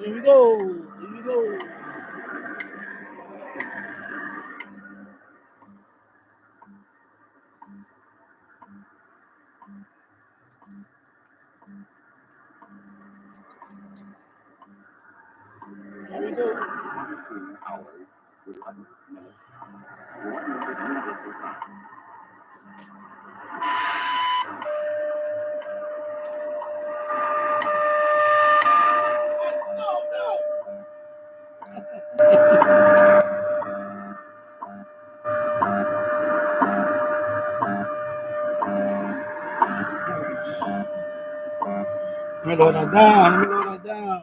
Here we go. Here we go. Here we go. Let me lower that down. Let me lower that down.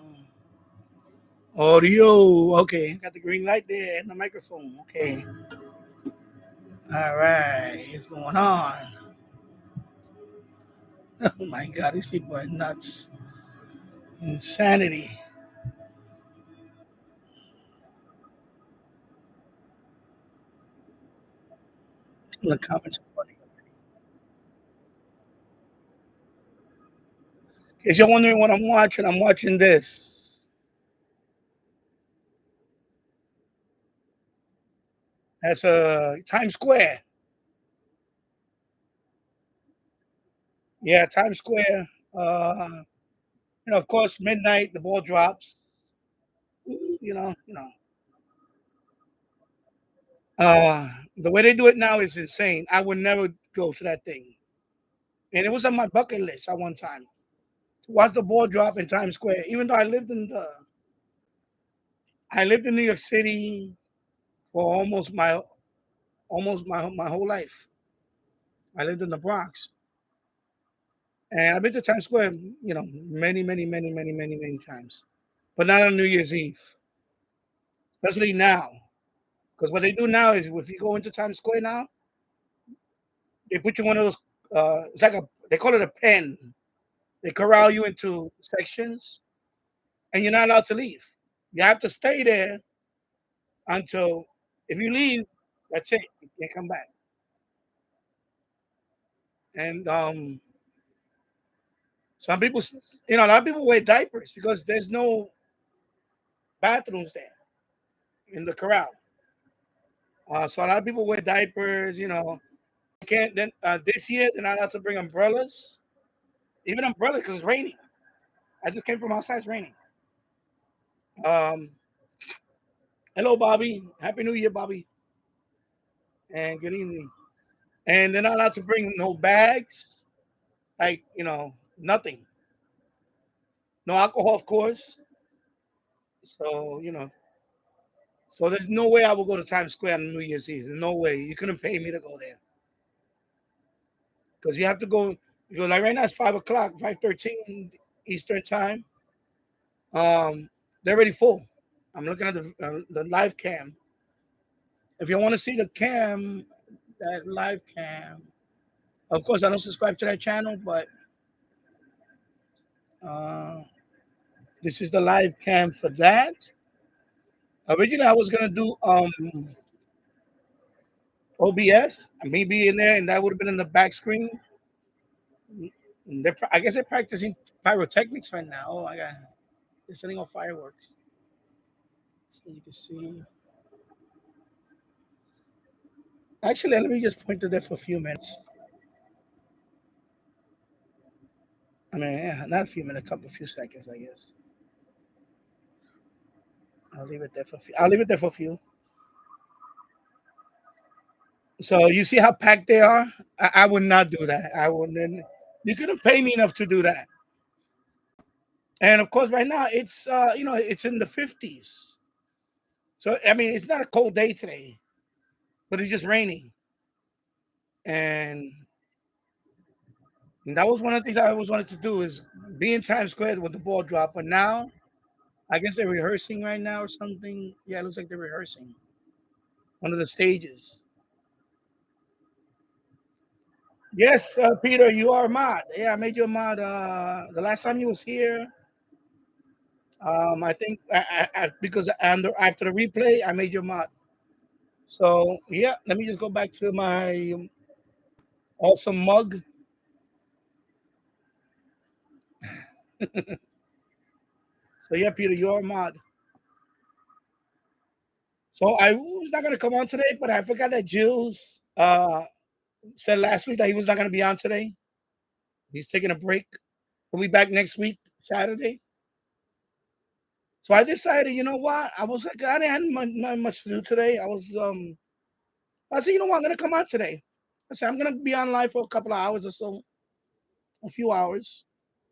Audio. Okay, got the green light there and the microphone. Okay. All right. What's going on? Oh my God, these people are nuts. Insanity. The comments are funny. In case you're wondering what I'm watching this. That's Times Square. Yeah, Times Square. Of course, midnight, the ball drops. You know. The way they do it now is insane. I would never go to that thing. And it was on my bucket list at one time to watch the ball drop in Times Square. Even though I lived in New York City for almost my whole life. I lived in the Bronx, and I've been to Times Square, many times, but not on New Year's Eve, especially now. Because what they do now is, if you go into Times Square now, they put you in one of those. It's like they call it a pen. They corral you into sections, and you're not allowed to leave. You have to stay there until, if you leave, that's it. You can't come back. And some people, a lot of people wear diapers because there's no bathrooms there in the corral. So a lot of people wear diapers. They can't. Then this year they're not allowed to bring umbrellas, even umbrellas, because it's raining. I just came from outside. It's raining. Um, Hello, Bobby. Happy New Year, Bobby, and good evening. And they're not allowed to bring no bags, like nothing. No alcohol, of course. So so there's no way I will go to Times Square on New Year's Eve. There's no way. You couldn't pay me to go there because you have to go. Because like right now it's 5 o'clock, 5:13 Eastern time. They're already full. I'm looking at the live cam. If you want to see the cam, that live cam, of course I don't subscribe to that channel, but uh, this is the live cam for that. Originally, I was gonna do OBS, maybe in there, and that would have been in the back screen. I guess they're practicing pyrotechnics right now. Oh my God, they're setting off fireworks. So you can see. Actually, let me just point to that for a few minutes. I mean, yeah, not a few minutes, a few seconds, I guess. I'll leave it there for a few. I'll leave it there for a few. So you see how packed they are? I would not do that. I wouldn't. You couldn't pay me enough to do that. And of course, right now it's in the 50s. So I mean, it's not a cold day today, but it's just raining. And that was one of the things I always wanted to do, is be in Times Square with the ball drop. But now I guess they're rehearsing right now or something. Yeah, it looks like they're rehearsing one of the stages. Yes, Peter, you are a mod. Yeah, I made you a mod. The last time you was here, I think because after the replay, I made you a mod. So yeah, let me just go back to my awesome mug. So yeah, Peter, you are a mod. So I was not gonna come on today, but I forgot that Jules said last week that he was not gonna be on today. He's taking a break. We'll be back next week, Saturday. So I decided, you know what? I was like, I didn't have not much to do today. I said, you know what? I'm gonna come on today. I said I'm gonna be on live for a couple of hours or so, a few hours,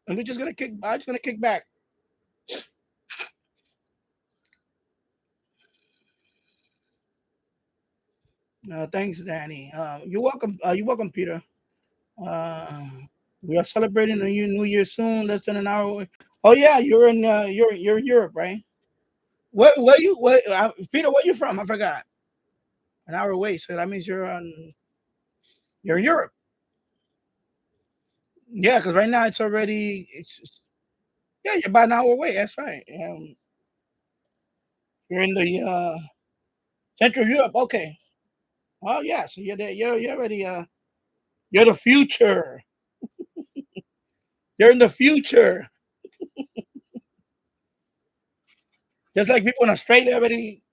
and we're just gonna kick. I'm just gonna kick back. Thanks, Danny. You're welcome. You're welcome, Peter. Uh, we are celebrating the New Year soon, less than an hour away. Oh yeah, you're in Europe, right? Peter? Where you from? I forgot. An hour away, so that means you're in Europe. Yeah, because right now yeah, you're about an hour away. That's right. You're in the Central Europe. Okay. Oh yeah, so you're there. You're already you're the future. You're in the future. Just like people in Australia already,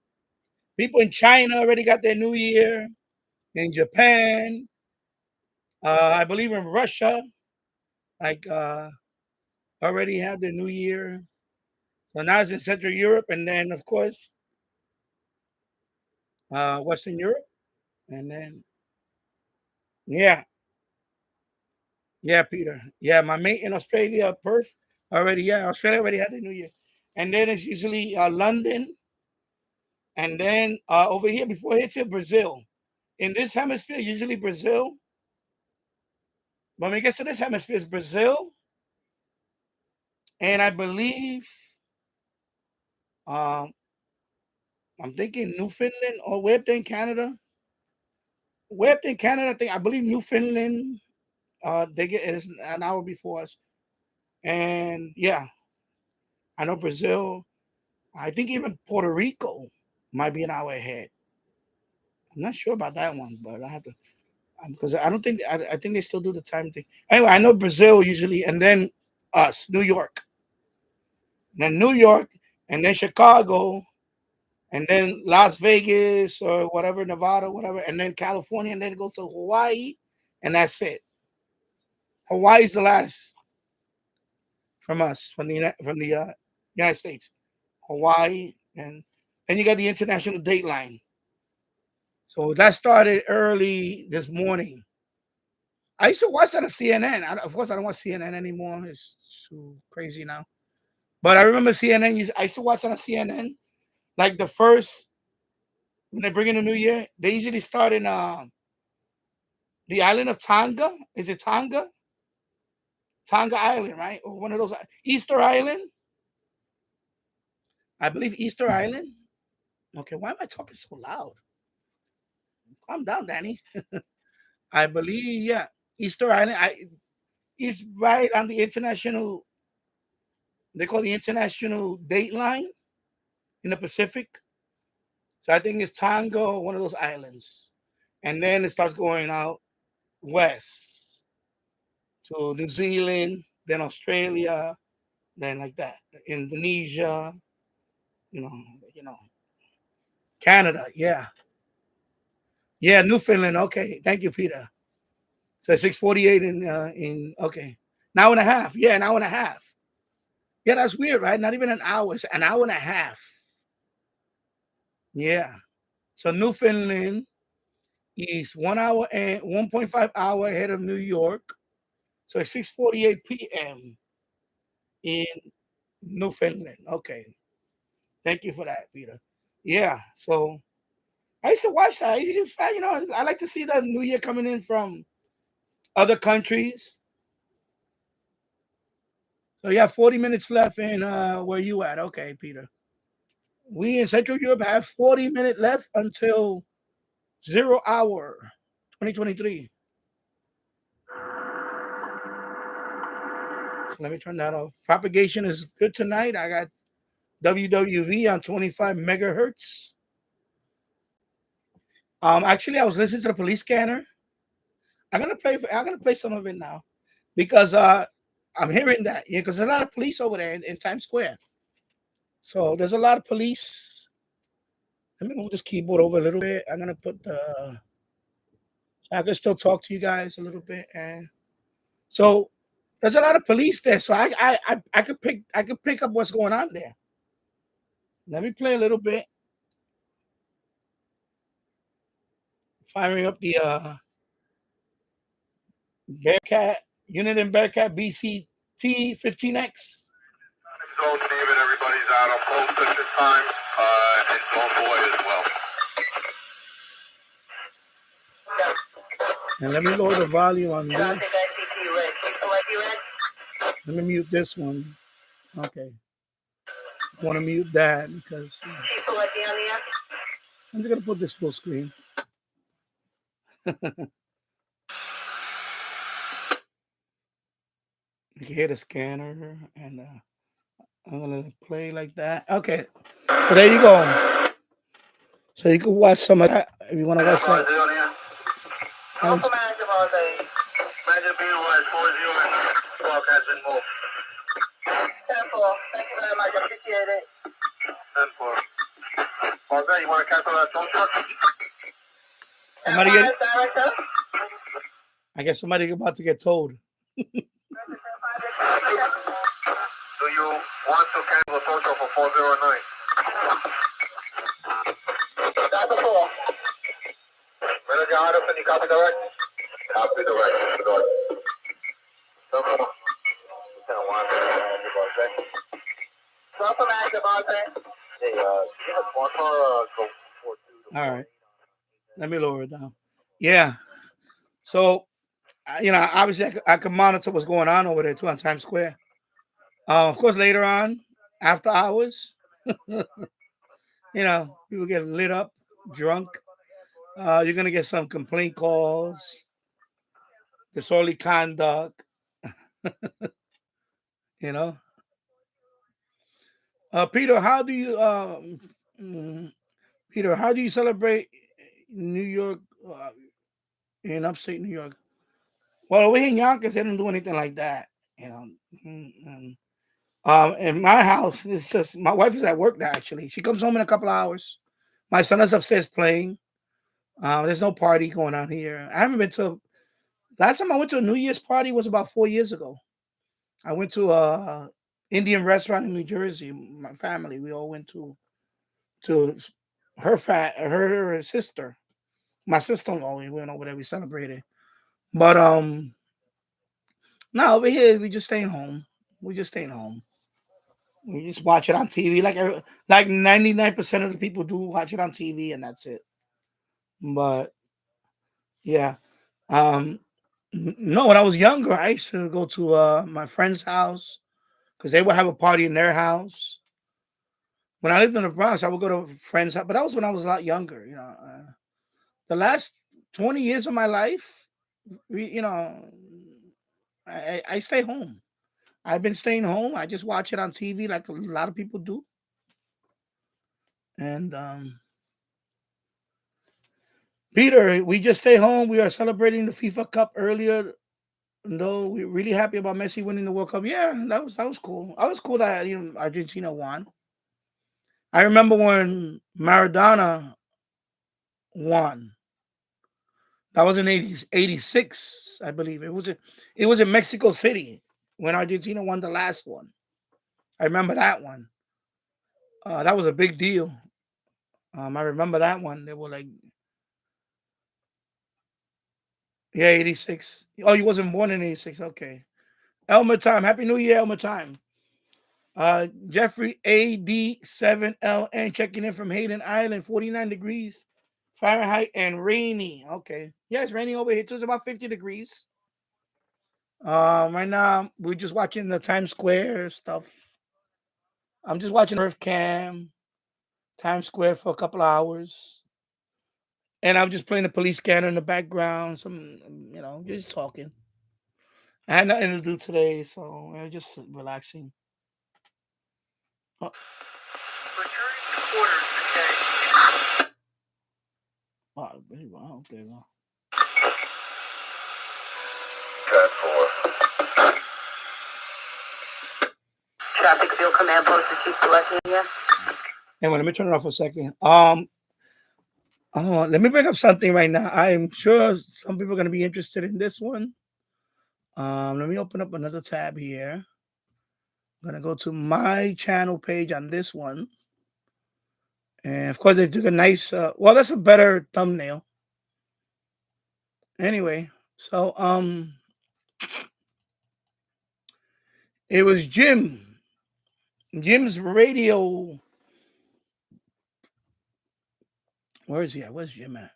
people in China already got their New Year. In Japan, I believe in Russia, like already have their New Year. So now it's in Central Europe, and then of course Western Europe, and then yeah, yeah, Peter, yeah, my mate in Australia, Perth, already, yeah, Australia already had their New Year, and then it's usually London, and then over here before it hits here, Brazil. In this hemisphere, usually Brazil. When we get to this hemisphere, it's Brazil, and I believe um, I'm thinking Newfoundland or way up there in Canada. Way up there in Canada, I believe Newfoundland. They get it is an hour before us, and yeah, I know Brazil. I think even Puerto Rico might be an hour ahead. I'm not sure about that one, but I have to because I don't think I think they still do the time thing. Anyway, I know Brazil usually, and then us, New York, and then New York, and then Chicago, and then Las Vegas or whatever, Nevada, whatever, and then California, and then it goes to Hawaii, and that's it. Hawaii's the last from us, from the United States. Hawaii, and then you got the international dateline. So that started early this morning. I used to watch that on CNN. Of course, I don't watch CNN anymore. It's too crazy now. But I remember CNN. I used to watch it on CNN. Like the first when they bring in the new year, they usually start in the island of Tonga. Is it Tonga? Tonga Island, right? Or one of those Easter Island. I believe Easter Island. Okay, why am I talking so loud? Calm down, Danny. I believe, yeah, Easter Island. It's right on the international. They call the international dateline in the Pacific. So I think it's Tonga or one of those islands, and then it starts going out west to New Zealand, then Australia, then like that, Indonesia, you know, you know, Canada, yeah, yeah, Newfoundland. Okay, thank you, Peter. So 6:48 in okay, an hour and a half. Yeah, an hour and a half. Yeah, that's weird, right? Not even an hour. It's an hour and a half. Yeah. So Newfoundland is 1 hour and 1.5 hour ahead of New York. So it's 6:48 p.m. in Newfoundland. Okay. Thank you for that, Peter. Yeah. So I used to watch that. I like to see the New Year coming in from other countries. So you have 40 minutes left in where you at? Okay, Peter. We in Central Europe have 40 minutes left until 0 hour 2023. So let me turn that off. Propagation is good tonight. I got WWV on 25 megahertz. Actually, I was listening to the police scanner. I'm gonna play some of it now because I'm hearing that because there's a lot of police over there in Times Square. So there's a lot of police. Let me move this keyboard over a little bit. I'm gonna put the. I can still talk to you guys a little bit, and so there's a lot of police there. So I could pick up what's going on there. Let me play a little bit. Firing up the Bearcat unit in Bearcat BCT 15X. Zone David, everybody's out on post at this time, and Zone Boy as well. And let me lower the volume on this. Let me mute this one. Okay. I want to mute that because I'm just gonna put this full screen. You can hear the scanner, and I'm gonna play like that. Okay, so there you go. So you can watch some of that if you want to watch that. Times. Imagine being where 409 clock has been moved. 10-4. Thank you very much. Appreciate it. 10-4. Jose, you want to cancel that tow truck? Somebody get. I guess somebody about to get told. Do you want to cancel the tow truck for 409? That's a 4. Manager Adam, can you copy direct? Copy direct. Good. Drop a mag, Devontae. Hey, one more, go 4-2. All right. Let me lower it down. Yeah. So, obviously I can monitor what's going on over there too on Times Square. Of course, later on, after hours, people get lit up, drunk. You're gonna get some complaint calls, disorderly conduct. Peter, how do you celebrate New York in upstate New York? Well, over here in Yonkers, they don't do anything like that. In my house, it's just my wife is at work now. Actually, she comes home in a couple of hours. My son is upstairs playing. There's no party going on here. I haven't been to. Last time I went to a New Year's party was about 4 years ago. I went to a Indian restaurant in New Jersey. My family, we all went to her sister, my sister-in-law. We went over there. We celebrated, but no, over here we just staying home. We just staying home. We just watch it on TV, like 99% of the people do. Watch it on TV, and that's it. But yeah, no. When I was younger, I used to go to my friend's house because they would have a party in their house. When I lived in the Bronx, I would go to a friend's house, but that was when I was a lot younger. The last 20 years of my life, I stay home. I've been staying home. I just watch it on TV like a lot of people do. And Peter, we just stay home. We are celebrating the FIFA Cup earlier. Though we're really happy about Messi winning the World Cup. Yeah, that was cool. I was cool that Argentina won. I remember when Maradona won. That was in 86, I believe. It was in Mexico City when Argentina won the last one. I remember that one. That was a big deal. I remember that one. They were like, yeah, 86. Oh, you wasn't born in 86. Okay. Elmer Time. Happy New Year, Elmer Time. Jeffrey AD7LN checking in from Hayden Island, 49 degrees Fahrenheit and rainy. Okay. Yeah, it's raining over here too. It's about 50 degrees. Right now we're just watching the Times Square stuff. I'm just watching Earth Cam, Times Square for a couple of hours, and I'm just playing the police scanner in the background. Just talking. I had nothing to do today, so I was just relaxing. Oh, Returning to quarters, today. wow, very well. Okay, well. 10-4. Traffic Field Command Post to keep selecting you. Anyway, let me turn it off for a second. Let me bring up something right now. I'm sure some people are going to be interested in this one. Let me open up another tab here. I'm going to go to my channel page on this one. And of course, they took a nice, that's a better thumbnail. Anyway, so it was Jim's radio. Where is he at? Where's Jim at?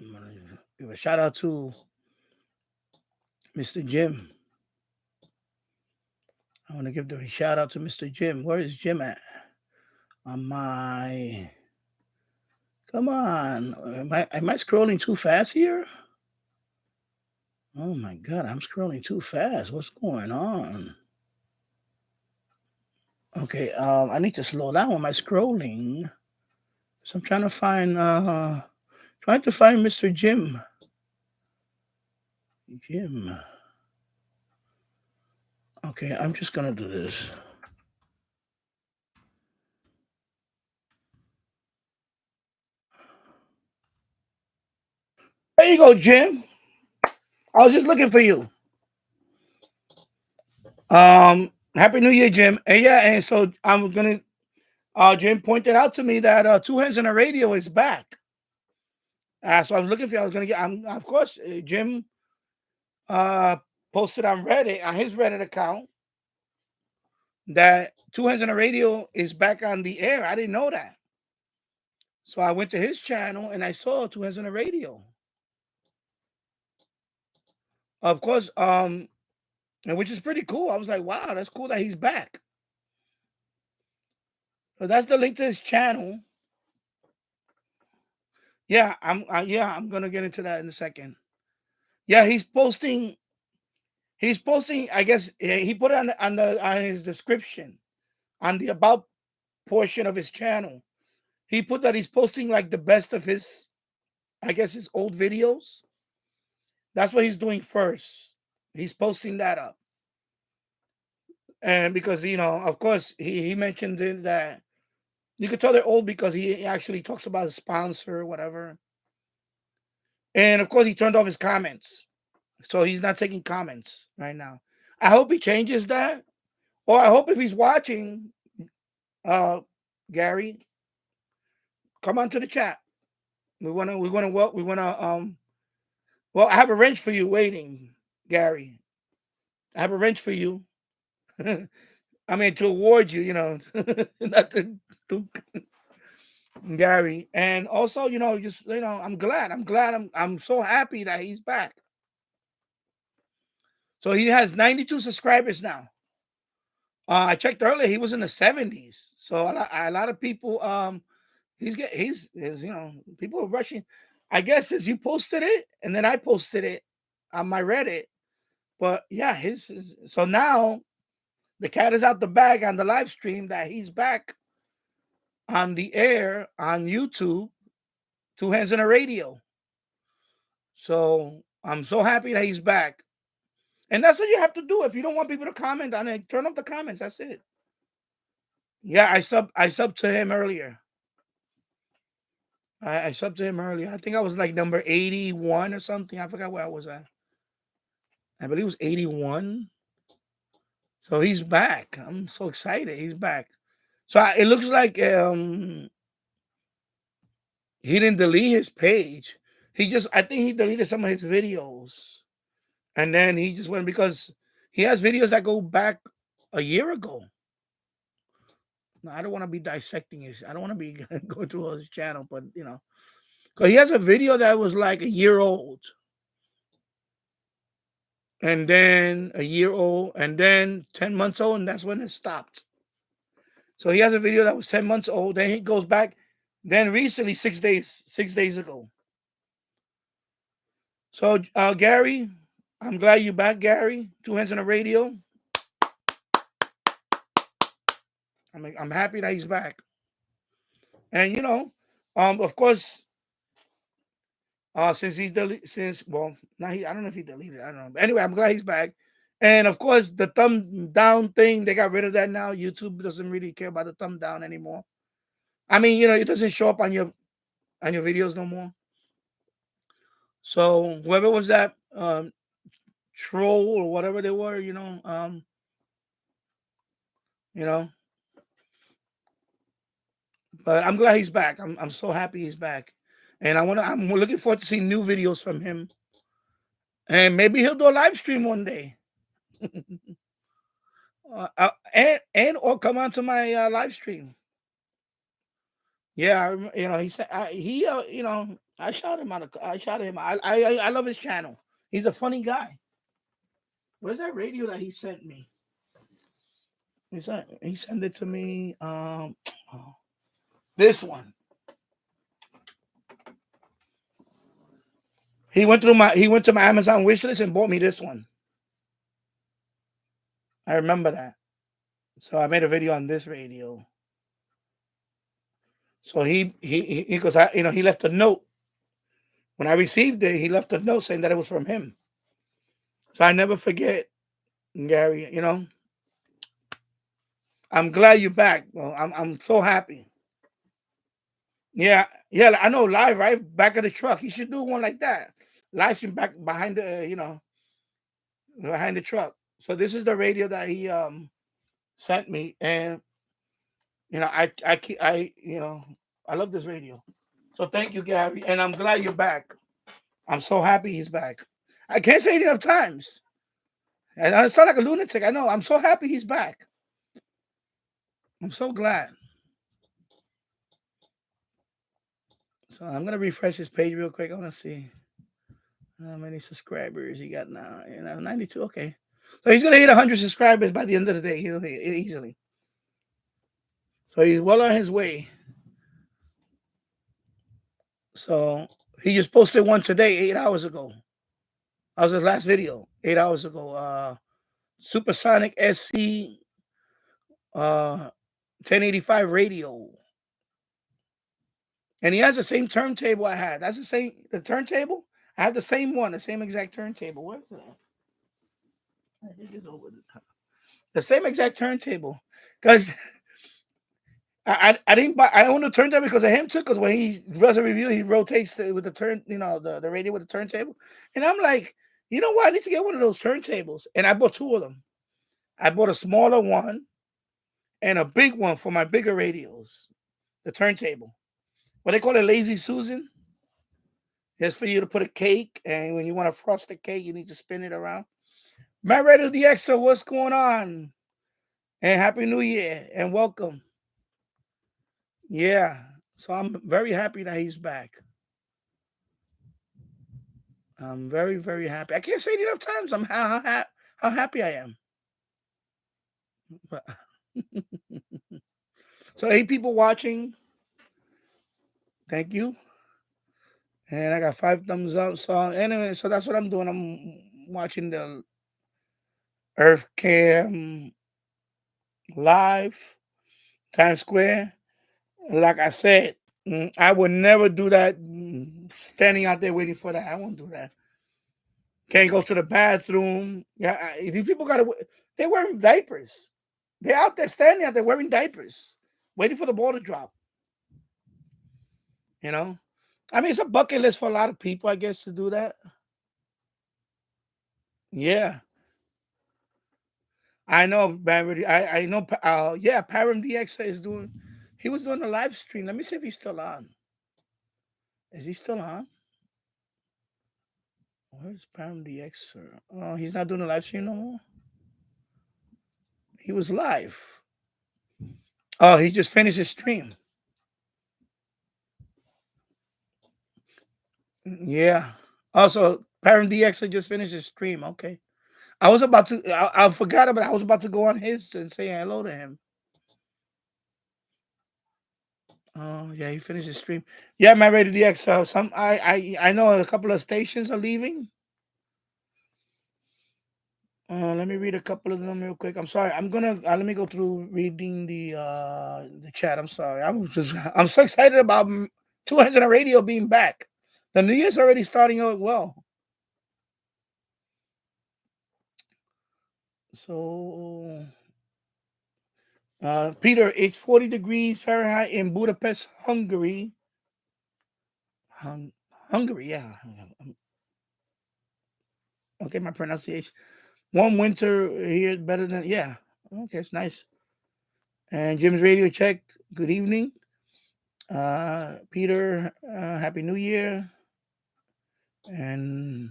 I'm gonna give a shout out to Mr. Jim. I want to give a shout out to Mr. Jim. Where is Jim at? On my, come on, am I scrolling too fast here? Oh my God, I'm scrolling too fast. What's going on? Okay, I need to slow down with my scrolling. So I'm trying to find Mr. Jim. Jim. Okay, I'm just gonna do this. There you go, Jim. I was just looking for you. Happy New Year, Jim. And yeah, and so I'm gonna. Jim pointed out to me that Two Hands on the Radio is back. So I was looking for you. I was gonna get. Of course, Jim uh posted on Reddit on his Reddit account that Two Hands on the Radio is back on the air. I didn't know that. So I went to his channel and I saw Two Hands on the Radio. Of course, and which is pretty cool. I was like, wow, that's cool that he's back. So that's the link to his channel. Yeah, I'm gonna get into that in a second. Yeah, he's posting. He's posting. I guess he put it on his description, on the about portion of his channel. He put that he's posting like the best of his, I guess, his old videos. That's what he's doing first. He's posting that up, and because of course, he mentioned that you could tell they're old because he actually talks about a sponsor or whatever. And of course, he turned off his comments. So he's not taking comments right now. I hope he changes that. Or I hope if he's watching, Gary, come on to the chat. Well, I have a wrench for you waiting, Gary. I have a wrench for you. I mean, to award you, not to Gary. And also, I'm glad. I'm so happy that he's back. So he has 92 subscribers now. I checked earlier; he was in the 70s. So a lot of people, he's people are rushing. I guess as you posted it, and then I posted it on my Reddit. But yeah, so now the cat is out the bag on the live stream that he's back on the air on YouTube, Two Hands on the Radio. So I'm so happy that he's back. And that's what you have to do. If you don't want people to comment on it, turn off the comments. That's it. Yeah, I subbed to him earlier. I subbed to him earlier. I think I was like number 81 or something. I forgot where I was at. I believe it was 81. So he's back. I'm so excited. He's back. So it looks like he didn't delete his page. I think he deleted some of his videos. And then he just went because he has videos that go back a year ago. No, I don't want to be dissecting his. I don't want to be going through his channel, but because he has a video that was like a year old. and then a year old, and then 10 months old, and that's when it stopped. So he has a video that was 10 months old, then he goes back, then recently 6 days ago. So Gary, I'm glad you're back, Gary. Two hands on the radio. I'm happy that he's back. And of course, since well, now I don't know if he deleted it, I don't know. But anyway, I'm glad he's back. And of course, the thumb down thing, they got rid of that now. YouTube doesn't really care about the thumb down anymore. I mean, it doesn't show up on your videos no more. So whoever was that troll or whatever they were, you know. But I'm glad he's back. I'm so happy he's back, and I'm looking forward to seeing new videos from him. And maybe he'll do a live stream one day, and or come on to my live stream. Yeah, he said I shot him on. I shot him. I love his channel. He's a funny guy. Where's that radio that he sent me? He sent it to me. This one. He went to my Amazon wish list and bought me this one. I remember that. So I made a video on this radio. So he goes, he left a note. When I received it, he left a note saying that it was from him. So I never forget, Gary. I'm glad you're back. Well, I'm so happy. Yeah, I know. Live, right back of the truck. You should do one like that. Live stream back behind the, behind the truck. So this is the radio that he sent me, and I love this radio. So thank you, Gary, and I'm glad you're back. I'm so happy he's back. I can't say it enough times. And I sound like a lunatic. I know. I'm so happy he's back. I'm so glad. So I'm gonna refresh his page real quick. I want to see how many subscribers he got now. 92. Okay, so he's gonna hit 100 subscribers by the end of the day. He'll hit it easily. So he's well on his way. So he just posted one today, 8 hours ago. That was his last video, 8 hours ago. Supersonic SC 1085 radio. And he has the same turntable I had. That's the turntable. I have the same one, the same exact turntable. Where's it? I think it's over the top. The same exact turntable. Because I didn't buy. I own the turntable because of him too. Because when he does a review, he rotates with the the radio with the turntable. And I'm like, you know what? I need to get one of those turntables. And I bought two of them. I bought a smaller one and a big one for my bigger radios. The turntable. What they call it, Lazy Susan. It's for you to put a cake, and when you want to frost the cake, you need to spin it around. My Radio DX, what's going on? And Happy New Year, and welcome. Yeah, so I'm very happy that he's back. I'm very, very happy. I can't say it enough times. I'm how happy I am. But so 8 people watching. Thank you. And I got 5 thumbs up. So anyway, so that's what I'm doing. I'm watching the Earth Cam live, Times Square. Like I said, I would never do that. Standing out there waiting for that, I won't do that. Can't go to the bathroom. Yeah, these people they're wearing diapers. They're out there standing out there wearing diapers, waiting for the ball to drop. I mean, it's a bucket list for a lot of people, I guess, to do that. Yeah, I know, Barry. I know. Yeah, Param DX is doing. He was doing a live stream. Let me see if he's still on. Is he still on? Where's Param DX? Oh, he's not doing a live stream no more. He was live. Oh, he just finished his stream. Yeah. Also, Param DX just finished his stream. Okay. I was about to. I forgot about. I was about to go on his and say hello to him. Oh yeah, he finished his stream. Yeah, my Radio DX. So I know a couple of stations are leaving. Let me read a couple of them real quick. I'm sorry. I'm gonna let me go through reading the chat. I'm sorry. I'm so excited about 200 radio being back. The New Year's already starting out well. So Peter, it's 40 degrees Fahrenheit in Budapest, Hungary. Hungary, yeah. Okay, my pronunciation. Warm winter here better than yeah. Okay, it's nice. And Jim's radio check. Good evening. Peter, Happy New Year. And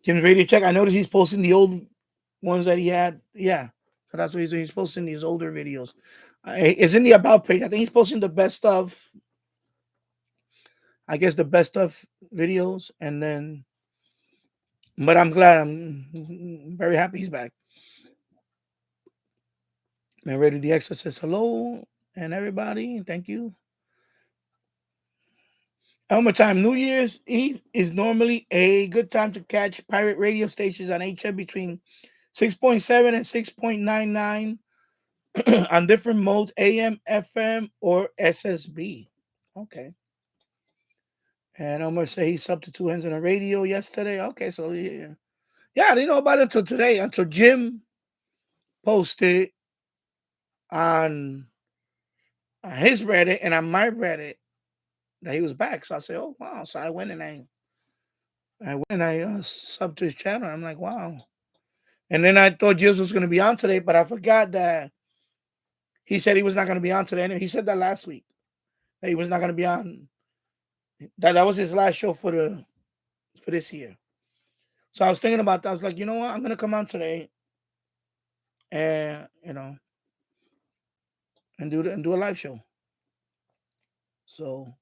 Jim's radio check. I noticed he's posting the old ones that he had. Yeah. So that's what he's doing. He's posting these older videos. It's in the about page. I think he's posting the best of, I guess, the best of videos. And then, but I'm glad. I'm very happy he's back. Man, Radio DX says hello and everybody. Thank you. Elmer time. New Year's Eve is normally a good time to catch pirate radio stations on HM between 6.7 and 6.99 on different modes, AM, FM, or SSB. Okay. And Elmer say he subbed to Two Hands on the Radio yesterday. Okay, so yeah. Yeah, I didn't know about it until today, until Jim posted on his Reddit and on my Reddit that he was back. So I said, oh, wow. So I went and I subbed to his channel. I'm like, wow. And then I thought Jules was going to be on today, but I forgot that he said he was not going to be on today. And he said that last week that he was not going to be on. That was his last show for this year. So I was thinking about that. I was like, you know what? I'm going to come on today and and do a live show. So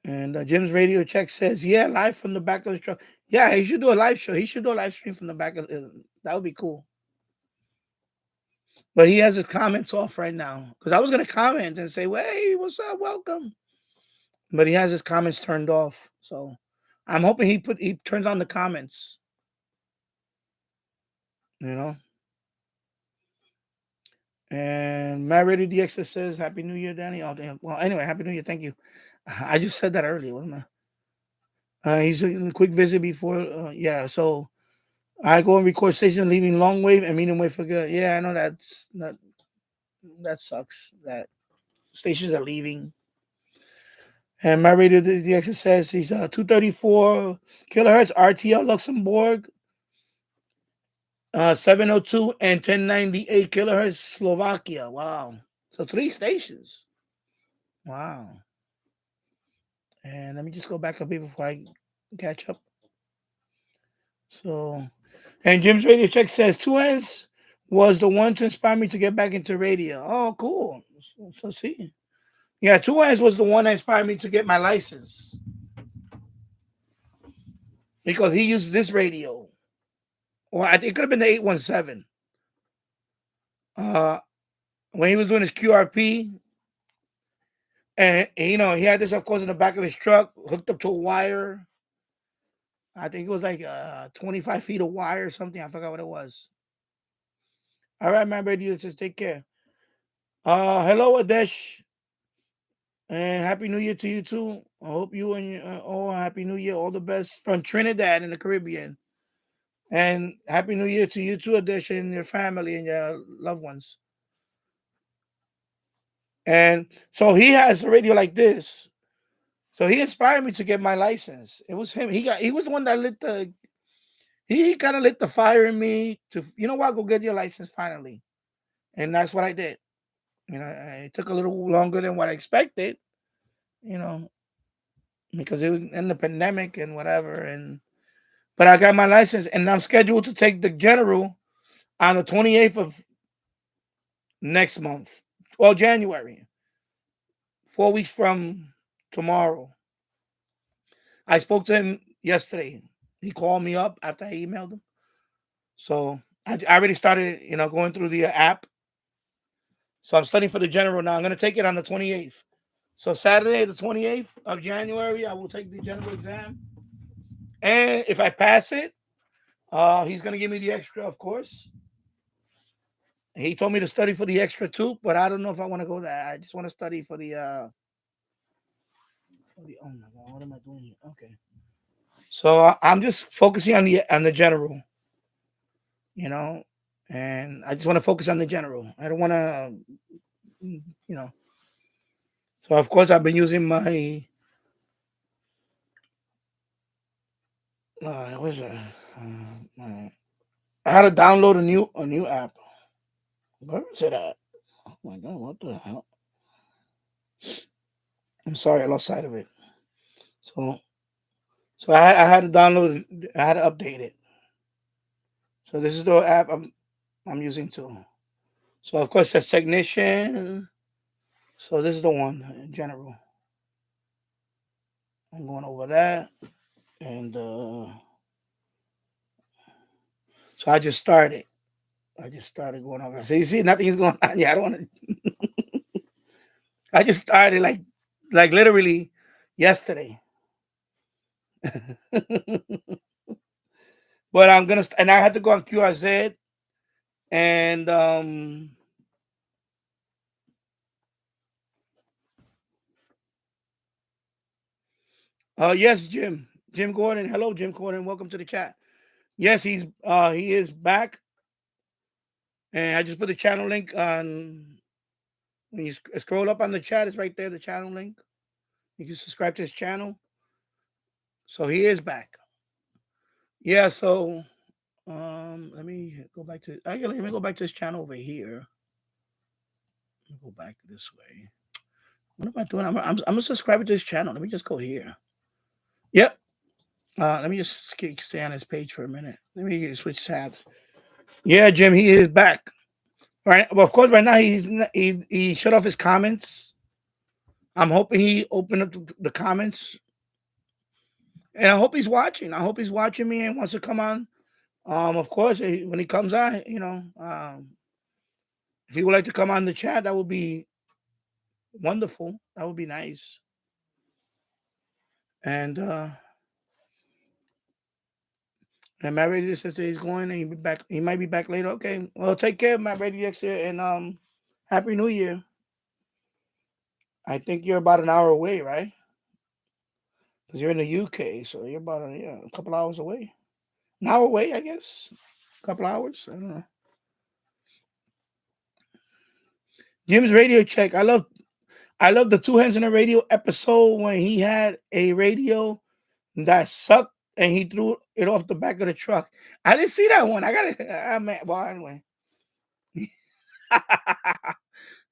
and Jim's radio check says, yeah, live from the back of the truck. Yeah, he should do a live show. He should do a live stream from the back of that would be cool. But he has his comments off right now because I was gonna comment and say, "Hey, what's up? Welcome." But he has his comments turned off, so I'm hoping he turns on the comments. You know. And Marriott DX says, "Happy New Year, Danny." Oh, damn. Well, anyway, Happy New Year. Thank you. I just said that earlier. What am I? He's a quick visit before. Yeah, so I go and record station, leaving longwave and medium wave for good. Yeah, I know that sucks. That stations are leaving. And my radio DX says he's 234 kilohertz RTL Luxembourg, 702 and 1098 kilohertz Slovakia. Wow. So 3 stations. Wow. And let me just go back up here before I catch up. So, and Jim's radio check says Two Hands was the one to inspire me to get back into radio. Oh, cool. So see. Yeah, Two Hands was the one that inspired me to get my license. Because he used this radio. Or I think it could have been the 817. When he was doing his QRP, and he had this, of course, in the back of his truck, hooked up to a wire. I think it was like 25 feet of wire or something. I forgot what it was. All right, my baby, says take care. Hello, Adesh, and happy New Year to you too. I hope you and your happy New Year, all the best from Trinidad in the Caribbean, and happy New Year to you too, Adesh, and your family and your loved ones. And so he has a radio like this. So he inspired me to get my license. It was him. He was the one that he kind of lit the fire in me to, you know what, go get your license finally. And that's what I did. It took a little longer than what I expected, because it was in the pandemic and whatever. But I got my license and I'm scheduled to take the general on the 28th of next month. Well, January. 4 weeks from tomorrow. I spoke to him yesterday. He called me up after I emailed him. So I already started, going through the app. So I'm studying for the general now. I'm going to take it on the 28th. So Saturday, the 28th of January, I will take the general exam. And if I pass it, he's going to give me the extra, of course. He told me to study for the extra too, but I don't know if I want to go there. I just want to study for the oh my god, what am I doing here? Okay. So I'm just focusing on the general, you know, and I just want to focus on the general. I don't want to, you know. So of course I've been using my where's it? I had to download a new app. Where is it at? Oh my god, what the hell? I'm sorry, I lost sight of it. So I had to download it. I had to update it. So this is the app I'm using too. So of course that's technician. So this is the one in general. I'm going over that, and so I just started. I just started going over. So you see, nothing's going on. Yeah, I don't want to. I just started like literally yesterday. But I'm gonna and I had to go on QRZ and yes, Jim Gordon. Hello, Jim Gordon. Welcome to the chat. Yes, he is back, and I just put the channel link on. When you scroll up on the chat, it's right there. The channel link. You can subscribe to his channel. So he is back. Yeah. So let me go back to. Actually, let me go back to his channel over here. Let me go back this way. What am I doing? I'm a subscriber to his channel. Let me just go here. Yep. Let me just stay on his page for a minute. Let me switch tabs. Yeah, Jim, he is back. Right. Well, of course, right now he shut off his comments. I'm hoping he opened up the comments, and I hope he's watching. I hope he's watching me and wants to come on. Of course, when he comes on, if he would like to come on the chat, that would be wonderful. That would be nice. And Matt Radio says that he's going and he'll be back. He might be back later. Okay. Well, take care, Matt Radio here, and Happy New Year. I think you're about an hour away, right? Because you're in the UK, so you're about a couple hours away. An hour away, I guess. A couple hours. I don't know. Jim's radio check. I love the Two Hands in a Radio episode when he had a radio that sucked and he threw it off the back of the truck. I didn't see that one. I got it. Well, anyway.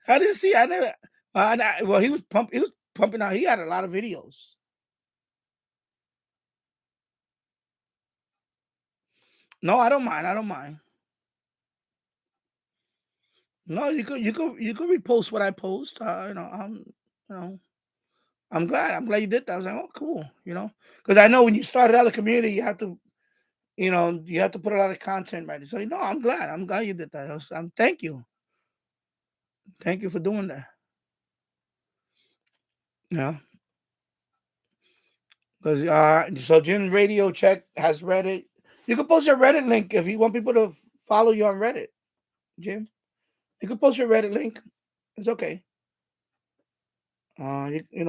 I didn't see. I never. Well, he was pumping out. He had a lot of videos. No, I don't mind. I don't mind. No, you could repost what I post. You know I'm glad. I'm glad you did that. I was like, oh, cool. Because I know when you started out the community, you have to put a lot of content right. So I'm glad. I'm glad you did that. Thank you. Thank you for doing that. Yeah. Because so Jim Radio Check has Reddit. You can post your Reddit link if you want people to follow you on Reddit, Jim. You can post your Reddit link. It's okay. I'll, if you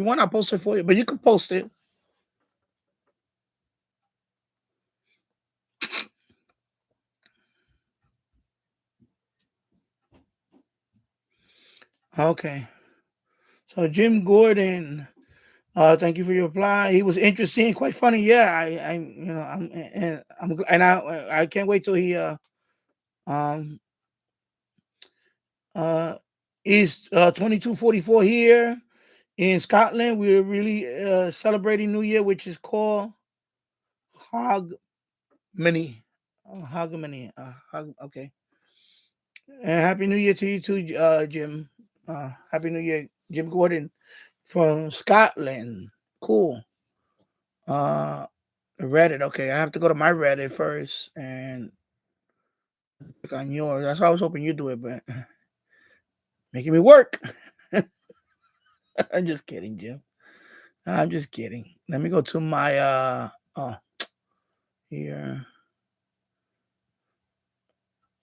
want, I'll post it for you. But you can post it. Okay. So Jim Gordon, thank you for your reply. He was interesting, quite funny. Yeah, I can't wait till he um is 2244 here in Scotland. We're really celebrating New Year, which is called Hog Mini. Okay. And Happy New Year to you too, Jim. Happy New Year, Jim Gordon from Scotland. Cool. Reddit. Okay, I have to go to my Reddit first and click on yours. That's why I was hoping you'd do it, but making me work. I'm just kidding, Jim. I'm just kidding. Let me go to my here.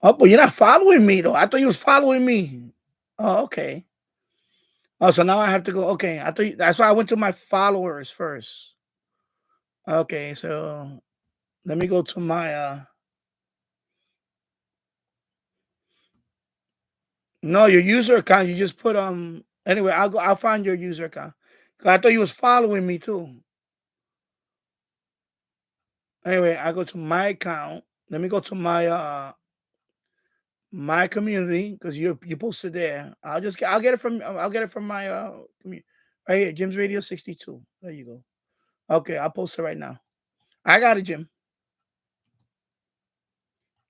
Oh, but you're not following me though. I thought you was following me. Oh, okay. Oh, so now I have to go. Okay, I thought that's why I went to my followers first. Okay, so let me go to my no, your user account. You just put anyway, I'll find your user account. 'Cause I thought you was following me too. Anyway, I go to my account. Let me go to my community because you posted there. I'll get it from my right here, Jim's Radio 62. There you go. Okay, I'll post it right now. I got it, Jim.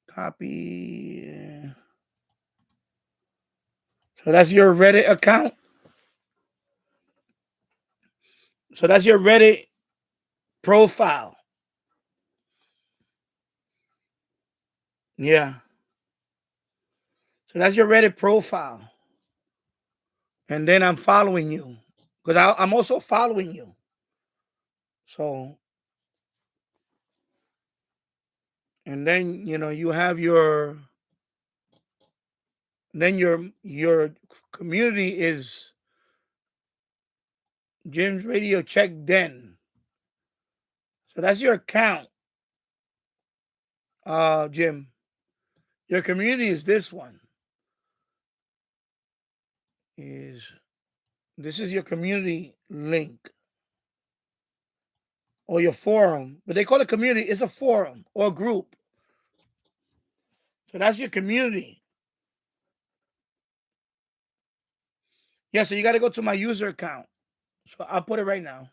Copy. So that's your Reddit account. So that's your Reddit profile. Yeah. So that's your Reddit profile. And then I'm following you because I'm also following you. So, and then you have your community is Jim's Radio Check Den. So that's your account, Jim. Your community is this one. This is your community link or your forum, but they call it community. It's a forum or a group. So that's your community. Yeah, so you got to go to my user account. So I'll put it right now.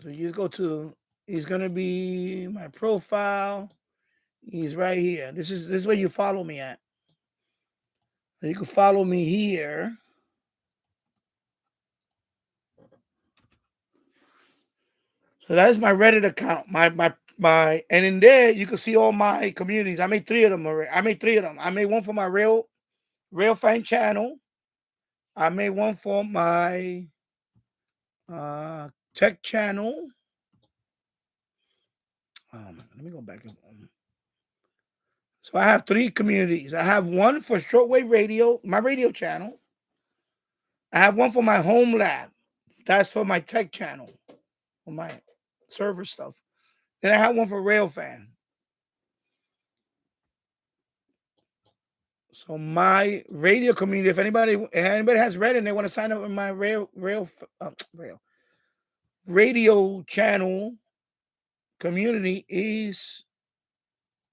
So you just go to, he's going to be my profile. He's right here. This is where you follow me at. So you can follow me here. So that is my Reddit account. And in there you can see all my communities. I made 3 of them already. I made one for my real fan channel. I made one for my tech channel. Let me go back. So I have 3 communities. I have one for shortwave radio, my radio channel. I have one for my home lab. That's for my tech channel, for my server stuff. Then I have one for Railfan. So my radio community, if anybody has Reddit and they want to sign up with my rail radio channel community, is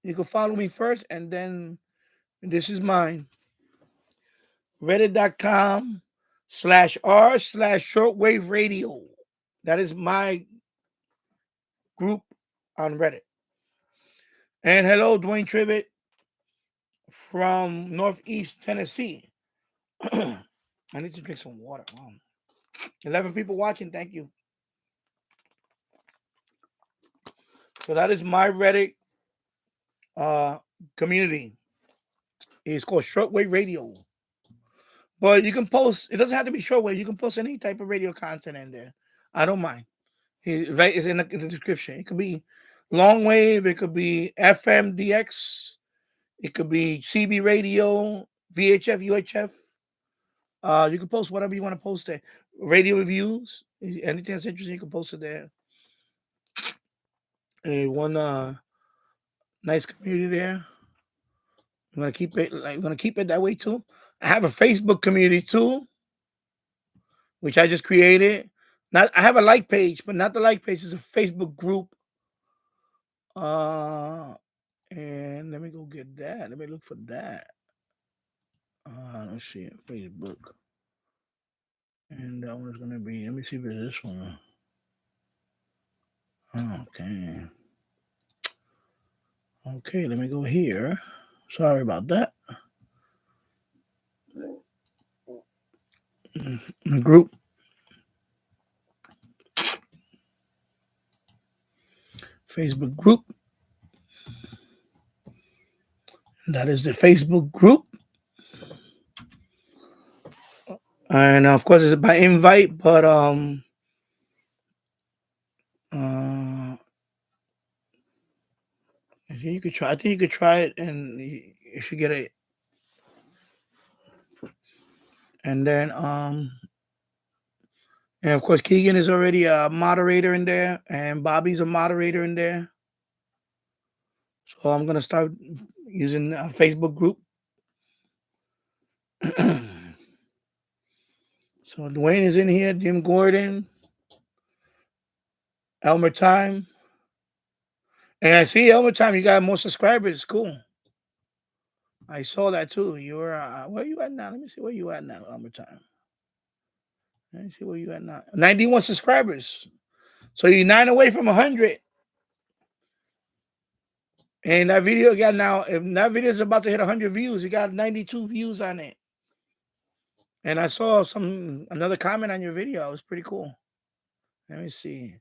you can follow me first, and then this is mine. Reddit.com/r/shortwave radio. That is my group on Reddit. And hello, Dwayne Tribbett from Northeast Tennessee. I need to drink some water. Wow. 11 people watching. Thank you. So that is my Reddit community. It's called Shortwave Radio. But you can post, it doesn't have to be shortwave. You can post any type of radio content in there. I don't mind. It's in the description. It could be longwave, it could be FMDX, it could be CB radio, VHF, UHF. You can post whatever you want to post there. Radio reviews, anything that's interesting, you can post it there. One nice community there. I'm gonna keep it that way too. I have a Facebook community too, which I just created. Not I have a like page, but not the like page. It's a Facebook group. And let me go get that. Let me look for that. Let's see, Facebook. And that one's gonna be. Let me see if it's this one. Okay. Okay, let me go here. Sorry about that. The group. Facebook group. That is the Facebook group. And of course it's by invite, but uh you could try. I think you could try it, and you should get it. And then and of course Keegan is already a moderator in there, and Bobby's a moderator in there. So I'm gonna start using a Facebook group. So Dwayne is in here, Jim Gordon, Elmer Time. And I see Elmer Time, you got more subscribers. Cool. I saw that too. You're where you at now? Let me see where you at now, Elmer Time. Let me see where you at now. 91 subscribers. So you're 9 away from 100. And that video got now, if that video is about to hit 100 views, you got 92 views on it. And I saw another comment on your video. It was pretty cool. Let me see.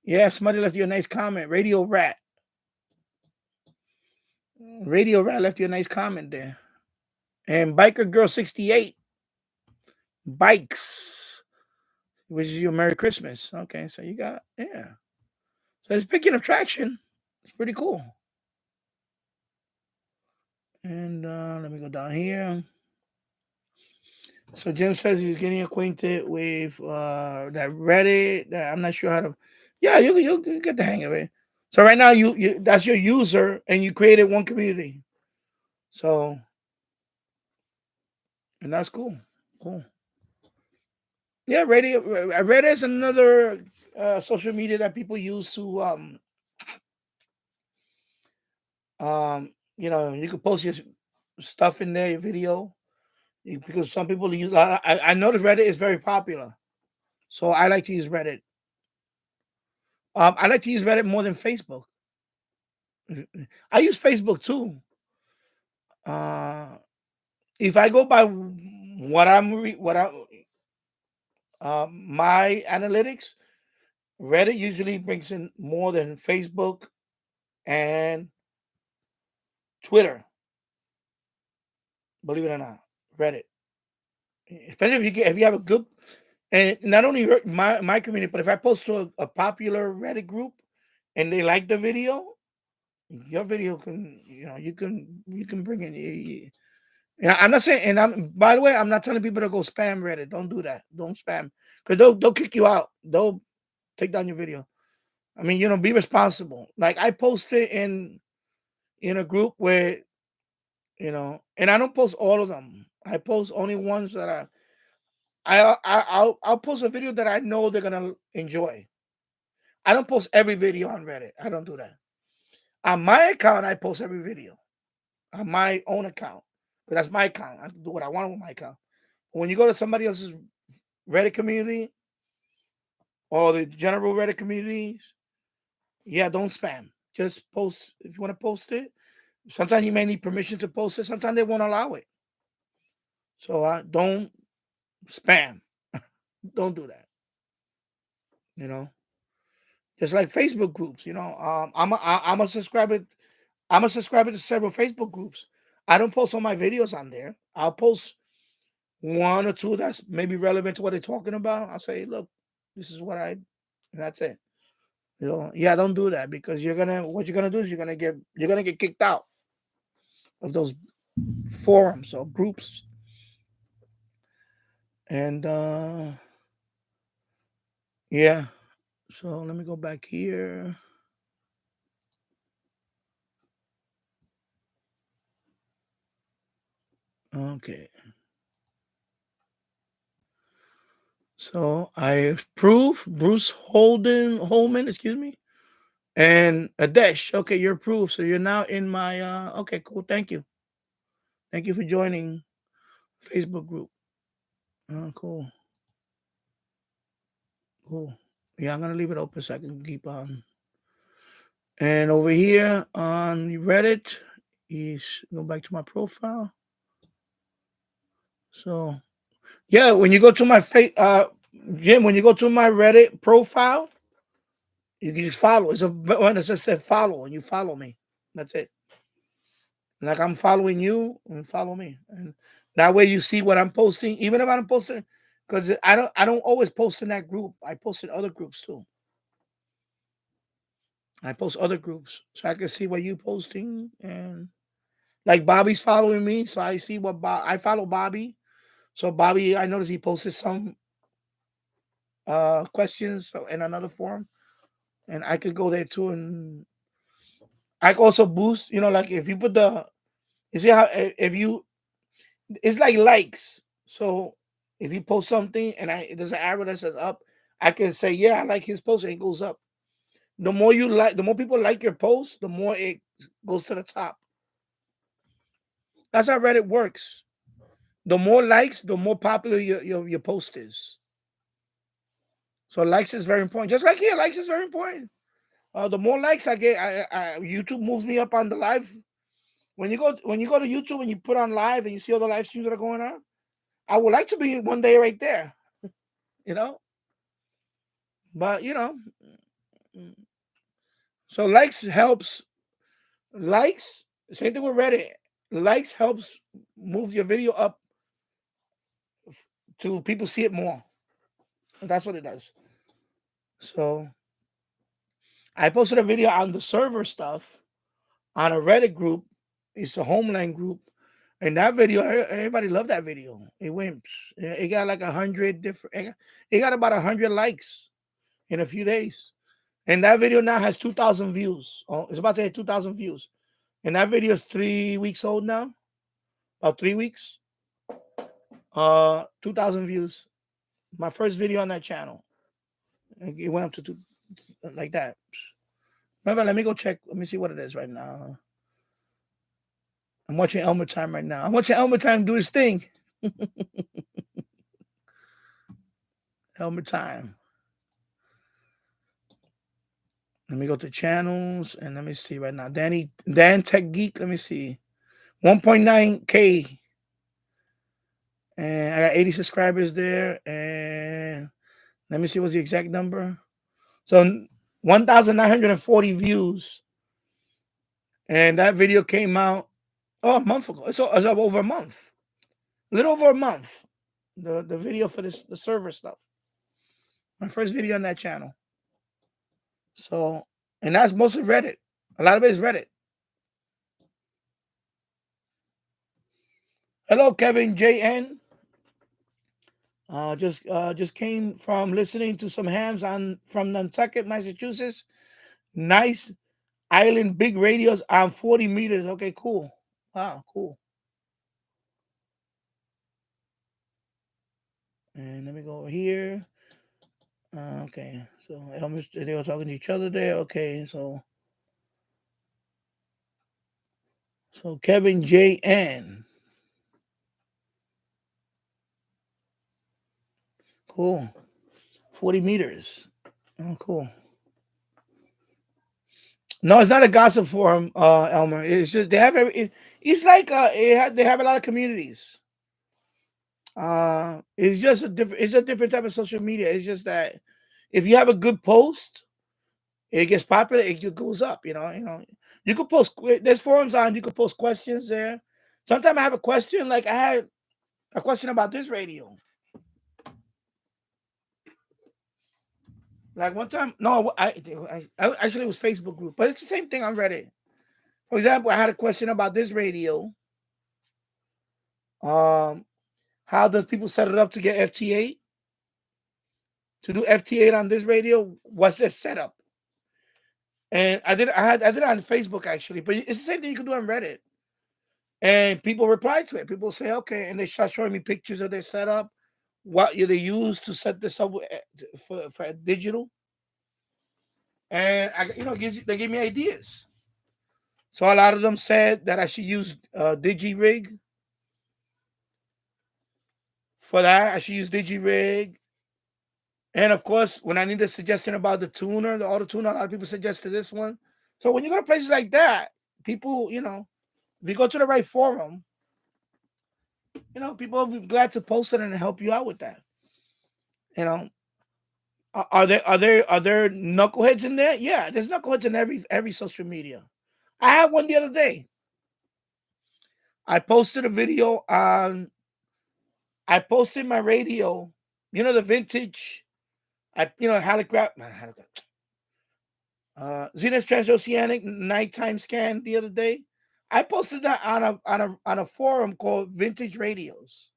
Yeah, somebody left you a nice comment. Radio Rat left you a nice comment there. And Biker Girl 68 bikes, which is your Merry Christmas. Okay, so you got, yeah. So it's picking up traction. It's pretty cool. And let me go down here. So Jim says he's getting acquainted with that Reddit. That I'm not sure how to. Yeah, you'll get the hang of it. So right now you that's your user, and you created one community. So, and that's cool. Cool. Yeah, Reddit is another social media that people use to you can post your stuff in there, your video, because some people use. I noticed Reddit is very popular, so I like to use Reddit. I like to use Reddit more than Facebook. I use Facebook too. Uh, if I go by what my analytics, Reddit usually brings in more than Facebook and Twitter. Believe it or not, Reddit. Especially if you have a good, and not only my community, but if I post to a popular Reddit group and they like the video, your video can you can bring in. Yeah, I'm not saying, and I'm by the way, I'm not telling people to go spam Reddit. Don't do that. Don't spam because they'll kick you out. They'll take down your video. I mean, be responsible. Like I posted in a group where and I don't post all of them. I post only ones that I'll post a video that I know they're gonna enjoy. I don't post every video on Reddit. I don't do that. On my account, I post every video on my own account because that's my account. I can do what I want with my account. When you go to somebody else's Reddit community or the general Reddit communities, yeah, don't spam. Just post if you want to post it. Sometimes you may need permission to post it. Sometimes they won't allow it. So don't spam. Don't do that. You know, just like Facebook groups. I'm a subscriber. I'm a subscriber to several Facebook groups. I don't post all my videos on there. I'll post one or two that's maybe relevant to what they're talking about. I'll say, look, this is and that's it. Yeah, don't do that because what you're gonna do is you're gonna get kicked out of those forums or groups. And yeah. So let me go back here. Okay. So I approve Bruce Holman, excuse me, and Adesh. Okay, you're approved. So you're now in my okay, cool. Thank you. Thank you for joining Facebook group. Oh, cool. Cool. Yeah, I'm gonna leave it open so I can keep on. And over here on Reddit is go back to my profile. So yeah, when you go to my Jim, when you go to my Reddit profile, You can just follow. It's a when it says follow, and you follow me. That's it. Like I'm following you, and follow me, and that way you see what I'm posting. Even if I'm posting, because I don't always post in that group. I post in other groups too. I post other groups, so I can see what you posting, and like Bobby's following me, so I see what I follow Bobby. So Bobby, I noticed he posted some questions in another forum, and I could go there too, and I can also boost. Like if you put you see how if you it's like likes. So if you post something and there's an arrow that says up, I can say, yeah, I like his post, and it goes up. The more you like, the more people like your post, the more it goes to the top. That's how Reddit works. The more likes, the more popular your post is. So likes is very important. Just like here, likes is very important. The more likes I get, YouTube moves me up on the live. When you go to YouTube and you put on live and you see all the live streams that are going on, I would like to be one day right there. You know, but so likes helps. Likes, same thing with Reddit. Likes helps move your video up to people see it more. That's what it does. So I posted a video on the server stuff on a Reddit group. It's a Homeland group. And that video, everybody loved that video. It went, it got like 100 different, it got about 100 likes in a few days. And that video now has 2,000 views. Oh, it's about to hit 2,000 views. And that video is 3 weeks old now, about 3 weeks. 2,000 views. My first video on that channel. It went up to like that. Remember, let me go check. Let me see what it is right now. I'm watching Elmer Time right now. I'm watching Elmer Time do his thing. Elmer Time. Let me go to channels and let me see right now. Dan Tech Geek. Let me see. 1.9K. And I got 80 subscribers there. And let me see what's the exact number. So 1,940 views. And that video came out a month ago. It's over a month. A little over a month. The video for the server stuff. My first video on that channel. So, and that's mostly Reddit. A lot of it is Reddit. Hello, Kevin JN. Just came from listening to some hams from Nantucket, Massachusetts. Nice island, big radios on 40 meters. Okay, cool. Wow, cool. And let me go over here. Okay, so they were talking to each other there. Okay, so Kevin JN. Cool. 40 meters. Oh, cool. No, it's not a gossip forum, Elmer. It's just they have it's like they have a lot of communities. It's just a different type of social media. It's just that if you have a good post, it gets popular, it goes up, You could post there's forums on, you could post questions there. Sometimes I have a question, like I had a question about this radio. Like one time, no, I actually it was Facebook group, but it's the same thing on Reddit. For example, I had a question about this radio. How does people set it up to get FT8? To do FT8 on this radio, what's the setup? And I did it on Facebook actually, but it's the same thing you can do on Reddit. And people reply to it. People say, okay, and they start showing me pictures of their setup, what they use to set this up for digital. And they give me ideas. So a lot of them said that I should use DigiRig. For that, I should use DigiRig. And of course, when I need a suggestion about the auto tuner, a lot of people suggested this one. So when you go to places like that, people, if you go to the right forum, people will be glad to post it and help you out with that. Are there knuckleheads in there? Yeah, there's knuckleheads in every social media. I had one the other day. I posted a video on. I posted my radio. You know the vintage. Halograph. Not halograph. Zenith Transoceanic nighttime scan the other day. I posted that on a forum called Vintage Radios.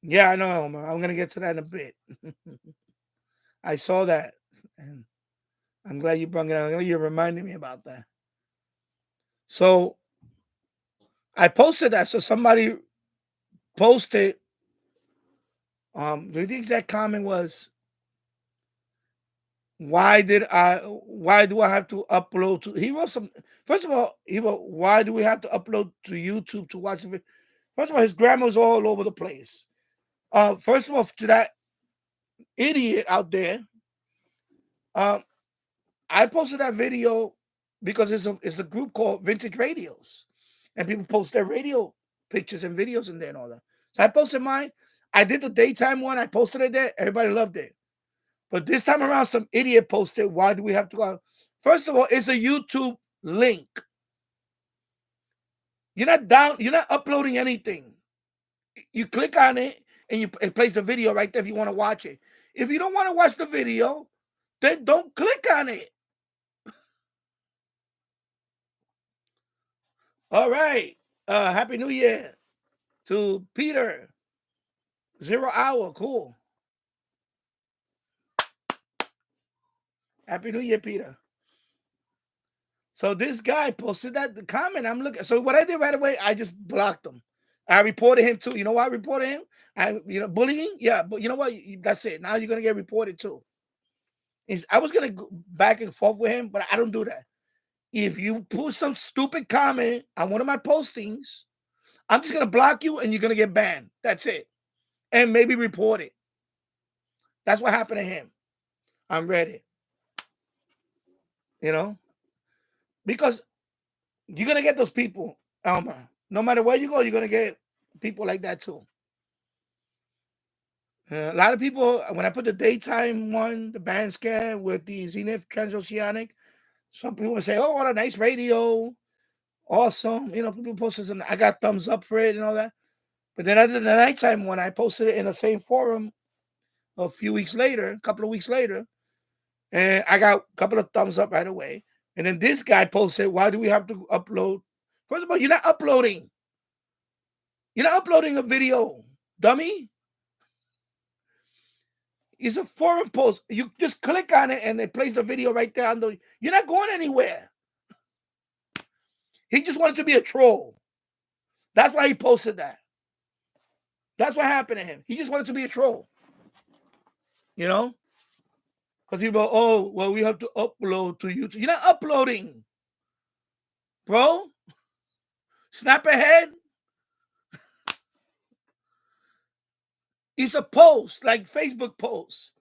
Yeah, I know. I'm gonna get to that in a bit. I saw that, and I'm glad you brought it up. I'm glad you reminded me about that. So I posted that. So somebody posted. The exact comment was, why do I have to upload to? He wrote some. First of all, he wrote, why do we have to upload to YouTube to watch it? First of all, his grammar's all over the place. First of all, to that idiot out there, I posted that video because it's a group called Vintage Radios, and people post their radio pictures and videos in there and all that. So I posted mine. I did the daytime one. I posted it there. Everybody loved it. But this time around, some idiot posted, why do we have to go? First of all, it's a YouTube link. You're not uploading anything. You click on it and it plays the video right there if you want to watch it. If you don't want to watch the video, then don't click on it. All right. Happy New Year to Peter. 0 hour. Cool. Happy New Year, Peter. So this guy posted the comment. I'm looking. So what I did right away, I just blocked him. I reported him too. You know why I reported him? Bullying. Yeah, but you know what? That's it. Now you're gonna get reported too. I was gonna go back and forth with him, but I don't do that. If you put some stupid comment on one of my postings, I'm just gonna block you and you're gonna get banned. That's it. And maybe report it. That's what happened to him on Reddit. You know? Because you're gonna get those people, Elmer. No matter where you go, you're gonna get people like that too. A lot of people, when I put the daytime one, the band scan with the Zenith Transoceanic, some people say, "Oh, what a nice radio, awesome!" People posted some. I got thumbs up for it and all that. But then I did the nighttime one. I posted it in the same forum a couple of weeks later, and I got a couple of thumbs up right away. And then this guy posted, "Why do we have to upload?" First of all, you're not uploading. You're not uploading a video, dummy. It's a forum post. You just click on it and it plays the video right there. You're not going anywhere. He just wanted to be a troll. That's why he posted that. That's what happened to him. He just wanted to be a troll. Because he wrote, "Oh, well, we have to upload to YouTube." You're not uploading, bro. Snap ahead. It's a post, like Facebook posts.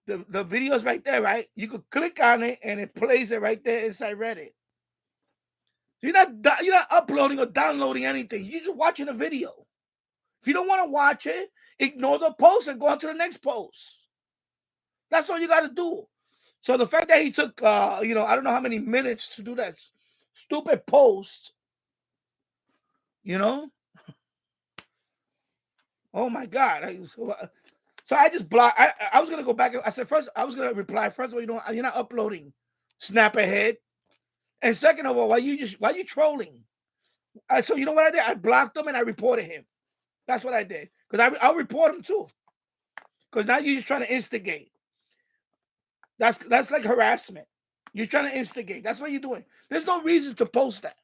The video is right there, right? You could click on it and it plays it right there inside Reddit. You're not uploading or downloading anything. You're just watching a video. If you don't want to watch it, ignore the post and go on to the next post. That's all you got to do. So the fact that he took, I don't know how many minutes to do that stupid post, oh my God. So I just blocked. I was going to go back. I said, first, I was going to reply. First of all, you're not uploading. Snap ahead. And second of all, why you trolling? So you know what I did? I blocked him and I reported him. That's what I did. Because I'll report him too. Because now you're just trying to instigate. That's like harassment. You're trying to instigate. That's what you're doing. There's no reason to post that.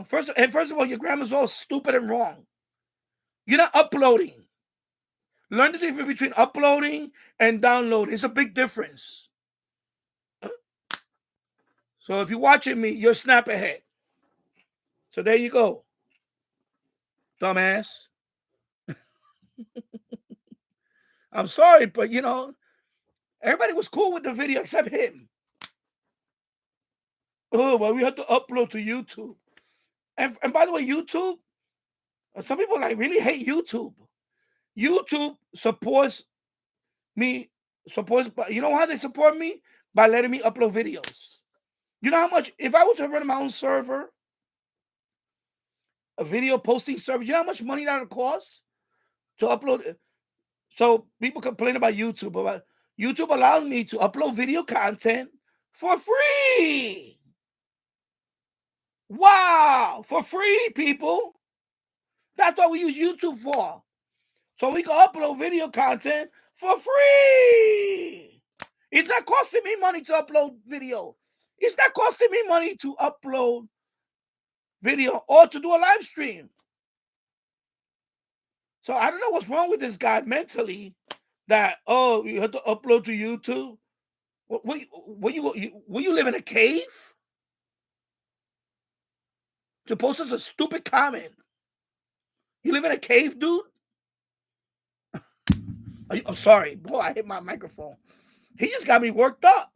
First of all, your grammar's all stupid and wrong. You're not uploading. Learn the difference between uploading and downloading. It's a big difference. So if you're watching me, you're snap ahead. So there you go. Dumbass. I'm sorry, but everybody was cool with the video except him. Oh, well, we have to upload to YouTube. And by the way, YouTube, some people really hate YouTube. YouTube supports me. You know how they support me? By letting me upload videos. You know how much, if I were to run my own server, a video posting server, you know how much money that would cost to upload it? So people complain about YouTube, but YouTube allows me to upload video content for free. Wow, for free, people. That's what we use YouTube for. So we can upload video content for free. It's not costing me money to upload video. It's not costing me money to upload video or to do a live stream. So I don't know what's wrong with this guy mentally that, oh, you have to upload to YouTube. Will you live in a cave to post us a stupid comment? You live in a cave, dude? I'm sorry. Boy, I hit my microphone. He just got me worked up.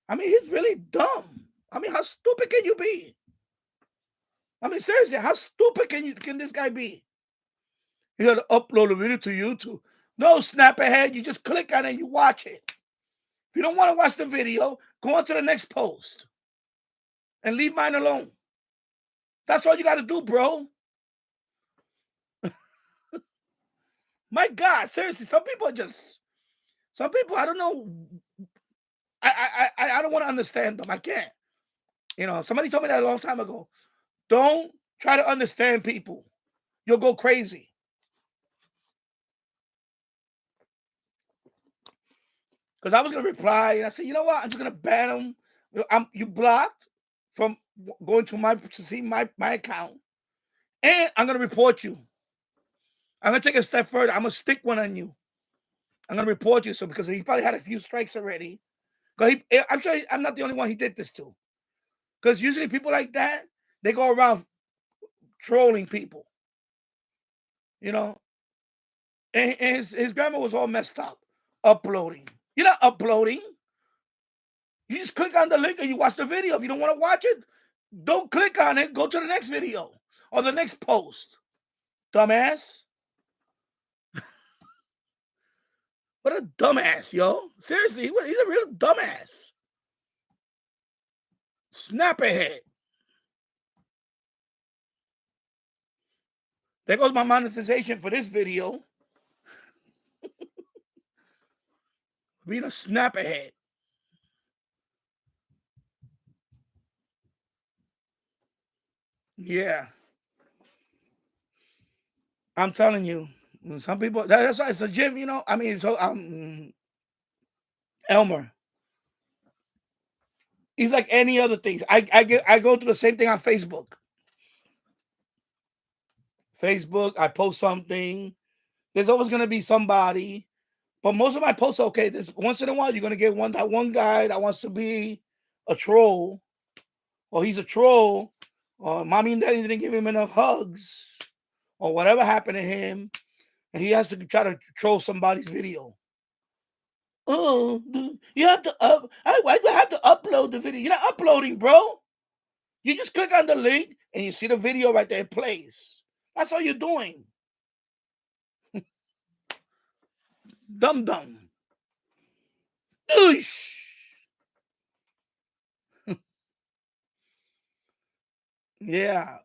I mean, he's really dumb. I mean, how stupid can you be? I mean, seriously, how stupid can this guy be? You got to upload a video to YouTube. No, snap ahead. You just click on it and you watch it. If you don't want to watch the video, go on to the next post and leave mine alone. That's all you got to do, bro. My God, seriously, some people, I don't know. I don't want to understand them. I can't. You know, somebody told me that a long time ago. Don't try to understand people. You'll go crazy. Because I was going to reply, and I said, you know what? I'm just going to ban them. You blocked from going to see my account. And I'm going to report you. I'm going to take a step further. I'm going to stick one on you. I'm going to report you. So because he probably had a few strikes already. I'm sure I'm not the only one he did this to. Because usually people like that, they go around trolling people. You know? And his grammar was all messed up. Uploading. You're not uploading. You just click on the link and you watch the video. If you don't want to watch it, don't click on it. Go to the next video or the next post. Dumbass. What a dumbass, yo. Seriously, he's a real dumbass. Snap ahead. There goes my monetization for this video. Being a snap ahead. Yeah. I'm telling you. Some people, that's why it's a gym, you know. I mean, so Elmer. He's like any other things. I go through the same thing on Facebook. I post something. There's always gonna be somebody. But most of my posts, okay, there's once in a while you're gonna get one guy that wants to be a troll, or he's a troll, or mommy and daddy didn't give him enough hugs, or whatever happened to him, and he has to try to troll somebody's video. Oh, you have to why do I have to upload the video? You're not uploading, bro. You just click on the link and you see the video right there. It plays. That's all you're doing. Dumb. Oosh. Yeah.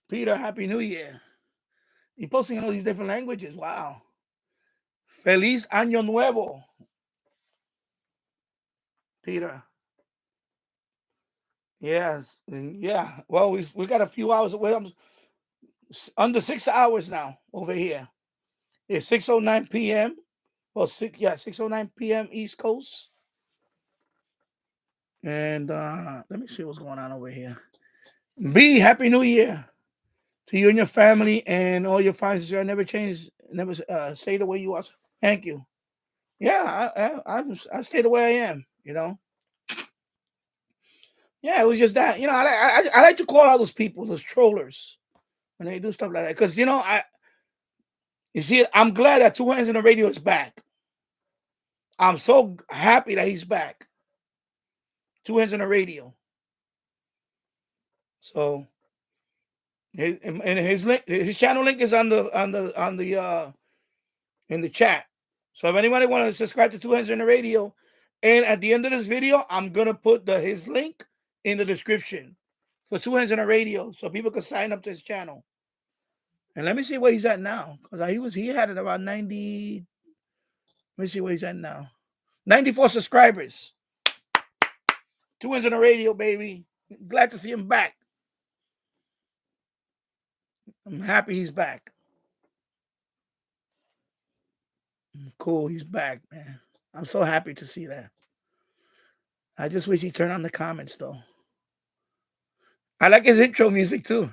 Peter, Happy New Year. You're posting in all these different languages. Wow. Feliz Año Nuevo. Peter. Yes. Yeah. Well, we got a few hours away. I'm under 6 hours now over here. It's 6:09 p.m. Well, 6:09 p.m. East Coast. And let me see what's going on over here. B, Happy New Year to you and your family and all your fans. I never change, never stay the way you are. Thank you. Yeah, I stay the way I am. You know. Yeah, it was just that. You know, I like to call out those people, those trollers, when they do stuff like that. Because you see, I'm glad that Two Hands in the Radio is back. I'm so happy that he's back. Two Hands in the Radio. So, His link, his channel link is on the in the chat. So if anybody want to subscribe to Two Hands in the Radio, and at the end of this video, I'm gonna put his link in the description for Two Hands in the Radio, so people can sign up to his channel. And let me see where he's at now, because he had it about 90. Let me see where he's at now. 94 subscribers. Two Hands in the Radio, baby. Glad to see him back. I'm happy he's back. Cool, he's back, man. I'm so happy to see that. I just wish he turned on the comments, though. I like his intro music, too.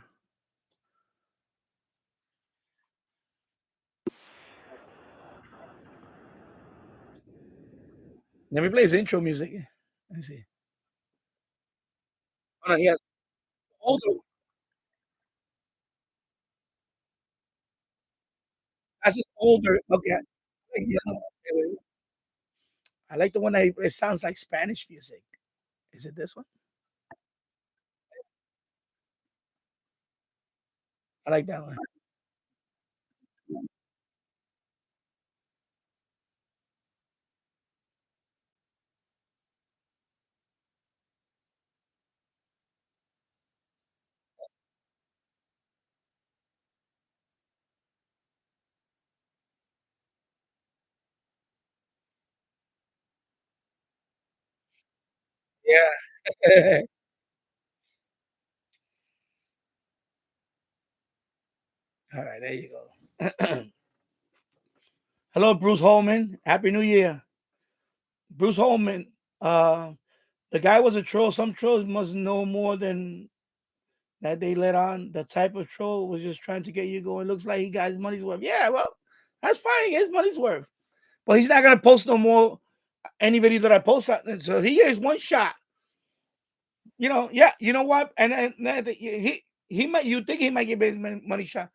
Let me play his intro music. Let me see. Oh, no, he has older. That's his older. Okay. I like the one that it sounds like Spanish music. Is it this one? I like that one. Yeah. All right, there you go. Hello, Bruce Holman. Happy New Year. Bruce Holman. The guy was a troll. Some trolls must know more than that they let on. The type of troll was just trying to get you going. Looks like he got his money's worth. Yeah, well, that's fine. He gets his money's worth. But he's not gonna post no more any video that I post. So he gets one shot. Yeah, you know what? And he might, you think he might get his money shot.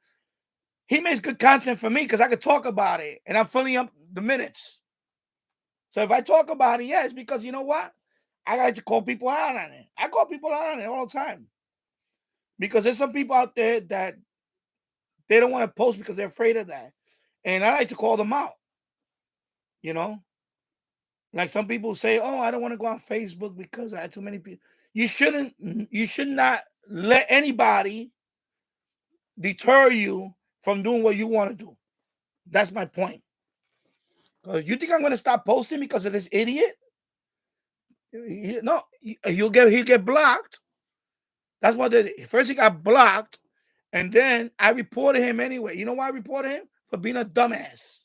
He makes good content for me because I could talk about it and I'm filling up the minutes. So if I talk about it, yeah, it's because you know what? I like to call people out on it. I call people out on it all the time. Because there's some people out there that they don't want to post because they're afraid of that. And I like to call them out. You know? Like some people say, oh, I don't want to go on Facebook because I have too many people. You should not let anybody deter you from doing what you want to do. That's my point. You think I'm going to stop posting because of this idiot? No, he'll get blocked. That's what first he got blocked, and then I reported him anyway. You know why I reported him? For being a dumbass.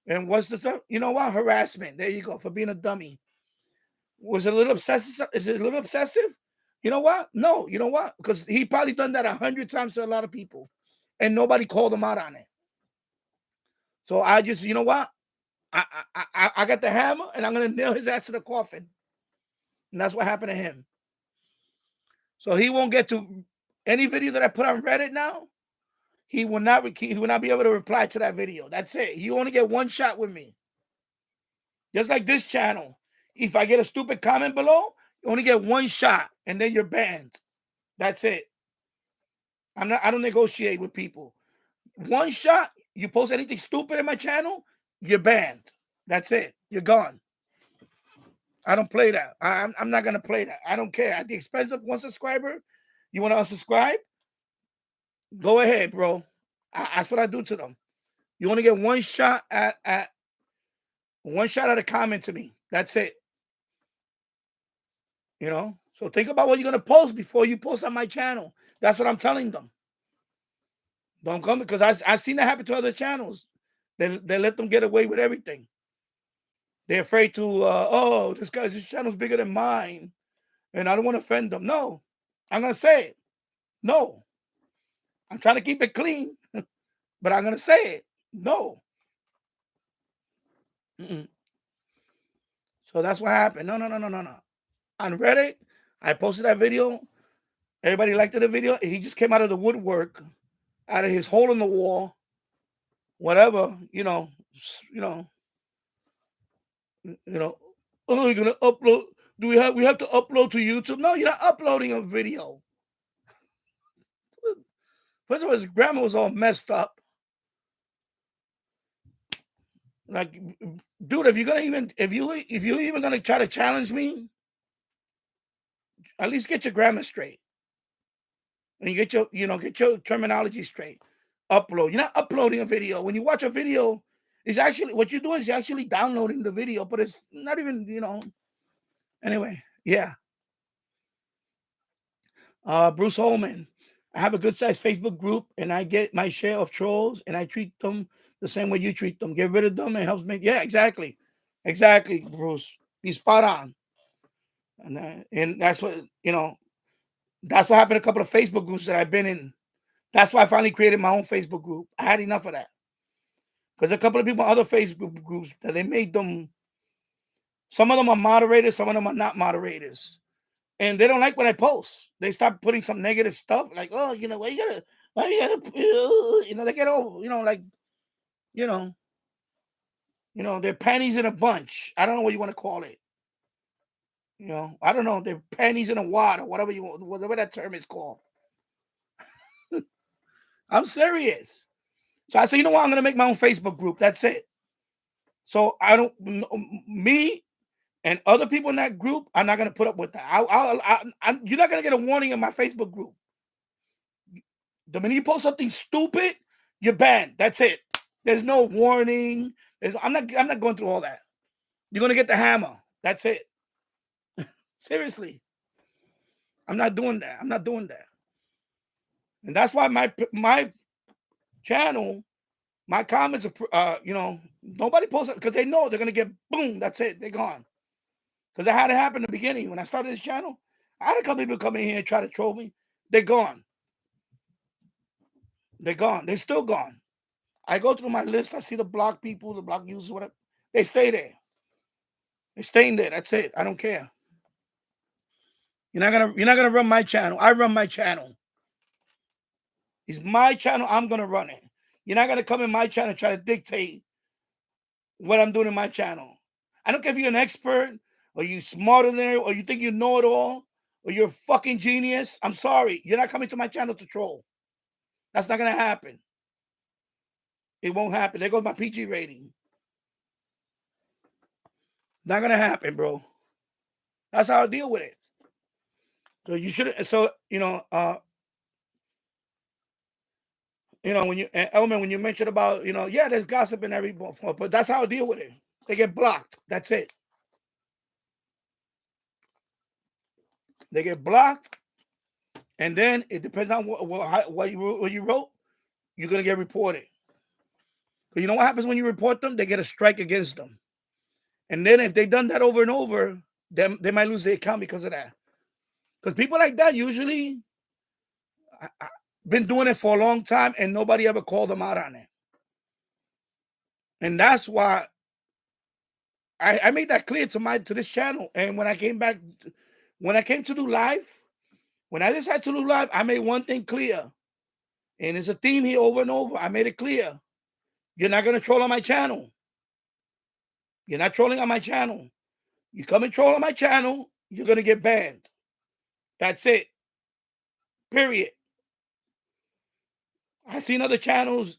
And what's the stuff? You know what? Harassment. There you go. For being a dummy. Was it a little obsessive? Is it a little obsessive? You know what? No. You know what? Because he probably done that 100 times to a lot of people, and nobody called him out on it. So I just, you know what? I got the hammer, and I'm gonna nail his ass to the coffin. And that's what happened to him. So he won't get to any video that I put on Reddit now. He will not be able to reply to that video. That's it. You only get one shot with me. Just like this channel. If I get a stupid comment below, you only get one shot and then you're banned. That's it. I don't negotiate with people. One shot, you post anything stupid in my channel, you're banned. That's it. You're gone. I don't play that. I'm not gonna play that. I don't care. At the expense of one subscriber, you want to unsubscribe? Go ahead, bro. That's what I do to them. You only get one shot at a comment to me. That's it. So think about what you're gonna post before you post on my channel. That's what I'm telling them. Don't come because I've seen that happen to other channels. They let them get away with everything. They're afraid to this channel's bigger than mine, and I don't want to offend them. No, I'm gonna say it. No, I'm trying to keep it clean, but I'm gonna say it. No. Mm-mm. So that's what happened. No. On Reddit, I posted that video. Everybody liked the video. He just came out of the woodwork, out of his hole in the wall, whatever, oh, you're gonna upload. We have to upload to YouTube? No, you're not uploading a video. First of all, his grammar was all messed up. Like, dude, if you're even gonna try to challenge me, at least get your grammar straight and get your terminology straight. Upload. You're not uploading a video. When you watch a video, it's actually what you're doing is you're actually downloading the video, but it's not even Anyway, yeah. Bruce Holman. I have a good sized Facebook group and I get my share of trolls and I treat them the same way you treat them. Get rid of them and helps make exactly. Exactly, Bruce. He's spot on. And that's what that's what happened to a couple of Facebook groups that I've been in. That's why I finally created my own Facebook group. I had enough of that. Because a couple of people in other Facebook groups that they made them, some of them are moderators, some of them are not moderators. And they don't like what I post. They start putting some negative stuff like, oh, why you gotta, they get all, you know, their panties in a bunch. I don't know what you want to call it. I don't know. Their panties in a wad or whatever that term is called. I'm serious. So I said, you know what? I'm gonna make my own Facebook group. That's it. So me and other people in that group, I'm not gonna put up with that. You're not gonna get a warning in my Facebook group. The minute you post something stupid, you're banned. That's it. There's no warning. I'm not going through all that. You're gonna get the hammer. That's it. Seriously. I'm not doing that. I'm not doing that. And that's why my channel, my comments are, nobody posts it because they know they're gonna get boom. That's it. They're gone. Because I had it happen in the beginning when I started this channel. I had a couple people come in here and try to troll me. They're gone. They're gone. They're still gone. I go through my list. I see the block people, the block users, whatever. They stay there. They're staying there. That's it. I don't care. You're not gonna run my channel. I run my channel. It's my channel. I'm gonna run it. You're not gonna come in my channel and try to dictate what I'm doing in my channel. I don't care if you're an expert or you smarter than it, or you think you know it all, or you're a fucking genius. I'm sorry. You're not coming to my channel to troll. That's not gonna happen. It won't happen. There goes my PG rating. Not gonna happen, bro. That's how I deal with it. So you should. So when you Elman, when you mentioned about there's gossip in every but that's how I deal with it. They get blocked. That's it. They get blocked, and then it depends on what you wrote. You're gonna get reported. But you know what happens when you report them? They get a strike against them, and then if they've done that over and over, then they might lose their account because of that. Because people like that usually been doing it for a long time, and nobody ever called them out on it. And that's why I made that clear to this channel. And when I came to do live, when I decided to do live, I made one thing clear. And it's a theme here over and over. I made it clear. You're not going to troll on my channel. You're not trolling on my channel. You come and troll on my channel, you're going to get banned. That's it. Period. I've seen other channels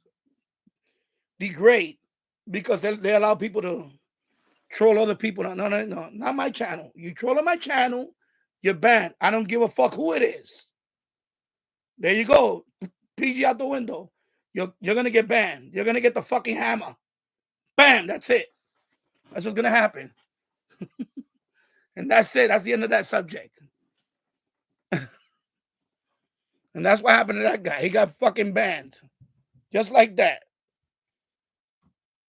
degrade because they allow people to troll other people. No, not my channel. You troll on my channel, you're banned. I don't give a fuck who it is. There you go. PG out the window. You're gonna get banned. You're gonna get the fucking hammer. Bam, that's it. That's what's gonna happen. And that's it. That's the end of that subject. And that's what happened to that guy. He got fucking banned. Just like that.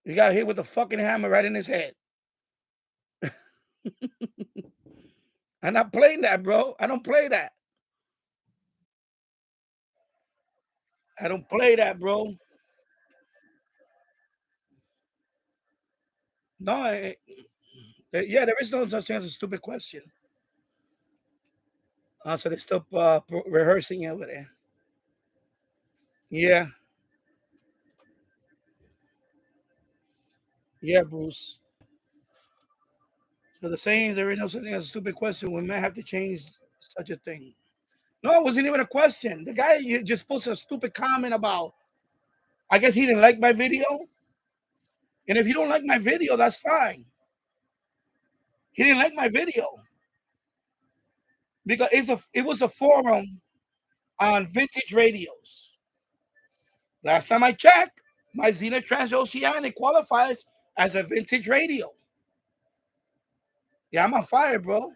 He got hit with a fucking hammer right in his head. I'm not playing that, bro. I don't play that. I don't play that, bro. No, there is no such thing as a stupid question. So they're still rehearsing over there. Yeah, yeah, Bruce. So the saying is there is no such thing as a stupid question. We might have to change such a thing. No, it wasn't even a question. The guy just posted a stupid comment about, I guess he didn't like my video. And if you don't like my video, that's fine. He didn't like my video because it was a forum on vintage radios. Last time I checked, my Zenith Transoceanic qualifies as a vintage radio. Yeah, I'm on fire, bro.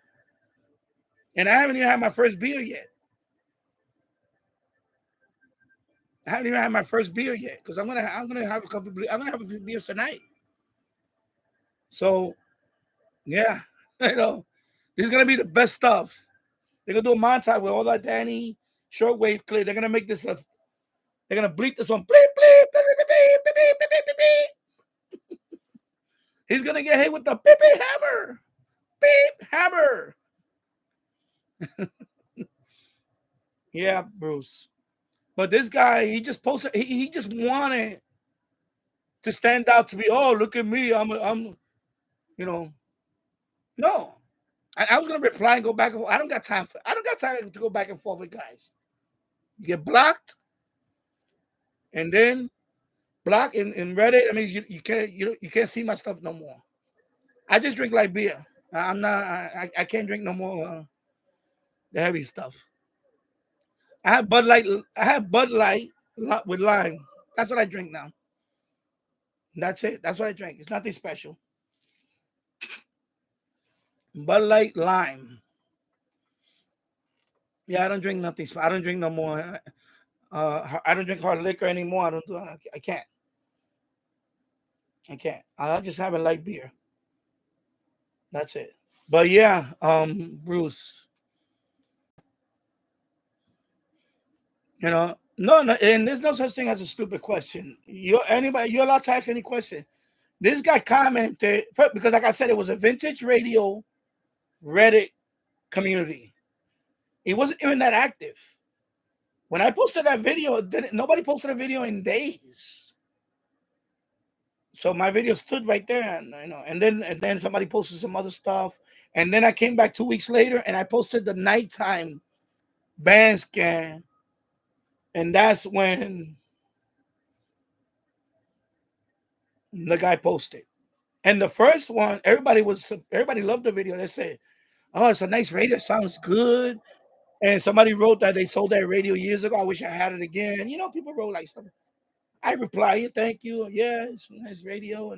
And I haven't even had my first beer yet. I haven't even had my first beer yet because I'm gonna have a couple. I'm gonna have a few beers tonight. So yeah, you know, this is gonna be the best stuff. They're gonna do a montage with all that Danny Shortwave clip. They're gonna make this a. They're gonna bleep this one. Bleep bleep bleep bleep bleep bleep bleep bleep bleep. He's gonna get hit with the beep beep hammer. Beep hammer. Yeah, Bruce. But this guy, he just posted. He just wanted to stand out to be. Oh, look at me. I'm. You know. No. I was gonna reply and go back and forth. I don't got time to go back and forth with guys. You get blocked, and then block in Reddit. I mean, you can't see my stuff no more. I just drink like beer. I'm not. I can't drink no more the heavy stuff. I have Bud Light. I have Bud Light with lime. That's what I drink now. That's it. That's what I drink. It's nothing special. Bud Light lime. Yeah, I don't drink nothing. I don't drink no more. I don't drink hard liquor anymore. I can't. I can't. I just have a light beer. That's it. But yeah, Bruce. You know, no, and there's no such thing as a stupid question. You're allowed to ask any question. This guy commented because, like I said, it was a vintage radio Reddit community. It wasn't even that active. When I posted that video, nobody posted a video in days. So my video stood right there, and and then somebody posted some other stuff, and then I came back 2 weeks later, and I posted the nighttime band scan, and that's when the guy posted. And the first one, everybody loved the video. They said, "Oh, it's a nice radio. It sounds good." And somebody wrote that they sold that radio years ago. I wish I had it again. You know, people wrote like stuff. I reply, "Thank you. Yeah, it's a nice radio."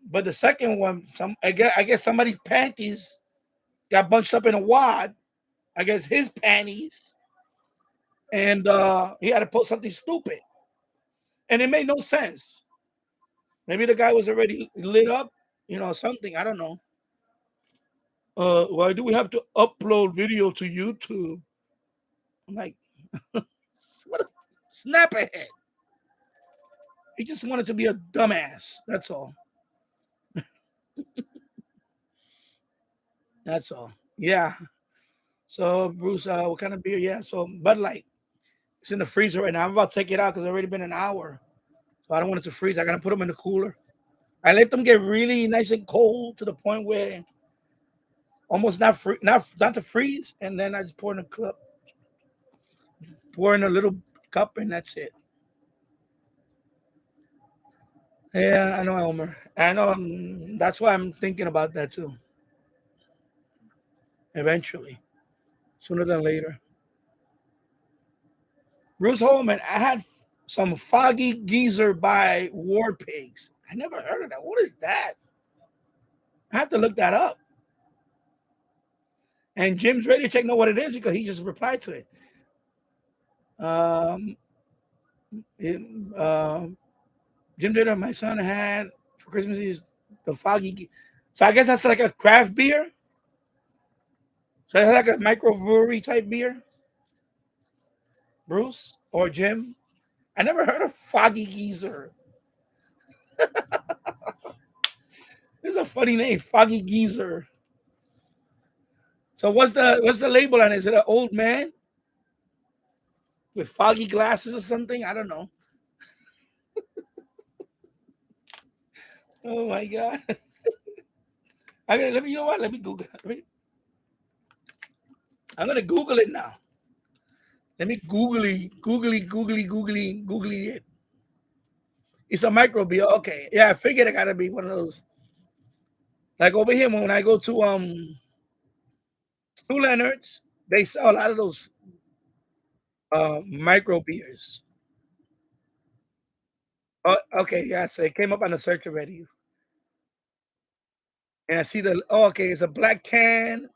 But the second one, I guess somebody's panties got bunched up in a wad. I guess his panties, and he had to post something stupid, and it made no sense. Maybe the guy was already lit up, something. I don't know. Why do we have to upload video to YouTube? I'm like, what a snap ahead. He just wanted to be a dumbass. That's all. That's all. Yeah. So Bruce, what kind of beer? Yeah. So Bud Light. It's in the freezer right now. I'm about to take it out because it's already been an hour. So I don't want it to freeze. I gotta put them in the cooler. I let them get really nice and cold to the point where almost not to freeze, and then I just pour in a cup, pour in a little cup, and that's it. Yeah, I know, Elmer. I know. That's why I'm thinking about that too. Eventually, sooner than later. Bruce Holman, I had some Foggy Geezer by War Pigs. I never heard of that. What is that? I have to look that up. And Jim's Radio Check know what it is because he just replied to it. Jim Data, my son had for Christmas is the Foggy. So I guess that's like a craft beer. So it's like a microbrewery type beer. Bruce or Jim. I never heard of Foggy Geezer. This is a funny name, Foggy Geezer. So what's the label on it? Is it an old man with foggy glasses or something? I don't know. Oh my god. Let me, you know what? Let me Google. I'm gonna Google it now. Let me googly it. It's a micro beer. Okay, yeah, I figured it gotta be one of those. Like over here, when I go to Stu Leonard's, they sell a lot of those micro beers. Oh, okay, yeah, so it came up on the search already. And I see the okay, it's a black can.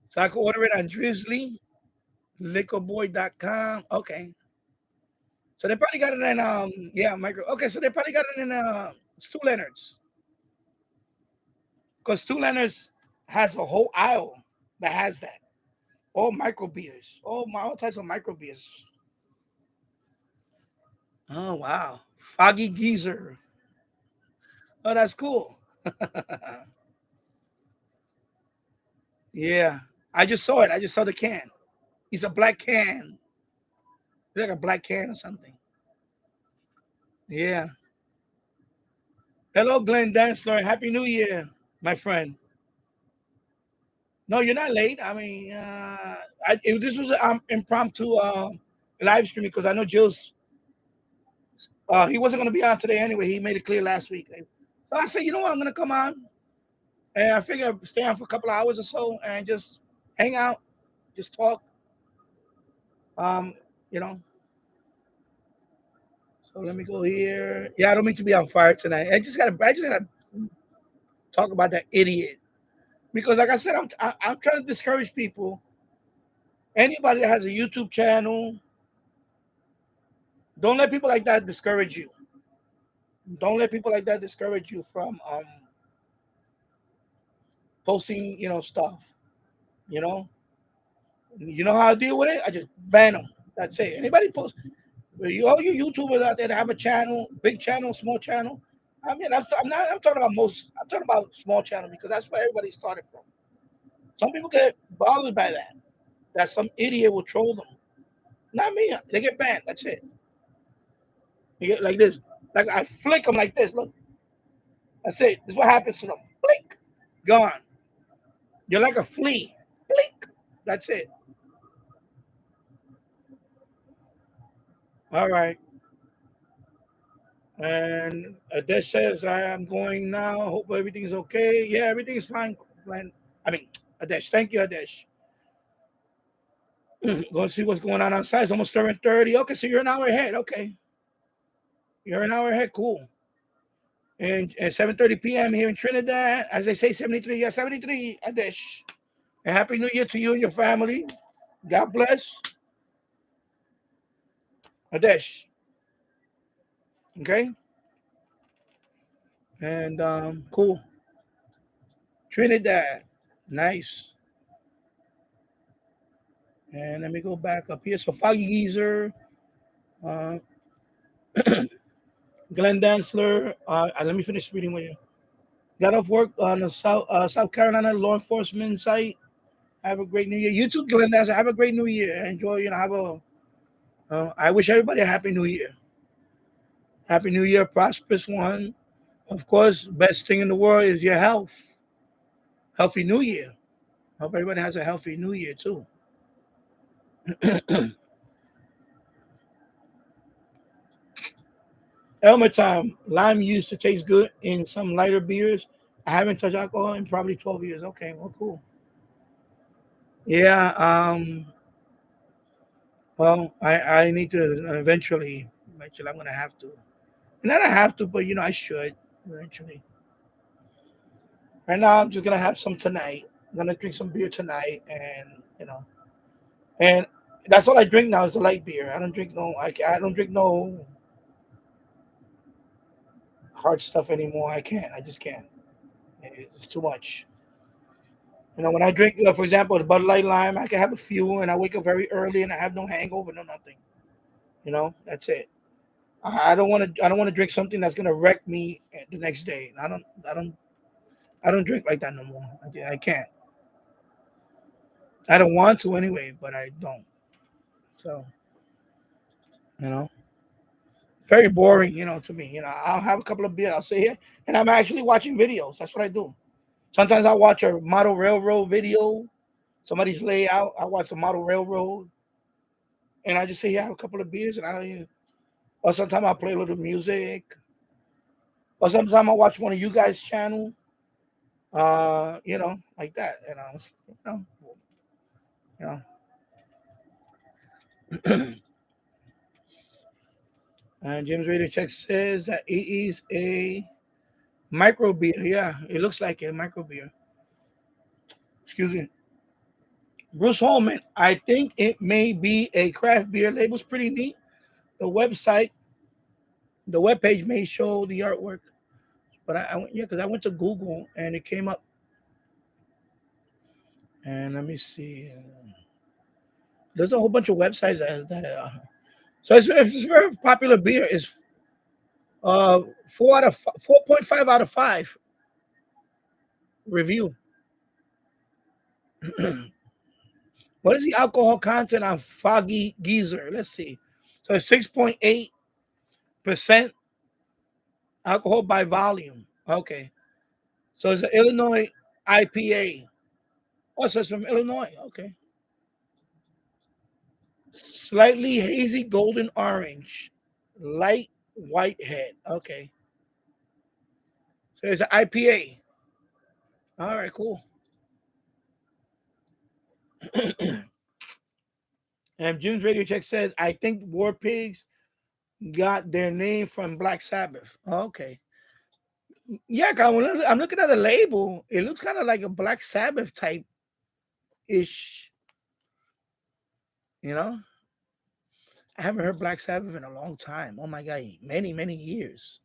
So I can order it on Drizzly, liquorboy.com. Okay. So they probably got it in yeah, micro. Okay, so they probably got it in Stu Leonard's. Because Stu Leonard's has a whole aisle that has that. All micro beers. All types of micro beers. Oh wow. Foggy Geezer. Oh, that's cool. Yeah. I just saw it. I just saw the can. It's a black can. It's like a black can or something. Yeah. Hello, Glenn Dantzler. Happy New Year, my friend. No, you're not late. I mean, this was an impromptu live stream because I know Jill's. He wasn't going to be on today anyway. He made it clear last week. So I said, you know what? I'm going to come on, and I figure stay on for a couple of hours or so and just hang out, just talk. Um, you know. So let me go here. Yeah, I don't mean to be on fire tonight. I just gotta talk about that idiot because, like I said, I'm trying to discourage people. Anybody that has a YouTube channel, don't let people like that discourage you. Don't let people like that discourage you from posting, stuff. You know, you know how I deal with it. I just ban them. That's it. Anybody post, all you YouTubers out there that have a channel, big channel, small channel. I mean, I'm not. I'm talking about most. I'm talking about small channel because that's where everybody started from. Some people get bothered by that. That some idiot will troll them. Not me. They get banned. That's it. You get like this. Like I flick them like this. Look. That's it. This is what happens to them. Blink. Gone. You're like a flea. Blink. That's it. All right. And Adesh says, I am going now. Hope everything's okay. Yeah, everything's fine. I mean, Adesh. Thank you, Adesh. Go and see what's going on outside. It's almost 7:30. Okay, so you're an hour ahead. Okay. You're an hour ahead. Cool. And at 7:30 p.m. here in Trinidad, as they say, 73. Yeah, 73, Adesh. And Happy New Year to you and your family. God bless. Adesh. Okay. And cool. Trinidad. Nice. And let me go back up here. So Foggy Geezer, uh, Glenn Dantzler. Let me finish reading with you. Got off work on the South Carolina law enforcement site. Have a great New Year. You too, Glenn Dantzler. Have a great New Year. Enjoy. Have a. I wish everybody a happy New Year. Happy New Year, prosperous one. Of course, best thing in the world is your health. Healthy New Year. Hope everybody has a healthy New Year too. Elmer time. Lime used to taste good in some lighter beers. I haven't touched alcohol in probably 12 years. Okay, well, cool. Yeah. Well, I need to eventually. Eventually, I'm gonna have to. Not I have to, but I should eventually. Right now, I'm just gonna have some tonight. I'm gonna drink some beer tonight, and and that's all I drink now is the light beer. I don't drink no. I don't drink no hard stuff anymore. I can't. I just can't. It's too much. When I drink, for example, the Bud Light Lime, I can have a few, and I wake up very early, and I have no hangover, no nothing. That's it. I don't want to. I don't want to drink something that's gonna wreck me the next day. I don't. I don't. I don't drink like that no more. I can't. I don't want to anyway, but I don't. So you know, it's very boring. To me. I'll have a couple of beers. I'll sit here, and I'm actually watching videos. That's what I do. Sometimes I watch a model railroad video, somebody's layout. I watch the model railroad, and I just say, yeah, have a couple of beers, and or sometimes I play a little music, or sometimes I watch one of you guys' channel, like that, know, you know. And James Radio Check says that it is a micro beer. Yeah, it looks like a micro beer. Excuse me. Bruce Holman, I think it may be a craft beer. Label's pretty neat. The website, the webpage may show the artwork, but I went, yeah, because I went to Google and it came up. And let me see. There's a whole bunch of websites so it's very popular beer. It's 4.5 out of 5 review. What is the alcohol content on Foggy Geezer? Let's see. So it's 6.8% alcohol by volume. Okay. So it's an Illinois IPA. Oh, so it's from Illinois. Okay. Slightly hazy golden orange. Light white head. Okay. So it's an IPA. All right, cool. And Jim's Radio Check says, I think War Pigs got their name from Black Sabbath. Okay. Yeah, I'm looking at the label. It looks kind of like a Black Sabbath type ish. You know, I haven't heard Black Sabbath in a long time. Oh my god, many years.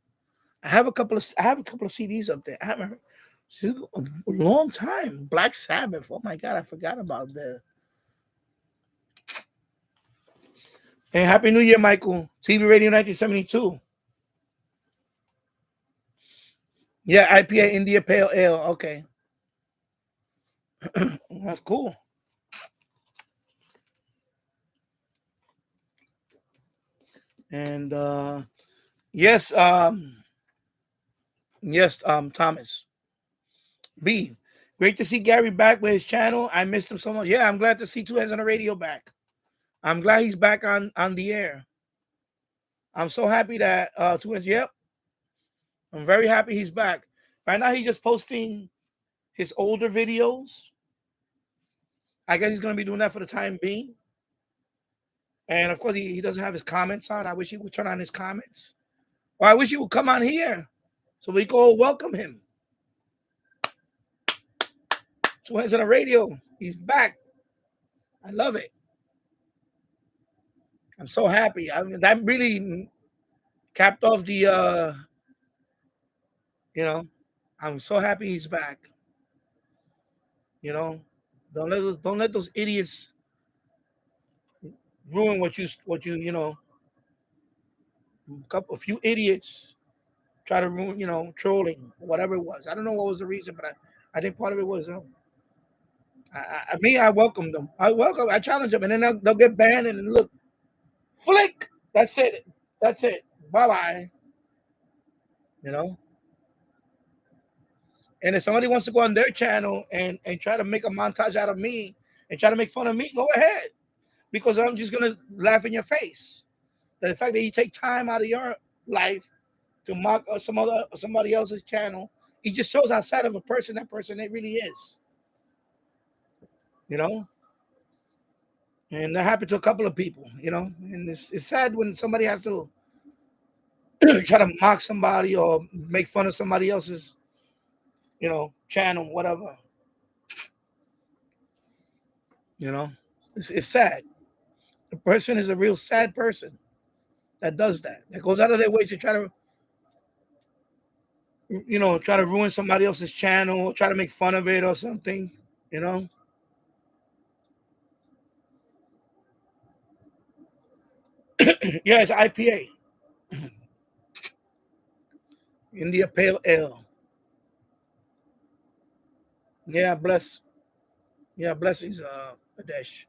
I have a couple of CDs up there. I haven't heard a long time. Black Sabbath. Oh my god, I forgot about that. Hey, Happy New Year, Michael. TV Radio 1972. Yeah, IPA India Pale Ale. Okay. That's cool. And yes, Thomas B. Great to see Gary back with his channel. I missed him so much. Yeah, I'm glad to see Two Heads on the Radio back. I'm glad he's back on the air. I'm so happy that Two Heads. Yep, I'm very happy he's back. Right now, he's just posting his older videos. I guess he's gonna be doing that for the time being. And of course, he doesn't have his comments on. I wish he would turn on his comments. Or I wish he would come on here so we could all welcome him. Two Heads on the Radio. He's back. I love it. I'm so happy. I mean, that really capped off the I'm so happy he's back. You know, don't let those idiots ruin a few idiots try to ruin, trolling, whatever it was. I don't know what was the reason, but I think part of it was I welcome them. I challenge them, and then they'll get banned and look, flick. That's it. That's it. Bye bye. You know. And if somebody wants to go on their channel and try to make a montage out of me and try to make fun of me, go ahead. Because I'm just gonna laugh in your face. The fact that you take time out of your life to mock somebody else's channel, it just shows how sad of a person that person it really is. You know? And that happened to a couple of people, and it's sad when somebody has to try to mock somebody or make fun of somebody else's, channel, whatever. It's sad. The person is a real sad person that does that. That goes out of their way to try to ruin somebody else's channel, try to make fun of it or something, you know. Yeah, it's IPA. India Pale Ale. Yeah, bless. Yeah, blessings, Adesh.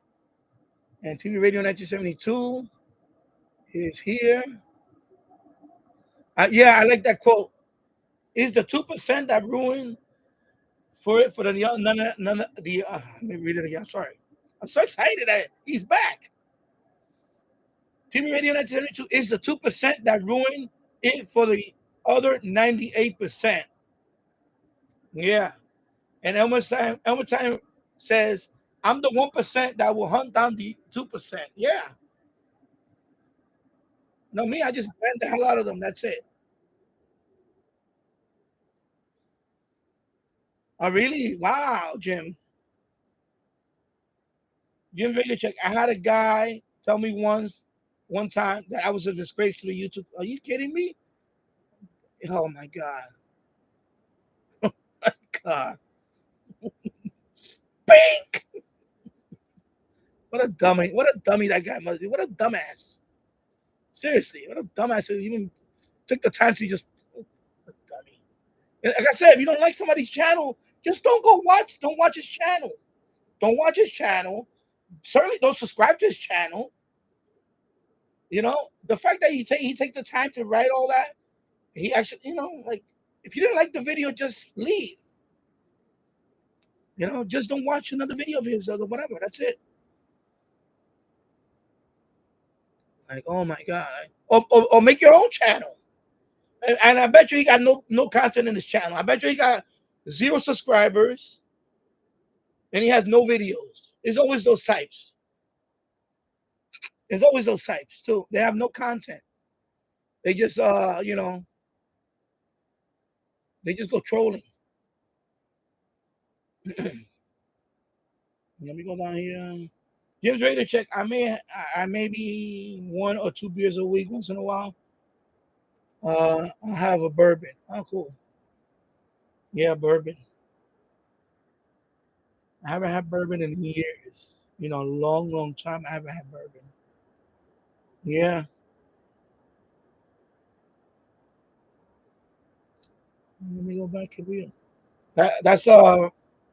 And TV Radio 1972 is here. Yeah, I like that quote. Is the 2% that ruined for it for the young none of the let me read it again. I'm sorry. I'm so excited that he's back. TV Radio 1972 is the 2% that ruined it for the other 98%. Yeah. And Elmer Time says, I'm the 1% that will hunt down the 2%. Yeah. No, me, I just ban the hell out of them. That's it. Oh, really? Wow, Jim. Jim Radio Check. I had a guy tell me one time that I was a disgrace to the YouTube. Are you kidding me? Oh my God. God. Bink! What a dummy. What a dummy that guy must be. What a dumbass. Seriously, what a dumbass who even took the time to just a dummy. And like I said, if you don't like somebody's channel, just don't watch his channel. Don't watch his channel. Certainly don't subscribe to his channel. You know, the fact that he take the time to write all that, he actually, like if you didn't like the video, just leave. Just don't watch another video of his or whatever. That's it. Like, oh my God. Or make your own channel. And I bet you he got no content in his channel. I bet you he got 0 subscribers and he has no videos. It's always those types. There's always those types too. They have no content. They just they just go trolling. Let me go down here. Jim's ready to check. I may be 1 or 2 beers a week once in a while. I have a bourbon. Oh, cool. Yeah, bourbon. I haven't had bourbon in years. A long, long time. I haven't had bourbon. Yeah. Let me go back here. That's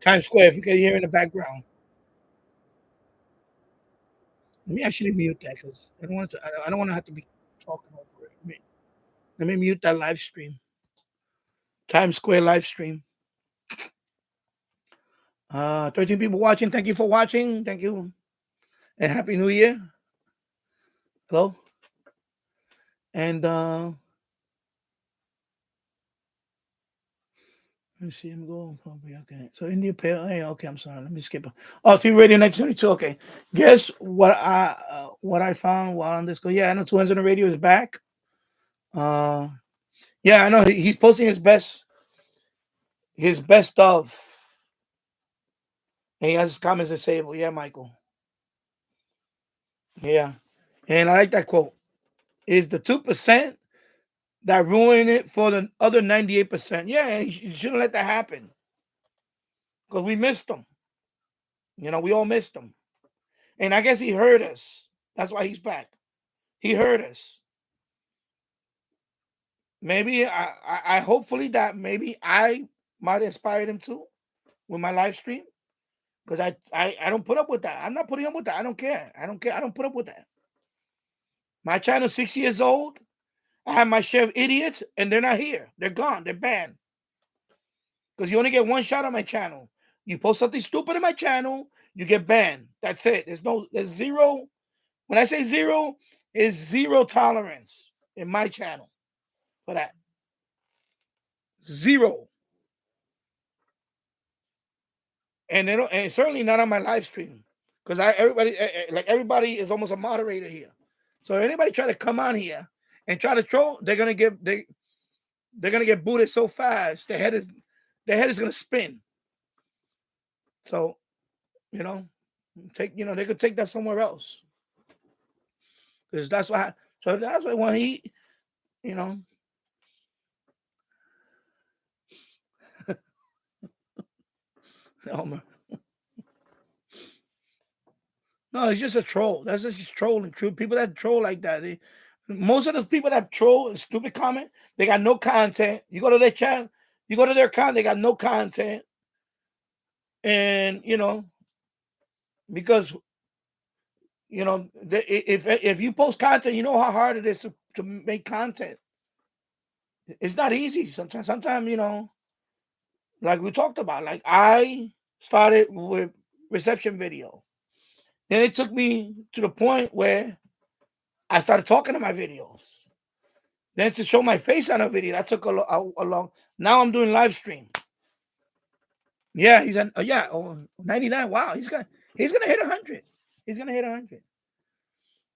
Times Square. If you can hear in the background. Let me actually mute that because I don't want to. I don't want to have to be talking over it. Let me mute that live stream. Times Square live stream. 13 people watching. Thank you for watching. Thank you. And Happy New Year. Hello. And let's see him go. Okay. So India Pale. Hey, okay, I'm sorry. Let me skip. Oh, TV Radio 1972. Okay. Guess what I found while on this go. Yeah, I know 200 Radio is back. Yeah, I know he's posting his best stuff. And he has his comments disabled. Yeah, Michael. Yeah. And I like that quote. Is the 2% that ruined it for the other 98%. Yeah, you shouldn't let that happen. Because we missed them. We all missed them. And I guess he heard us. That's why he's back. He heard us. Maybe I hopefully that maybe I might inspire him too with my live stream. Because I don't put up with that. I'm not putting up with that. I don't care. I don't put up with that. My channel's 6 years old. I have my share of idiots, and they're not here. They're gone. They're banned. Because you only get one shot on my channel. You post something stupid in my channel, you get banned. That's it. There's zero. When I say zero, it's zero tolerance in my channel for that. Zero. And they don't, and certainly not on my live stream. Because everybody is almost a moderator here. So if anybody try to come on here and try to troll, they're gonna get booted so fast, their head is gonna spin. So, they could take that somewhere else. Because that's why. So that's why when he, Elmer. No, it's just a troll. That's just trolling. True people that troll like that. Most of the people that troll and stupid comment, they got no content. You go to their channel, you go to their account, they got no content. And because if you post content, you know how hard it is to make content. It's not easy sometimes. Sometimes like we talked about. Like I started with reception video. Then it took me to the point where I started talking to my videos. Then to show my face on a video, that took a long. Now I'm doing live stream. Yeah, he's an 99. Wow, he's gonna hit 100. He's gonna hit 100.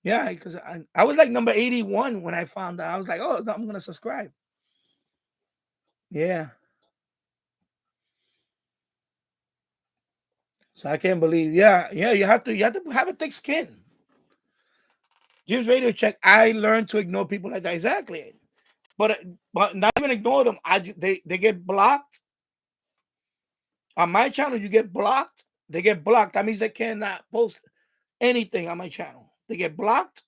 Yeah, because I was like number 81 when I found out. I was like, oh, I'm gonna subscribe. Yeah. So I can't believe. Yeah, you have to have a thick skin. Jim's radio check. I learned to ignore people like that. Exactly. But not even ignore them. They get blocked. On my channel, you get blocked. They get blocked. That means they cannot post anything on my channel. They get blocked.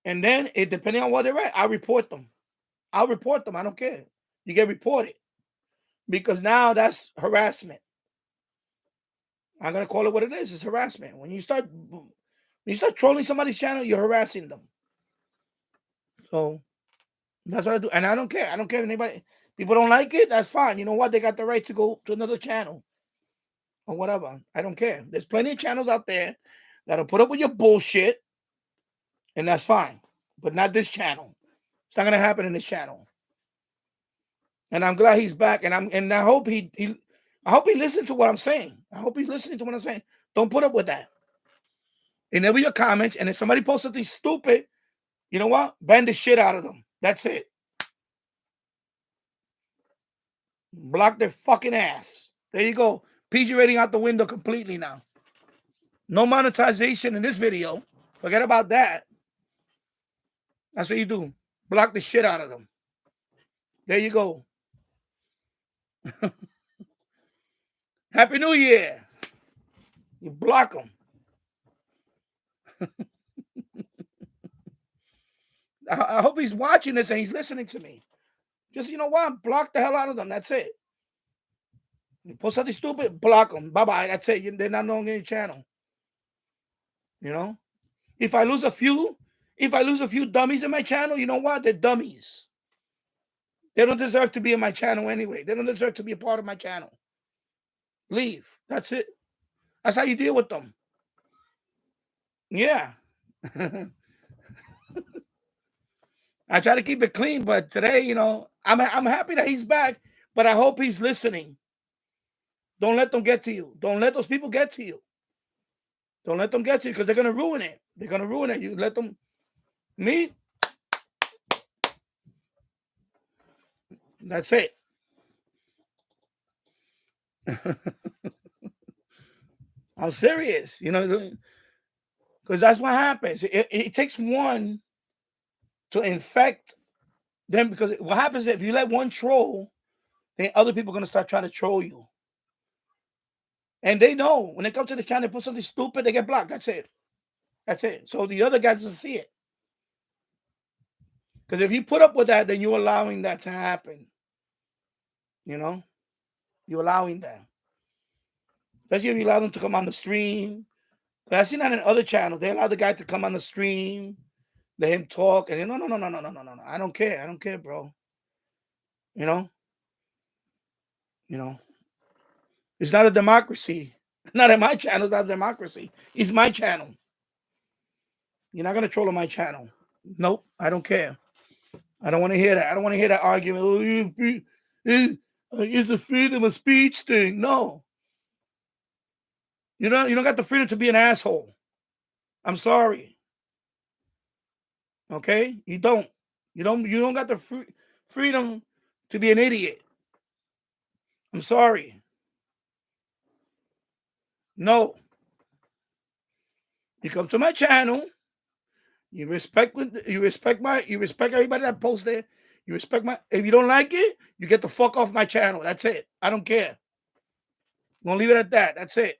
And then depending on what they're at, I'll report them. I don't care. You get reported. Because now that's harassment. I'm gonna call it what it is. It's harassment. When you start trolling somebody's channel, you're harassing them. So that's what I do. And I don't care. I don't care if anybody people don't like it, that's fine. You know what? They got the right to go to another channel or whatever. I don't care. There's plenty of channels out there that'll put up with your bullshit, and that's fine. But not this channel. It's not gonna happen in this channel. And I'm glad he's back. And I hope he listened to what I'm saying. I hope he's listening to what I'm saying. Don't put up with that. And there'll be your comments. And if somebody posts something stupid, you know what? Ban the shit out of them. That's it. Block their fucking ass. There you go. PG rating out the window completely now. No monetization in this video. Forget about that. That's what you do. Block the shit out of them. There you go. Happy New Year. You block them. I hope he's watching this and he's listening to me. Just, you know what? Block the hell out of them. That's it. You post something stupid, block them. Bye-bye. That's it. They're not on any channel. You know? If I lose a few dummies in my channel, you know what? They're dummies. They don't deserve to be in my channel anyway. They don't deserve to be a part of my channel. Leave. That's it. That's how you deal with them. Yeah. I try to keep it clean, but today, you know, I'm happy that he's back, but I hope he's listening. Don't let them get to you. Don't let those people get to you. Don't let them get to you because they're going to ruin it. They're going to ruin it. You let them. Me? That's it. I'm serious, you know, because that's what happens. It takes one to infect them, because what happens is if you let one troll, then other people are going to start trying to troll you. And they know when they come to the channel, they put something stupid, they get blocked. That's it. That's it. So the other guy doesn't see it. Because if you put up with that, then you're allowing that to happen. You know? You're allowing that. Especially if you allow them to come on the stream. But I've seen that in other channels. They allow the guy to come on the stream, let him talk, and no. I don't care. I don't care, bro. You know? It's not a democracy. Not in my channel, it's not a democracy. It's my channel. You're not gonna troll on my channel. Nope, I don't care. I don't want to hear that. I don't want to hear that argument. Oh, it's a freedom of speech thing. No. You don't got the freedom to be an asshole. I'm sorry. Okay? You don't got the freedom to be an idiot. I'm sorry. No. You come to my channel. You respect everybody that posts there. You respect if you don't like it, you get the fuck off my channel. That's it. I don't care. I'm gonna leave it at that. That's it.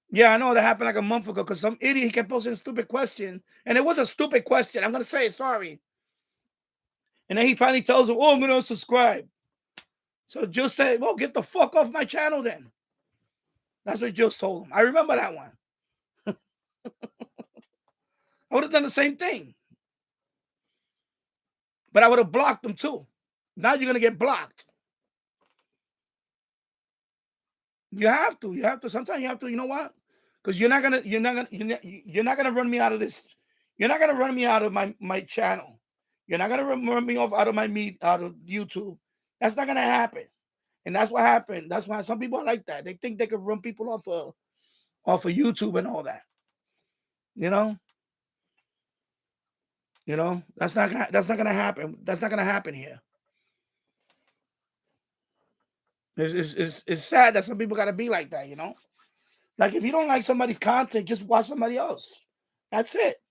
Yeah, I know that happened like a month ago because some idiot, he kept posting a stupid question. And it was a stupid question. I'm gonna say sorry. And then he finally tells him, oh, I'm gonna subscribe. So just say, well, get the fuck off my channel then. That's what Just told him. I remember that one. I would have done the same thing. But I would have blocked them too. Now you're going to get blocked. You have to. You have to. Sometimes you have to. You know what? Because you're not gonna run me out of this. You're not gonna run me out of my channel. You're not gonna run me off out of out of YouTube. That's not gonna happen. And that's what happened. That's why some people are like that. They think they can run people off of YouTube and all that. You know. That's not gonna happen. That's not gonna happen here. It's sad that some people gotta be like that. Like if you don't like somebody's content, just watch somebody else. That's it.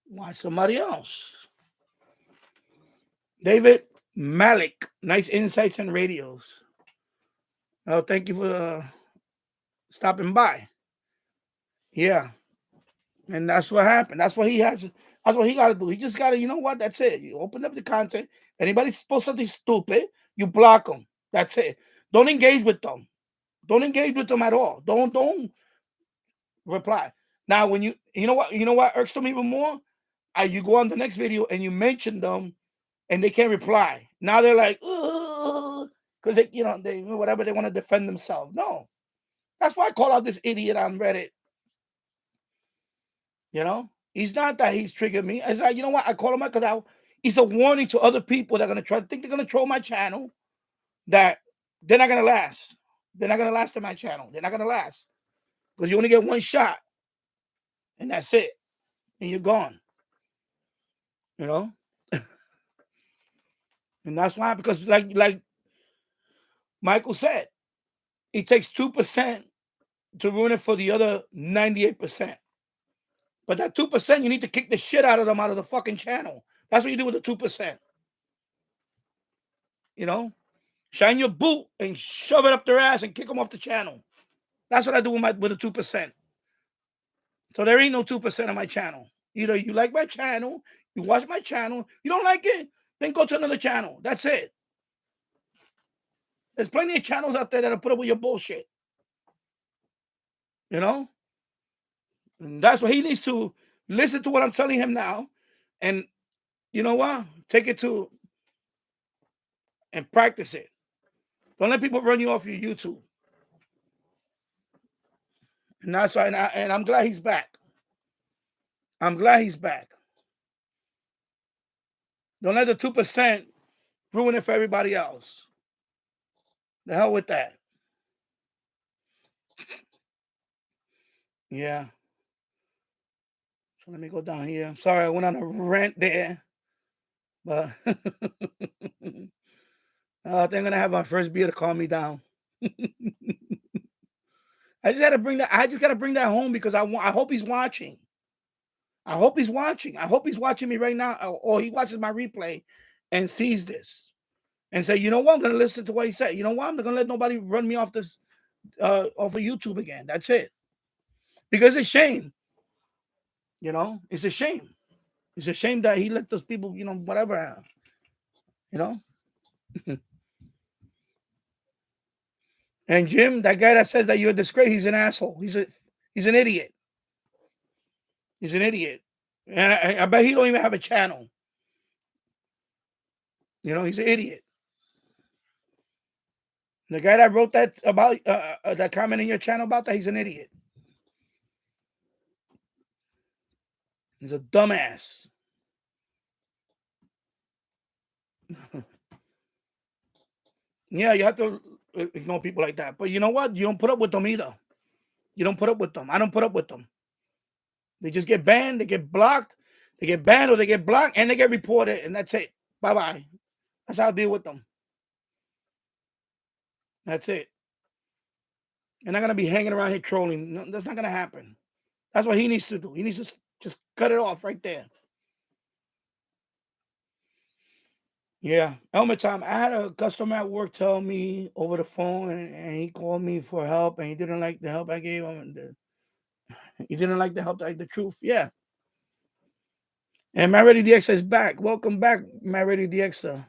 Watch somebody else. David Malik, nice insights and radios. Oh, thank you for stopping by. Yeah, and that's what happened. That's what he has. That's what he got to do. He just got to, you know what? That's it. You open up the content. Anybody post something stupid, you block them. That's it. Don't engage with them. Don't engage with them at all. Don't reply. Now, when you know what irks them even more? You go on the next video and you mention them, and they can't reply. Now they're like, because they whatever they want to defend themselves. No, that's why I call out this idiot on Reddit. He's not that he's triggered me. It's like, you know what? I call him out because it's a warning to other people that are gonna think they're gonna troll my channel. That they're not gonna last. They're not gonna last in my channel. They're not gonna last because you only get one shot, and that's it, and you're gone. And that's why, because like Michael said, it takes 2% to ruin it for the other 98%. But that 2%, you need to kick the shit out of them out of the fucking channel. That's what you do with the 2%. Shine your boot and shove it up their ass and kick them off the channel. That's what I do with the 2%. So there ain't no 2% on my channel. Either you like my channel, you watch my channel. You don't like it, then go to another channel. That's it. There's plenty of channels out there that'll put up with your bullshit. And that's what he needs to listen to what I'm telling him now. And you know what? Take it to and practice it. Don't let people run you off your YouTube. And that's why, and I'm glad he's back. I'm glad he's back. Don't let the 2% ruin it for everybody else. The hell with that. Yeah. So let me go down here. I'm sorry, I went on a rant there. But I think I'm gonna have my first beer to calm me down. I just gotta bring that home because I hope he's watching. I hope he's watching. I hope he's watching me right now, or he watches my replay and sees this and say, you know what, I'm gonna listen to what he said. You know what, I'm not gonna let nobody run me off this off of YouTube again. That's it. Because it's a shame. It's a shame. It's a shame that he let those people, whatever. And Jim, that guy that says that you're a disgrace, he's an asshole. He's an idiot. He's an idiot. And I bet he don't even have a channel. He's an idiot. The guy that wrote that about that comment in your channel about that, he's an idiot. He's a dumbass. Yeah, you have to ignore people like that. But you know what? You don't put up with them either. You don't put up with them. I don't put up with them. They just get banned, they get blocked, they get banned or they get blocked, and they get reported, and that's it. Bye-bye. That's how I deal with them. That's it. They're not going to be hanging around here trolling. No, that's not going to happen. That's what he needs to do. He needs to just cut it off right there. Yeah. Helmet time. I had a customer at work tell me over the phone, and he called me for help, and he didn't like the help I gave him. He didn't like the help, like the truth. Yeah. And Modified DX is back. Welcome back, Modified DX.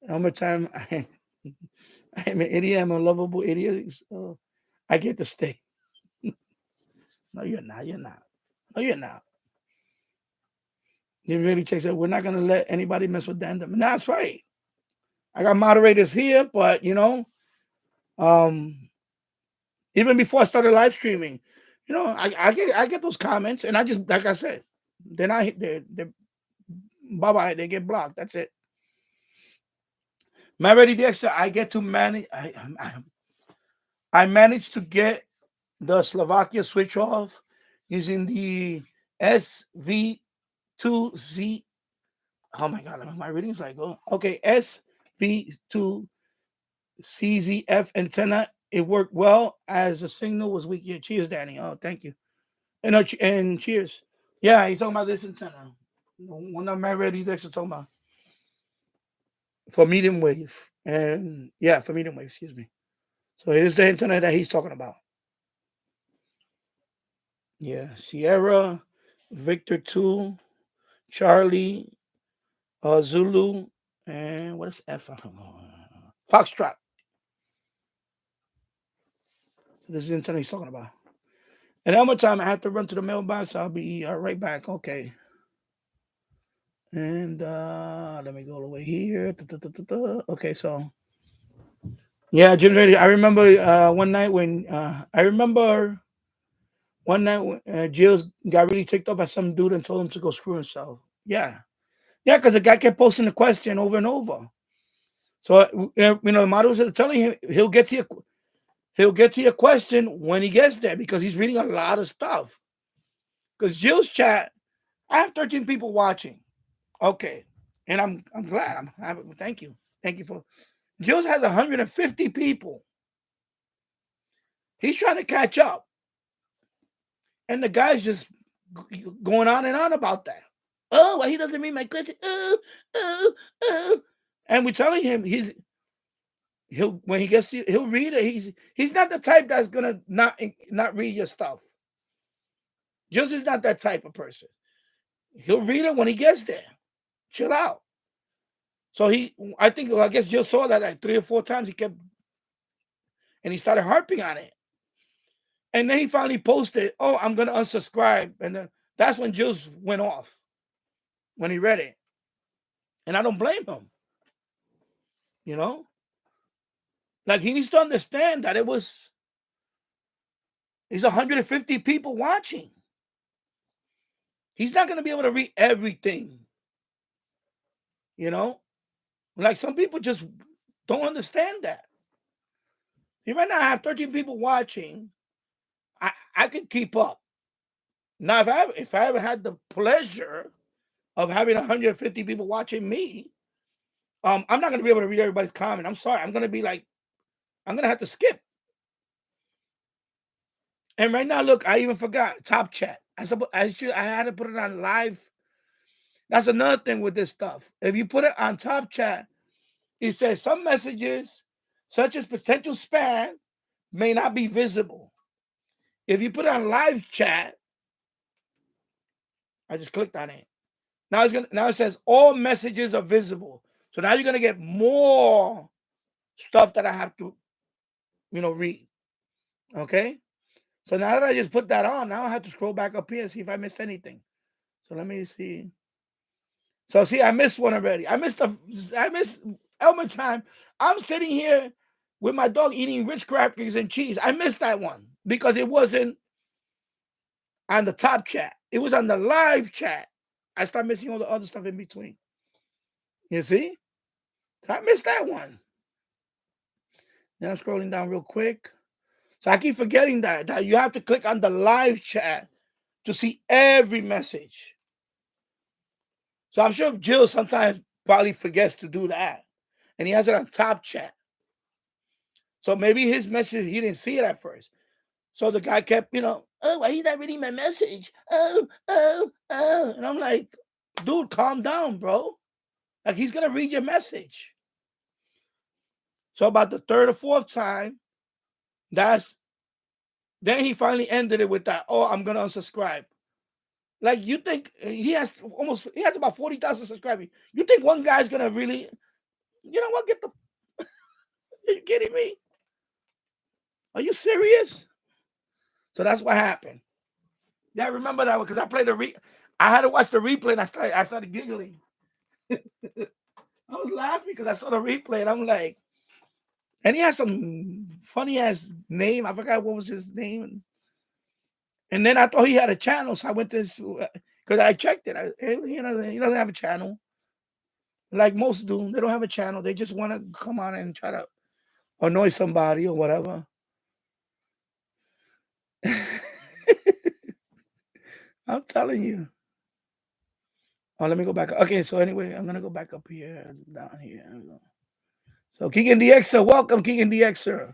Helmet time. I'm an idiot. I'm a lovable idiot. So I get to stay. No, you're not. You're not. No, you're not. You really checks it. We're not going to let anybody mess with Dandem. And that's right. I got moderators here, but Even before I started live streaming, I get those comments, and I just, like I said, they're not they're bye bye. They get blocked. That's it. My ready Dexter, I get to manage. I managed to get the Slovakia switch off using the SV2Z. Oh my god, my reading's like, oh, okay, SV2CZF antenna. It worked well as the signal was weak. Yeah, cheers, Danny. Oh, thank you. And cheers. Yeah, he's talking about this antenna. One of my ready Dexter talking about for medium wave. And yeah, for medium wave, excuse me. So here's the antenna that he's talking about. Yeah, Sierra, Victor 2, Charlie, Zulu, and what is F? I don't know. Foxtrot. So this is the antenna he's talking about. And one more time, I have to run to the mailbox. I'll be right back. Okay. And let me go all the way here. Okay, so yeah, generator. I remember one night when Jill's got really ticked off at some dude and told him to go screw himself. Yeah, yeah, because the guy kept posting the question over and over. So the models are telling him he'll get to your question when he gets there because he's reading a lot of stuff. Because Jill's chat, I have 13 people watching. Okay, and I'm glad. I'm happy. Thank you for. Jill's has 150 people. He's trying to catch up, and the guy's just going on and on about that. Oh, well, he doesn't read my question. And we're telling him he'll when he gets to, he'll read it. He's not the type that's gonna not read your stuff. Just is not that type of person. He'll read it when he gets there. Chill out. So I guess Jill saw that like 3 or 4 times. He kept, and he started harping on it. And then he finally posted, "Oh, I'm gonna unsubscribe," and then that's when Jill's went off when he read it. And I don't blame him. You know, like he needs to understand that there's 150 people watching. He's not gonna be able to read everything. You know, like some people just don't understand that. Right now, I have 13 people watching. I could keep up. Now, if I ever had the pleasure of having 150 people watching me, I'm not going to be able to read everybody's comment. I'm sorry. I'm going to have to skip. And right now, look, I even forgot top chat. I had to put it on live. That's another thing with this stuff. If you put it on top chat, it says some messages, such as potential spam, may not be visible. If you put it on live chat, I just clicked on it. Now it says all messages are visible. So now you're gonna get more stuff that I have to, read. Okay. So now that I just put that on, now I have to scroll back up here and see if I missed anything. So let me see. So see, I missed one already. I missed Elmer time. I'm sitting here with my dog eating Ritz crackers and cheese. I missed that one because it wasn't on the top chat. It was on the live chat. I start missing all the other stuff in between. You see? So I missed that one. Then I'm scrolling down real quick. So I keep forgetting that you have to click on the live chat to see every message. So I'm sure Jill sometimes probably forgets to do that. And he has it on top chat. So maybe his message, he didn't see it at first. So the guy kept, oh, why he's not reading my message? Oh. And I'm like, dude, calm down, bro. Like he's going to read your message. So about the 3rd or 4th time, then he finally ended it with that, oh, I'm going to unsubscribe. Like you think he has about 40,000 subscribers. You think one guy's going to really, you know what, are you kidding me? Are you serious? So that's what happened. Yeah, I remember that one because I played I had to watch the replay and I started giggling. I was laughing because I saw the replay and I'm like, And he has some funny ass name. I forgot what was his name. And then I thought he had a channel, so I went to his because I checked it. He doesn't have a channel. Like most do, they don't have a channel. They just want to come on and try to annoy somebody or whatever. I'm telling you. Oh, let me go back. Okay, so anyway, I'm gonna go back up here, down here. So Keegan DXer, welcome, Keegan DXer.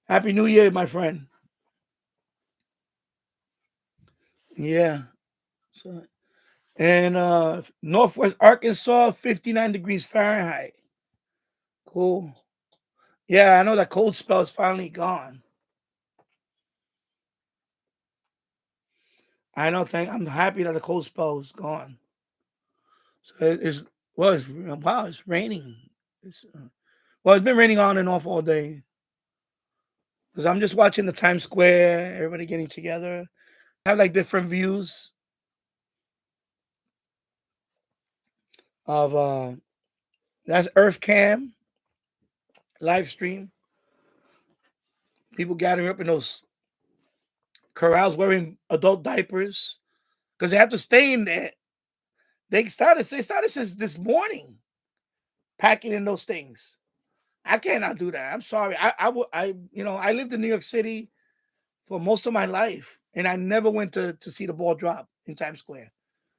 Happy New Year, my friend. Yeah. So and Northwest Arkansas, 59 degrees Fahrenheit. Cool. Yeah, I know that cold spell is finally gone. I know. I'm happy that the cold spell is gone. So it's well, it's wow, it's raining. Well, it's been raining on and off all day. Because I'm just watching the Times Square, everybody getting together. I have like different views of that's Earth Cam live stream. People gathering up in those corrals wearing adult diapers because they have to stay in there. They started since this morning packing in those things. I cannot do that. I'm sorry. I lived in New York City for most of my life, and I never went to see the ball drop in Times Square.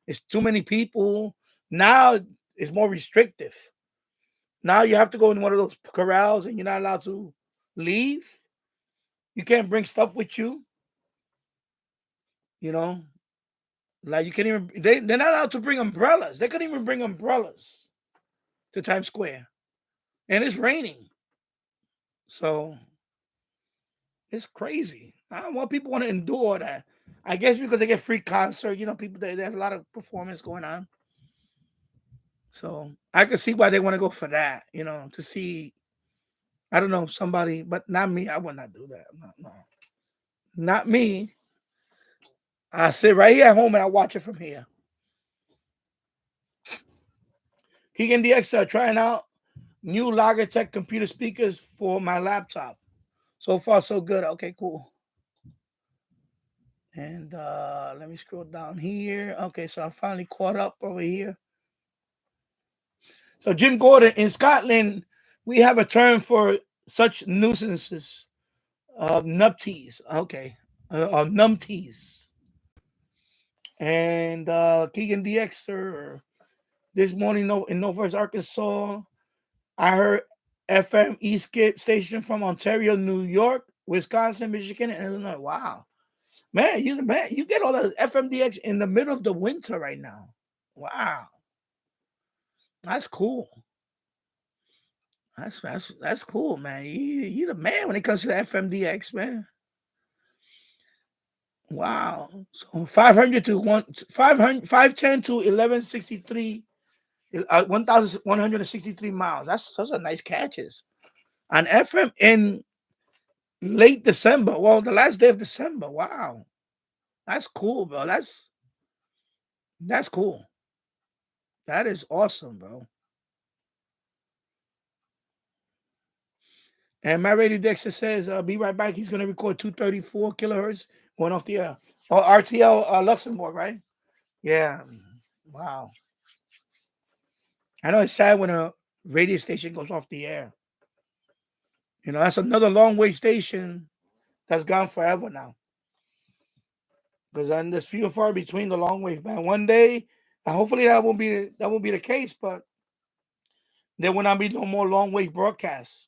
It's too many people. Now it's more restrictive. Now you have to go in one of those corrals and you're not allowed to leave. You can't bring stuff with you. You know, like you can't even, they're not allowed to bring umbrellas. They couldn't even bring umbrellas to Times Square. And it's raining. So it's crazy. I don't want people want to endure that. I guess because they get free concert, people there's a lot of performance going on. So I can see why they want to go for that, to see, I don't know, somebody, but not me. I would not do that. No, no. Not me. I sit right here at home and I watch it from here. Keegan DX trying out new Logitech computer speakers for my laptop. So far, so good. Okay, cool. And let me scroll down here. Okay, so I finally caught up over here. So Jim Gordon, in Scotland, we have a term for such nuisances of numpties. Okay, numpties. And Keegan DX, this morning in Northwest Arkansas, I heard FM Eastgate station from Ontario, New York, Wisconsin, Michigan, and Illinois. Wow, man, you get all the FMDX in the middle of the winter right now. Wow, that's cool. That's cool, man. You the man when it comes to the FMDX, man. Wow. So 500 to 510 to 1163, 1,163 miles. Those are nice catches on FM in late December. Well, the last day of December. Wow, that's cool, bro. That's cool. That is awesome, bro. And my radio Dexter says, "Be right back." He's gonna record 234 kilohertz going off the air. Oh, RTL Luxembourg, right? Yeah. Wow. I know it's sad when a radio station goes off the air. That's another long wave station that's gone forever now. Because there's few and far between the long wave, man. One day, hopefully that won't be the case, but there will not be no more long wave broadcasts.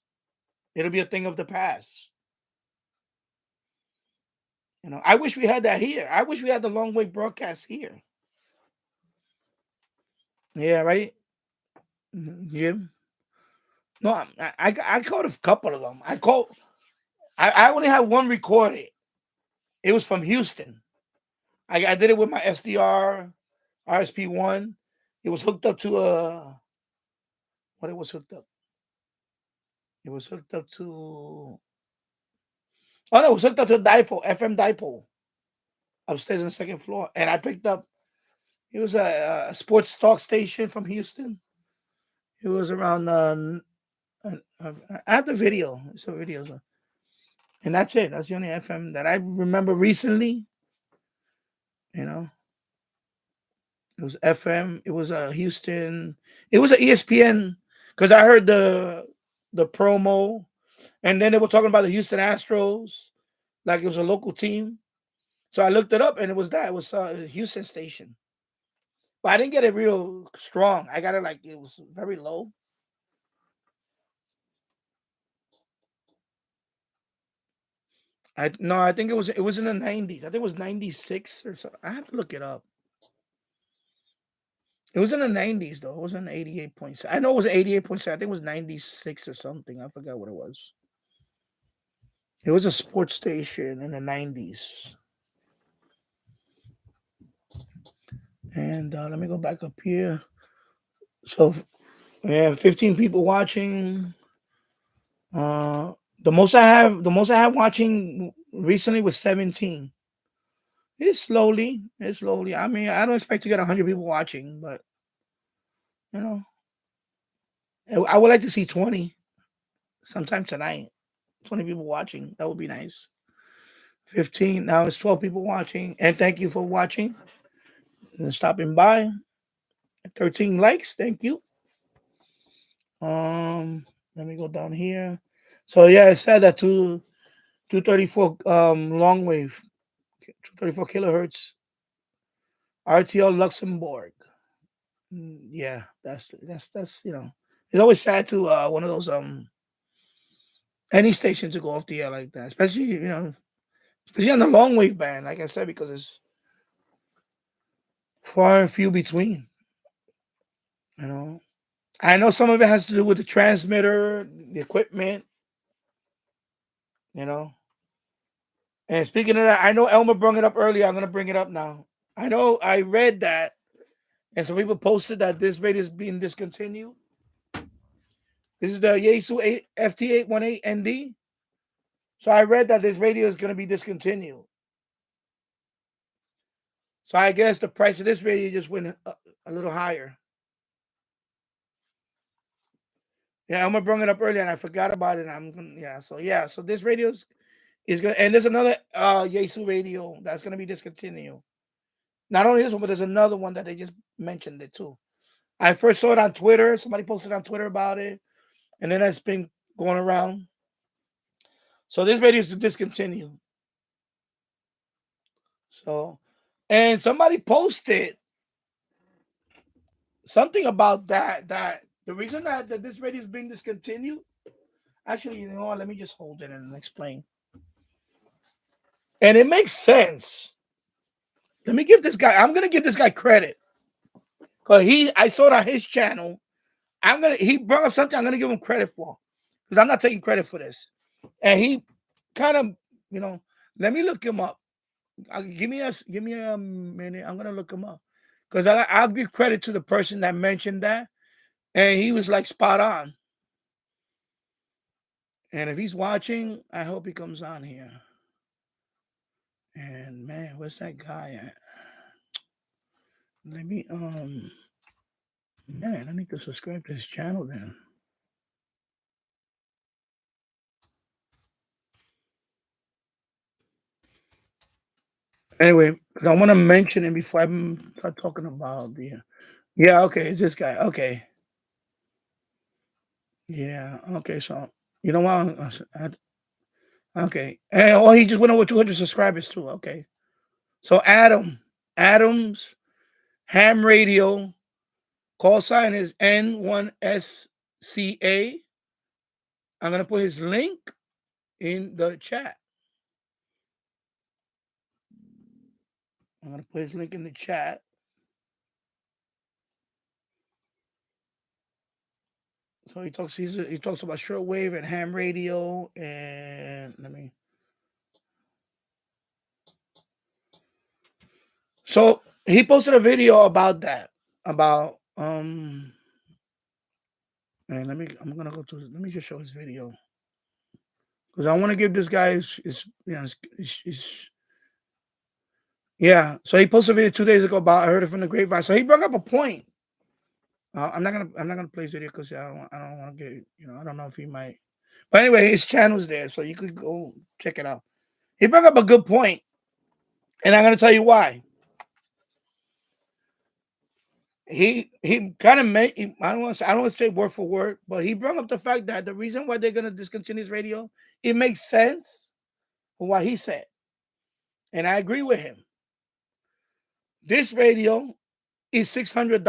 It'll be a thing of the past. I wish we had that here. I wish we had the long wave broadcast here. Yeah, right. Jim. No, I called a couple of them. I only had one recorded. It was from Houston. I did it with my SDR RSP1. It was hooked up to a what it was hooked up. It was hooked up to oh no, it was hooked up to a dipole, FM dipole upstairs on the second floor. And I picked up it was a sports talk station from Houston. It was around I have the video. It's a video, and that's it. That's the only FM that I remember recently. You know, it was FM. It was a Houston. It was a ESPN because I heard the promo, and then they were talking about the Houston Astros, like it was a local team. So I looked it up, and it was that. It was a Houston station, but I didn't get it real strong. I got it like it was very low. I think it was in the 90s. I think it was 96 or so. I have to look it up. It was in the 90s though. It wasn't 88.7. I know it was 88.7. I think it was 96 or something. I forgot what it was. It was a sports station in the 90s. And let me go back up here. So we have 15 people watching. Uh the most I have watching recently was 17. It's slowly. It's slowly. I mean, I don't expect to get 100 people watching, but you know, I would like to see 20 sometime tonight. 20 people watching. That would be nice. 15. Now it's 12 people watching. And thank you for watching and stopping by. 13 likes. Thank you. Let me go down here. So yeah, it said that 234 long wave, 234 kilohertz, RTL Luxembourg. Yeah, that's it's always sad to one of those any station to go off the air like that, especially on the long wave band, like I said, because it's far and few between. You know, I know some of it has to do with the transmitter, the equipment. You know, and speaking of that, I know Elmer brought it up earlier. I'm gonna bring it up now. I know I read that, and some people posted that this radio is being discontinued. This is the Yaesu FT818ND. So I read that this radio is going to be discontinued. So I guess the price of this radio just went a little higher. Yeah, Elmer brought it up earlier, and I forgot about it. So this radio is gonna, and there's another Yaesu radio that's gonna be discontinued. Not only this one, but there's another one that they just mentioned it too. I first saw it on Twitter. Somebody posted on Twitter about it, and then it's been going around. So this radio is discontinued. So, and somebody posted something about that the reason that this radio is being discontinued. Actually, you know what? Let me just hold it and explain. And it makes sense. Let me give this guy. I'm gonna give this guy credit because I saw it on his channel. He brought up something I'm gonna give him credit for because I'm not taking credit for this. And he kind of, let me look him up. Give me a minute. I'm gonna look him up because I'll give credit to the person that mentioned that, and he was like spot on. And if he's watching, I hope he comes on here. And man, where's that guy at? Let me man, I need to subscribe to his channel then. Anyway, I want to mention him before I start talking about the. Yeah, okay, it's this guy. Okay. Yeah, okay. So you know what? Okay. And he just went over 200 subscribers too. Okay. So Adams, Ham Radio, call sign is N1SCA. I'm gonna put his link in the chat. I'm gonna put his link in the chat. So he talks about shortwave and ham radio, and let me. So he posted a video about that. About and I'm gonna go to. Let me just show his video because I want to give this guy his yeah. So he posted a video 2 days ago about I heard it from the grapevine. So he brought up a point I'm not gonna play his video because I don't want to get, I don't know if he might. But anyway, his channel's there, so you could go check it out. He brought up a good point, and I'm gonna tell you why. He kind of made, I don't want to say word for word, but he brought up the fact that the reason why they're gonna discontinue his radio, it makes sense for what he said, and I agree with him. This radio is $600.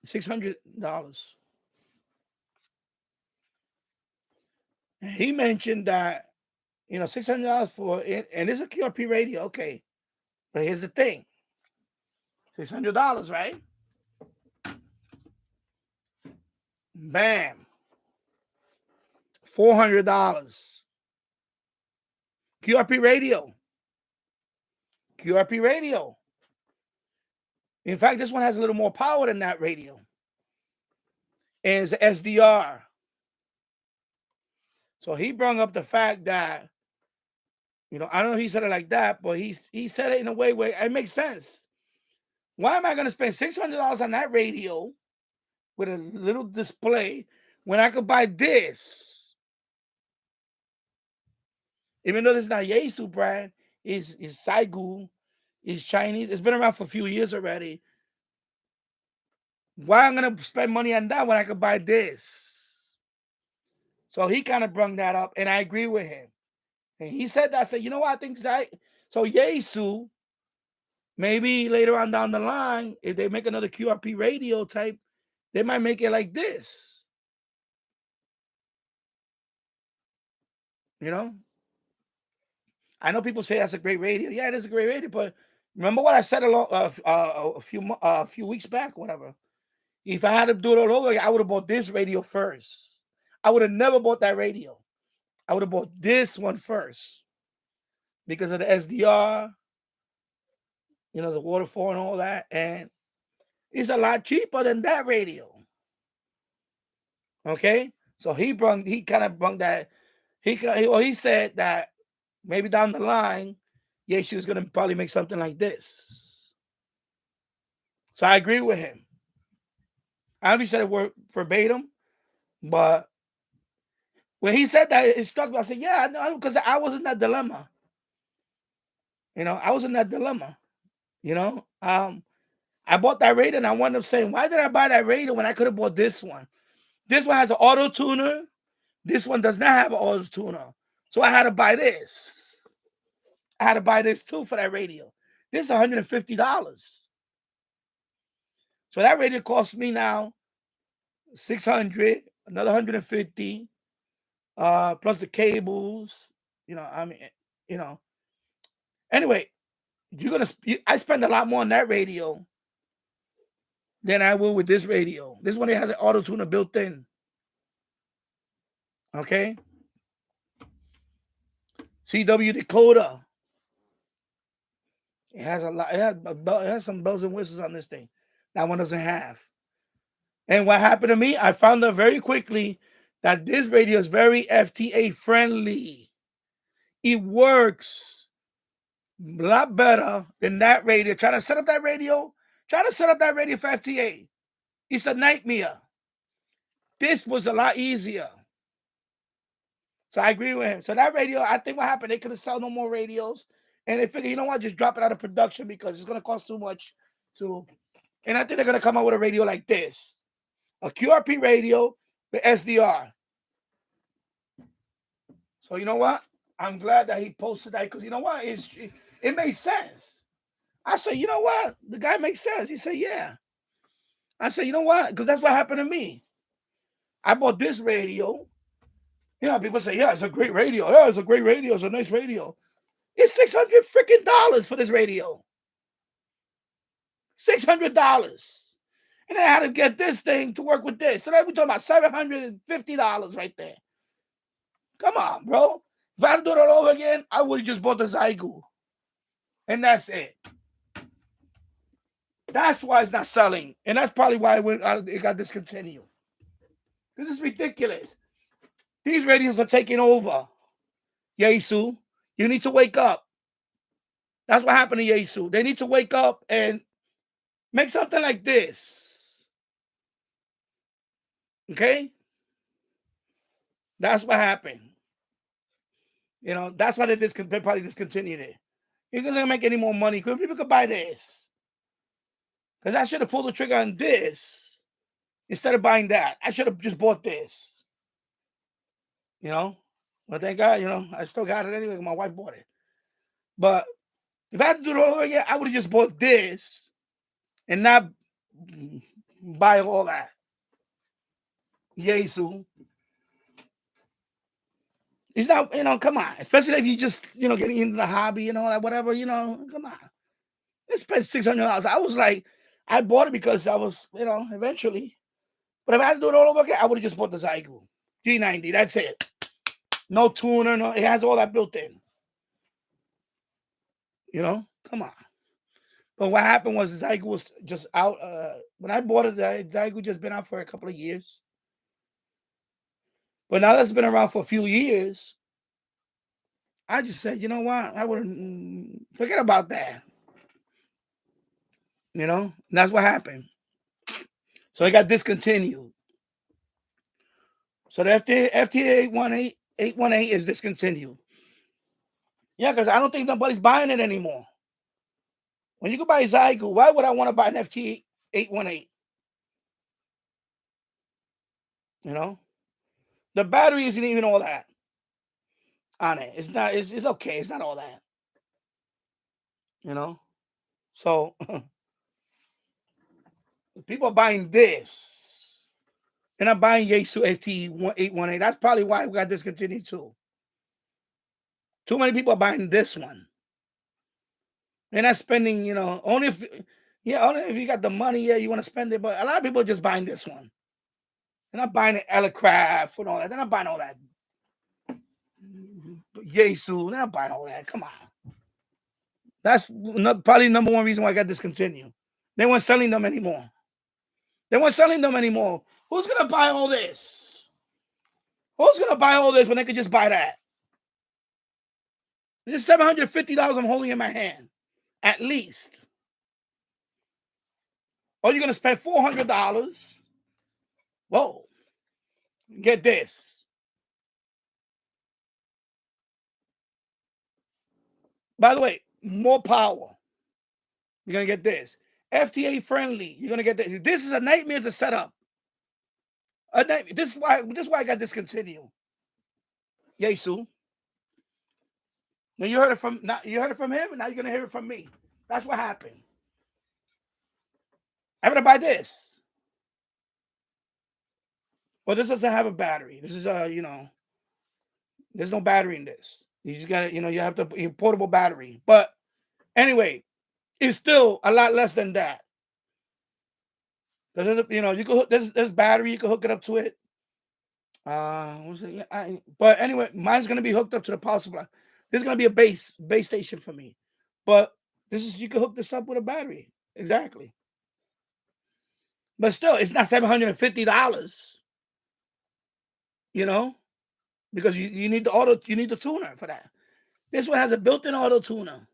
$600. And he mentioned that $600 for it, and it's a QRP radio, okay. But here's the thing: $600, right? Bam, $400. QRP radio. QRP radio. In fact, this one has a little more power than that radio. And it's SDR. So he brought up the fact that, I don't know if he said it like that, but he said it in a way where it makes sense. Why am I going to spend $600 on that radio with a little display when I could buy this? Even though this is not Yaesu brand, it's Saigu, it's Chinese. It's been around for a few years already. Why I'm going to spend money on that when I could buy this? So he kind of brought that up, and I agree with him. And he said that. I said, you know what? I think so Yaesu, maybe later on down the line, if they make another QRP radio type, they might make it like this. I know people say that's a great radio. Yeah, it is a great radio. But remember what I said a few weeks back, whatever. If I had to do it all over, I would have bought this radio first. I would have never bought that radio. I would have bought this one first because of the SDR, the waterfall and all that. And it's a lot cheaper than that radio. Okay? So he kind of brought that. He said that maybe down the line, she was going to probably make something like this. So I agree with him. I don't know if he said it word verbatim, but when he said that, it struck me. I said, yeah, I know, because I was in that dilemma. I was in that dilemma. I bought that radio, and I wound up saying, why did I buy that radio when I could have bought this one? This one has an auto tuner. This one does not have an auto tuner. So I had to buy this. I had to buy this too for that radio. This is $150. So that radio costs me now $600, another $150, plus the cables. Anyway, I spend a lot more on that radio than I will with this radio. This one has an auto tuner built in. Okay. CW decoder. It has a lot. It has some bells and whistles on this thing. That one doesn't have. And what happened to me? I found out very quickly that this radio is very FTA friendly. It works a lot better than that radio. Trying to set up that radio for FTA. It's a nightmare. This was a lot easier. So I agree with him. So that radio, I think what happened, they could have sold no more radios. And they figured, you know what, just drop it out of production because it's going to cost too much to. And I think they're going to come out with a radio like this. A QRP radio with SDR. So you know what? I'm glad that he posted that because you know what? It makes sense. I said, you know what? The guy makes sense. He said, yeah. I said, you know what? Because that's what happened to me. I bought this radio. People say, yeah, it's a great radio. Yeah, it's a great radio. It's a nice radio. It's $600 for this radio. $600. And then I had to get this thing to work with this. So then we're talking about $750 right there. Come on, bro. If I had to do it all over again, I would have just bought the Zygu. And that's it. That's why it's not selling. And that's probably why it got discontinued. This is ridiculous. These radios are taking over. Yaesu, you need to wake up. That's what happened to Yaesu. They need to wake up and Make something like this. Okay? That's what happened. You know, that's why they probably discontinued it. You're not gonna make any more money because people could buy this. Because I should have pulled the trigger on this instead of buying that. I should have just bought this. You know? But thank God, you know, I still got it anyway. My wife bought it. But if I had to do it all over again, I would have just bought this and not buy all that. Yesu. It's not, you know, come on. Especially if you just, you know, getting into the hobby and all that, whatever, you know, come on. Let's spend $600. I was like, I bought it because I was, you know, eventually. But if I had to do it all over again, I would have just bought the Zygu G90. That's it. No tuner, no, it has all that built in. You know, come on. But what happened was the Zygu was just out. When I bought it, the Zygu just been out for a couple of years. But now that's been around for a few years, I just said, you know what? I wouldn't forget about that. You know, and that's what happened. So it got discontinued. So the FTA 818 is discontinued. Yeah, because I don't think nobody's buying it anymore. When you go buy Zygu, why would I want to buy an FTA 818? You know, the battery isn't even all that on it. It's not. It's okay. It's not all that. You know, so people are buying this. They're not buying Yaesu FT 818. That's probably why we got discontinued too. Too many people are buying this one. They're not spending, you know, only if you got the money, yeah, you want to spend it. But a lot of people are just buying this one. They're not buying the Elecraft and all that. They're not buying all that. Yaesu, they're not buying all that. Come on. That's probably number one reason why I got discontinued. They weren't selling them anymore. Who's going to buy all this? Who's going to buy all this when they could just buy that? This is $750 I'm holding in my hand, at least. Or you're going to spend $400. Whoa. Get this. By the way, more power. You're going to get this. FTA friendly. You're going to get this. This is a nightmare to set up. A nightmare. This is why I got discontinued. Yesu. Now you heard it from him, and now you're going to hear it from me. That's what happened. I'm going to buy this. Well, this doesn't have a battery. This is you know, there's no battery in this. You just got to, you know, you have to a portable battery. But anyway, it's still a lot less than that. Because, you know, you can hook there's battery, you can hook it up to it. But anyway, mine's gonna be hooked up to the power supply. This is gonna be a base station for me. But this is, you can hook this up with a battery. Exactly. But still, it's not $750. You know, because you need the tuner for that. This one has a built-in auto tuner.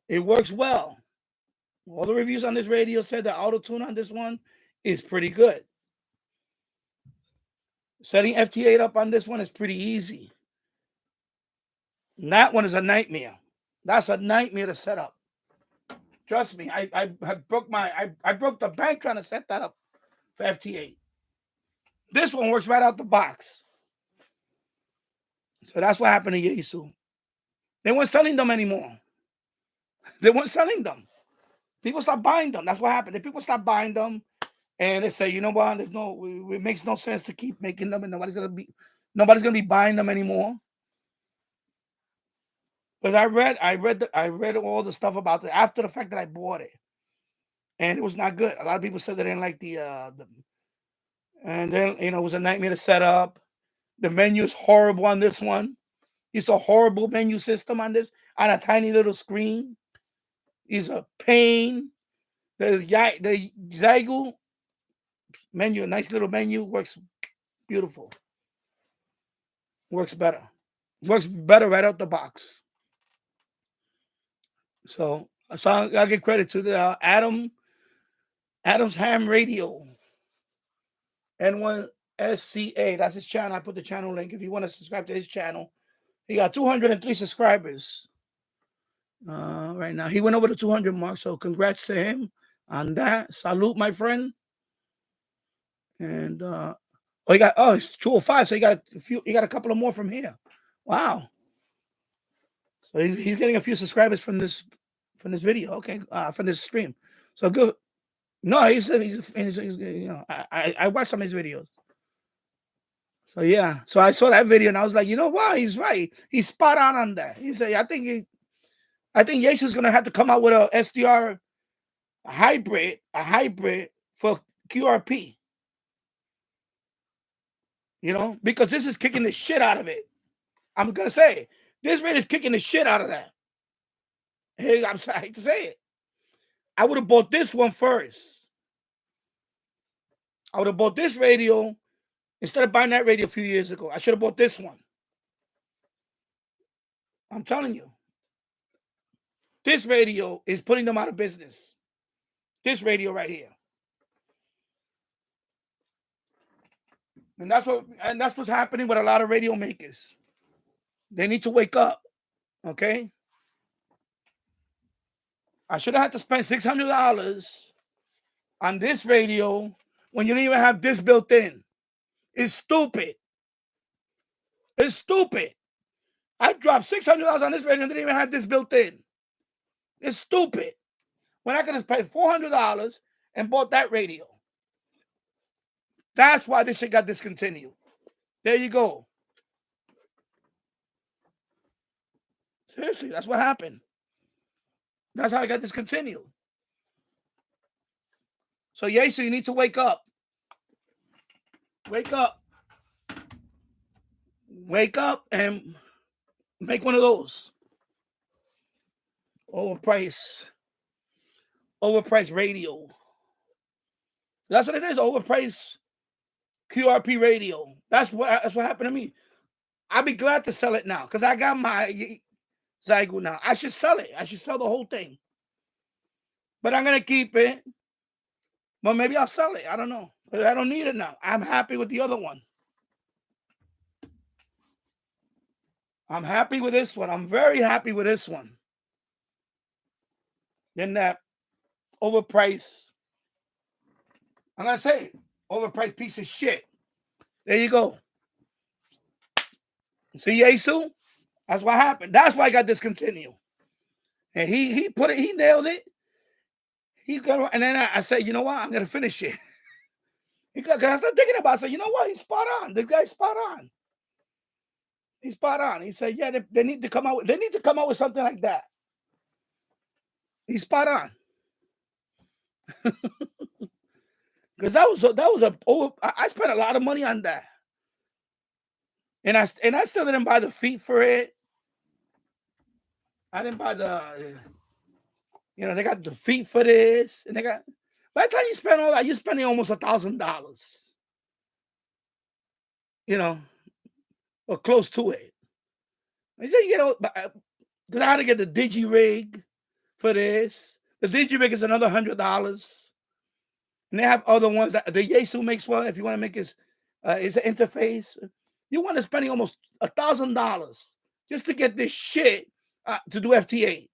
It works well. All the reviews on this radio said the auto tune on this one is pretty good. Setting FT8 up on this one is pretty easy. And that one is a nightmare. That's a nightmare to set up. Trust me, I broke the bank trying to set that up for FT8. This one works right out the box. So that's what happened to Yesu. They weren't selling them anymore. They weren't selling them. People stopped buying them. That's what happened. The people stopped buying them, and they say, you know what? It makes no sense to keep making them, and nobody's gonna be buying them anymore. Because I read all the stuff about it after the fact that I bought it, and it was not good. A lot of people said they didn't like and then, you know, it was a nightmare to set up. The menu is horrible on this one. It's a horrible menu system on this, on a tiny little screen. It's a pain. The Zygu menu, a nice little menu, works beautiful. Works better right out the box. So So I'll give credit to the Adam's Ham Radio. N1SCA. That's his channel. I put the channel link if you want to subscribe to his channel. He got 203 subscribers right now. He went over the 200 mark, so congrats to him on that. Salute, my friend. And it's 205, so he got a couple of more from here. Wow. So he's getting a few subscribers from this video. Okay, from this stream. So good. No, he's you know, I watched some of his videos. So yeah, so I saw that video and I was like, you know what? He's right. He's spot on that. He said, I think Jesus gonna have to come out with a SDR a hybrid for QRP. You know, because this is kicking the shit out of it. I'm gonna say this rate is kicking the shit out of that. Hey, I hate to say it. I would have bought this one first. I would have bought this radio instead of buying that radio a few years ago. I should have bought this one. I'm telling you. This radio is putting them out of business. This radio right here. And that's what's happening with a lot of radio makers. They need to wake up. Okay? I should have had to spend $600 on this radio when you don't even have this built in. It's stupid. It's stupid. I dropped $600 on this radio and didn't even have this built in. It's stupid. When I could have paid $400 and bought that radio. That's why this shit got discontinued. There you go. Seriously, that's what happened. That's how I got discontinued. So, so you need to wake up. Wake up. Wake up and make one of those. Overpriced radio. That's what it is. Overpriced QRP radio. That's what happened to me. I'll be glad to sell it now because I got my Zygo now. I should sell it. I should sell the whole thing. But I'm gonna keep it. But maybe I'll sell it. I don't know. But I don't need it now. I'm happy with the other one. I'm happy with this one. I'm very happy with this one. Then that overpriced, I'm going to say, overpriced piece of shit. There you go. See, Yesu? That's what happened. That's why I got discontinued. And he put it, he nailed it. And then I said, you know what? I'm going to finish it. Because I started thinking about it. I said, you know what? He's spot on. This guy's spot on. He's spot on. He said, yeah, they need to come out with something like that. He's spot on. Because I spent a lot of money on that. And I still didn't buy the feet for it. I didn't buy they got the feet for this. And by the time you spend all that, you're spending almost $1,000. Or close to it. Because I had to get the digi rig for this. The digi rig is another $100. And they have other ones. The Yesu makes one. If you want to make it's an interface, you want to spend almost $1,000 just to get this shit to do FT8.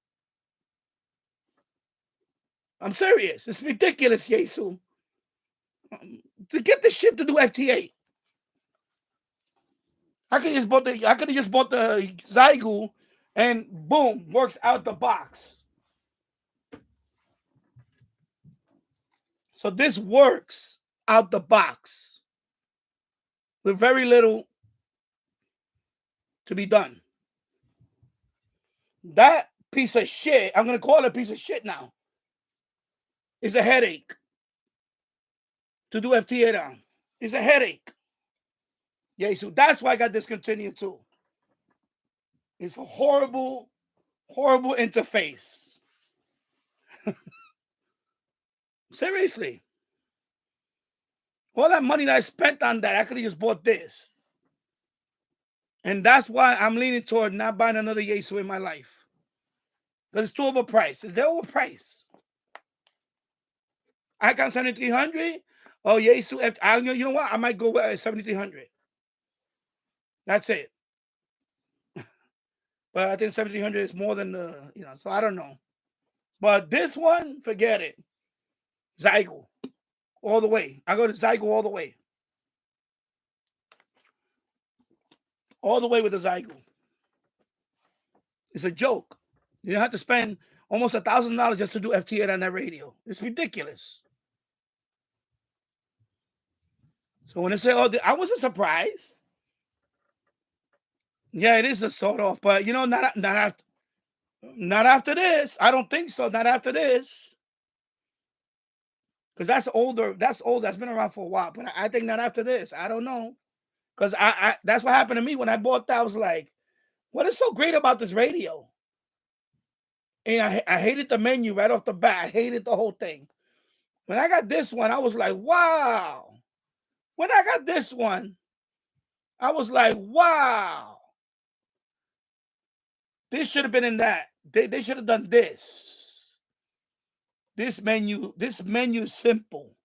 I'm serious. It's ridiculous, Yesu. To get this shit to do FT8. I could have just bought the Zygo and boom, works out the box. So this works out the box with very little to be done. That piece of shit, I'm going to call it a piece of shit now, is a headache to do FT8 on. It's a headache. Yeah, so that's why I got discontinued too. It's a horrible, horrible interface. Seriously. All that money that I spent on that, I could have just bought this. And that's why I'm leaning toward not buying another Yesu in my life. because it's too overpriced. They're overpriced. Icon 7300. Oh, yeah, you know what? I might go with 7300. That's it. But I think 7300 is more than so I don't know. But this one, forget it. Zygo. All the way. I go to Zygo all the way. All the way with the Zygo. It's a joke. You have to spend almost $1,000 just to do FT8 on that radio. It's ridiculous. So when they say, "Oh," I wasn't surprised. Yeah, it is a sort of, but not after this. I don't think so. Not after this, because that's older. That's old. That's been around for a while. But I think not after this. I don't know, because I that's what happened to me when I bought that. I was like, "What is so great about this radio?" And I hated the menu right off the bat. I hated the whole thing. When I got this one, I was like, "Wow." When I got this one, I was like, "Wow." This should have been in that. They should have done this. This menu is simple.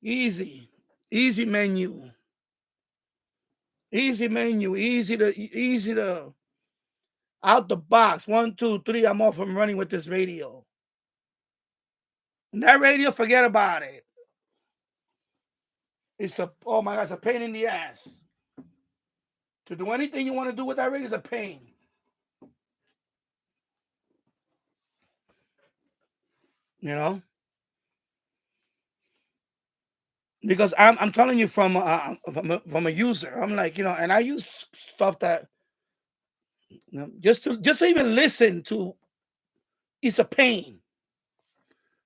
Easy. Easy menu. Easy menu. Easy to out the box. 1, 2, 3. I'm off and running with this radio. And that radio, forget about it. Oh my God, it's a pain in the ass. To do anything you want to do with that radio is a pain. You know? Because I'm telling you from a user. I'm like, and I use stuff that just to even listen to, it's a pain.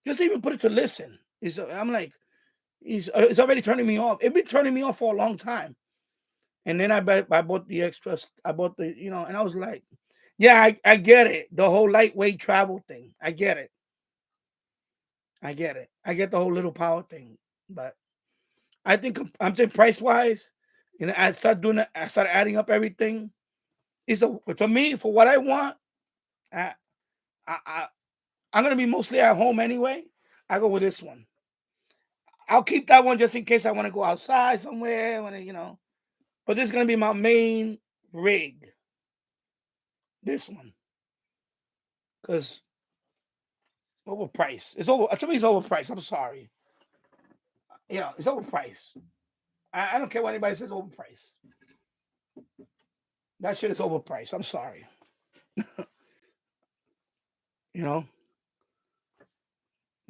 Just even put it to listen. I'm like, it's already turning me off. It's been turning me off for a long time. And then I bought the extras. I bought the, and I was like, yeah, I get it. The whole lightweight travel thing. I get it. I get the whole little power thing. But I think I'm saying price wise, I started doing it. I started adding up everything. To me, for what I want, I'm gonna be mostly at home anyway. I go with this one. I'll keep that one just in case I want to go outside somewhere. But this is gonna be my main rig. This one, because overpriced. It's over. To me, it's overpriced. I'm sorry. It's overpriced. I don't care what anybody says. Overpriced. That shit is overpriced. I'm sorry.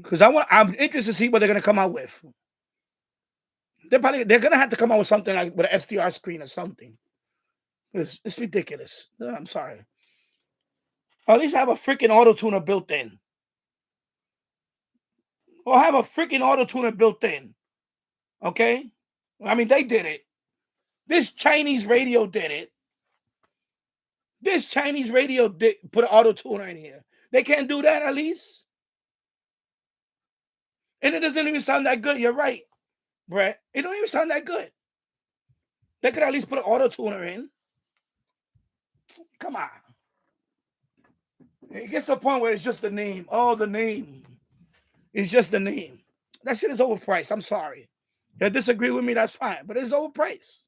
Because I'm interested to see what they're gonna come out with. They're gonna have to come out with something like with an SDR screen or something. It's ridiculous. I'm sorry. Or at least have a freaking auto tuner built in. Or have a freaking auto tuner built in. Okay? I mean, they did it. This Chinese radio did it. This Chinese radio put an auto tuner in here. They can't do that at least. And it doesn't even sound that good. You're right, Brett. It don't even sound that good. They could at least put an auto tuner in. Come on. It gets to a point where it's just the name. Oh, the name. It's just the name. That shit is overpriced. I'm sorry. You disagree with me, that's fine. But it's overpriced.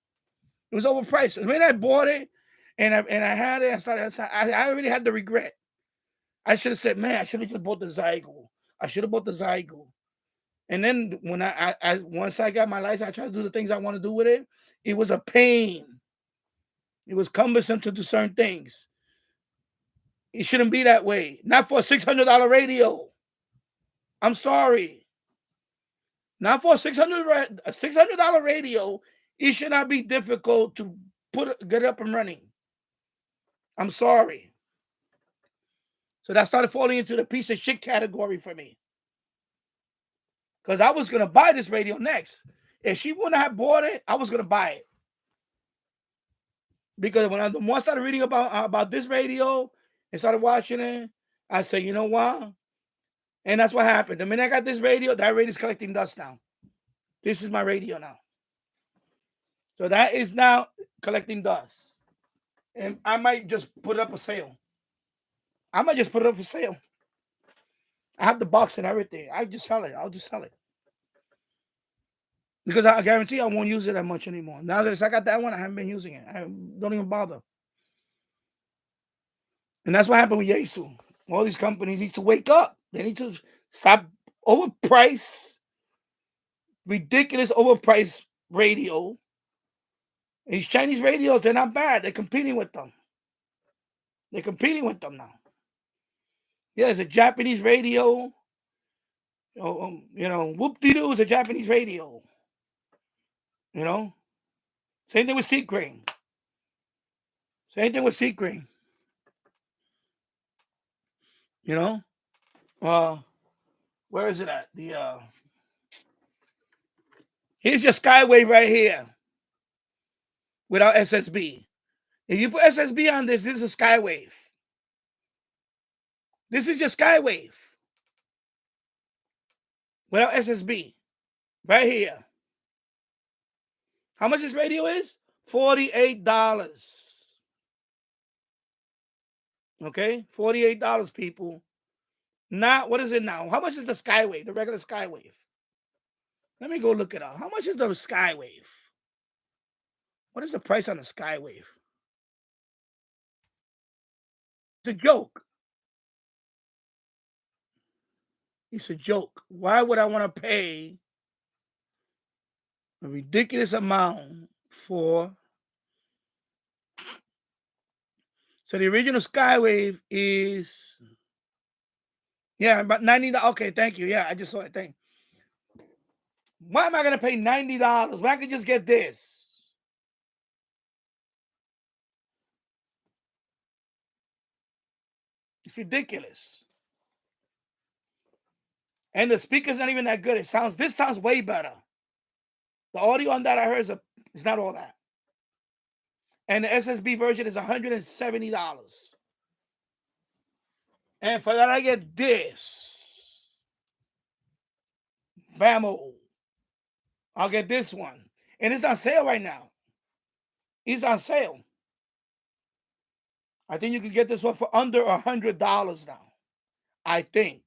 It was overpriced. When I bought it and I had it, I already had the regret. I should have said, man, I should have just bought the Zygo. I should have bought the Zygo. And then when once I got my license, I tried to do the things I want to do with it. It was a pain. It was cumbersome to do certain things. It shouldn't be that way. Not for a $600 radio. I'm sorry. Not for a $600 radio. It should not be difficult to get up and running. I'm sorry. So that started falling into the piece of shit category for me. Because I was going to buy this radio next. If she wouldn't have bought it, I was going to buy it. Because the more I started reading about this radio and started watching it, I said, you know what? And that's what happened. The minute I got this radio, that radio is collecting dust now. This is my radio now. So that is now collecting dust. And I might just put up a sale. I might just put it up for sale. I have the box and everything. I just sell it. I'll just sell it. Because I guarantee I won't use it that much anymore. Now that I got that one, I haven't been using it. I don't even bother. And that's what happened with Yaesu. All these companies need to wake up. They need to stop overpriced, ridiculous overpriced radio. These Chinese radios, they're not bad. They're competing with them. They're competing with them now. Yeah, it's a Japanese radio. Whoop-de-doo is a Japanese radio. Same thing with Seed Crane. Same thing with Seed Crane. Where is it at? Here's your Skywave right here without SSB. If you put SSB on this is a Skywave. This is your Skywave without SSB right here. How much this radio is? $48. Okay, $48, people. Now, what is it now? How much is the Skywave, the regular Skywave? Let me go look it up. How much is the Skywave? What is the price on the Skywave? It's a joke. It's a joke. Why would I want to pay a ridiculous amount for? So the original Skywave is, about $90. Okay, thank you. Yeah, I just saw it. Thank you. Why am I going to pay $90 when I could just get this? It's ridiculous. And the speaker's not even that good. This sounds way better. The audio on that I heard is not all that. And the SSB version is $170. And for that, I get this. Bammo. I'll get this one. And it's on sale right now. It's on sale. I think you can get this one for under $100 now. I think.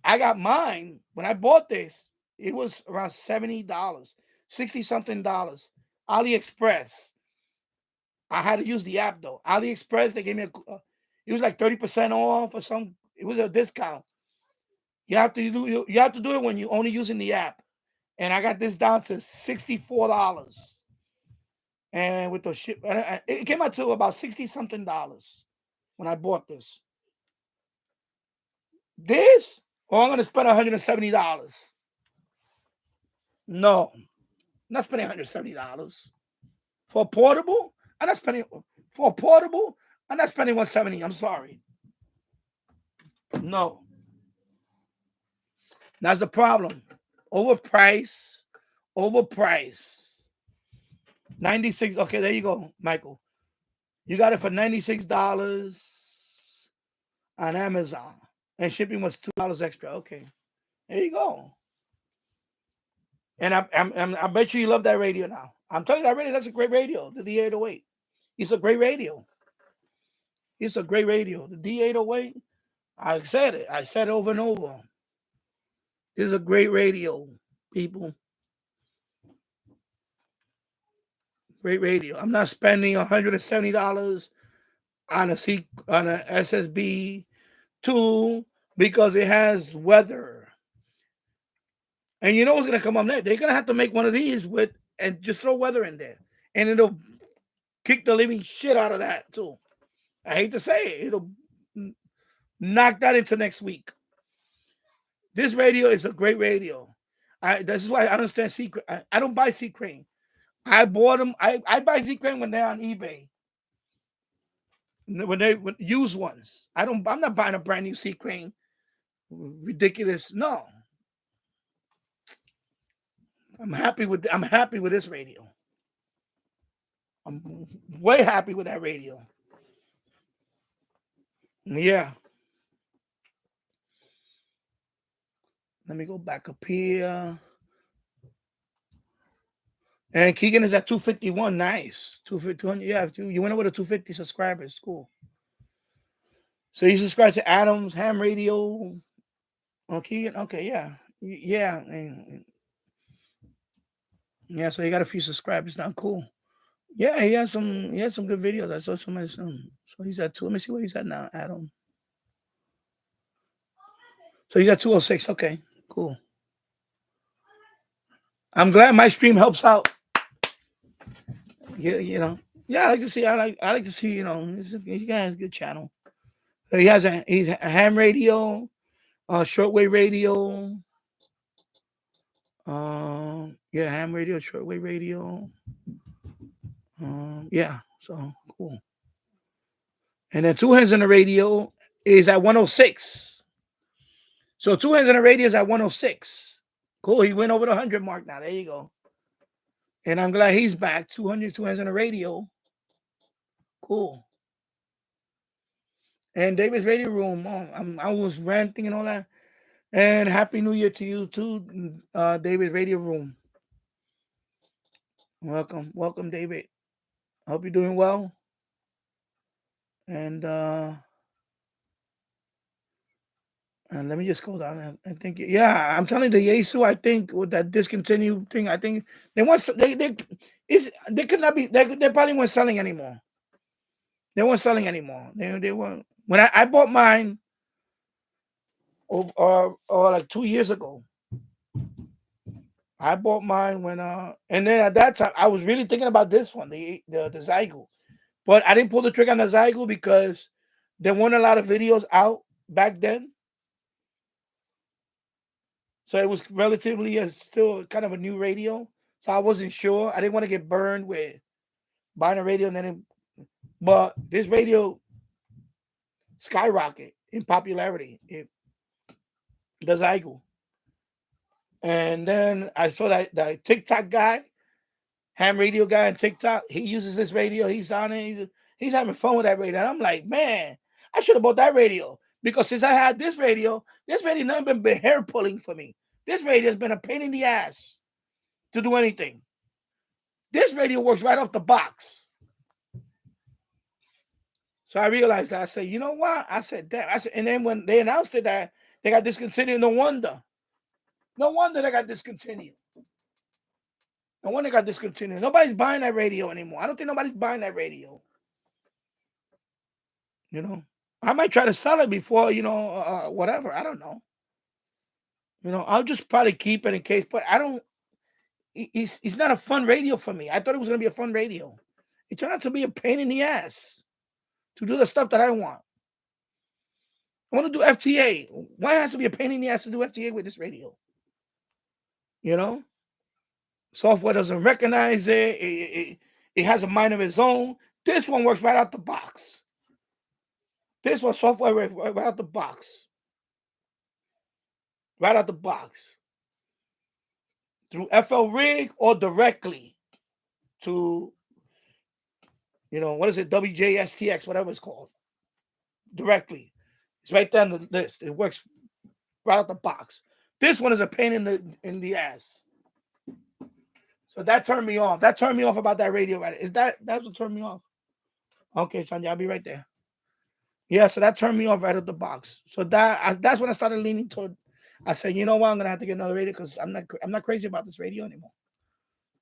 I got mine. When I bought this, it was around $70, $60-something. AliExpress. I had to use the app though. AliExpress, they gave me it was like 30% off or something. It was a discount. You have to do it when you're only using the app. And I got this down to $64. And with the ship, it came out to about $60-something when I bought this. This, or I'm gonna spend $170. No, I'm not spending $170 for a portable. I'm not spending for a portable. I'm not spending $170. I'm sorry. No, that's the problem. Overpriced. 96. Okay, there you go, Michael. You got it for $96 on Amazon, and shipping was $2 extra. Okay, there you go. And I bet you love that radio now. I'm telling you, that radio, that's a great radio. The D808. It's a great radio. It's a great radio. The D808. I said it. I said it over and over. It's a great radio, people. Great radio. I'm not spending $170 on a SSB tool because it has weather. And you know what's gonna come up next? They're gonna have to make one of these and just throw weather in there, and it'll kick the living shit out of that too. I hate to say it. It'll knock that into next week. This radio is a great radio. This is why I don't stand Secret. I don't buy Seed Crane. I bought them. I buy Seed Crane when they're on eBay. When they used ones. I'm not buying a brand new Seed Crane. Ridiculous. No. I'm happy with this radio. I'm way happy with that radio. Yeah. Let me go back up here. And Keegan is at 251. Nice. 251. Yeah, you went over to 250 subscribers. Cool. So you subscribe to Adams Ham Radio. Okay, okay, yeah, yeah, yeah. So he got a few subscribers now. Cool. Yeah, he has some good videos. I saw some. So he's at two. Let me see where he's at now, Adam. So he's at 206. Okay, cool. I'm glad my stream helps out. Yeah, you know. Yeah, I like to see. I like to see. You know, he has a good channel. He's a ham radio, shortwave radio. Yeah, ham radio, shortwave radio. Yeah, so cool. And then two hands on the radio is at 106. So two hands on the radio is at 106. Cool. He went over the 100 mark now. There you go. And I'm glad he's back. 200, two hands on the radio. Cool. And David's Radio Room. I was ranting and all that. And Happy New Year to you too, David's Radio Room. Welcome. Welcome, David. I hope you're doing well. And let me just go down. I think, yeah, I'm telling you, the Yesu. I think with that discontinued thing, I think they could not be. They probably weren't selling anymore. They weren't selling anymore. They weren't. When I bought mine, or like 2 years ago, I bought mine when and then at that time I was really thinking about this one, the Zygo, but I didn't pull the trigger on the Zygo because there weren't a lot of videos out back then. So it was relatively still kind of a new radio. So I wasn't sure. I didn't want to get burned with buying a radio and then but this radio skyrocket in popularity. The Zygo. And then I saw that TikTok guy, ham radio guy on TikTok. He uses this radio. He's on it. He's having fun with that radio. And I'm like, man, I should have bought that radio. Because since I had this radio never been hair pulling for me. This radio has been a pain in the ass to do anything. This radio works right off the box. So I realized that. I said, you know what? I said, damn. And then when they announced it that they got discontinued, no wonder. No wonder they got discontinued. No wonder they got discontinued. Nobody's buying that radio anymore. I don't think nobody's buying that radio. You know, I might try to sell it before, whatever. I don't know. I'll just probably keep it in case, but I don't. It's not a fun radio for me. I thought it was going to be a fun radio. It turned out to be a pain in the ass to do the stuff that I want. I want to do FTA. Why has to be a pain in the ass to do FTA with this radio? Software doesn't recognize it. It has a mind of its own. This one works right out the box. This one software right out the box. Right out the box. Through FL Rig or directly to, what is it? WJSTX, whatever it's called. Directly. It's right there on the list. It works right out the box. This one is a pain in the ass. So that turned me off. That turned me off about that radio. Right? That's what turned me off? Okay, Sanjay, I'll be right there. Yeah, so that turned me off right out the box. So that's when I started leaning toward. I said, you know what, I'm gonna have to get another radio because I'm not crazy about this radio anymore.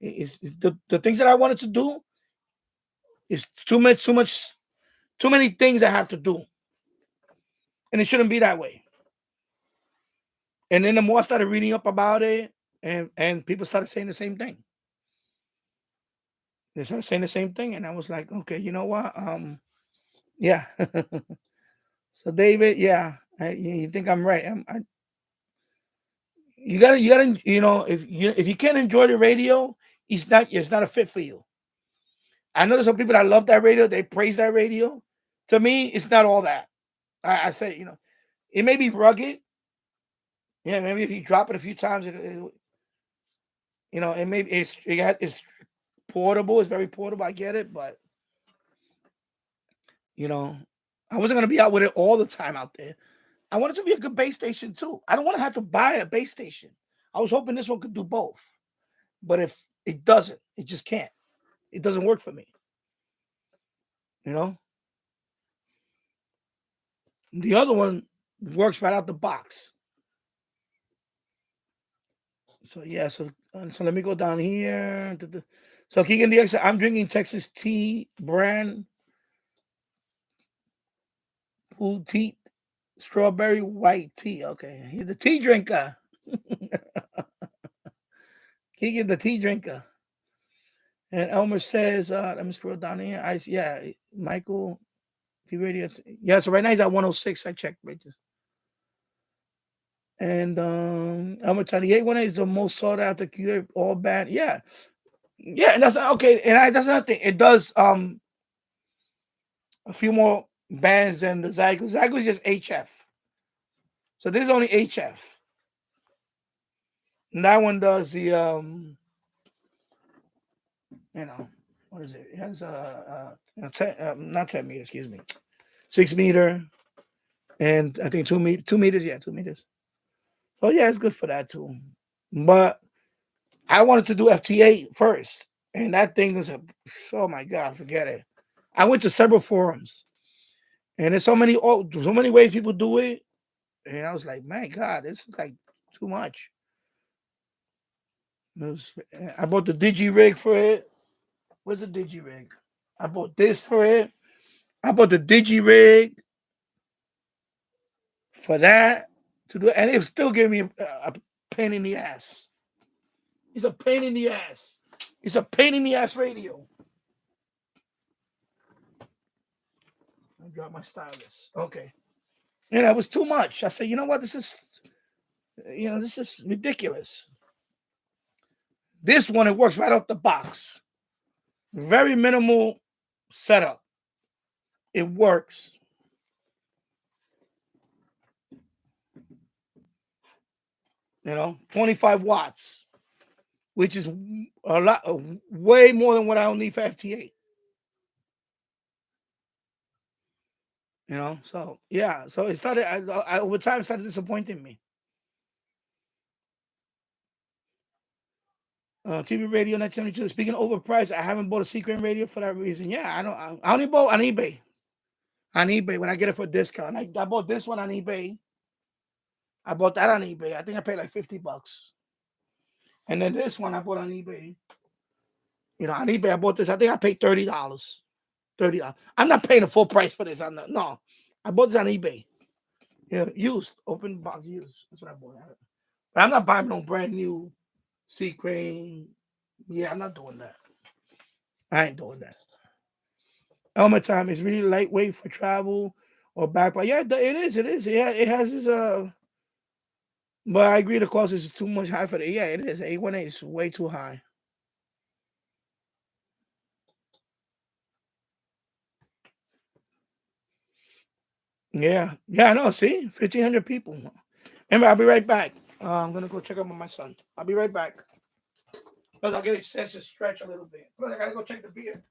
It's the things that I wanted to do. It's too many things I have to do, and it shouldn't be that way. And then the more I started reading up about it, and people started saying the same thing. They started saying the same thing, and I was like, okay, you know what? Yeah. So David, yeah, you think I'm right? You gotta, if you can't enjoy the radio, it's not a fit for you. I know there's some people that love that radio. They praise that radio. To me, it's not all that. I say, it may be rugged. Yeah, maybe if you drop it a few times, it's portable. It's very portable. I get it, but I wasn't gonna be out with it all the time out there. I want it to be a good base station too. I don't want to have to buy a base station. I was hoping this one could do both, but if it doesn't, it just can't. It doesn't work for me. The other one works right out the box. So yeah, so let me go down here. So Keegan DX, I'm drinking Texas tea brand Pool tea, strawberry white tea. Okay, he's the tea drinker. Keegan, the tea drinker. And Elmer says, let me scroll down here. Yeah, Michael T Radio. Yeah, so right now he's at 106. I checked right. And Elmer Tiny 818 is the most sought after QA all band. Yeah. Yeah, and that's okay. And that's another thing. It does a few more bands than the Zygo. Zygo is just HF. So this is only HF. And that one does the what is it? It has not 10 meters, excuse me, 6 meter, and I think 2 meters. 2 meters, yeah, 2 meters. So yeah, it's good for that too. But I wanted to do FTA first, and that thing is oh my god, forget it. I went to several forums, and there's so many ways people do it, and I was like, my god, this is like too much. I bought the Digi rig for it. Where's the Digi rig? I bought this for it. I bought the Digi rig for that to do, and it was still giving me a pain in the ass. It's a pain in the ass. It's a pain in the ass radio. I got my stylus. Okay. And that was too much. I said, you know what? This is ridiculous. This one, it works right off the box. Very minimal setup. It works. 25 watts, which is a lot, way more than what I need for FT8. So yeah, so it started. I over time started disappointing me. TV radio 972. Speaking of overpriced, I haven't bought a secret radio for that reason. Yeah, I don't. I only bought on eBay. On eBay when I get it for a discount. I bought this one on eBay. I bought that on eBay. I think I paid like $50. And then this one I bought on eBay. On eBay I bought this. I think I paid $30. $30. I'm not paying the full price for this. No. I bought this on eBay. Yeah, used, open box used. That's what I bought. But I'm not buying no brand new Sequin. Yeah, I'm not doing that. I ain't doing that. Helmet time is really lightweight for travel or backpack. Yeah, it is. It is. Yeah, it has this. But I agree the cost is too much high for the. Yeah, it is. 818 is way too high. Yeah, I know. See, 1,500 people. Remember, I'll be right back. I'm gonna go check up on my son. I'll be right back. Because I'll get a chance to stretch a little bit. Plus, I gotta go check the beer.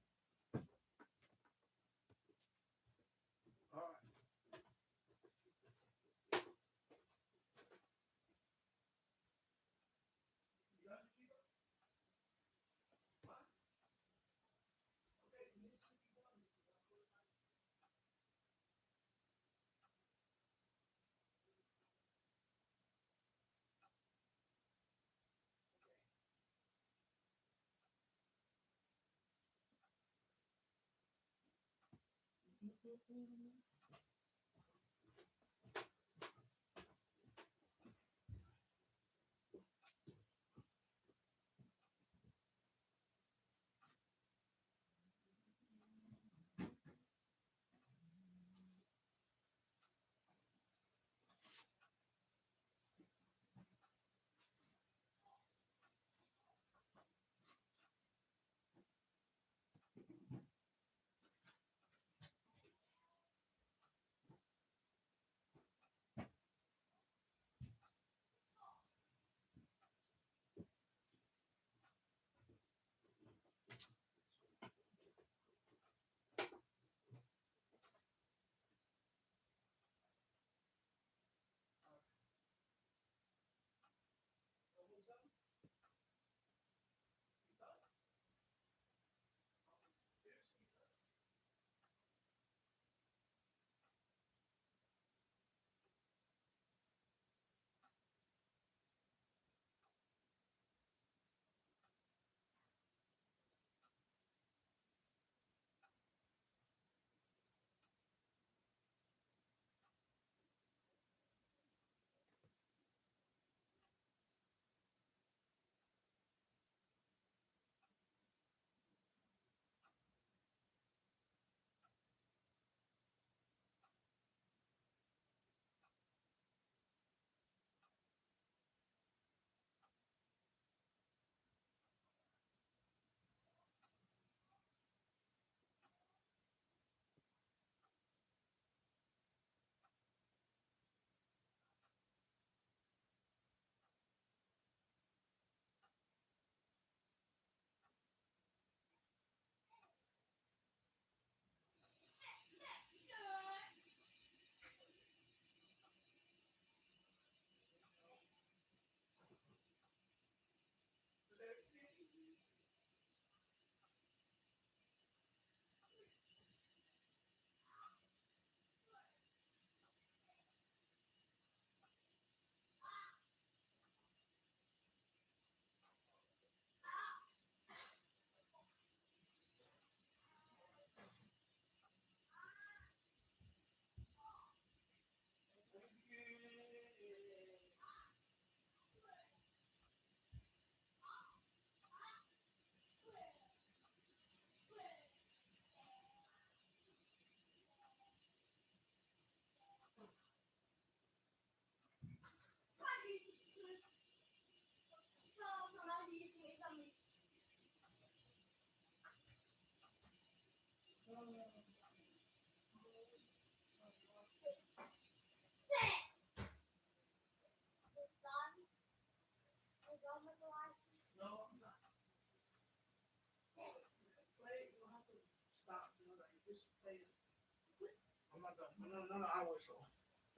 I'm not done. Another hour or so.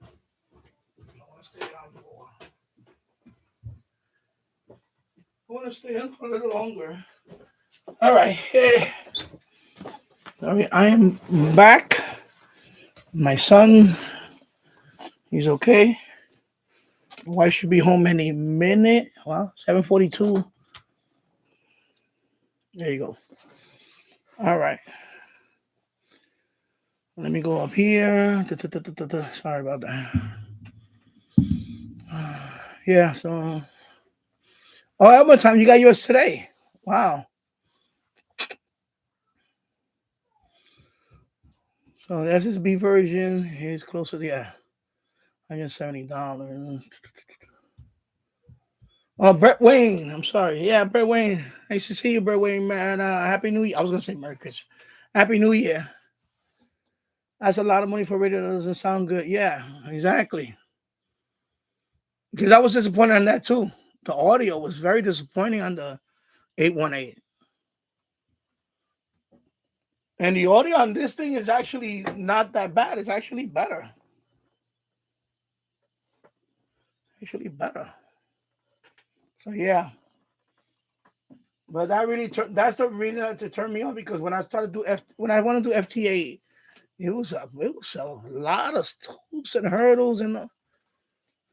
I want to stay on for a while. I want to stay on for a little longer. All right. Hey. All right. I am back. My son, he's okay. My wife should be home any minute. Well, 7:42. There you go. All right. Let me go up here. Sorry about that. Yeah, so. Oh, how much time? You got yours today? Wow. So the SSB version is closer to, yeah, $170. Oh, Brett Wayne. I'm sorry. Yeah, Brett Wayne. Nice to see you, Brett Wayne, man. Happy New Year. I was going to say Merry Christmas. Happy New Year. That's a lot of money for radio. That doesn't sound good. Yeah, exactly. Because I was disappointed on that too. The audio was very disappointing on the 818. And the audio on this thing is actually not that bad. It's actually better. Actually better. So yeah. But that really that's the reason to turn me on, because when I started to do when I want to do FTA, it was a lot of hoops and hurdles, and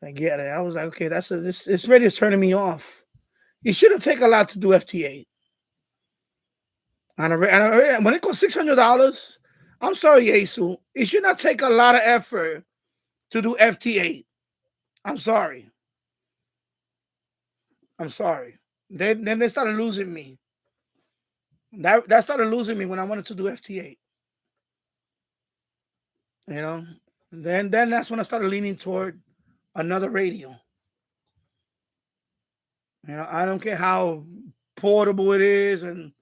I get it. I was like, okay, this really is turning me off. It shouldn't take a lot to do FTA. And when it costs $600, I'm sorry, Yesu, it should not take a lot of effort to do FTA. I'm sorry. I'm sorry. Then they started losing me. That started losing me when I wanted to do FTA. You know, then that's when I started leaning toward another radio. You know, I don't care how portable it is, and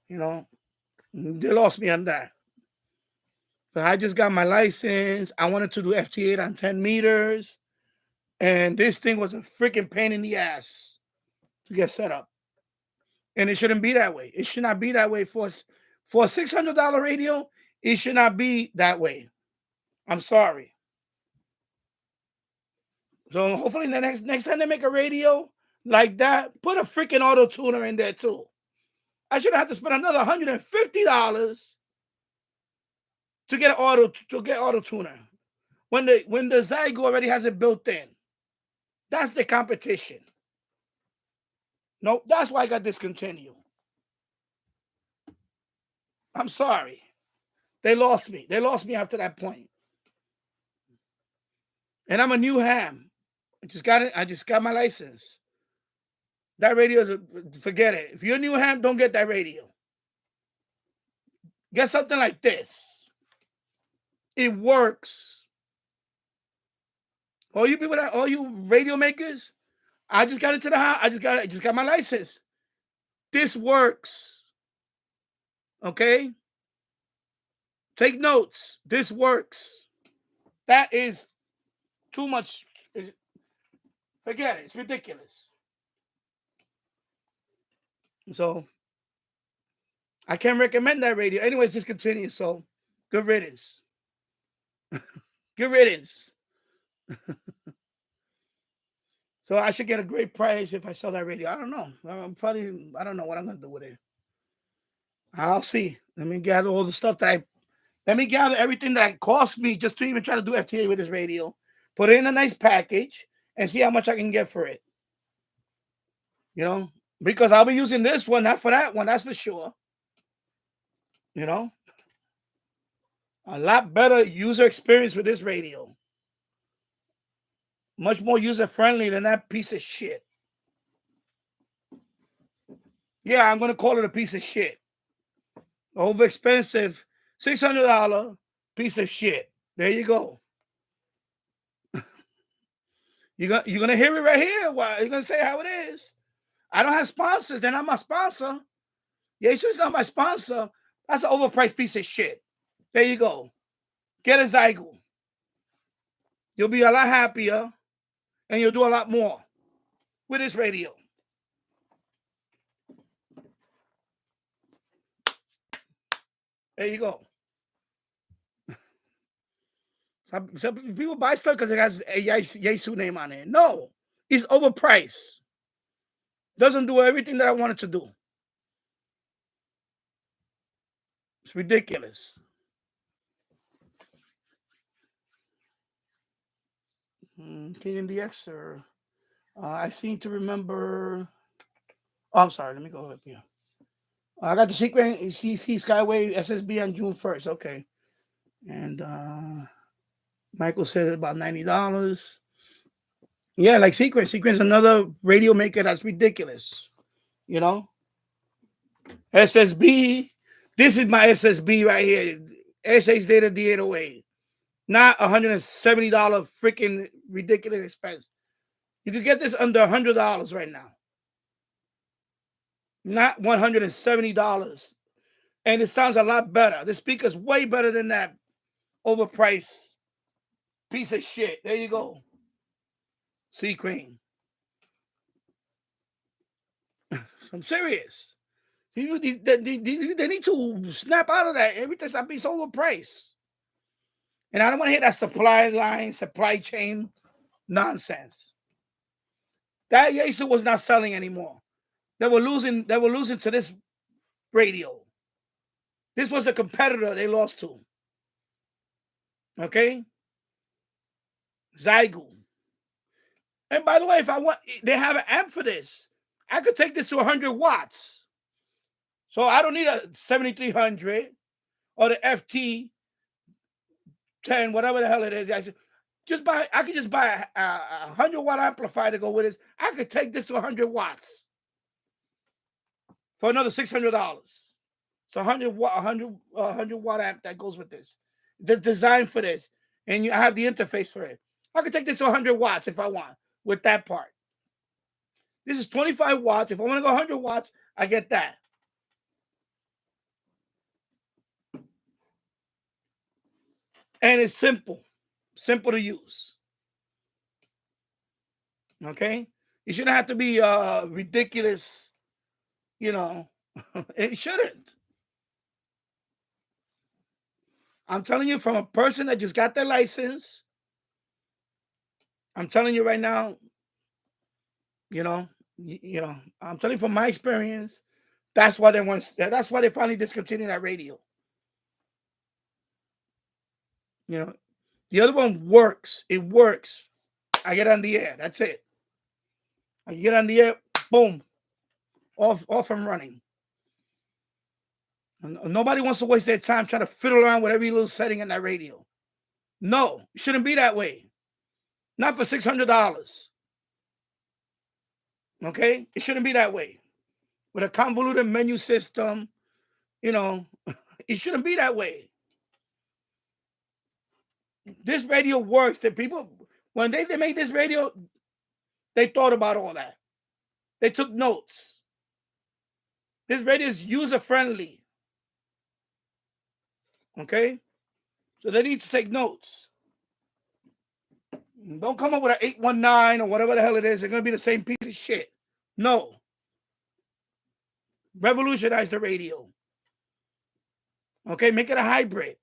you know, they lost me on that. But I just got my license. I wanted to do FT8 on 10 meters, and this thing was a freaking pain in the ass to get set up. And it shouldn't be that way. It should not be that way for a $600 radio. It should not be that way. I'm sorry. So hopefully the next time they make a radio like that, put a freaking auto tuner in there too. I should have to spend another $150 to get auto tuner when the Zygo already has it built in. That's the competition. No, that's why I got discontinued. I'm sorry. They lost me. They lost me after that point. And I'm a new ham. I just got it. I just got my license. That radio is forget it. If you're a new ham, don't get that radio. Get something like this. It works. All you radio makers, I just got into the house. I just got my license. This works. Okay? Take notes. This works. That is too much. Forget it. It's ridiculous. So I can't recommend that radio. Anyways, discontinue. So good riddance. Good riddance. So I should get a great price if I sell that radio. I don't know. I don't know what I'm gonna do with it. I'll see. Let me gather all the stuff let me gather everything that it cost me just to even try to do FTA with this radio. Put it in a nice package and see how much I can get for it. You know, because I'll be using this one, not for that one. That's for sure. You know, a lot better user experience with this radio. Much more user friendly than that piece of shit. Yeah, I'm gonna call it a piece of shit. Over expensive, $600 piece of shit. There you go. You're gonna hear it right here. Why you're gonna say how it is? I don't have sponsors. They're not my sponsor. Yeshua's not my sponsor. That's an overpriced piece of shit. There you go. Get a Zygo. You'll be a lot happier, and you'll do a lot more with this radio. There you go. Some people buy stuff because it has a Yesu name on it. No, it's overpriced. Doesn't do everything that I want it to do. It's ridiculous. KNDX, or I seem to remember. Oh, I'm sorry. Let me go up here. I got the Secret CC Skyway SSB on June 1st. Okay. And Michael said about $90. Yeah, like Secret. Secret's another radio maker that's ridiculous. You know? SSB. This is my SSB right here. SH Data D808. Not $170 freaking ridiculous expense. You could get this under $100 right now. Not $170. And it sounds a lot better. The speaker's way better than that overpriced piece of shit. There you go. Sea Cream. I'm serious. They need to snap out of that. Everything's not being so overpriced. And I don't want to hear that supply chain nonsense. That Yaesu was not selling anymore. They were losing to this radio. This was a competitor they lost to. Okay? Zygo. And by the way, if I want, they have an amp for this. I could take this to 100 watts. So I don't need a 7300 or the FT 10, whatever the hell it is. I could just buy a 100 watt amplifier to go with this. I could take this to 100 watts for another $600. So 100 watt amp that goes with this. The design for this, and I have the interface for it. I could take this to 100 watts if I want with that part. This is 25 watts. If I want to go 100 watts, I get that. And it's simple to use. Okay? It shouldn't have to be ridiculous, you know. It shouldn't. I'm telling you, from a person that just got their license, I'm telling you right now, you know, I'm telling you from my experience, that's why they finally discontinued that radio. You know, the other one works. It works. I get on the air. That's it. I get on the air. Boom. Off and running. And nobody wants to waste their time trying to fiddle around with every little setting in that radio. No, it shouldn't be that way. Not for $600. Okay? It shouldn't be that way. With a convoluted menu system, you know, it shouldn't be that way. This radio works. The people, when they made this radio, they thought about all that. They took notes. This radio is user-friendly. Okay? So they need to take notes. Don't come up with an 819 or whatever the hell it is. They're going to be the same piece of shit. No. Revolutionize the radio. Okay? Make it a hybrid.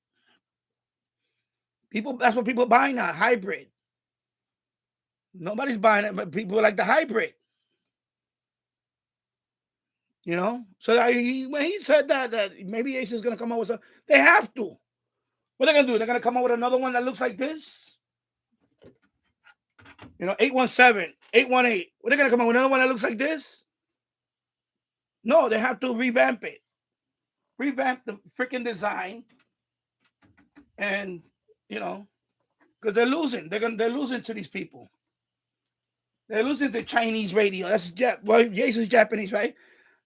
That's what people are buying now, hybrid. Nobody's buying it, but people like the hybrid. You know? So when he said that maybe Ace is going to come out with something, they have to. What are they going to do? They're going to come out with another one that looks like this? You know, 817, 818. What are they going to come out with another one that looks like this? No, they have to revamp it. Revamp the freaking design. And, you know, because they're losing. They're losing to these people. They're losing to Chinese radio. Jason's Japanese, right?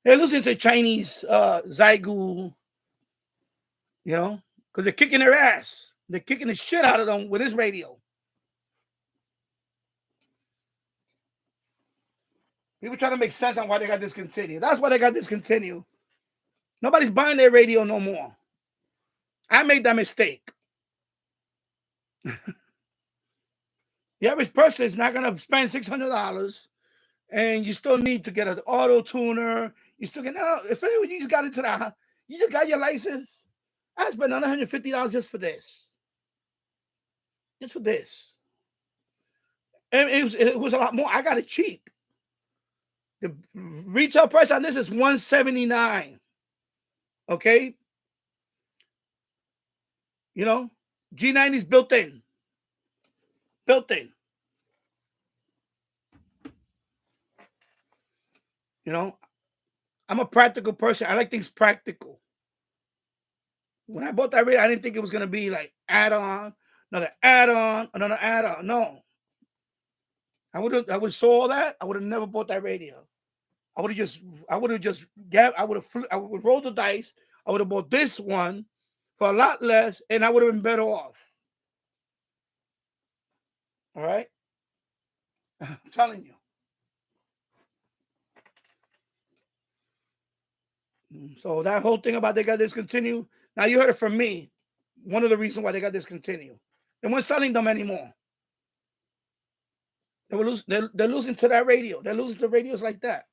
They're losing to Chinese Zygo, you know, because they're kicking their ass. They're kicking the shit out of them with this radio. People trying to make sense on why they got discontinued. That's why they got discontinued. Nobody's buying their radio no more. I made that mistake. The average person is not going to spend $600, and you still need to get an auto tuner. You still get if you just got into that, you just got your license. I spent $150 just for this. Just for this. And it was a lot more. I got it cheap. The retail price on this is $179. Okay. You know, G90 is built in. Built in. You know, I'm a practical person. I like things practical. When I bought that radio, I didn't think it was going to be like add-on, another add-on, another add-on. No. I would have saw that. I would have never bought that radio. I would have rolled the dice. I would have bought this one for a lot less, and I would have been better off. All right? I'm telling you. So that whole thing about they got discontinued, now you heard it from me. One of the reasons why they got discontinued. They weren't selling them anymore. They're losing to that radio. They're losing to radios like that.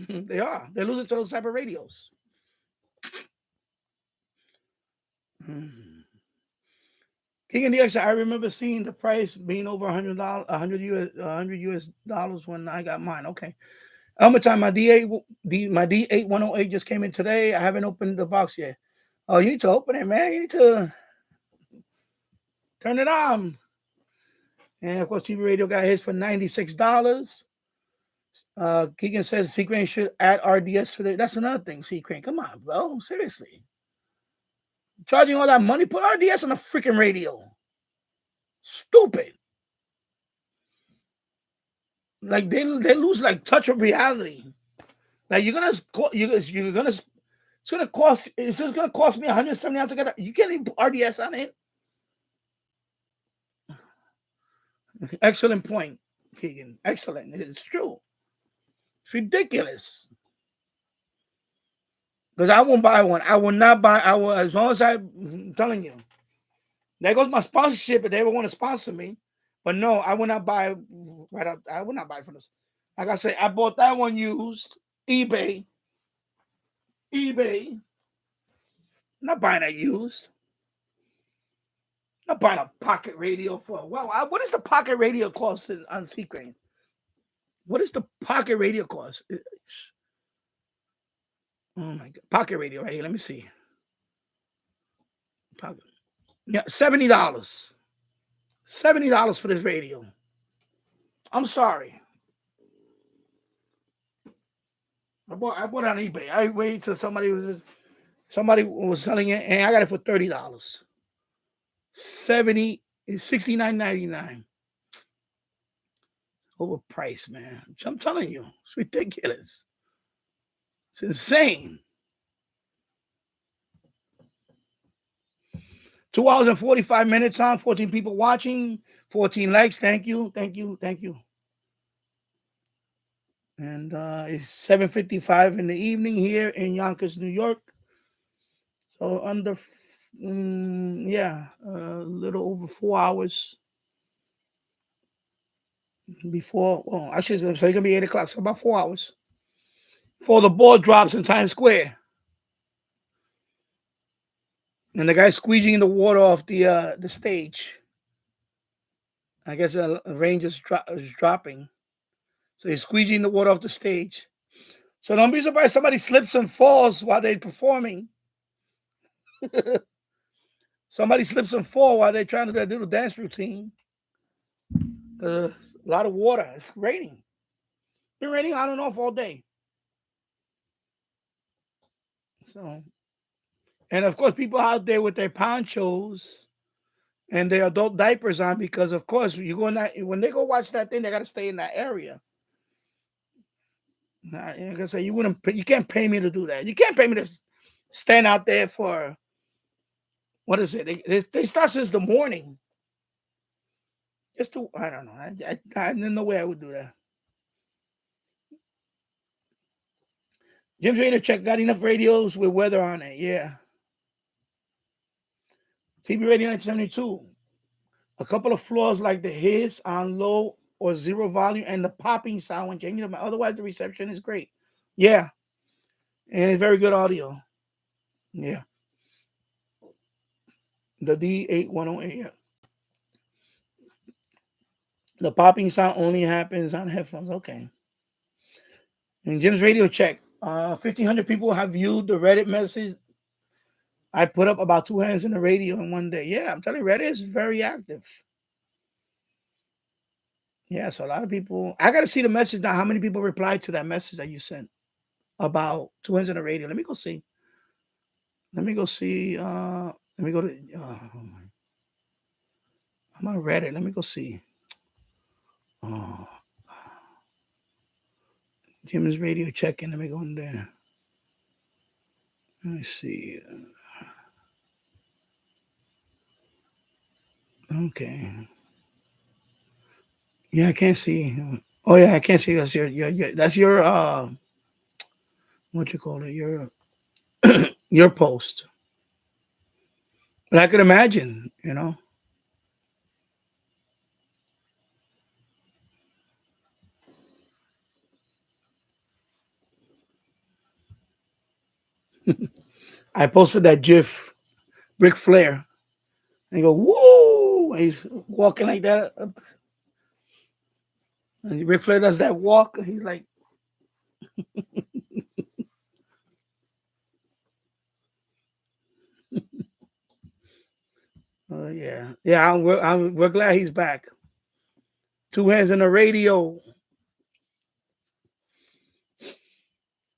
They are. They're losing to those type of radios. King and DX, I remember seeing the price being over $100 US dollars when I got mine. Okay. How much time my D8 108 just came in today. I haven't opened the box yet. Oh, you need to open it, man. You need to turn it on. And of course, TV radio got his for $96. Keegan says C-Crane should add RDS today. That's another thing, C-Crane. Come on, bro. Seriously. Charging all that money, put RDS on a freaking radio. Stupid. Like they lose like touch of reality. Like it's just gonna cost me $170 to get that. You can't even put RDS on it. Excellent point, Keegan. Excellent. It's true. It's ridiculous. Because I won't buy one. I will not buy. I will, as long as I'm telling you. There goes my sponsorship if they ever want to sponsor me. But no, I will not buy right out. I will not buy from this. Like I say, I bought that one used. eBay. I'm not buying that used. I'm not buying a pocket radio for. Well, what is the pocket radio cost on C-Crane? What is the pocket radio cost? Oh my God. Pocket radio right here. Let me see. Pocket. Yeah, $70. $70 for this radio. I'm sorry. I bought it on eBay. I waited till somebody was selling it, and I got it for $30. $69.99. Overpriced, man. I'm telling you, it's ridiculous. It's insane. 2 hours and 45 minutes on, 14 people watching, 14 likes. Thank you. And it's 7:55 in the evening here in Yonkers, New York. So a little over 4 hours before. Well, I should say it's gonna be 8 o'clock. So about 4 hours before the ball drops in Times Square. And the guy's squeegeeing the water off the stage. I guess the rain is dropping. So he's squeegeeing the water off the stage. So don't be surprised somebody slips and falls while they're performing. Somebody slips and falls while they're trying to do a little dance routine. A lot of water. It's raining. It's been raining on and off all day. So, and of course, people out there with their ponchos and their adult diapers on, because of course when they go watch that thing, they got to stay in that area. Like I say, you can't pay me to do that. You can't pay me to stand out there for, what is it? They start since the morning. I don't know. I there's no way I would do that. 2 hours and 45 minutes on, 14 people watching, 14 likes. Thank you. And it's 7:55 in the evening here in Yonkers, New York. So under 4 hours before the ball drops in Times Square. And the guy's squeegeeing the water off the stage. So don't be surprised somebody slips and falls while they're trying to do a little dance routine. Jim's Radio Check got enough radios with weather on it. Yeah. TB Radio 1972. A couple of flaws like the hiss on low or zero volume and the popping sound when changing them. Otherwise, the reception is great. Yeah. And it's very good audio. Yeah. The D8108. Yeah. The popping sound only happens on headphones. Okay. And Jim's Radio Check. 1,500 people have viewed the Reddit message. I put up about 2 hands in the radio in one day. Yeah, I'm telling you, Reddit is very active. Yeah, so a lot of people. I got to see the message now. How many people replied to that message that you sent about 2 hands in the radio? Let me go see. Let me go see. Let me go to. I'm on Reddit. Let me go see. Oh, Jim's Radio Check-in. Let me go in there. Let me see. Okay. Yeah, I can't see. Oh yeah, I can't see. That's your what you call it? Your post. But I could imagine, I posted that GIF, Ric Flair, and he go, woo! And he's walking like that. And Ric Flair does that walk. He's like, oh yeah. Yeah, we're glad he's back. 2 hands in the radio.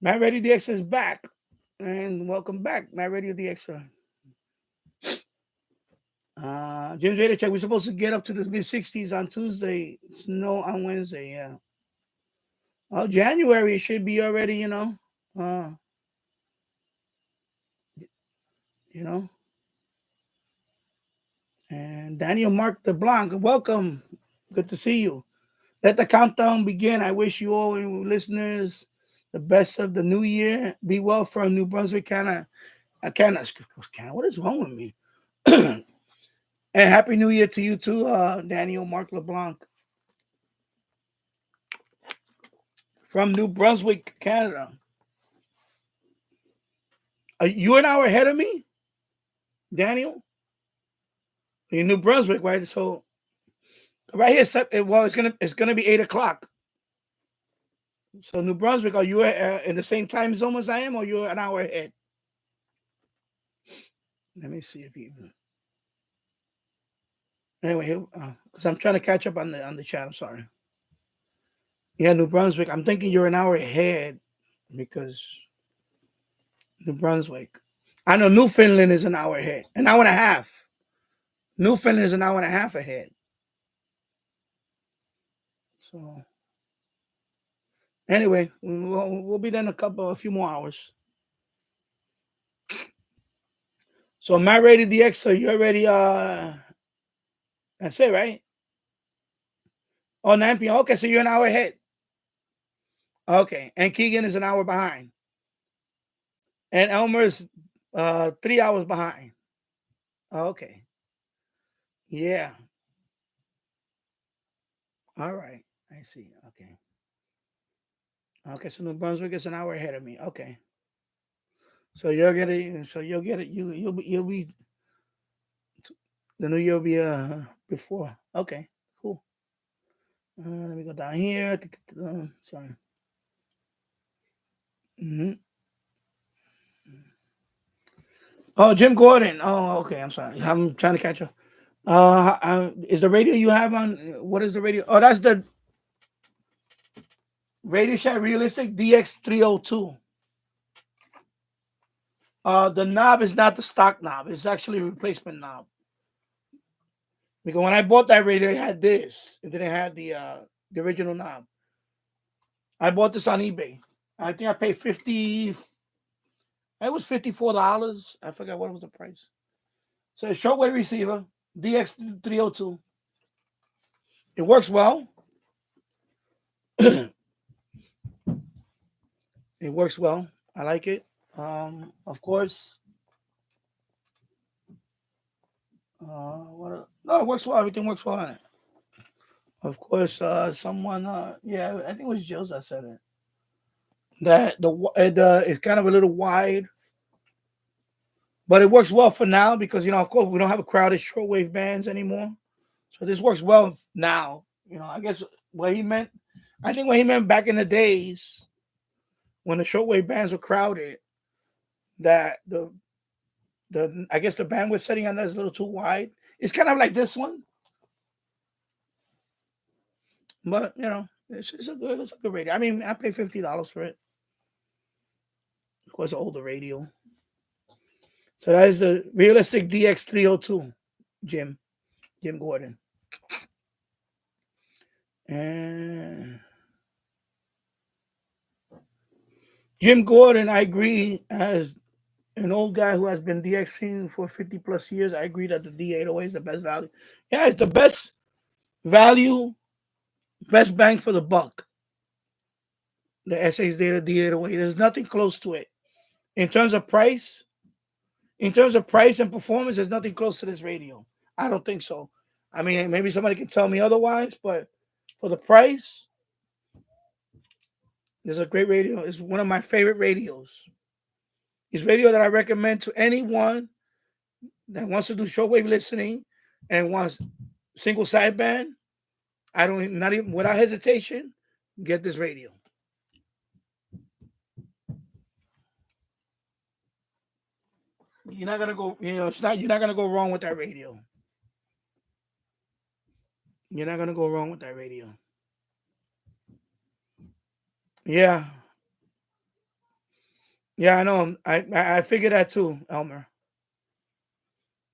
Matt Radio DX is back. And welcome back, Matt Radio DX. James Radio Check. We're supposed to get up to the mid-60s on Tuesday. Snow on Wednesday, yeah. Oh, January should be already, uh, you know. And Daniel Mark DeBlanc, welcome. Good to see you. Let the countdown begin. I wish you all listeners the best of the new year. Be well from New Brunswick, Canada. What is wrong with me? And Happy New Year to you too, Daniel Mark LeBlanc. From New Brunswick, Canada. Are you an hour ahead of me, Daniel? You're in New Brunswick, right? So right here, well, it's gonna be 8 o'clock. So New Brunswick, are you in the same time zone as I am, or you're an hour ahead? Let me see if you. Anyway, because I'm trying to catch up on the chat. I'm sorry. Yeah, New Brunswick. I'm thinking you're an hour ahead because New Brunswick. I know Newfoundland is an hour ahead, an hour and a half. Newfoundland is an hour and a half ahead. So anyway, we'll be there in a few more hours. So am I ready, DX? So you already that's it, right? Oh, 9 p.m. Okay, so you're an hour ahead. Okay, and Keegan is an hour behind. And Elmer's 3 hours behind. Okay. Yeah. All right. I see. Okay. Okay, so New Brunswick is an hour ahead of me. Okay. So you'll get it. So you'll get it. You'll be the new year will be before. Okay. Cool. Let me go down here. Sorry. Mm-hmm. Oh, Jim Gordon. Oh, okay. I'm sorry. I'm trying to catch up. Is the radio you have on? What is the radio? Oh, that's the Radio Shack Realistic DX302. The knob is not the stock knob. It's actually a replacement knob. Because when I bought that radio, it had this. It didn't have the original knob. I bought this on eBay. I think I paid $50. It was $54. I forgot what was the price. So shortwave receiver, DX302. It works well. It works well. I like it. Of course, no, it works well. Everything works well on it. Of course, someone, yeah, I think it was Joe's that said it. That it's kind of a little wide, but it works well for now because of course, we don't have a crowded shortwave bands anymore. So this works well now. I guess what he meant. I think what he meant back in the days when the shortwave bands were crowded, that the I guess the bandwidth setting on that is a little too wide. It's kind of like this one, but it's a good radio. I mean, I paid $50 for it. Of course, an older radio. So that is the Realistic DX302, Jim Gordon, and Jim Gordon. I agree, as an old guy who has been DXing for 50 plus years. I agree that the D808 is the best value. Yeah, it's the best value, best bang for the buck. The SH Data D808. There's nothing close to it in terms of price. In terms of price and performance, there's nothing close to this radio. I don't think so. I mean, maybe somebody can tell me otherwise, but for the price, it's a great radio. It's one of my favorite radios. It's radio that I recommend to anyone that wants to do shortwave listening and wants single sideband. I don't, not even without hesitation, get this radio. You're not gonna go, you're not gonna go wrong with that radio. You're not gonna go wrong with that radio. Yeah, yeah, I know. I figured that too, Elmer.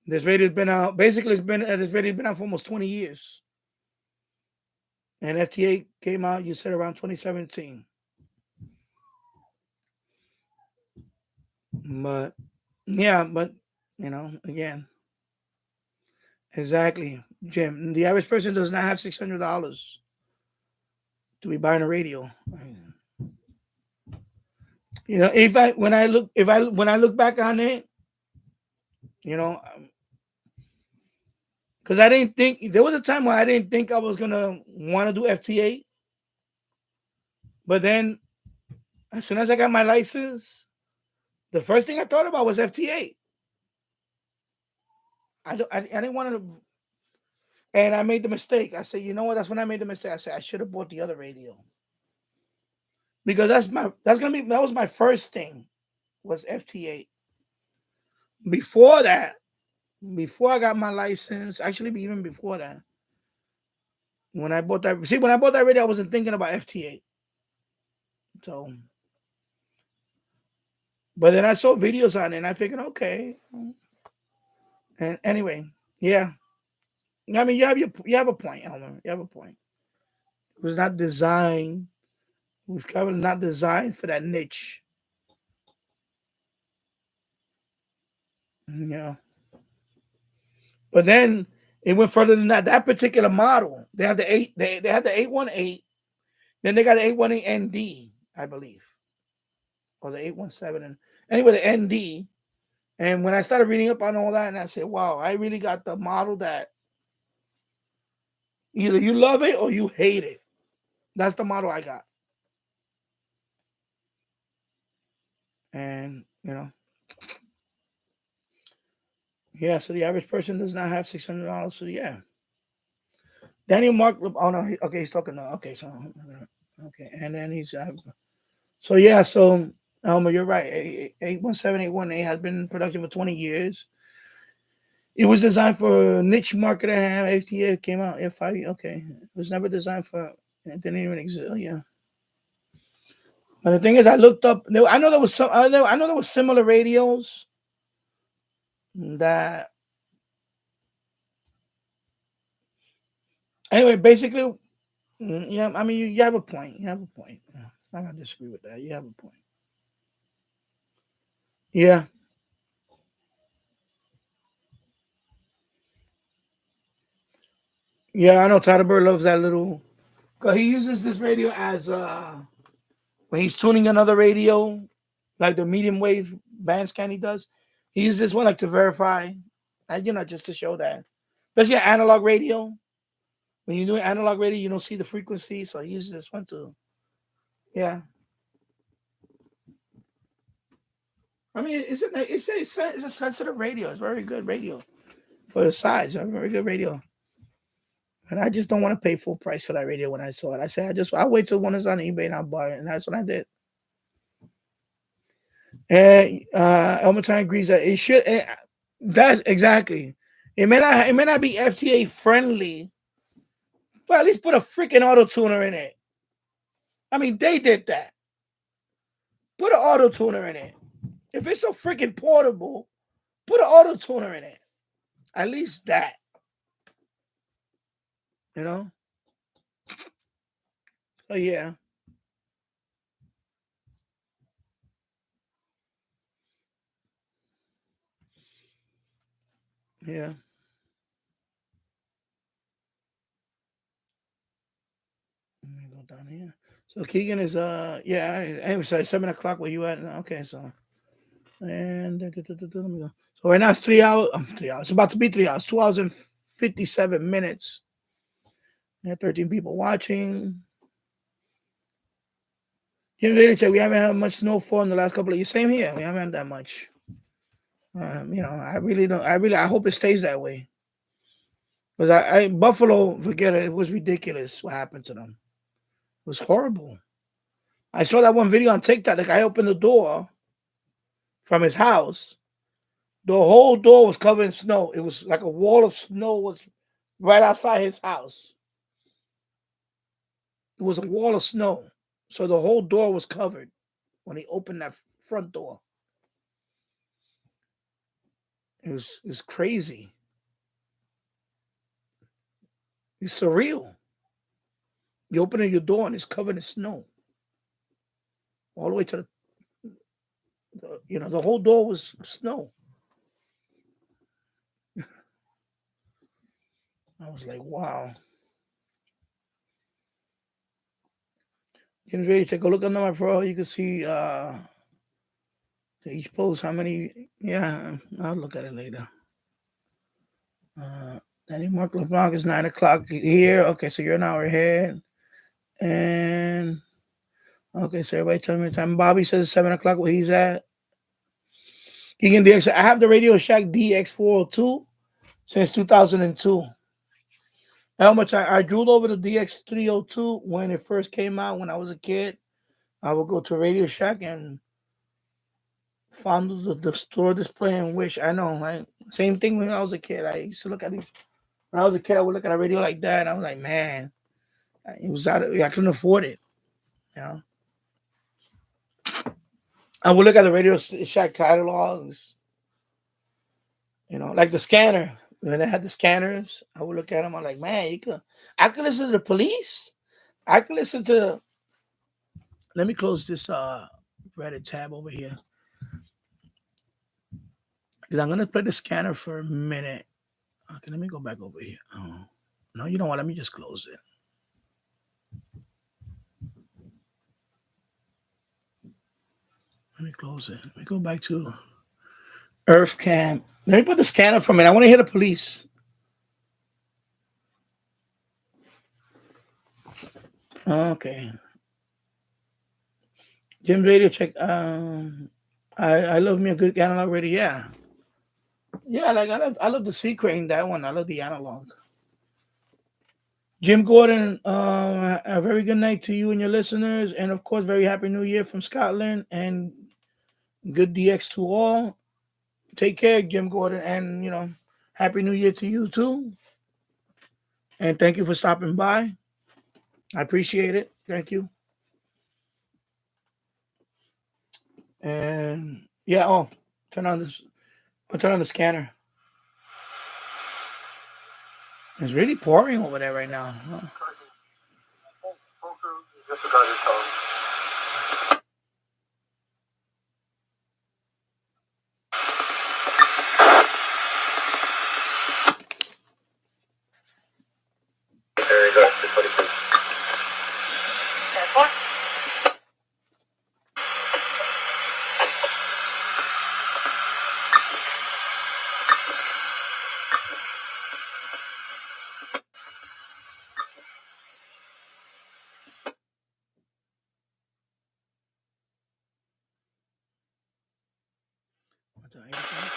This radio's been out. Basically, this radio's been out for almost 20 years. And FT8 came out. You said around 2017. But yeah, but again, exactly, Jim. The average person does not have $600 to be buying a radio. If I when I look if I when I look back on it, you know, because I didn't think there was a time where I didn't think I was gonna want to do FT8, but then as soon as I got my license, the first thing I thought about was FT8. I didn't want to, and I made the mistake. I said, you know what? That's when I made the mistake. I said I should have bought the other radio because that was my first thing was FT8. Before that, before I got my license, actually even before that, when I bought that radio, I wasn't thinking about FT8. So, but then I saw videos on it, and I figured, okay. And anyway, yeah. I mean, you have a point, Elmer. You have a point. It was not designed. It was kind of not designed for that niche. Yeah. But then it went further than that. That particular model, they have the eight. They had the 818. Then they got the 818 ND, I believe, or the 817. And anyway, the ND. And when I started reading up on all that, and I said, wow, I really got the model that either you love it or you hate it. That's the model I got. And, yeah, so the average person does not have $600. So, yeah. Daniel Mark, oh, no, okay, he's talking now. Okay, so, okay. And then so, yeah, so, Elmer, you're right. 817, 818 has been in production for 20 years. It was designed for a niche market. FTA came out. F5, okay. It was never designed for, it didn't even exist. Yeah. But the thing is, I looked up. I know there was some. I know there was similar radios that. Anyway, basically, yeah. I mean, you have a point. You have a point. I'm not gonna disagree with that. You have a point. Yeah. Yeah, I know Tyler Bird loves that little. Cause he uses this radio as when he's tuning another radio. like the medium wave band scan he does. He uses this one like to verify, just to show that. Especially analog radio. When you do analog radio, you don't see the frequency, so he uses this one too. Yeah. I mean, it's a sensitive radio. It's very good radio for the size. A very good radio. And I just don't want to pay full price for that radio when I saw it. I said, I'll wait till one is on eBay and I'll buy it. And that's what I did. And Elmerton agrees that it should. That's exactly. It may not be FTA friendly, but at least put a freaking auto tuner in it. I mean, they did that. Put an auto tuner in it. If it's so freaking portable, put an auto tuner in it. At least that. You know? Oh yeah. Yeah. Let me go down here. So Keegan is yeah, anyway, so 7 o'clock where you at? Okay, so and let me go. So right now it's 3 hours. 3 hours. It's about to be 3 hours. 2 hours and 57 minutes. Yeah, 13 people watching. Check. We haven't had much snowfall in the last couple of years. Same here. We haven't had that much. I really don't. I hope it stays that way. Because Buffalo, forget it. It was ridiculous what happened to them. It was horrible. I saw that one video on TikTok. The guy opened the door from his house. The whole door was covered in snow. It was like a wall of snow was right outside his house. It was a wall of snow. So the whole door was covered when he opened that front door. It was crazy. It's surreal. You open your door and it's covered in snow. All the way to the whole door was snow. I was like, wow. You can really take a look at my pro. You can see each post how many. Yeah, I'll look at it later. Danny Mark LeBlanc is 9 o'clock here. Okay, so you're an hour ahead. And okay, so everybody tell me the time. Bobby says 7 o'clock where he's at. Keegan DX. I have the Radio Shack DX402 since 2002. How much I drooled over the DX302 when it first came out when I was a kid. I would go to Radio Shack and found the store display and wish. I know, right? Same thing when I was a kid. I used to look at these. When I was a kid, I would look at a radio like that. And I was like, man, it was I couldn't afford it. You know, I would look at the Radio Shack catalogs. Like the scanner. When they had the scanners, I would look at them. I'm like, man, I could listen to the police. I could listen to. Let me close this Reddit tab over here because I'm gonna play the scanner for a minute. Okay, let me go back over here. Oh. No, you know what? Let me just close it. Let me close it. Let me go back to Earth Cam. Let me put the scanner for a minute. I want to hear the police. Okay. Jim Radio check. I love me a good analog radio. Yeah. Yeah, like I love the secret in that one. I love the analog. Jim Gordon, a very good night to you and your listeners. And of course, very happy new year from Scotland and good DX to all. Take care, Jim Gordon. And, happy new year to you too. And thank you for stopping by. I appreciate it. Thank you. And yeah, turn on this. I'll turn on the scanner. It's really pouring over there right now. Huh? to 8 o'clock.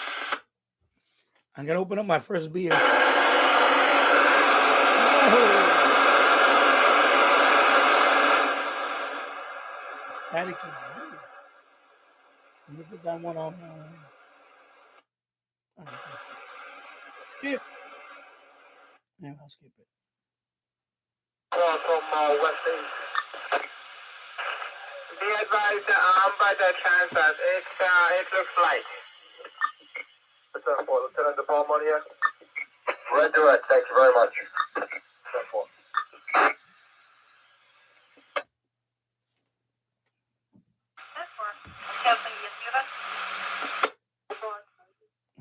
I'm gonna open up my first beer. Oh. Staticky. Let me put that one on. Skip. Yeah, I'll skip it. From West East. Be advised, by the transfer, it looks like. Lieutenant De Palma here. Red direct, thank you very much. 10-4.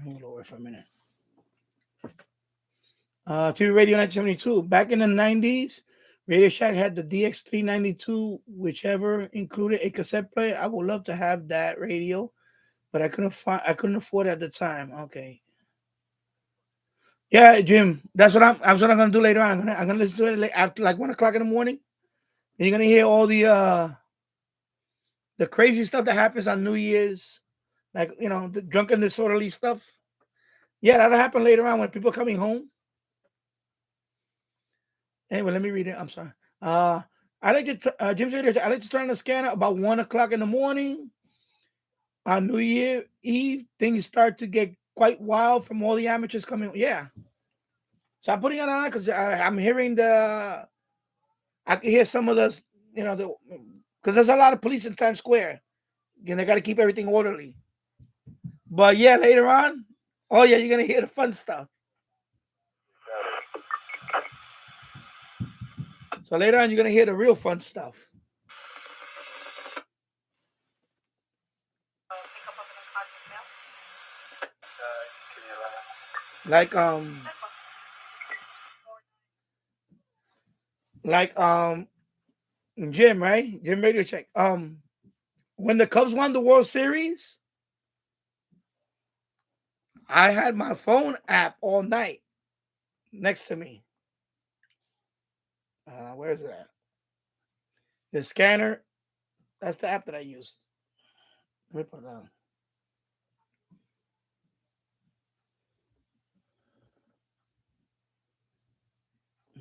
Hold over for a minute. TV Radio 1972. Back in the 90s, Radio Shack had the DX392, whichever included a cassette player. I would love to have that radio, but I couldn't afford it at the time. Okay. Yeah, Jim, that's what I'm gonna do later on. I'm gonna listen to it after like 1 o'clock in the morning. And you're gonna hear all the crazy stuff that happens on New Year's, like the drunken disorderly stuff. Yeah, that'll happen later on when people are coming home. Anyway, let me read it. I'm sorry. I like to Jim said I like to turn on the scanner about 1 o'clock in the morning on New Year Eve. Things start to get quite wild from all the amateurs coming. Yeah. So I'm putting it on because I'm hearing I can hear some of the, because there's a lot of police in Times Square. And they got to keep everything orderly. But yeah, later on, oh yeah, you're going to hear the fun stuff. So later on, you're going to hear the real fun stuff. Like Jim, right? Jim Radio Check. When the Cubs won the World Series, I had my phone app all night next to me. Where is it at? The scanner. That's the app that I use. Let me put it on.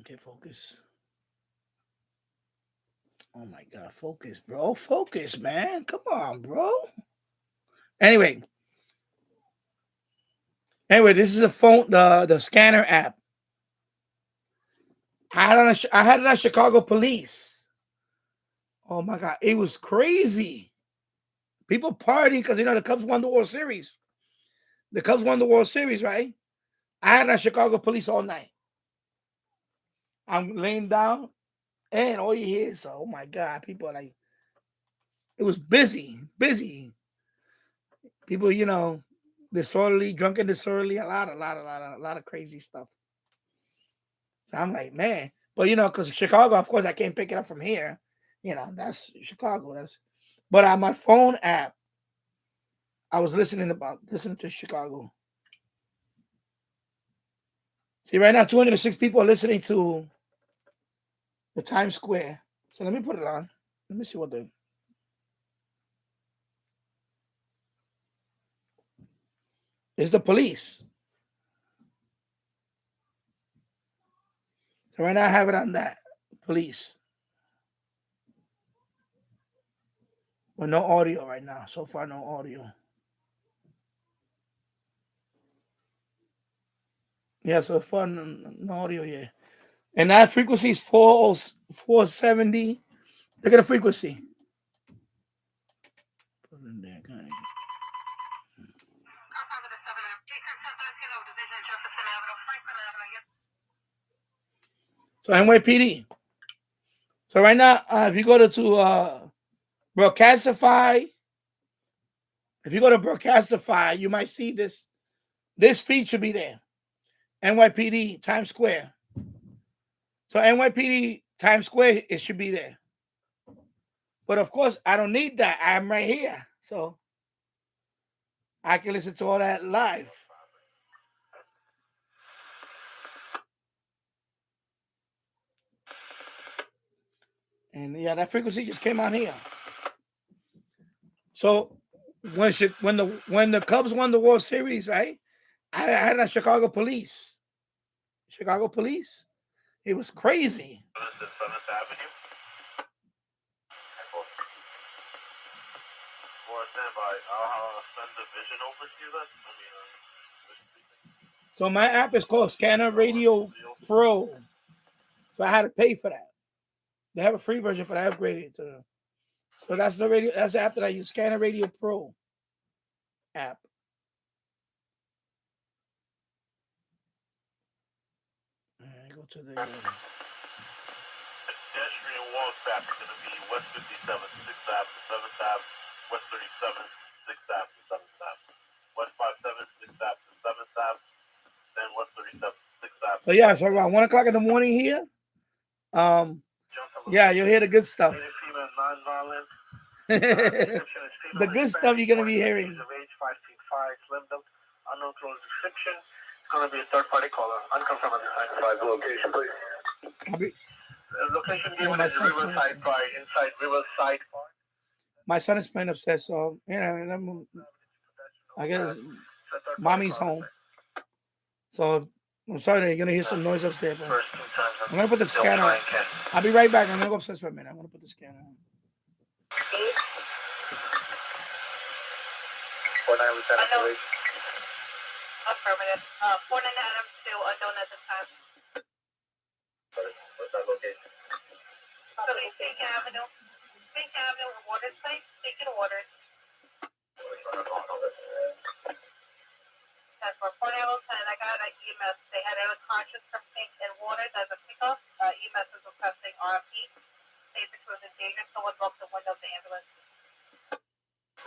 Okay, focus. Oh my God, focus, bro. Focus, man. Come on, bro. Anyway, this is the phone, the scanner app. I had it on Chicago police. Oh my God, it was crazy. People partying because the Cubs won the World Series. The Cubs won the World Series, right? I had it on Chicago police all night. I'm laying down, and all you hear is, oh my God, people are like, it was busy. People, disorderly, drunken disorderly, a lot of crazy stuff. So I'm like, man, but because Chicago, of course, I can't pick it up from here. That's Chicago. But on my phone app, I was listening to Chicago. See, right now, 206 people are listening to the Times Square. So let me put it on. Let me see what it's the police. So right now I have it on that police. Well, no audio right now. So far, no audio. Yeah, so far, no audio here. And that frequency is 470. Look at the frequency. Put it in there. So NYPD. So right now, if you go to Broadcastify, you might see this. This feed should be there. NYPD Times Square. So NYPD Times Square, it should be there. But of course, I don't need that. I'm right here. So I can listen to all that live. And yeah, that frequency just came on here. So when the Cubs won the World Series, right? I had a Chicago police. Chicago police. It was crazy. Avenue. Standby. I'll send the vision over to you then. So my app is called Scanner Radio Pro. So I had to pay for that. They have a free version, but I upgraded it to. So that's the radio. That's the app that I use. Scanner Radio Pro app. I go to the. Pedestrian walk back is going to be West 57, 6th Ave, 7th Ave, West 37, 6th Ave, 7th Ave, West 57, 6th Ave, 7th Ave, then West 37, 6th Ave. So yeah, so around 1 o'clock in the morning here. Yeah, you'll hear the good stuff. The good stuff you're gonna be hearing. Unknown close description. It's going to be a third-party caller. Unconfirmed at the location, please. Location given is Riverside Park, inside Riverside Park. My son is playing upstairs, so I guess mommy's home. So I'm sorry that you're gonna hear some noise upstairs. But I'm gonna put the scanner. I'll be right back. I'm gonna go upstairs for a minute. I'm gonna put the scanner on. 49 Lieutenant Police. Affirmative. 49 Adams 2, unknown at this time. What's that location? So Spink Avenue, water site, taking waters. That's for 49 I got an EMS. They had a conscious from Pink and waters as a pickup. EMS is requesting RFP. Basic was in danger. Someone broke the window of the ambulance.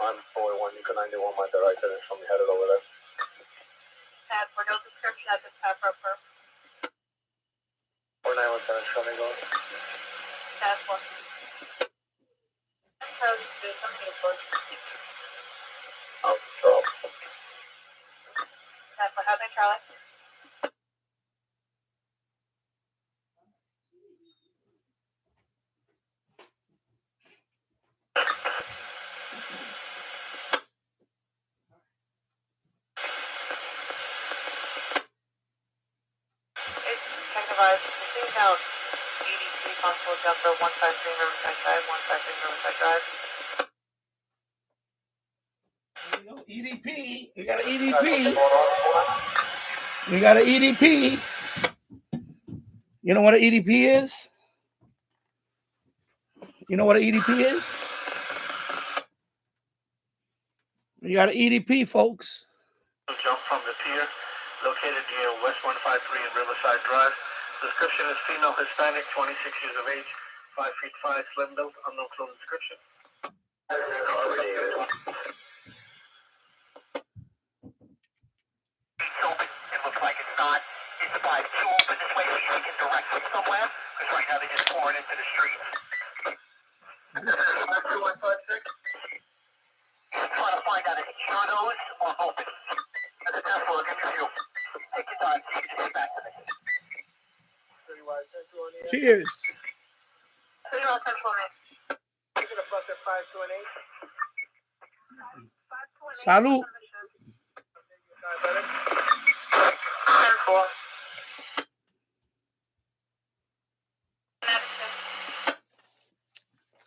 I'm 41, you can 91, my director is from headed over there. As for no description at this time for a perp. 49 Lieutenant, show me going. That's one. Oh, drop. That's for Heather Charlie. Please out EDC possible jumper 153 Riverside Drive, 153 Riverside Drive. EDP. We got an EDP. We got an EDP. You know what an EDP is? You know what an EDP is? We got an EDP, folks. Jump from the pier, located near West 153 and Riverside Drive. Description is female Hispanic, 26 years of age, 5 feet 5, slim built, unknown clothes description. It's open. It looks like it's not. Is the pipe too open this way so you can direct it somewhere? Because right now they just pour it into the streets. 52156. Trying to find out if it's shadows or open. That's a test look. Give me a view. Take your time. You can get back to me. Cheers. Salud.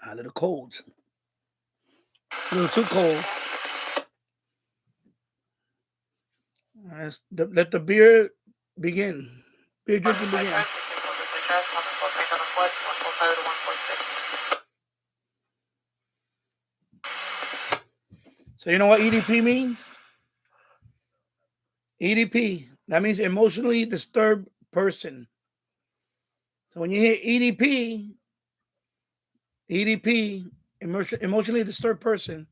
A little cold. A little too cold. Let the beer begin. Beer drinking begin. So you know what EDP means? EDP, that means emotionally disturbed person. So when you hear EDP, emotionally disturbed person.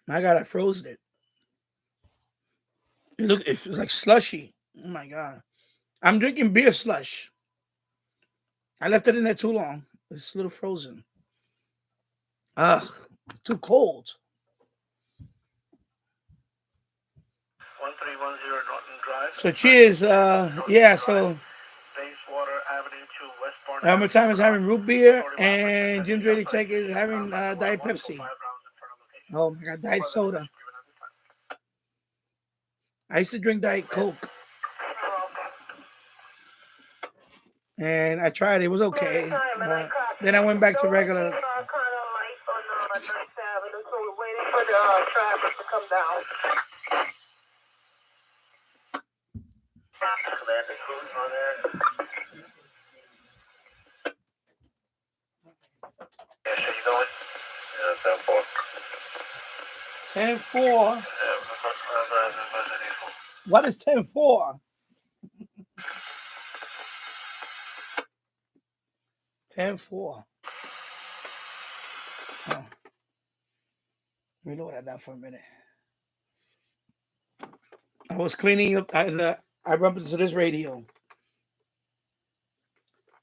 My God, I froze it. Look, it's like slushy. Oh my God. I'm drinking beer slush. I left it in there too long. It's a little frozen. Ugh, too cold. 1310 Norton Drive. So cheers. Yeah, so Bayswater Avenue to West Barn Elmer Time is having root beer, and Jim Ready Check is having Diet Pepsi. Oh my God, Diet Soda. I used to drink Diet Coke, and I tried it. It was okay, but then I went back to regular. Waiting for the traffic to come down. Commander Cruz on there. Yeah, so you going? Yeah, 10-4. What is 10-4? 10-4. Oh. Let me look at that for a minute. I was cleaning up. I bumped into this radio.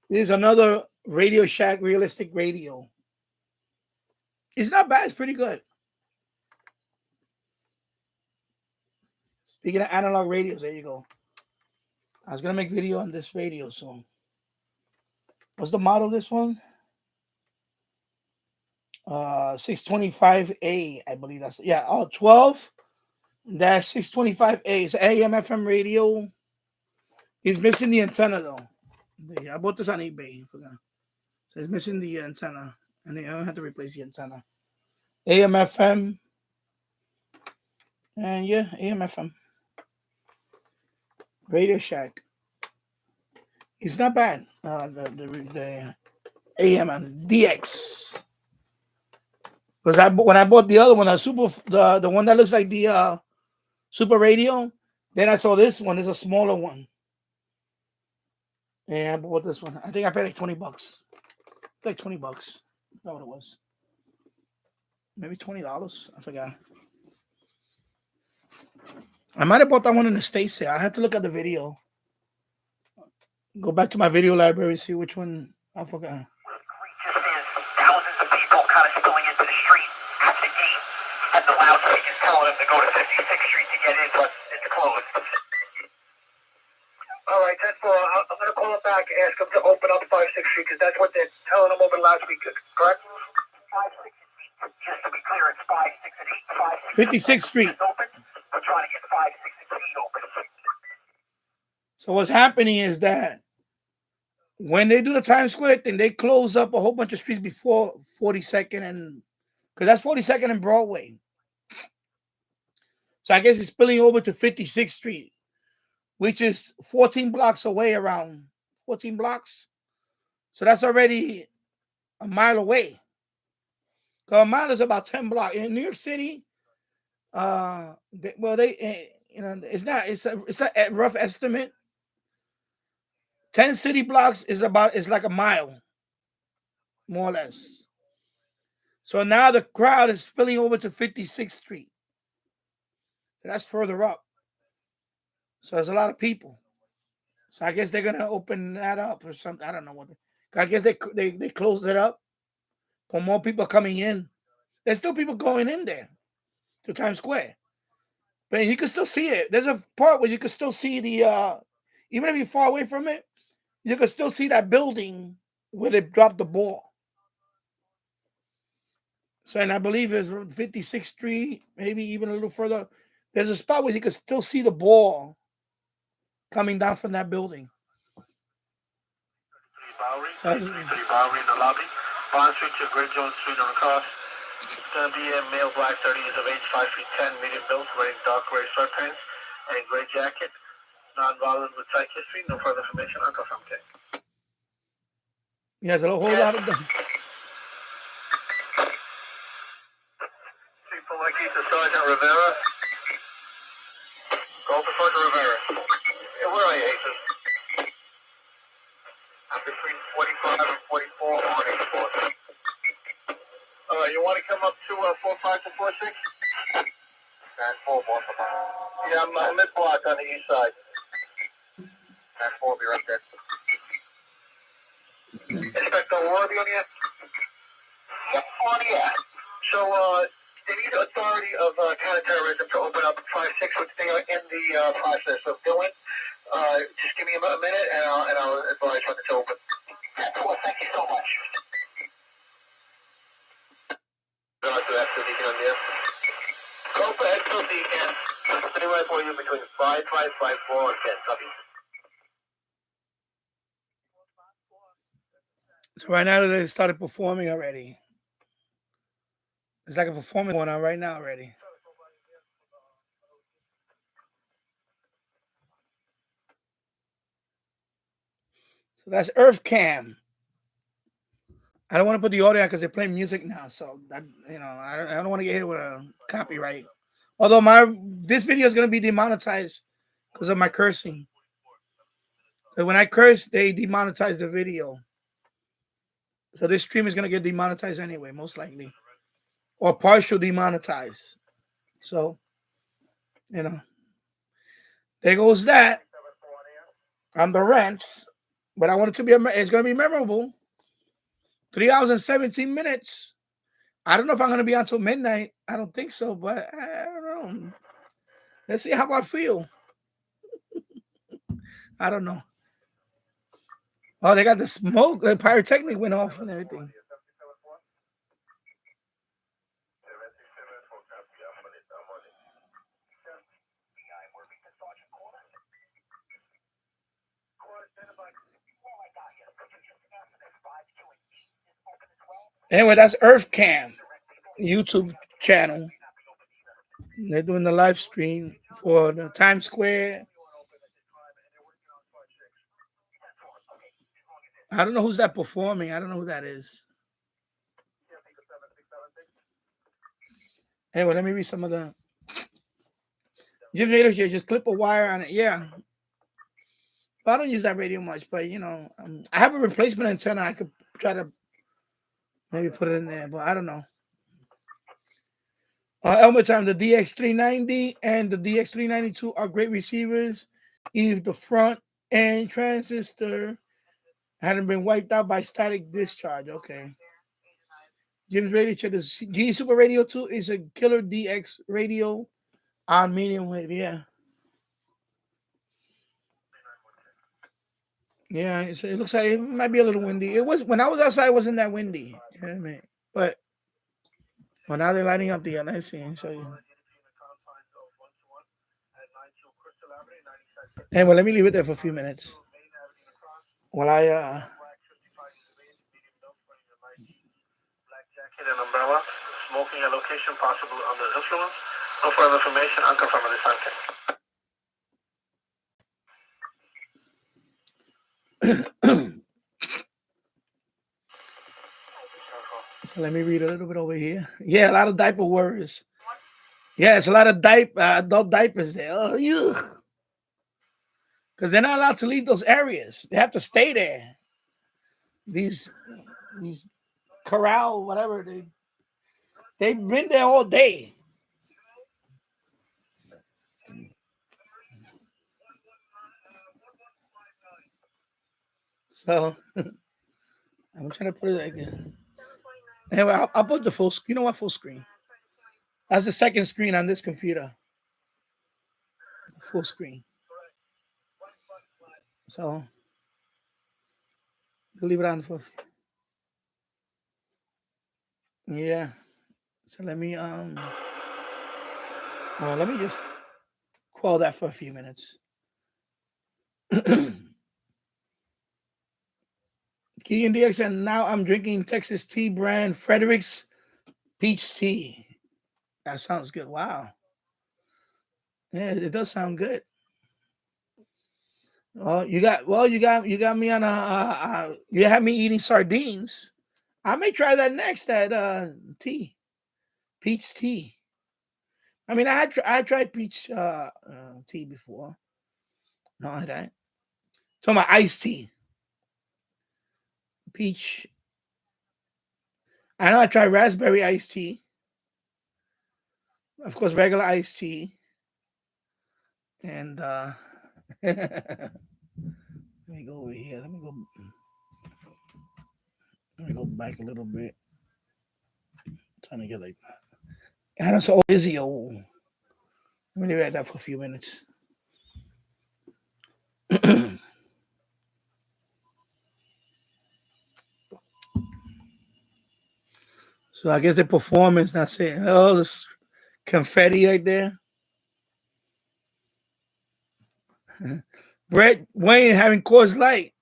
This is another Radio Shack realistic radio. It's not bad. It's pretty good. Speaking of analog radios, there you go. I was gonna make video on this radio soon. What's the model of this one? 625A, I believe that's 12-625A. It's an AM/FM radio. It's missing the antenna though. Yeah, I bought this on eBay. I forgot. So it's missing the antenna, and I have to replace the antenna. AM/FM, and yeah, AM/FM. Radio Shack. It's not bad. The AM and DX. Because when I bought the other one, the one that looks like the Super Radio, then I saw this one. It's a smaller one. And I bought this one. I think I paid like $20. Like $20. That's what it was. Maybe $20. I forgot. I might have bought that one in the States sale. I have to look at the video. Go back to my video library and see which one. I forgot. Thousands of people kind of spilling into the street at the gate, and the loudspeakers telling them to go to 56th Street to get in, but it's closed. All right, 10-4. I'm going to call them back and ask them to open up 56th Street because that's what they're telling them over the loudspeakers, correct? 56th Street. Just to be clear, it's 5, 6, and 8. 56th Street. Open. We're trying to get 5, 6, and 8 open. So what's happening is that when they do the Times Square thing, they close up a whole bunch of streets before 42nd and because that's 42nd and Broadway. So I guess it's spilling over to 56th Street, which is 14 blocks away, around 14 blocks. So that's already a mile away. Because a mile is about 10 blocks. In New York City, it's a rough estimate. 10 city blocks is like a mile, more or less. So now the crowd is spilling over to 56th Street. That's further up. So there's a lot of people. So I guess they're gonna open that up or something. I don't know what. I guess they closed it up for more people coming in. There's still people going in there to Times Square, but you can still see it. There's a part where you can still see the even if you're far away from it, you can still see that building where they dropped the ball. So, and I believe it's 56th Street, maybe even a little further. There's a spot where you can still see the ball coming down from that building. So Bowery in the lobby. Bond Street to Great Jones Street on the cost. It's going to be a male, black, 30 years of age, 5 feet 10, medium build, wearing dark gray sweatpants and gray jacket. Non-violent with psych history. No further information. I'll confirm. Okay. Yeah, there's a whole lot of them. People like to Sergeant Rivera. Go for Sergeant Rivera. Hey, where are you, Jesus? I'm between 45 and 44 on 84. All right, you want to come up to 45 to 46? And 4 more for now. Yeah, I'm mid-block on the east side. And 4 will be right there. Inspector Warby on the end? Yep, on the end. So, they need authority of counterterrorism to open up 5-6, which they are in the process of doing. Just give me a minute, and I'll advise when it's open. Thank you so much. No, so that's the deacon on there. Go for Exo Deacon. Anywhere for you between 5554 and 10. Copy. So right now they started performing already. It's like a performance going on right now already. So that's Earth Cam. I don't want to put the audio on because they're playing music now. So that, I don't want to get hit with a copyright. Although this video is going to be demonetized because of my cursing. But when I curse, they demonetize the video. So this stream is going to get demonetized anyway, most likely, or partial demonetized. So, there goes that on the rents. But I want it to be, it's going to be memorable. 3 hours and 17 minutes. I don't know if I'm going to be on until midnight. I don't think so, but I don't know. Let's see how I feel. I don't know. Oh, they got the smoke. The pyrotechnic went off and everything. Anyway, that's Earth Cam YouTube channel. They're doing the live stream for the Times Square. I don't know who's that performing. I don't know who that is. Anyway, let me read some of the. Jim Nader here, just clip a wire on it. Yeah. Well, I don't use that radio much, but I have a replacement antenna. I could try to maybe put it in there, but I don't know. Elmer Time, the DX390 and the DX392 are great receivers. If the front end transistor hadn't been wiped out by static discharge. Okay. Jim's radio check. The G Super Radio 2 is a killer DX radio on medium wave. Yeah. Yeah, it looks like it might be a little windy. It was when I was outside, it wasn't that windy. You know what I mean? But now they're lighting up the I see. Show you. Anyway, let me leave it there for a few minutes while I jacket and umbrella, smoking a location possible under influence. No further information, unconfirmed at this time. So let me read a little bit over here. Yeah, a lot of diaper worries. Yeah, it's a lot of adult diapers there. Oh, because they're not allowed to leave those areas. They have to stay there. These corral, whatever, they've been there all day. So I'm trying to put it again. Anyway, I'll put the full screen. You know what? Full screen. That's the second screen on this computer. Full screen. So leave it on for. Yeah. So let me just quell that for a few minutes. Key and DX, and now I'm drinking Texas tea brand Frederick's peach tea. That sounds good. Wow. Yeah, it does sound good. You got me on you have me eating sardines. I may try that next. That tea, peach tea. I mean, I tried peach tea before. No, I didn't. So my iced tea, peach. I know I tried raspberry iced tea. Of course, regular iced tea. And let me go over here. Let me go back a little bit. I'm trying to get like I don't so busy. Oh, let me read that for a few minutes. So I guess the performance, that's it. Oh, this confetti right there. Brett Wayne having Coors Light.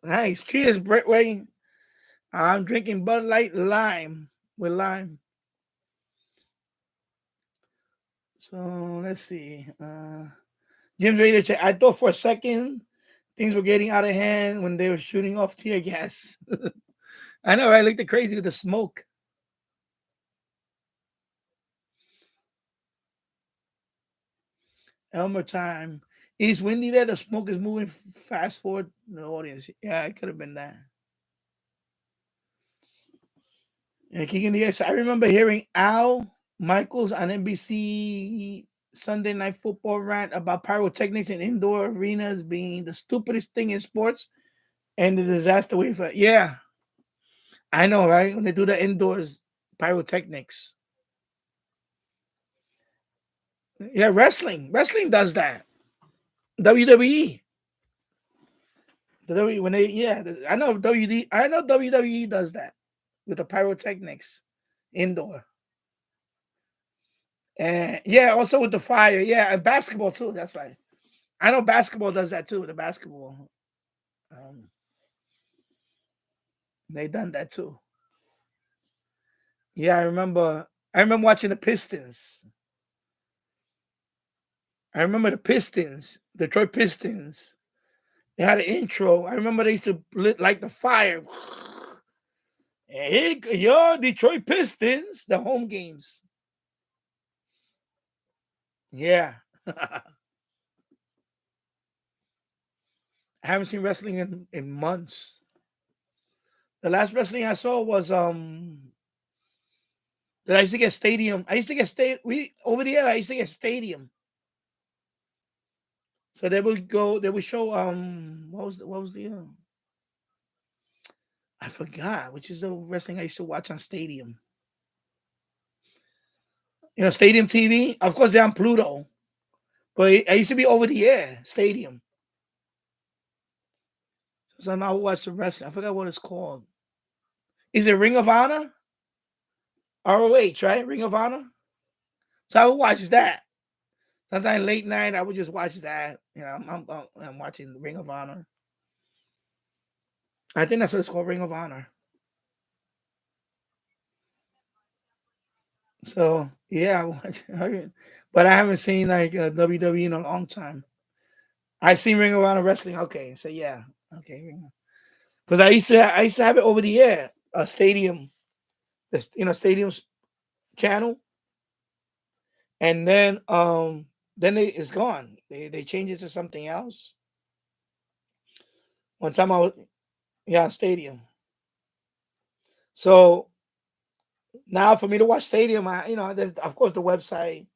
Nice. Cheers, Brett Wayne. I'm drinking Bud Light lime with lime. So let's see. Jim's ready to check. I thought for a second things were getting out of hand when they were shooting off tear gas. I know, right? Looked crazy with the smoke. Elmer time. It's windy there. The smoke is moving fast forward the audience. Yeah, it could have been that. And kicking the X. I remember hearing Al Michaels on NBC Sunday Night Football rant about pyrotechnics in indoor arenas being the stupidest thing in sports and the disaster wave. Yeah, I know, right? When they do the indoors pyrotechnics. Yeah, wrestling does that. WWE, when they I know I know WWE does that with the pyrotechnics indoor, and yeah, also with the fire, yeah, and basketball too. That's right. I know basketball does that too. The basketball, um, they done that too. Yeah, I remember. I remember watching the Pistons. I remember the Pistons, Detroit Pistons. They had an intro. I remember they used to light the fire. Hey, yo, Detroit Pistons, the home games. Yeah. I haven't seen wrestling in months. The last wrestling I saw was that I used to get stadium. I used to get we over the air, I used to get stadium. So they would show what was the I forgot, which is the wrestling I used to watch on Stadium. You know, Stadium TV. Of course, they're on Pluto, but I used to be over the air Stadium. So now I watch the wrestling. I forgot what it's called. Is it Ring of Honor? ROH, right? Ring of Honor. So I would watch that. Sometimes late night, I would just watch that. You know, I'm watching Ring of Honor. I think that's what it's called, Ring of Honor. So yeah, I watch, but I haven't seen like WWE in a long time. I seen Ring of Honor wrestling. Okay, so yeah, okay, because I used to have it over the air, a stadium, this stadium's channel, and then it's gone. They changed it to something else. One time I was stadium. So now for me to watch stadium, there's of course the website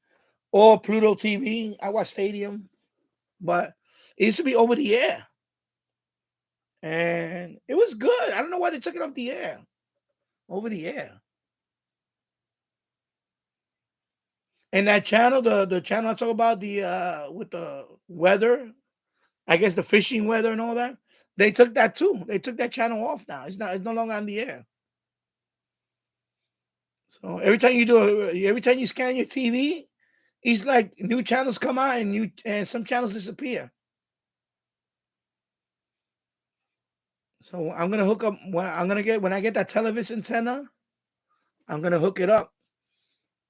or Pluto TV. I watch stadium, but it used to be over the air, and it was good. I don't know why they took it off the air, over the air. And that channel, the channel I talk about, the with the weather, I guess the fishing weather and all that, they took that too. They took that channel off now. It's no longer on the air. So every time you scan your TV, it's like new channels come out and some channels disappear. So I'm gonna hook up when I get that television antenna, I'm gonna hook it up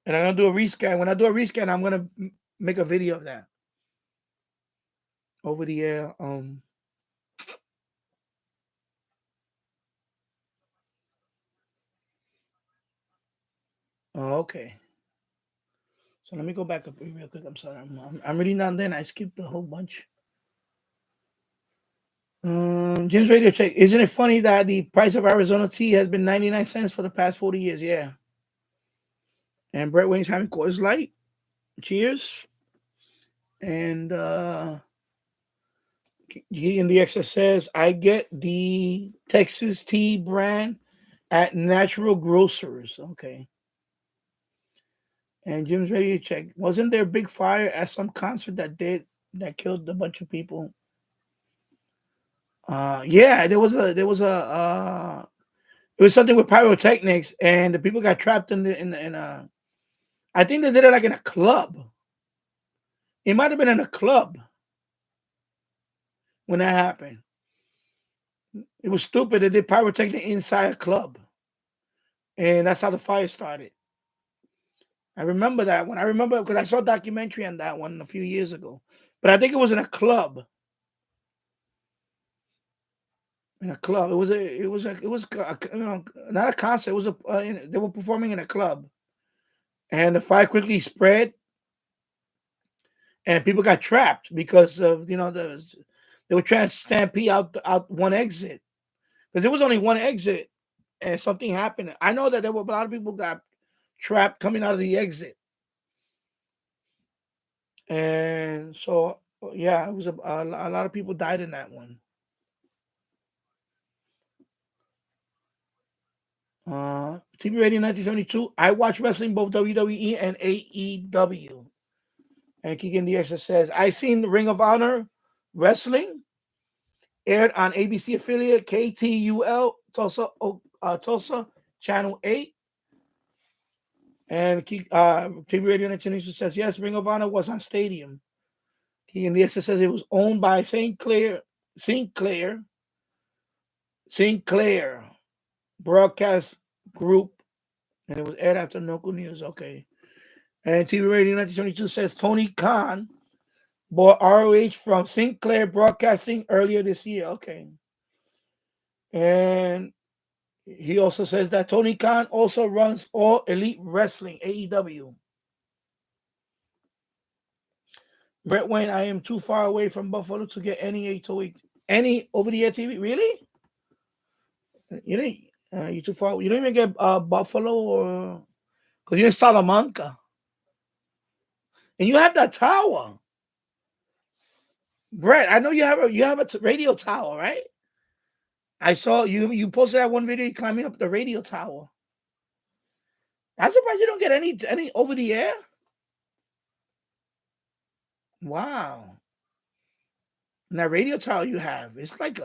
and I'm gonna do a rescan. When I do a rescan, I'm gonna make a video of that over the air. Oh, okay. So let me go back up real quick. I'm sorry. I'm reading down there and I skipped a whole bunch. Jim's radio check. Isn't it funny that the price of Arizona tea has been 99 cents for the past 40 years? Yeah. And Brett Wayne's having Coors Light. Cheers. And he in the extra says, I get the Texas tea brand at Natural Grocers. Okay. And Jim's radio check. Wasn't there a big fire at some concert that killed a bunch of people? Yeah, there was a It was something with pyrotechnics, and the people got trapped I think they did it like in a club. It might have been in a club when that happened. It was stupid. They did pyrotechnic inside a club, and that's how the fire started. I remember that one. I remember because I saw a documentary on that one a few years ago. But I think it was in a club. In a club, not a concert. It was they were performing in a club, and the fire quickly spread, and people got trapped because of they were trying to stampede out one exit because there was only one exit, and something happened. I know that there were a lot of people got trapped coming out of the exit, and so yeah, it was a lot of people died in that one. TV Radio 1972. I watch wrestling, both WWE and AEW. And Keegan DX says, I seen Ring of Honor wrestling aired on ABC affiliate KTUL Tulsa, Tulsa Channel 8. And TV Radio 1972 says, yes, Ring of Honor was on Stadium. Keegan DX says it was owned by Sinclair Broadcast Group, and it was aired after local news. Okay. And TV Radio 1922 says Tony Khan bought ROH from Sinclair Broadcasting earlier this year. Okay. And he also says that Tony Khan also runs All Elite Wrestling, AEW. Brett Wayne, I am too far away from Buffalo to get any over-the-air TV. Really? You didn't? You're too far. You don't even get Buffalo or because you're in Salamanca, and you have that tower. Brett, I know you have a radio tower, right? I saw you posted that one video climbing up the radio tower. I'm surprised you don't get any over the air. Wow. And that radio tower you have, it's like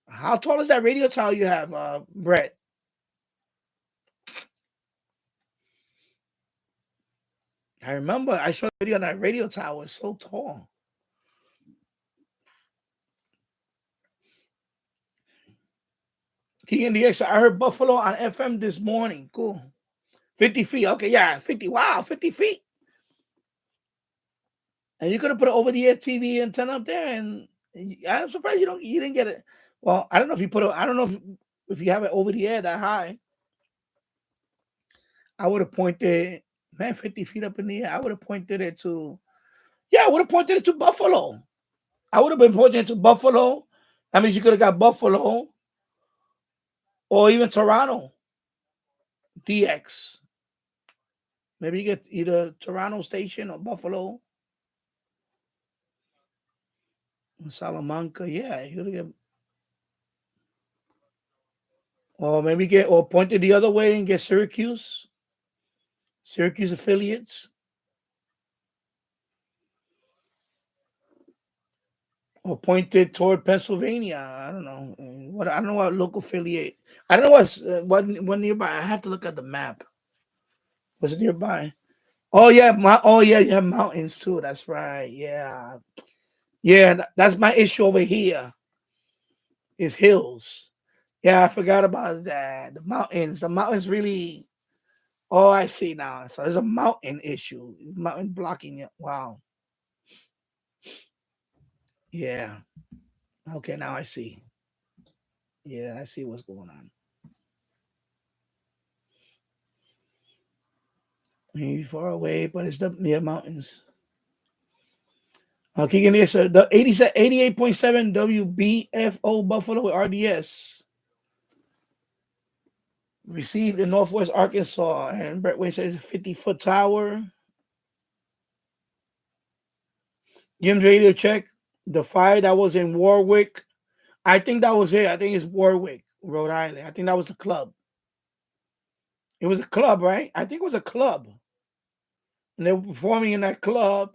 how tall is that radio tower you have, Brett? I remember I saw a video on that radio tower. It's so tall. Keegan DX, I heard Buffalo on FM this morning. Cool. 50 feet. Okay, yeah, 50. Wow, 50 feet. And you could have put an over-the-air TV antenna up there, and I'm surprised you didn't get it. Well, I don't know if you I don't know if you have it over the air that high. I would have pointed, 50 feet up in the air. I would have pointed it to, I would have pointed it to Buffalo. I would have been pointing it to Buffalo. That means you could have got Buffalo or even Toronto DX. Maybe you get either Toronto station or Buffalo. Salamanca, yeah, you gotta get, or maybe or point it the other way and get Syracuse affiliates, or point it toward Pennsylvania. I don't know what. I don't know what local affiliate. I don't know what nearby. I have to look at the map. What's nearby? Oh yeah, you have mountains too. That's right. Yeah. That's my issue over here. Is hills. Yeah, I forgot about that. The mountains really. Oh, I see now. So there's a mountain issue. Mountain blocking it. Wow. Yeah. Okay, now I see. Yeah, I see what's going on. Maybe far away, but it's the near mountains. Okay, give me this. The 88.7 WBFO Buffalo with RDS. Received in Northwest Arkansas. And Brett Wayne says 50-foot tower. Jim's radio check. The fire that was in Warwick. I think that was it. I think it's Warwick, Rhode Island. I think that was the club. It was a club, right? I think it was a club. And they were performing in that club.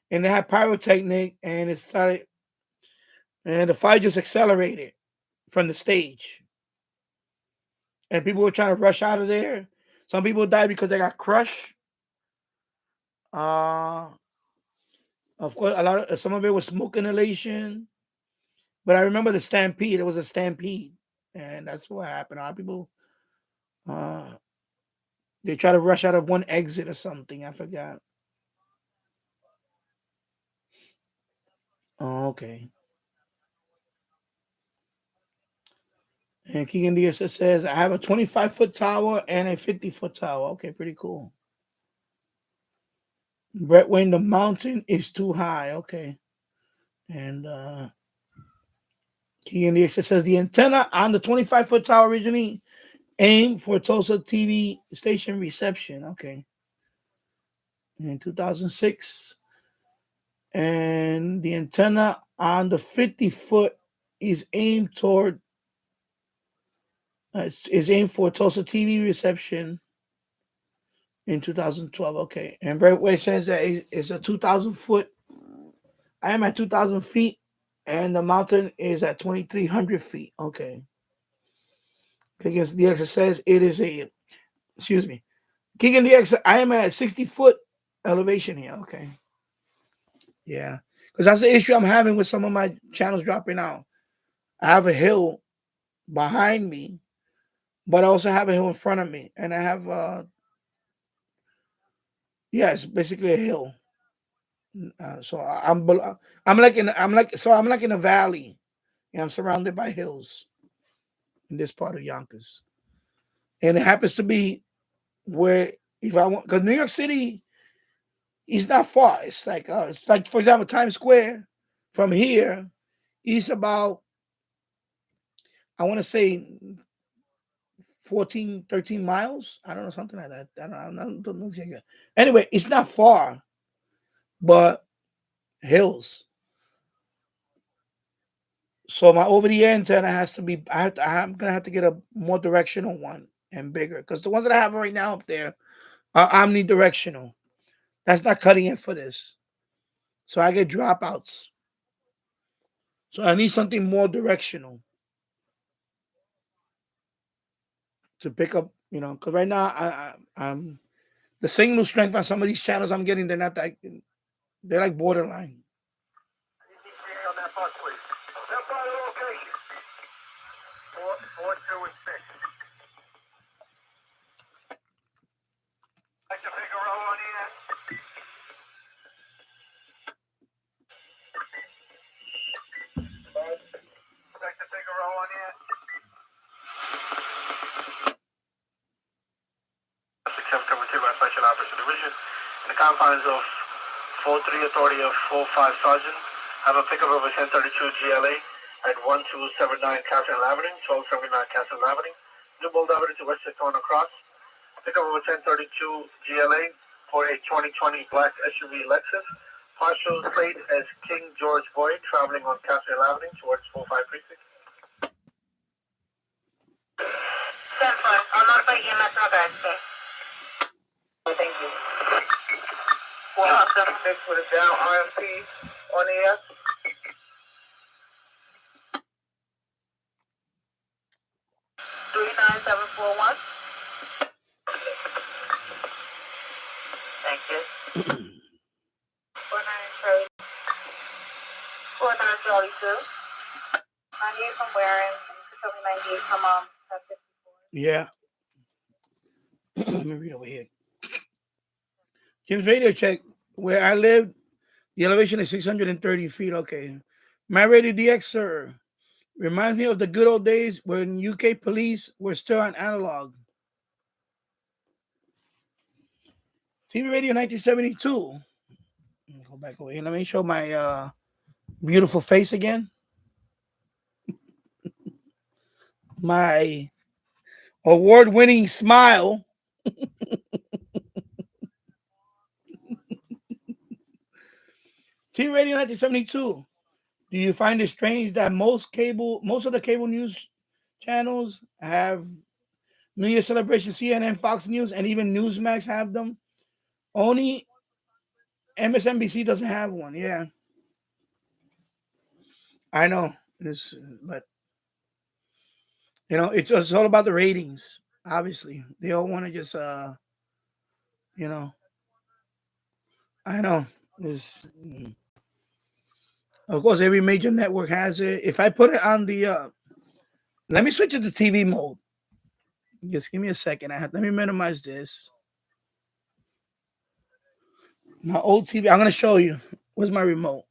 And they had pyrotechnic. And it started. And the fire just accelerated from the stage. and people were trying to rush out of there. Some people died because they got crushed. Uh, of course, some of it was smoke inhalation. But I remember the stampede. It was a stampede, and that's what happened. A lot of people, uh, they try to rush out of one exit or something. I forgot. Oh, okay. And Keegan Diaz says, I have a 25-foot tower and a 50-foot tower. Okay, pretty cool. Brett Wayne, the mountain is too high. Okay. And Keegan Diaz says, the antenna on the 25-foot tower originally aimed for Tulsa TV station reception. Okay. In 2006. And the antenna on the 50-foot is aimed toward is aimed for Tulsa TV reception in 2012. Okay, and Brightway says that it's a 2,000 foot. I am at 2,000 feet, and the mountain is at 2,300 feet. Okay, because the X says it is a. Excuse me, Keegan the X. I am at 60-foot elevation here. Okay, yeah, because that's the issue I'm having with some of my channels dropping out. I have a hill behind me, but I also have a hill in front of me, and I have yeah, it's basically a hill. So I'm like in a valley. And I'm surrounded by hills in this part of Yonkers, and it happens to be where if I want, because New York City is not far. It's like for example Times Square from here is about I want to say 14, 13 miles. I don't know, something like that. I don't know exactly. Anyway, it's not far, but hills. So my over the air antenna has to be. I'm gonna have to get a more directional one and bigger because the ones that I have right now up there are omnidirectional. That's not cutting it for this. So I get dropouts. So I need something more directional to pick up. Because right now I'm the signal strength on some of these channels I'm getting. They're not that. They're like borderline. On that bus, please. That part of the location. 4, 2, and 6. Like the Figaro on here. Like the Figaro on here. Coming by Special Operations Division. In the confines of 4-3 Authority of 4-5 Sergeant. Have a pickup of a 1032 GLA at 1279 Castle Avenue, 1279 Castle Avenue. New Bold Avenue to West Corner Cross. Pickup of a 1032 GLA for a 2020 black SUV Lexus. Partial plate as King George Boyd traveling on Castle Avenue towards 45 Precinct. 10-4, I'll notify EMS in regards to. Thank you. 476 with a down RMP on the air. Three nine seven four one. Thank you. 49 Charlie 2. 98 from Warren, 98 from 54. Yeah. Let me read over here. Jim's radio check. Where I live, the elevation is 630 feet. Okay. My radio DX, sir. Reminds me of the good old days when UK police were still on analog. TV radio 1972. Let me go back over here. Let me show my beautiful face again. My award-winning smile. TV radio 1972. Do you find it strange that most of the cable news channels have New Year celebration? CNN, Fox News, and even Newsmax have them. Only MSNBC doesn't have one. Yeah, I know. But You know, it's all about the ratings. Obviously, they all want to just you know, I know. It's, of course, every major network has it. If I put it on the let me switch it to TV mode. Just give me a second. Let me minimize this. My old TV. I'm gonna show you. Where's my remote?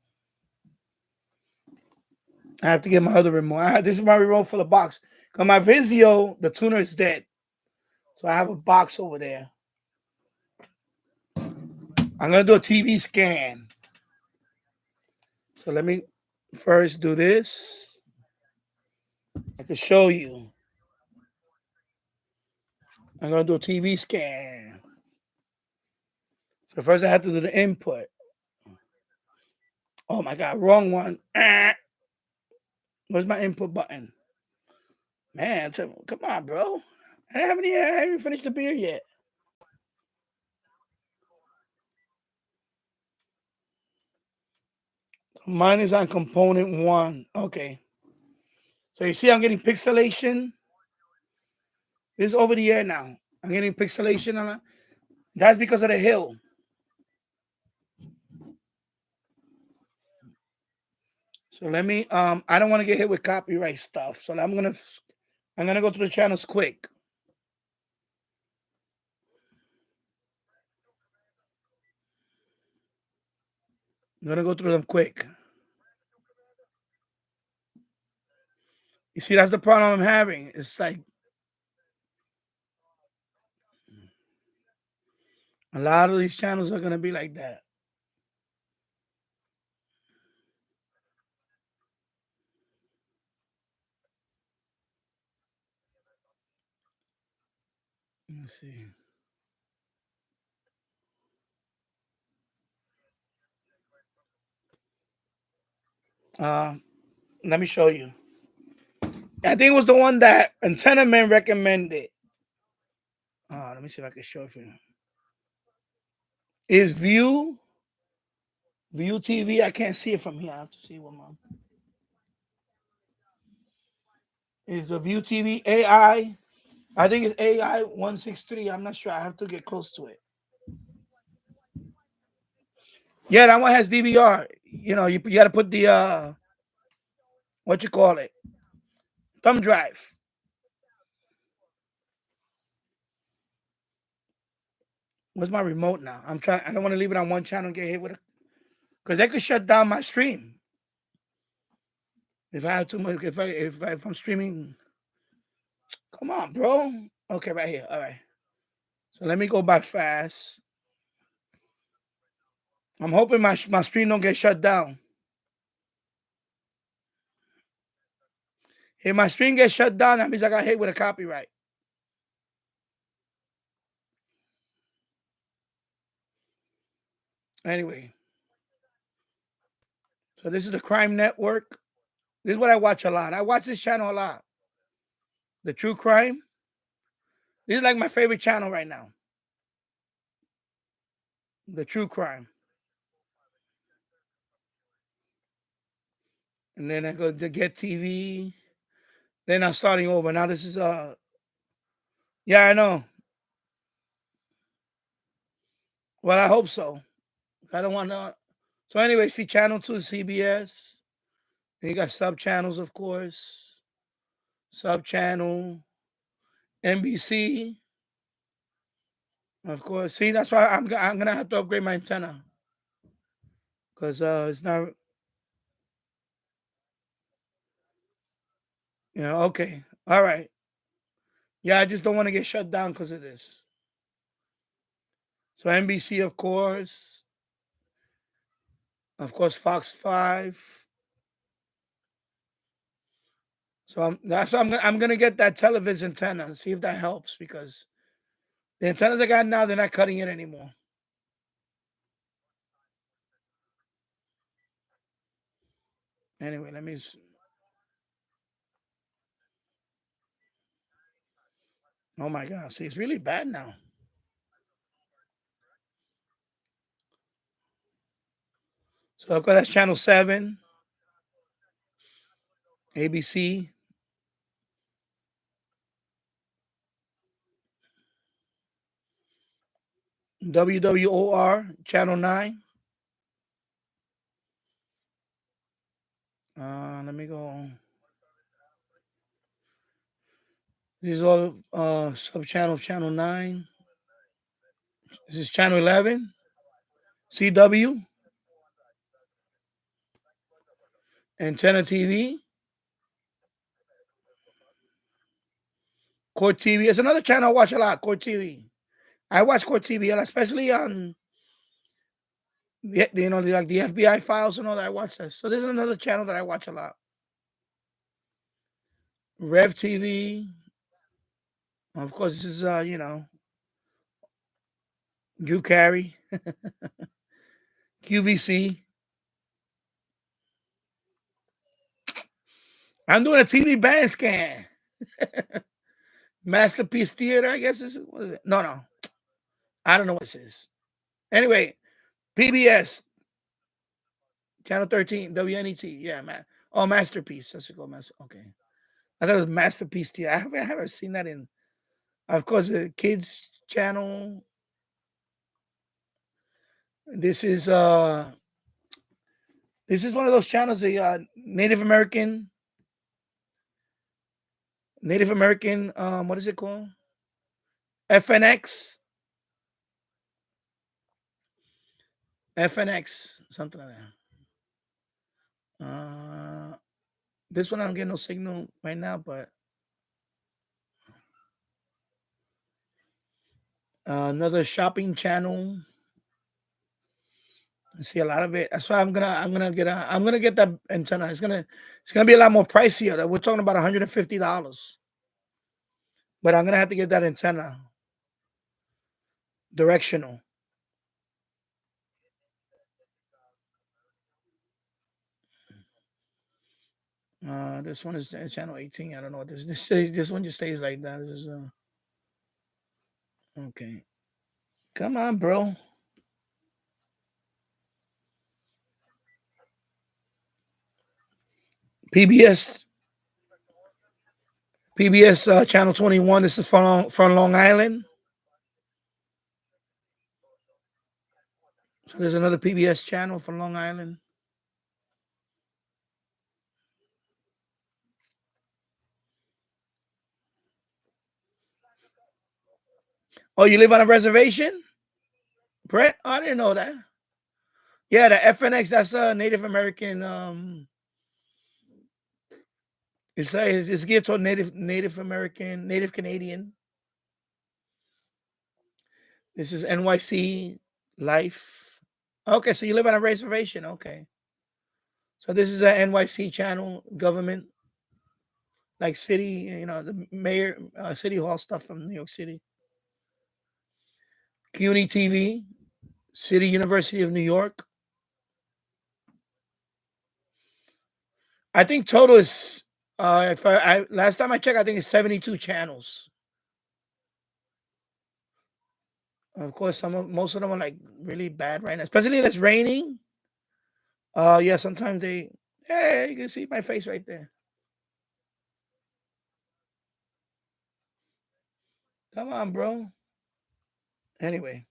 I have to get my other remote. This is my remote for the box. Cause my Vizio, the tuner is dead. So I have a box over there. I'm gonna do a TV scan. So let me first do this. I can show you. I'm gonna do a TV scan. So first I have to do the input. Oh my god, wrong one. Where's my input button? Man, come on, bro. I haven't finished the beer yet. Mine is on component 1. Okay. So you see I'm getting pixelation. This is over the air now. I'm getting pixelation on it. That's because of the hill. So let me I don't want to get hit with copyright stuff. So I'm gonna go through the channels quick. I'm gonna go through them quick. You see, that's the problem I'm having. It's like a lot of these channels are gonna be like that. Let me see. Let me show you. I think it was the one that Antenna Man recommended. Let me see if I can show it for you. Is View TV? I can't see it from here. I have to see what mom. Is the View TV AI? I think it's AI 163. I'm not sure. I have to get close to it. Yeah, that one has DVR. You know, you got to put the what you call it, thumb drive. Where's my remote now? I'm trying. I don't want to leave it on one channel and get hit with it because they could shut down my stream if I have too much. If I'm streaming, come on, bro. Okay, right here. All right. So let me go back fast. I'm hoping my stream don't get shut down. If my stream gets shut down, that means I got hit with a copyright. Anyway, so this is the Crime Network. This is what I watch a lot. I watch this channel a lot. The True Crime. This is like my favorite channel right now. The True Crime. And then I go to Get TV. Then I'm starting over. Now this is yeah, I know. Well, I hope so. I don't want to. So anyway, see channel 2 is CBS. And you got sub channels, of course. Sub channel NBC. Of course. See, that's why I'm gonna have to upgrade my antenna. Because it's not, okay. All right. Yeah, I just don't want to get shut down because of this. So NBC, of course. Of course, Fox 5. So I'm gonna get that television antenna and see if that helps because the antennas I got now, they're not cutting it anymore. Anyway, let me. Oh my God! See, it's really bad now. So of course that's channel 7, ABC. WWOR Channel 9. Let me go. This is all sub channel of Channel 9. This is Channel 11. CW. Antenna TV. Court TV. It's another channel I watch a lot. Court TV. I watch Court TV a lot, especially on like the FBI files and all that. I watch that. So this is another channel that I watch a lot. Rev TV. Of course, this is you carry. QVC. I'm doing a TV band scan. Masterpiece Theater, I guess this is, what is it? No. I don't know what this is. Anyway, PBS. Channel 13, WNET. Yeah, man. Oh, Masterpiece. That's what Master. Okay. I thought it was Masterpiece Theater. I haven't seen that in, of course, the kids channel. This is one of those channels, the Native American, what is it called? FNX. FNX, something like that. This one I don't get no signal right now, but another shopping channel. I see a lot of it. That's why I'm gonna get that antenna. It's gonna be a lot more pricier. We're talking about $150, but I'm gonna have to get that antenna. Directional. This one is channel 18. I don't know what this. This one just stays like that. This is okay. Come on, bro. PBS channel 21. This is from Long Island. So there's another PBS channel from Long Island. Oh, you live on a reservation, Brett? Oh, I didn't know that. Yeah, the FNX. That's a Native American. It's geared toward Native American, Native Canadian. This is NYC Life. Okay, so you live on a reservation. Okay. So this is a NYC channel, government, like city, the mayor, city hall stuff from New York City. CUNY TV, City University of New York. I think total is, if I last time I checked, I think it's 72 channels. Of course, most of them are like really bad right now, especially if it's raining. Yeah, sometimes hey, you can see my face right there. Come on, bro. Anyway,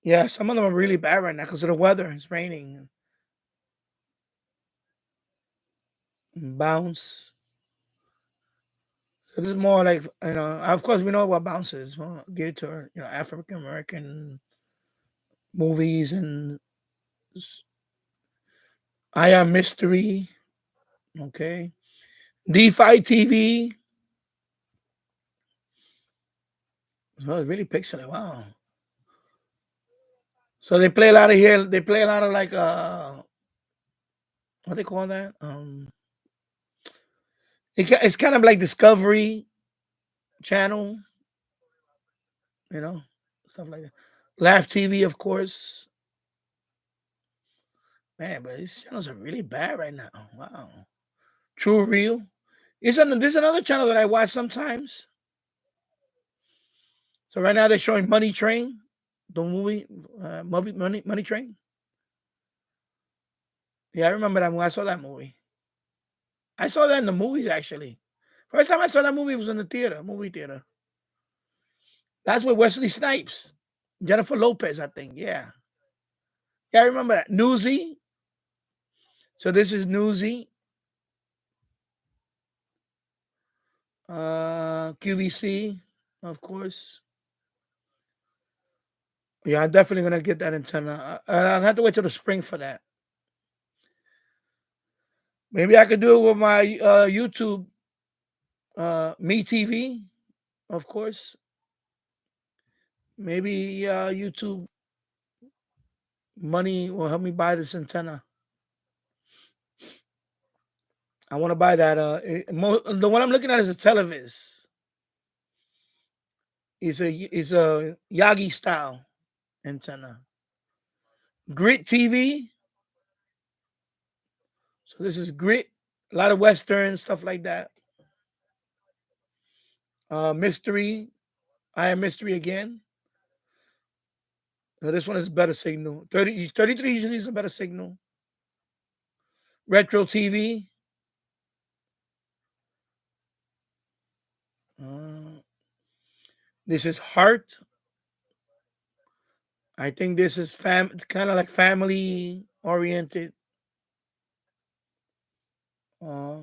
yeah, some of them are really bad right now because of the weather. It's raining. Bounce. So this is more like, of course we know what bounce is. Well, geared to African American movies and I Am Mystery. Okay. DeFi TV. Oh, it really pixelated. Wow. So they play a lot of here. They play a lot of like what they call that? It's kind of like Discovery Channel, stuff like that. Laugh TV, of course. Man, but these channels are really bad right now. Wow. True Real. There's another channel that I watch sometimes. So right now they're showing Money Train, the movie, Money Train. Yeah, I remember that movie. I saw that movie. I saw that in the movies actually. First time I saw that movie was in the movie theater. That's with Wesley Snipes. Jennifer Lopez, I think. Yeah. Yeah, I remember that. Newsy. So this is Newsy. QVC, of course. Yeah, I'm definitely gonna get that antenna. I'll have to wait till the spring for that. Maybe I could do it with my YouTube, Me TV, of course. Maybe YouTube money will help me buy this antenna. I want to buy that. The one I'm looking at is a Televis. It's a Yagi style antenna. Grit TV. So this is Grit. A lot of Western stuff like that. Mystery. I am Mystery again. This one is better signal. 33 usually is a better signal. Retro TV. This is Heart. I think this is kind of like family oriented. Uh,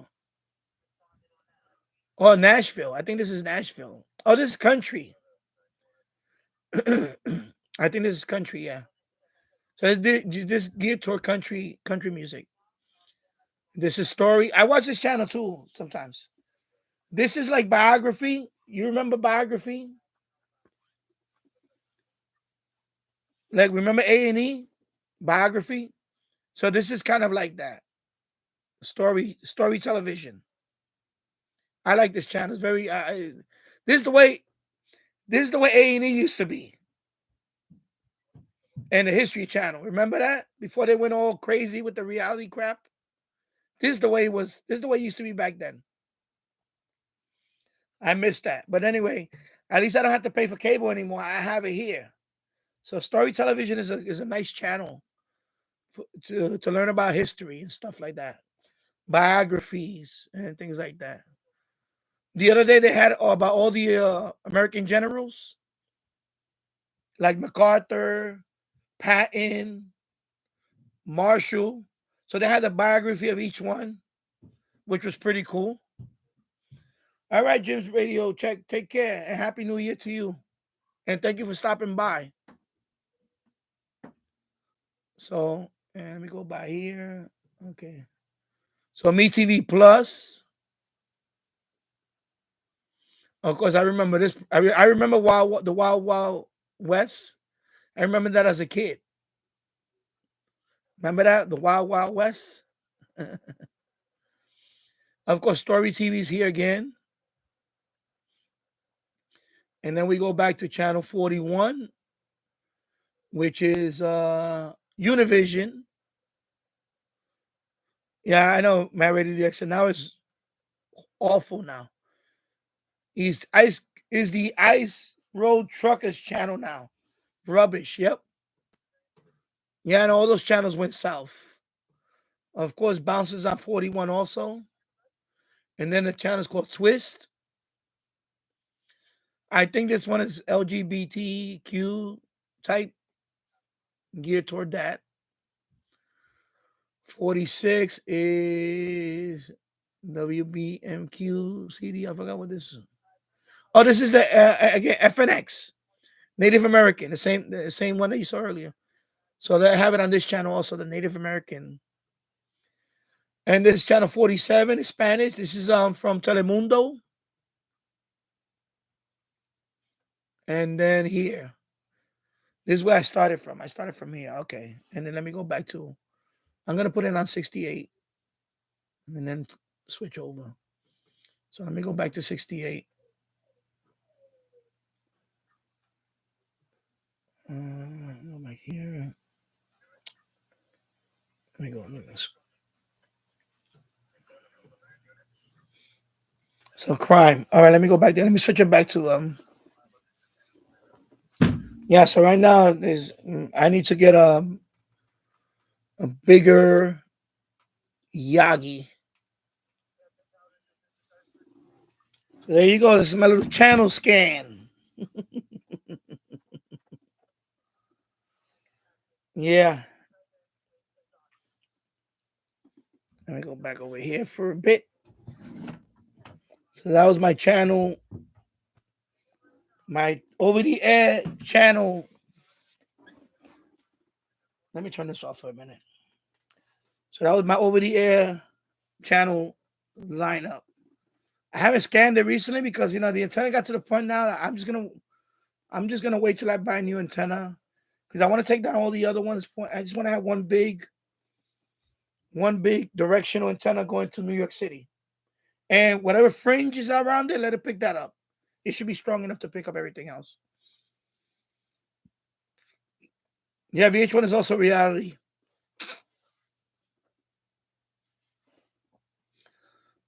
oh, Nashville. I think this is Nashville. Oh, this is country. I think this is country. Yeah. So this geared toward country music. This is story. I watch this channel too sometimes. This is like biography. You remember biography? Like remember A&E biography? So this is kind of like that. Story television. I like this channel. It's very this is the way A&E used to be. And the History Channel. Remember that? Before they went all crazy with the reality crap? This is the way it was. This is the way it used to be back then. I missed that. But anyway, at least I don't have to pay for cable anymore. I have it here. So Story Television is a nice channel to learn about history and stuff like that. Biographies and things like that. The other day they had about all the American generals, like MacArthur, Patton, Marshall. So they had the biography of each one, which was pretty cool. All right, Jim's Radio Check. Take care and Happy New Year to you. And thank you for stopping by. So, and let me go by here. Okay. So, Me TV Plus. Of course, I remember this. I remember the Wild Wild West. I remember that as a kid. Remember that? The Wild Wild West? Of course, Story TV's here again. And then we go back to channel 41, which is Univision. Yeah, I know, Matt Radio DX, and now it's awful now. Is the Ice Road Truckers channel now. Rubbish, yep. Yeah, and all those channels went south. Of course, Bounces on 41 also. And then the channel is called Twist. I think this one is LGBTQ type, geared toward that. 46 is WBMQ CD. I forgot what this is. Oh, this is the again FNX, Native American, the same one that you saw earlier. So they have it on this channel also, the Native American. And this channel 47 is Spanish. This is from Telemundo. And then here. This is where I started from. I started from here. Okay. And then let me go back to, I'm going to put it on 68 and then switch over. So let me go back to 68. Go back here. Let me go. Look at this. So crime. All right, let me go back there. Let me switch it back to yeah, so right now is I need to get a bigger Yagi. So there you go. This is my little channel scan. Yeah. Let me go back over here for a bit. So that was my channel, my over the air channel. Let me turn this off for a minute. So that was my over the air channel lineup. I haven't scanned it recently because the antenna got to the point now that I'm just gonna wait till I buy a new antenna because I want to take down all the other ones. I just want to have one big directional antenna going to New York City. And whatever fringe is around it, let it pick that up. It should be strong enough to pick up everything else. Yeah, VH1 is also reality.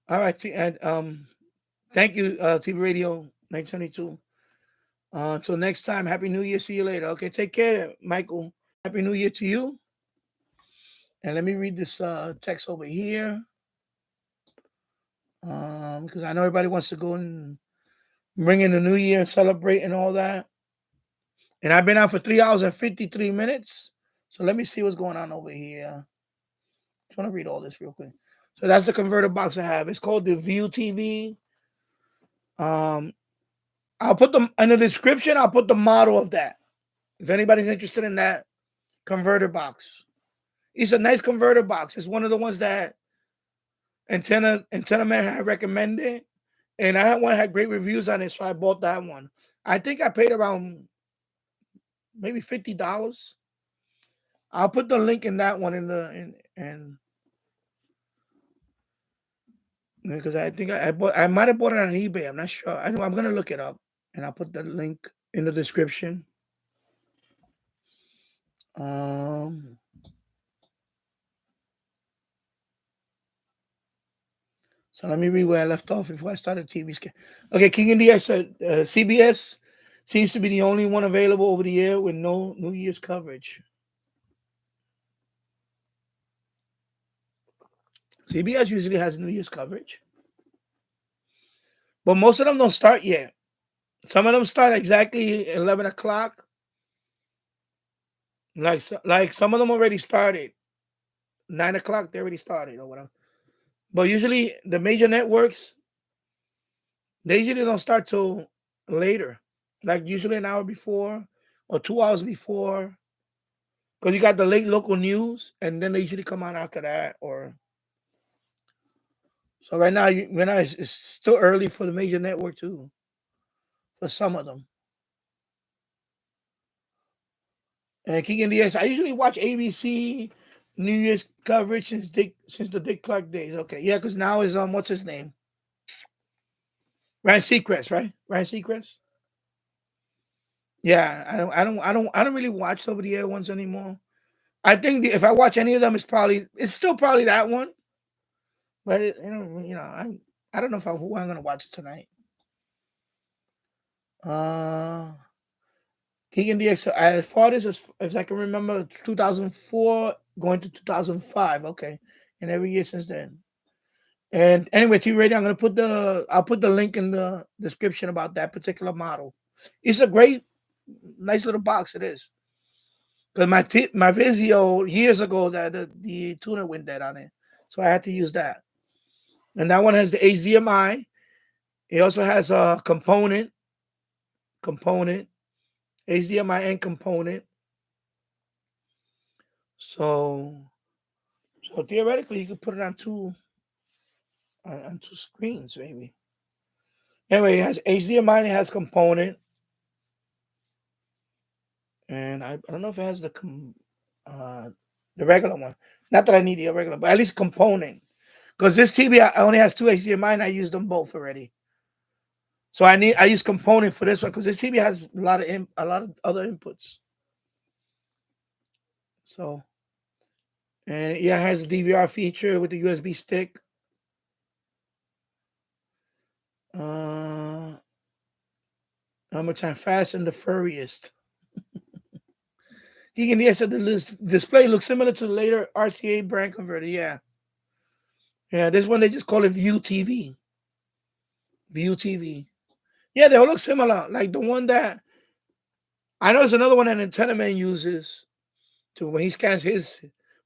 All right, and thank you, TV Radio 1972. Until next time, Happy New Year. See you later. Okay, take care, Michael. Happy New Year to you. And let me read this text over here. Because I know everybody wants to go and bring in the new year and celebrate and all that. And I've been out for 3 hours and 53 minutes. So let me see what's going on over here. Just want to read all this real quick. So that's the converter box I have. It's called the View TV. I'll put them in the description. I'll put the model of that. If anybody's interested in that converter box. It's a nice converter box. It's one of the ones that Antenna Man had recommended. And I had one had great reviews on it, so I bought that one. I think I paid around maybe $50. I'll put the link in that one and because I think I might have bought it on eBay. I'm not sure. I'm gonna look it up and I'll put the link in the description. So let me read where I left off before I started TV scan. Okay, King India said CBS seems to be the only one available over the air with no New Year's coverage. CBS usually has New Year's coverage, but most of them don't start yet. Some of them start exactly 11 o'clock. Like some of them already started 9 o'clock. They already started or whatever. But usually the major networks they usually don't start till later, like usually an hour before or 2 hours before. Because you got the late local news, and then they usually come on after that. Or so right now, it's still early for the major network too. For some of them, and King NDS, I usually watch ABC New Year's coverage since the Dick Clark days. Okay, yeah, because now is what's his name? Ryan Seacrest, right? Ryan Seacrest. Yeah, I don't really watch over the air ones anymore. I think if I watch any of them, it's still probably that one. But I don't know who I'm gonna watch tonight. Keegan DX. I fought this as I can remember, 2004 going to 2005. Okay, and every year since then. And anyway, T Radio, I'll put the link in the description about that particular model. It's a great, nice little box. It is. Because my Vizio years ago that the tuner went dead on it, so I had to use that. And that one has the HDMI. It also has a component, HDMI and component. So theoretically, you could put it on two screens, maybe. Anyway, it has HDMI and it has component. And I don't know if it has the regular one. Not that I need the regular, but at least component. Because this TV only has two HDMI and I use them both already. So I use component for this one because this TV has a lot of other inputs. So, and yeah, it has a DVR feature with the USB stick. How much I'm fast and the furriest. said the display looks similar to the later RCA brand converter. Yeah. Yeah, this one they just call it View TV. View TV. Yeah, they all look similar. Like the one that I know is another one that Antenna Man uses. to when he scans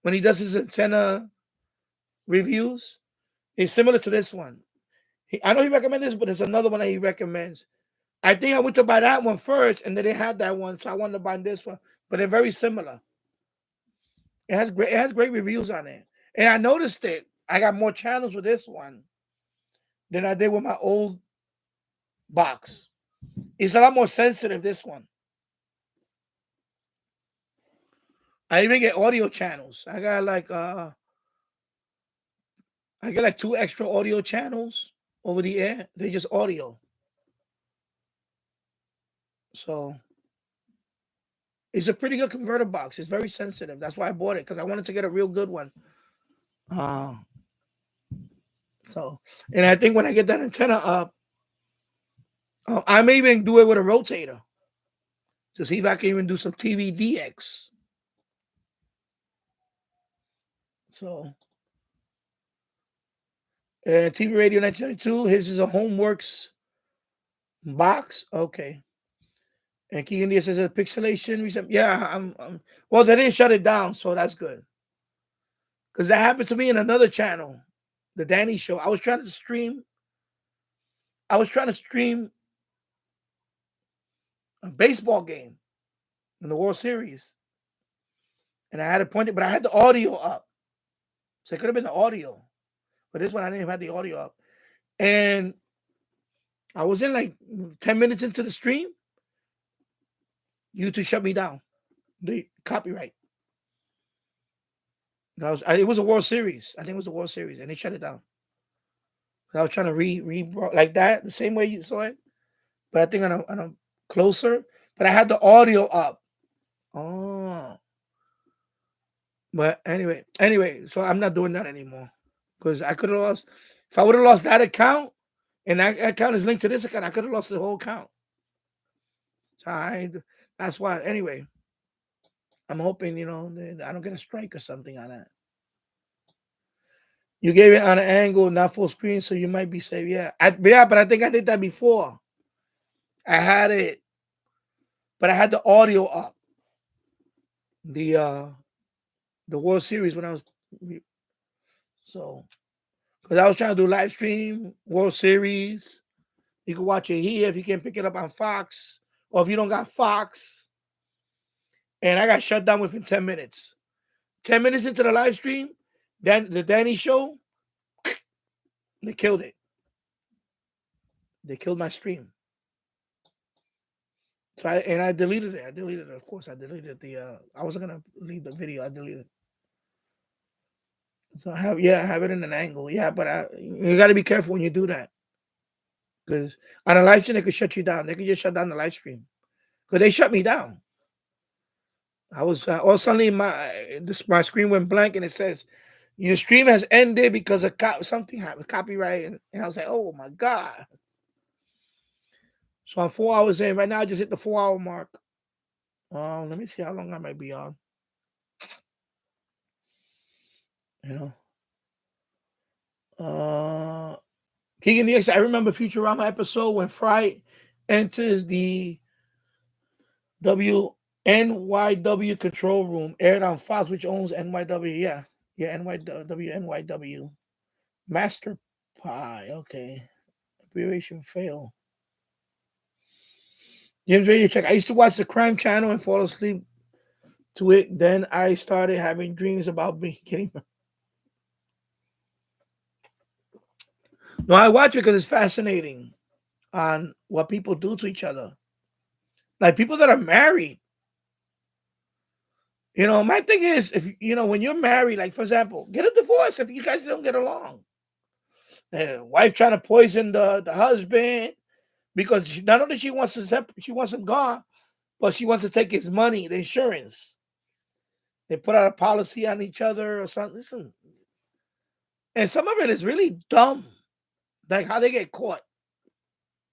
when he does his antenna reviews. It's similar to this one. I know he recommends this, but there's another one that he recommends. I think I went to buy that one first, and then they had that one, so I wanted to buy this one. But they're very similar. It has great reviews on it, and I noticed it. I got more channels with this one than I did with my old box. It's a lot more sensitive. This one. I even get audio channels. I get like 2 extra audio channels over the air. They're just audio. So it's a pretty good converter box. It's very sensitive. That's why I bought it, because I wanted to get a real good one. So, and I think when I get that antenna up, I may even do it with a rotator to see if I can even do some TV DX. So, TV Radio 1972. His is a Homeworks box. Okay. And Keegan Diaz says pixelation. Yeah, well, they didn't shut it down, so that's good. Because that happened to me in another channel, the Danny Show. I was trying to stream a baseball game in the World Series. And I had it pointed, but I had the audio up. So it could have been the audio. But this one, I didn't even have the audio up. And I was in like 10 minutes into the stream. YouTube shut me down. The copyright. It was a World Series. I think it was a World Series. And they shut it down. I was trying to read like that, the same way you saw it. But I think on a closer. But I had the audio up. Oh. But anyway, so I'm not doing that anymore. Because I could have lost. If I would have lost that account, and that account is linked to this account, I could have lost the whole account. So that's why. Anyway, I'm hoping, that I don't get a strike or something on that. You gave it on an angle, not full screen, so you might be safe. Yeah. But I think I did that before. I had it, but I had the audio up. The World Series when I was because I was trying to do live stream World Series. You can watch it here if you can pick it up on Fox, or if you don't got Fox. And I got shut down within 10 minutes. 10 minutes into the live stream, then the Danny Show, they killed it. They killed my stream. So I deleted it. Of course. I deleted I wasn't gonna leave the video. I deleted it. So I have it in an angle. Yeah, but you got to be careful when you do that, because on a live stream they could shut you down. They could just shut down the live stream, because they shut me down. I was all suddenly my screen went blank and it says your stream has ended because of something happened, copyright, and I was like, oh my god. So I'm 4 hours in right now. I just hit the 4-hour mark. Let me see how long I might be on. Keegan DX, I remember Futurama episode when Fry enters the NYW control room, aired on Fox, which owns NYW. Yeah, NYW. Master Pie. Okay. Abbreviation fail. James Radio Check. I used to watch the Crime Channel and fall asleep to it. Then I started having dreams about me getting. No, I watch it because it's fascinating on what people do to each other. Like people that are married. My thing is, if when you're married, like for example, get a divorce if you guys don't get along. Wife trying to poison the husband because not only she wants him gone, but she wants to take his money, the insurance. They put out a policy on each other or something. Listen. And some of it is really dumb. Like how they get caught.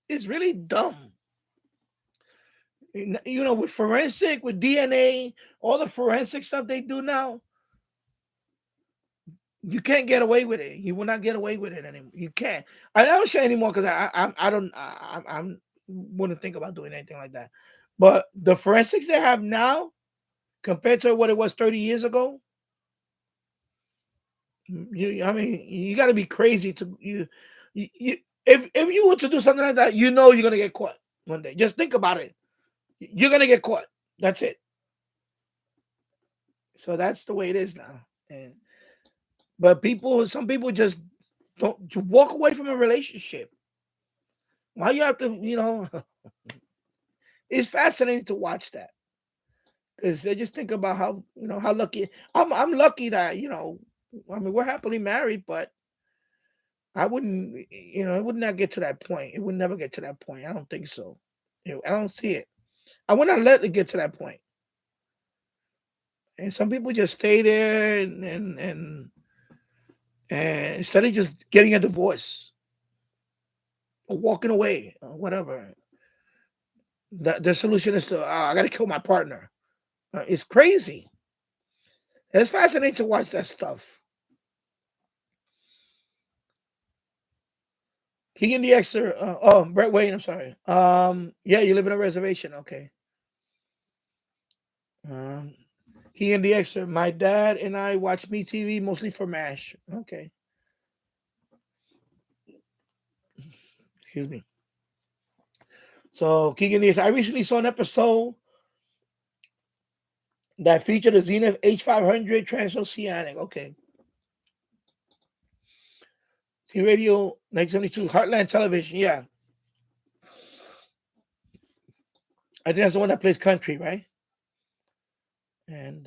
It's really dumb. With forensic, with DNA, all the forensic stuff they do now, you can't get away with it. You will not get away with it anymore. You can't. I don't share anymore because I wouldn't think about doing anything like that. But the forensics they have now, compared to what it was 30 years ago. I mean, you got to be crazy to you. If you were to do something like that, you know you're gonna get caught one day. Just think about it. You're gonna get caught. That's it. So that's the way it is now. And but some people just don't to walk away from a relationship. Why you have to, it's fascinating to watch that because I just think about how lucky I'm lucky that I mean we're happily married, but I wouldn't it would not get to that point. It would never get to that point. I don't think so. I don't see it. I would not let it get to that point. And some people just stay there and instead of just getting a divorce or walking away or whatever, the solution is to I got to kill my partner. It's crazy. It's fascinating to watch that stuff. Keegan the Xer. Brett Wayne. I'm sorry. Yeah, you live in a reservation. Okay. Keegan the Xer. My dad and I watch Me TV mostly for MASH. Okay. Excuse me. So Keegan the Xer. I recently saw an episode that featured a Zenith H500 transoceanic. Okay. T Radio 1972 Heartland Television. Yeah. I think that's the one that plays country, right? And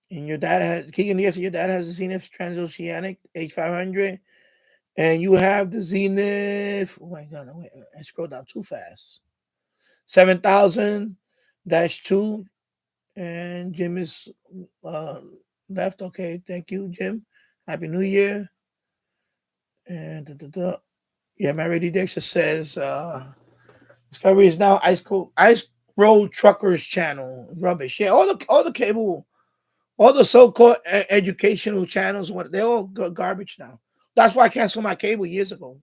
your dad has Keegan. Yes, your dad has the Zenith Transoceanic H500, and you have the Zenith. Oh my God! Wait, I scrolled down too fast. 7000-2, and Jim is left. Okay, thank you, Jim. Happy New Year. And yeah, my Lady Dexter says Discovery is now Ice Road Truckers channel. Rubbish. Yeah, all the cable. All the so-called educational channels, they're all garbage now. That's why I canceled my cable years ago.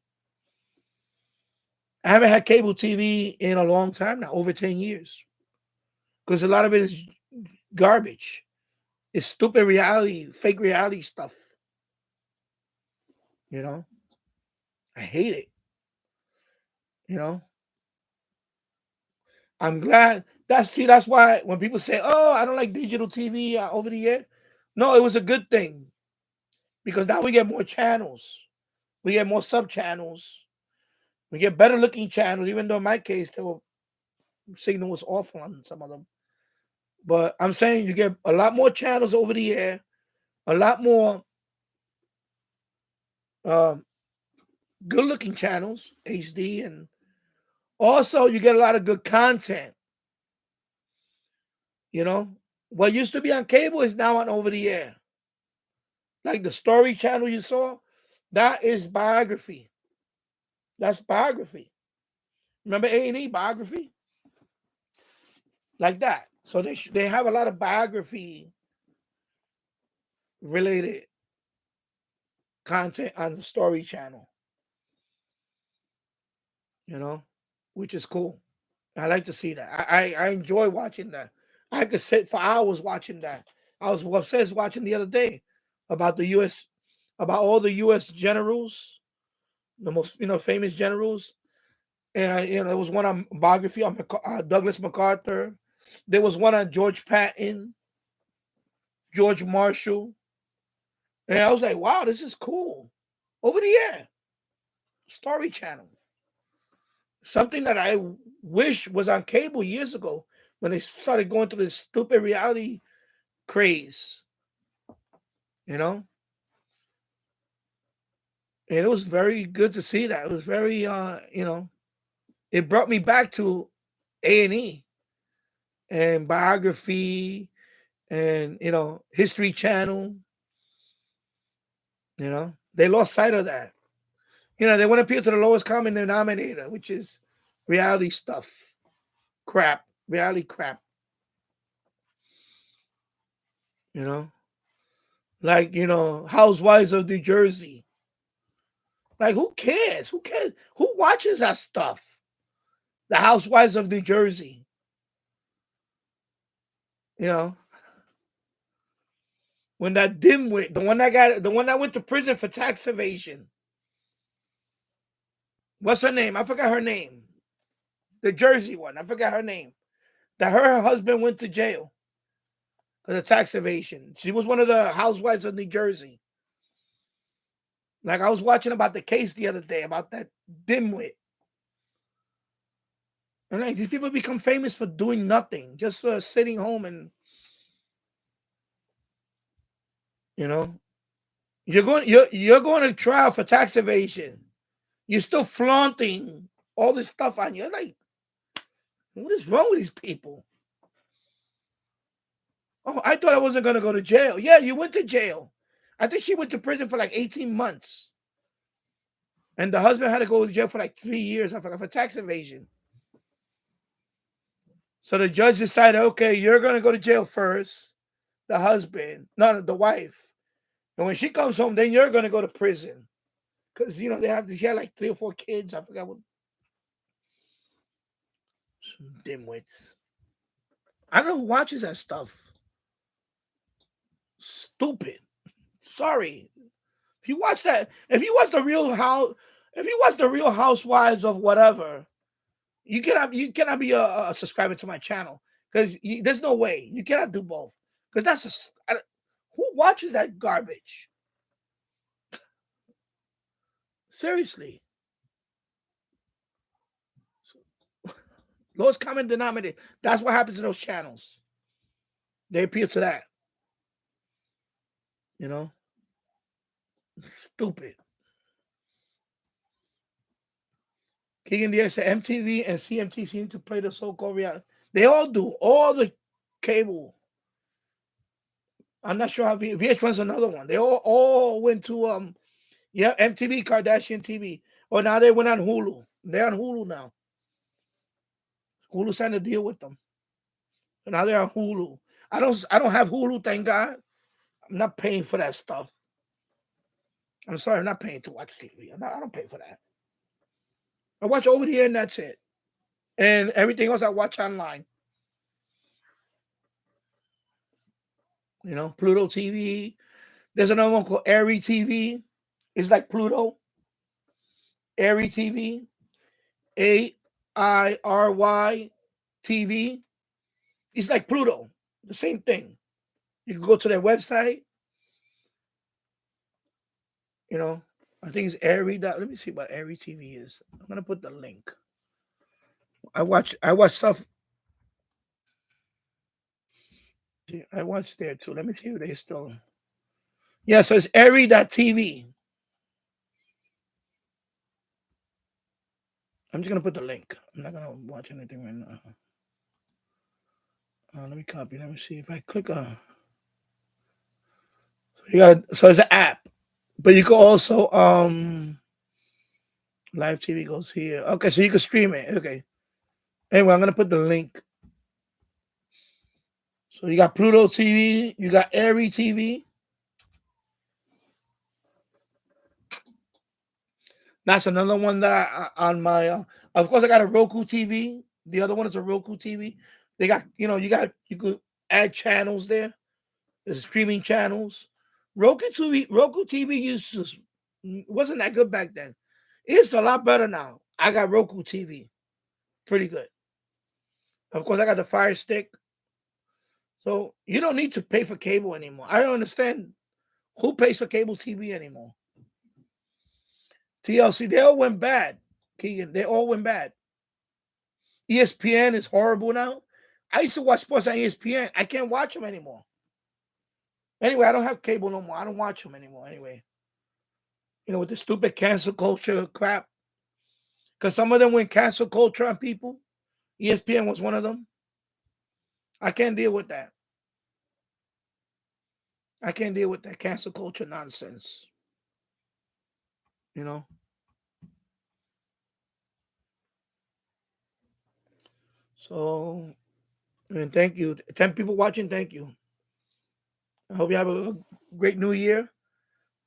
I haven't had cable TV in a long time now, over 10 years. Because a lot of it is garbage. It's stupid reality, fake reality stuff. I hate it. You know, I'm glad. That's why when people say, "Oh, I don't like digital TV over the air," no, it was a good thing because now we get more channels, we get more sub channels, we get better looking channels. Even though in my case, the signal was awful on some of them, but I'm saying you get a lot more channels over the air, a lot more um, good looking channels, HD, and also you get a lot of good content. What used to be on cable is now on over the air. Like the story channel you saw, that is biography. That's biography. Remember A&E biography? Like that. So they have a lot of biography related content on the story channel. Which is cool. I like to see that. I enjoy watching that. I could sit for hours watching that. I was obsessed watching the other day about the U.S. about all the U.S. generals, the most famous generals, and there was one on biography on Douglas MacArthur. There was one on George Patton, George Marshall, and I was like, wow, this is cool. Over the air, Story Channel. Something that I wish was on cable years ago when they started going through this stupid reality craze. And it was very good to see that. It was very it brought me back to A&E and biography and History Channel. They lost sight of that. They want to appeal to the lowest common denominator, which is reality stuff, reality crap. Like Housewives of New Jersey. Like who cares? Who cares? Who watches that stuff? The Housewives of New Jersey. You know, when that dimwit, the one that went to prison for tax evasion. What's her name? I forgot her name. The Jersey one. I forgot her name. That her husband went to jail because of tax evasion. She was one of the housewives of New Jersey. Like I was watching about the case the other day about that dimwit. And like these people become famous for doing nothing, just for sitting home and you know, you're going to trial for tax evasion. You're still flaunting all this stuff on you. Like, what is wrong with these people? Oh, I thought I wasn't going to go to jail. Yeah, you went to jail. I think she went to prison for like 18 months. And the husband had to go to jail for like 3 years, I forgot, for tax evasion. So the judge decided, okay, you're going to go to jail first. The husband, no, the wife. And when she comes home, then you're going to go to prison. Because, you know, she had like 3 or 4 kids. I forgot what. Some dimwits. I don't know who watches that stuff. Stupid. Sorry. If you watch that, if you watch the Real Housewives of whatever, you cannot be a subscriber to my channel because there's no way you cannot do both. Because who watches that garbage? Seriously, lowest common denominator. That's what happens to those channels. They appeal to that. You know, stupid. Keegan DX said MTV and CMT seem to play the so-called reality. They all do. All the cable. I'm not sure how VH1's another one. They all went to MTV, Kardashian TV. Oh, now they went on Hulu. They're on Hulu now. Hulu signed a deal with them. So now they're on Hulu. I don't have Hulu, thank God. I'm not paying for that stuff. I'm sorry, I'm not paying to watch TV. I don't pay for that. I watch over the air and that's it. And everything else I watch online. You know, Pluto TV. There's another one called Airy TV. It's like Pluto. Airy TV. AIRY TV. It's like Pluto. The same thing. You can go to their website. You know, I think it's Airy. Let me see what Airy TV is. I'm gonna put the link. I watch stuff. I watch there too. Let me see if they still. Yeah, so it's Airy.tv. I'm just gonna put the link. I'm not gonna watch anything right now. Let me copy. Let me see if I click on. So it's an app, but you can also live TV goes here. Okay, so you can stream it. Okay. Anyway, I'm gonna put the link. So you got Pluto TV, you got Airy TV. That's another one that on my. Of course, I got a Roku TV. The other one is a Roku TV. They got you could add channels there. There's streaming channels. Roku TV wasn't that good back then. It's a lot better now. I got Roku TV, pretty good. Of course, I got the Fire Stick. So you don't need to pay for cable anymore. I don't understand who pays for cable TV anymore. TLC, they all went bad. Keegan, they all went bad. ESPN is horrible now. I used to watch sports on ESPN. I can't watch them anymore. Anyway, I don't have cable no more. I don't watch them anymore. Anyway, with the stupid cancel culture crap. Because some of them went cancel culture on people. ESPN was one of them. I can't deal with that. I can't deal with that cancel culture nonsense. So, and thank you. 10 people watching, thank you. I hope you have a great new year.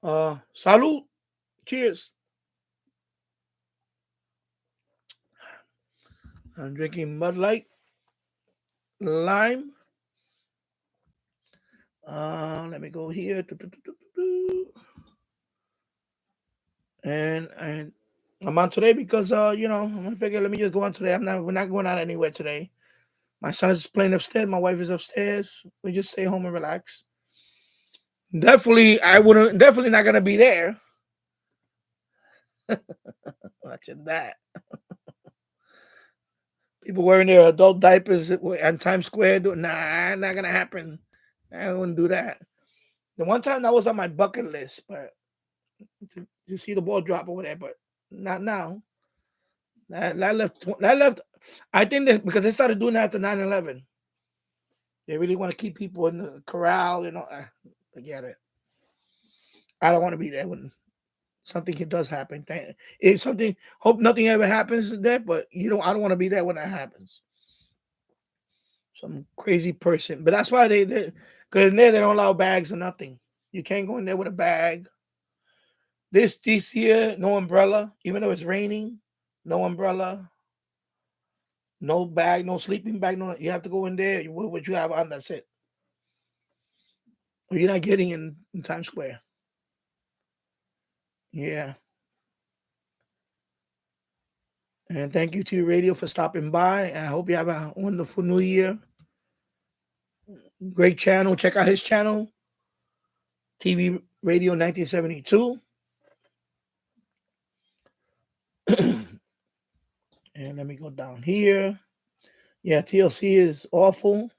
Salud. Cheers. I'm drinking Mud Light, lime, Let me go here. And I'm on today because I'm gonna figure let me just go on today. We're not going out anywhere today. My son is playing upstairs, my wife is upstairs. We just stay home and relax. Definitely not gonna be there. Watching that. People wearing their adult diapers on Times Square. Nah, not gonna happen. I wouldn't do that. The one time that was on my bucket list, but to see the ball drop over there, but not now. That left. That left. I think that because they started doing that after 9/11, they really want to keep people in the corral. Forget it. I don't want to be there when something does happen. If something, hope nothing ever happens there, but I don't want to be there when that happens. Some crazy person, but that's why because in there they don't allow bags or nothing. You can't go in there with a bag. This year, no umbrella, even though it's raining, no umbrella, no bag, no sleeping bag. No, you have to go in there. What you have on, that's it. Or you're not getting in Times Square. Yeah. And thank you to your radio for stopping by. I hope you have a wonderful new year. Great channel. Check out his channel, TV Radio 1972. And let me go down here. Yeah, TLC is awful.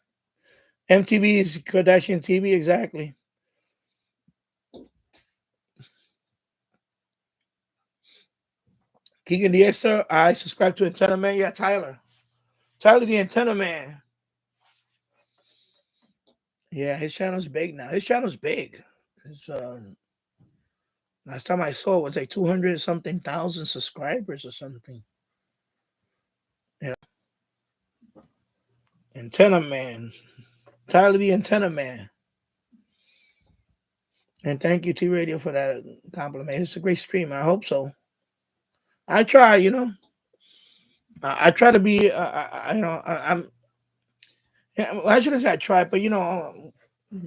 MTV is Kardashian TV, exactly. Keegan the Esther, I subscribe to Antenna Man. Yeah, Tyler. Tyler the Antenna Man. Yeah, his channel's big now. His channel's big. It's, last time I saw it was like 200 something thousand subscribers or something. Yeah. Antenna Man. Tyler the Antenna Man. And thank you, T Radio, for that compliment. It's a great stream. I hope so. I try, I try to be, I'm, yeah, well, I shouldn't say I try, but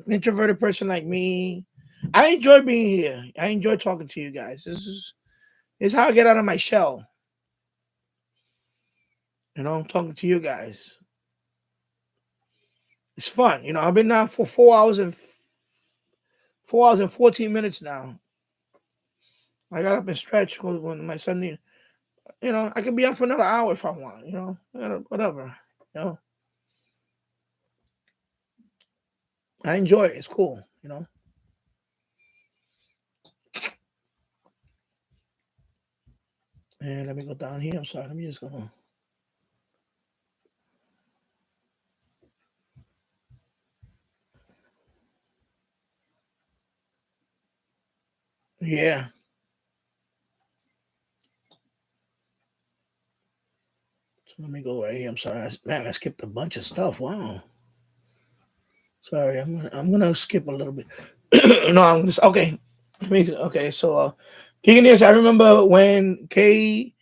introverted person like me, I enjoy being here. I enjoy talking to you guys. This is how I get out of my shell. Talking to you guys. It's fun. I've been now for 4 hours and 14 minutes now. I got up and stretched when my son needed. I could be up for another hour if I want. Whatever. You know, I enjoy it. It's cool. And let me go down here. I'm sorry. Let me just go. Yeah. So let me go right here. I'm sorry. Man, I skipped a bunch of stuff. Wow. Sorry. I'm gonna skip a little bit. No, I'm just okay. Okay. So, Keegan, yes, I remember when KTUL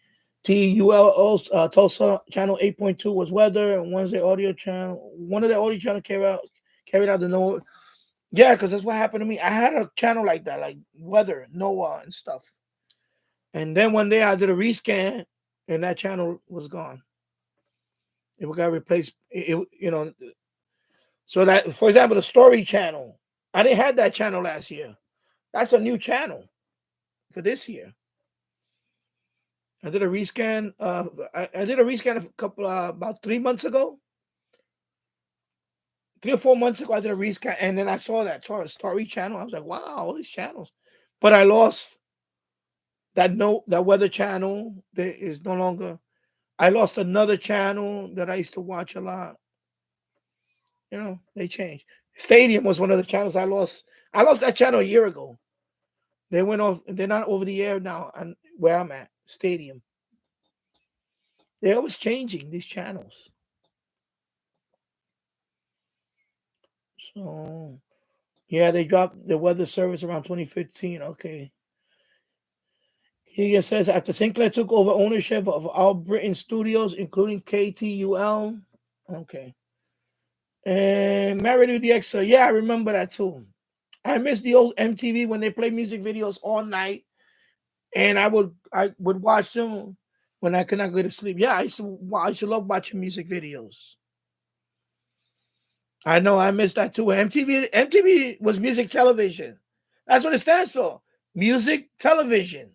Tulsa channel 8.2 was weather, and Wednesday audio channel. One of the audio channel carried out the no. Yeah, because that's what happened to me. I had a channel like that, like weather, NOAA, and stuff. And then one day I did a rescan, and that channel was gone. It got replaced. So that, for example, the story channel, I didn't have that channel last year. That's a new channel for this year. I did a rescan. I did a rescan a couple about 3 months ago. 3 or 4 months ago, I did a rescan, and then I saw that story channel. I was like, wow, all these channels. But I lost that weather channel. There is no longer. I lost another channel that I used to watch a lot. They changed. Stadium was one of the channels I lost. I lost that channel a year ago. They went off. They're not over the air now. And where I'm at, Stadium. They're always changing these channels. So yeah, they dropped the weather service around 2015. Okay. He says after Sinclair took over ownership of all Britain studios, including KTUL. Okay. And Married with the Extra. Yeah, I remember that too. I miss the old MTV when they play music videos all night, and I would watch them when I could not go to sleep. Yeah, I used to love watching music videos. I know I missed that too. MTV was music television. That's what it stands for. Music television.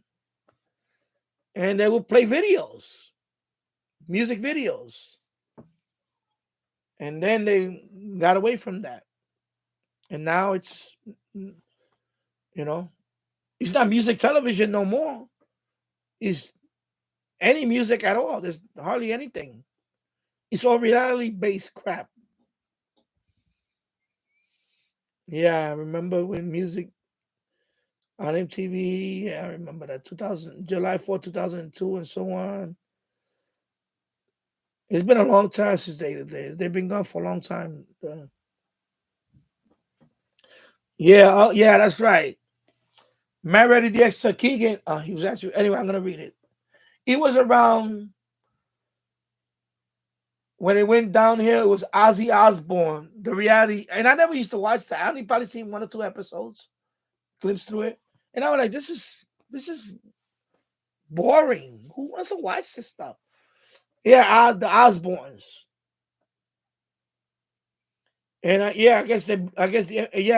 And they would play videos, music videos. And then they got away from that. And now you know, it's not music television no more. It's any music at all. There's hardly anything. It's all reality based crap. Yeah, I remember when music on MTV. Yeah, I remember that 2000 July 4th, 2002, and so on. It's been a long time since they've been gone for a long time. Yeah, oh, yeah, that's right. Man Ready the Extra Keegan. He was actually anyway. I'm gonna read it. It was around when it went downhill. It was Ozzy Osbourne, the reality, and I never used to watch that. I only probably seen 1 or 2 episodes, glimpse through it, and I was like, this is boring. Who wants to watch this stuff? Yeah, the Osbournes, and yeah,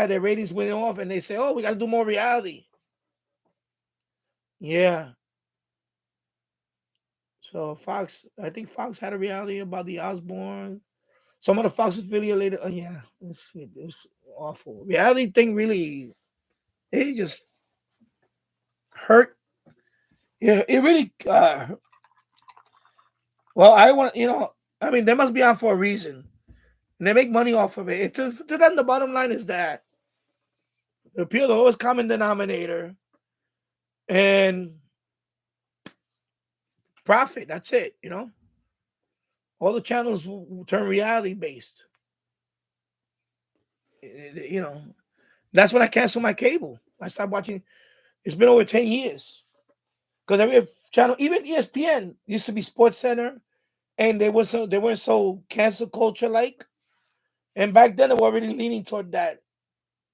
their ratings went off, and they say, oh, we got to do more reality. Yeah, so Fox, I think Fox had a reality about the Osbourne. Some of the Fox affiliated. Oh yeah, it was awful. Reality thing really, it just hurt. Yeah, it really. Well, I want I mean, they must be on for a reason, and they make money off of it. To them, the bottom line is that they appeal the lowest common denominator and profit. That's it. All the channels will turn reality based. You know, that's when I canceled my cable. I stopped watching. It's been over 10 years because every channel, even ESPN, used to be Sports Center, and they weren't so cancel culture like. And back then, they were already leaning toward that.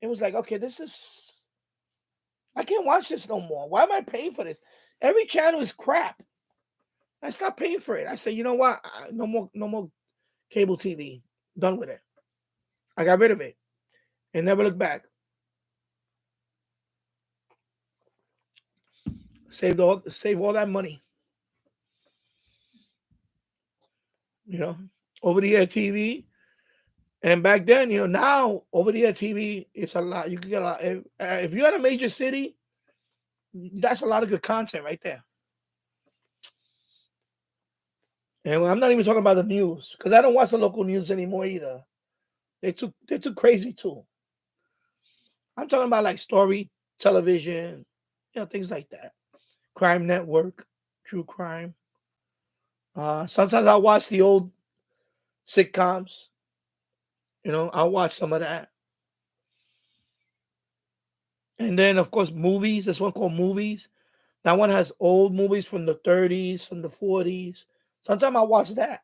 It was like, okay, I can't watch this no more. Why am I paying for this? Every channel is crap. I stopped paying for it. I said, you know what? No more cable TV. Done with it. I got rid of it and never looked back. Save all that money. You know, over the air TV. And back then, now over the air TV, it's a lot. You can get a lot. If you're in a major city, that's a lot of good content right there. And I'm not even talking about the news because I don't watch the local news anymore either. They're too crazy too. I'm talking about like story television, things like that. Crime Network, true crime. Sometimes I'll watch the old sitcoms. I'll watch some of that. And then of course movies. There's one called Movies. That one has old movies from the 30s, from the 40s. Sometimes I watch that.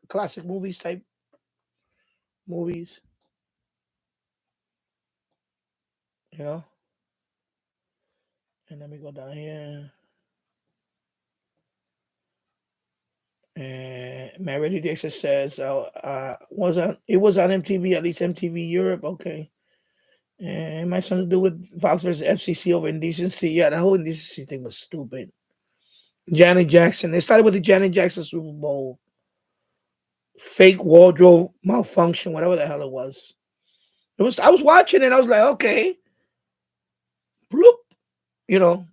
Classic movies type movies, you know. And let me go down here. And Marity Dixon says, it was on MTV, at least MTV Europe. Okay. And it might something to do with Fox versus FCC over indecency. Yeah, the whole indecency thing was stupid. Janet Jackson. They started with the Janet Jackson Super Bowl. Fake wardrobe malfunction, whatever the hell it was. I was watching it. I was like, okay, bloop, you know,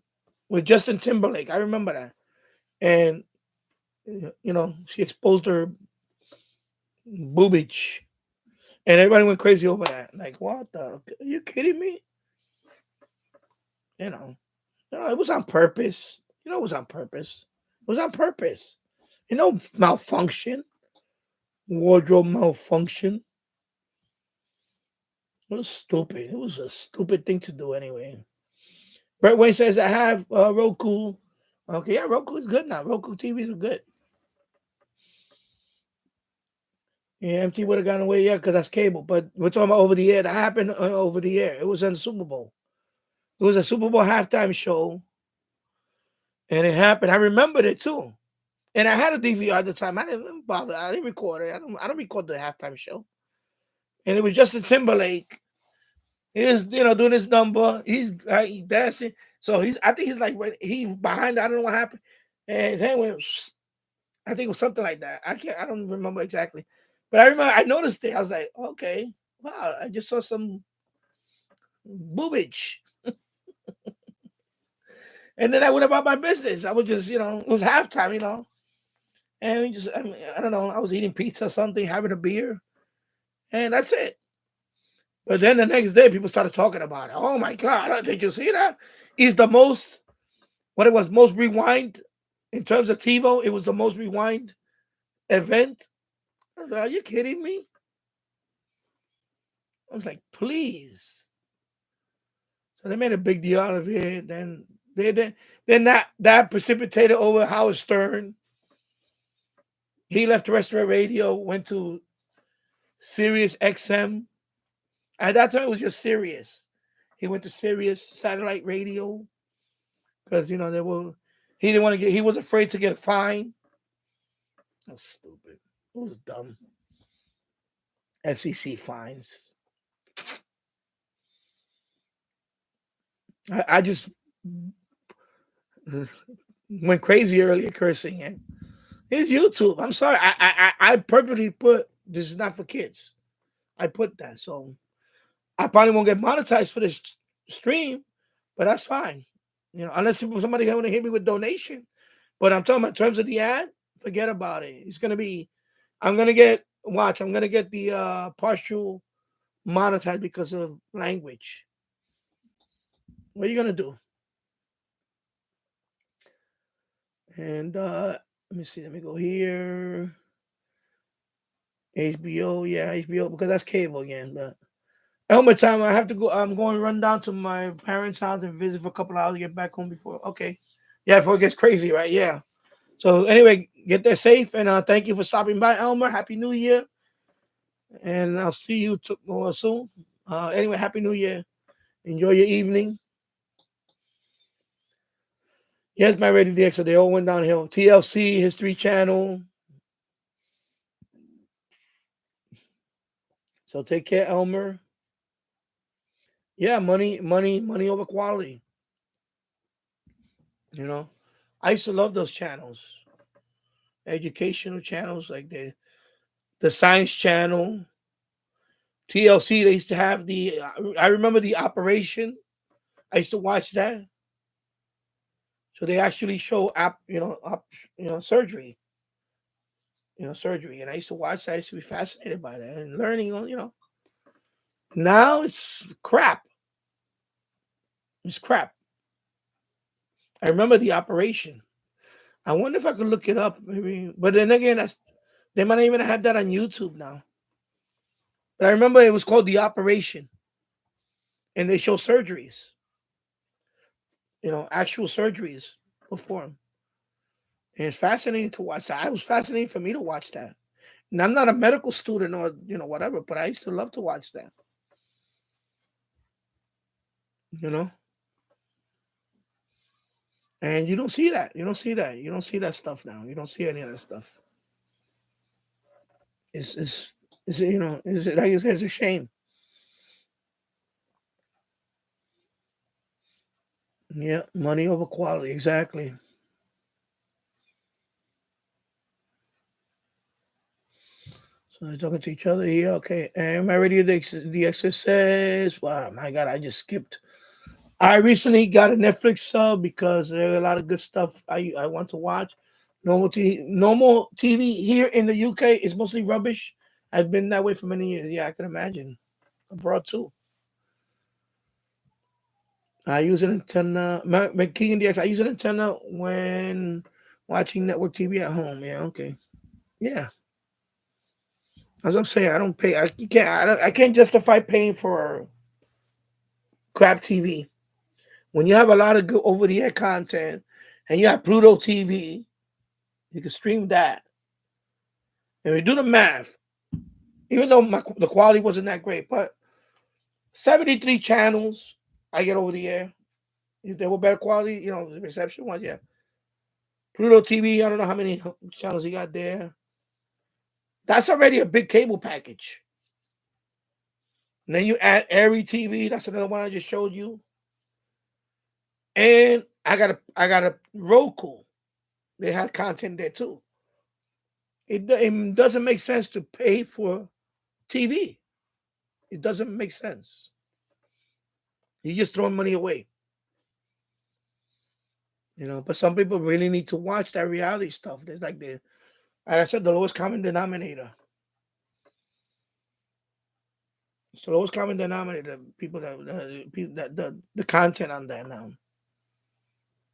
with Justin Timberlake. I remember that. And she exposed her boobage, and everybody went crazy over that. Like, what the? Are you kidding me? You know, it was on purpose. It was on purpose. It was on purpose. Malfunction, wardrobe malfunction. It was stupid. It was a stupid thing to do anyway. Brett Wayne says, I have Roku. Okay, yeah, Roku is good now. Roku TVs are good. Yeah, MT would have gone away, yeah, because that's cable. But we're talking about over the air. That happened over the air. It was in the Super Bowl. It was a Super Bowl halftime show, and it happened. I remembered it too. And I had a DVR at the time. I didn't bother. I didn't record it. I don't record the halftime show. And it was Justin Timberlake. He was, doing his number. He's dancing. So I think he's like, he behind. I don't know what happened. And his hand went. I think it was something like that. I don't remember exactly, but I remember I noticed it. I was like, okay, wow, I just saw some boobage. And then I went about my business. I was just, it was halftime, and I don't know. I was eating pizza or something, having a beer, and that's it. But then the next day, people started talking about it. Oh my God, did you see that? It's the most, what it was, most rewind in terms of TiVo. It was the most rewind event. I was like, are you kidding me? I was like, please. So they made a big deal out of it. Then that precipitated over Howard Stern. He left terrestrial radio, went to Sirius XM. At that time, it was just Sirius. He went to Sirius satellite radio because he didn't want to he was afraid to get a fine. That's stupid. It was dumb. FCC fines. I just went crazy earlier cursing, and it's YouTube. I'm sorry. I purposely put this is not for kids. I put that, so I probably won't get monetized for this stream, but that's fine. Unless somebody want to hit me with donation. But I'm talking about in terms of the ad, forget about it. It's gonna be. I'm gonna get the partial monetized because of language. What are you gonna do? And let me see. Let me go here. HBO, yeah, HBO because that's cable again. But Elmer time, I have to go. I'm going to run down to my parents' house and visit for a couple hours. Get back home before. Okay, yeah, before it gets crazy, right? Yeah. So anyway, get there safe and thank you for stopping by, Elmer. Happy New Year, and I'll see you soon. Anyway, Happy New Year. Enjoy your evening. Yes, my Radio DX, so they all went downhill. TLC, History Channel. So take care, Elmer. Yeah, money over quality. I used to love those channels, educational channels like the Science Channel, TLC. They used to have I remember the Operation. I used to watch that. So they actually show surgery, surgery, and I used to watch that. I used to be fascinated by that and learning on. Now it's crap. It's crap. I remember the Operation. I wonder if I could look it up, maybe. But then again, they might not even have that on YouTube now. But I remember it was called The Operation, and they show surgeries. Actual surgeries performed. And it's fascinating to watch that. It was fascinating for me to watch that. And I'm not a medical student or whatever, but I used to love to watch that. And you don't see that. You don't see that. You don't see that stuff now. You don't see any of that stuff. It's a shame. Yeah, money over quality, exactly. So they're talking to each other here. Okay, and my Radio DX says, "Wow, my God, I just skipped." I recently got a Netflix sub because there are a lot of good stuff I want to watch. Normal TV here in the UK is mostly rubbish. I've been that way for many years. Yeah, I can imagine. Abroad too. I use an antenna. My King and DX. I use an antenna when watching network TV at home. Yeah, okay. Yeah, as I'm saying, I don't pay. I can't justify paying for crap TV when you have a lot of good over the air content, and you have Pluto TV. You can stream that, and we do the math. even though the quality wasn't that great. But 73 channels I get over the air. If they were better quality, the reception was, yeah. Pluto TV, I don't know how many channels he got there. That's already a big cable package. And then you add Airy TV, that's another one I just showed you. And I got a Roku. They had content there too. It doesn't make sense to pay for TV. It doesn't make sense. You're just throwing money away. But some people really need to watch that reality stuff. There's like I said, the lowest common denominator. It's the lowest common denominator. People the content on that now.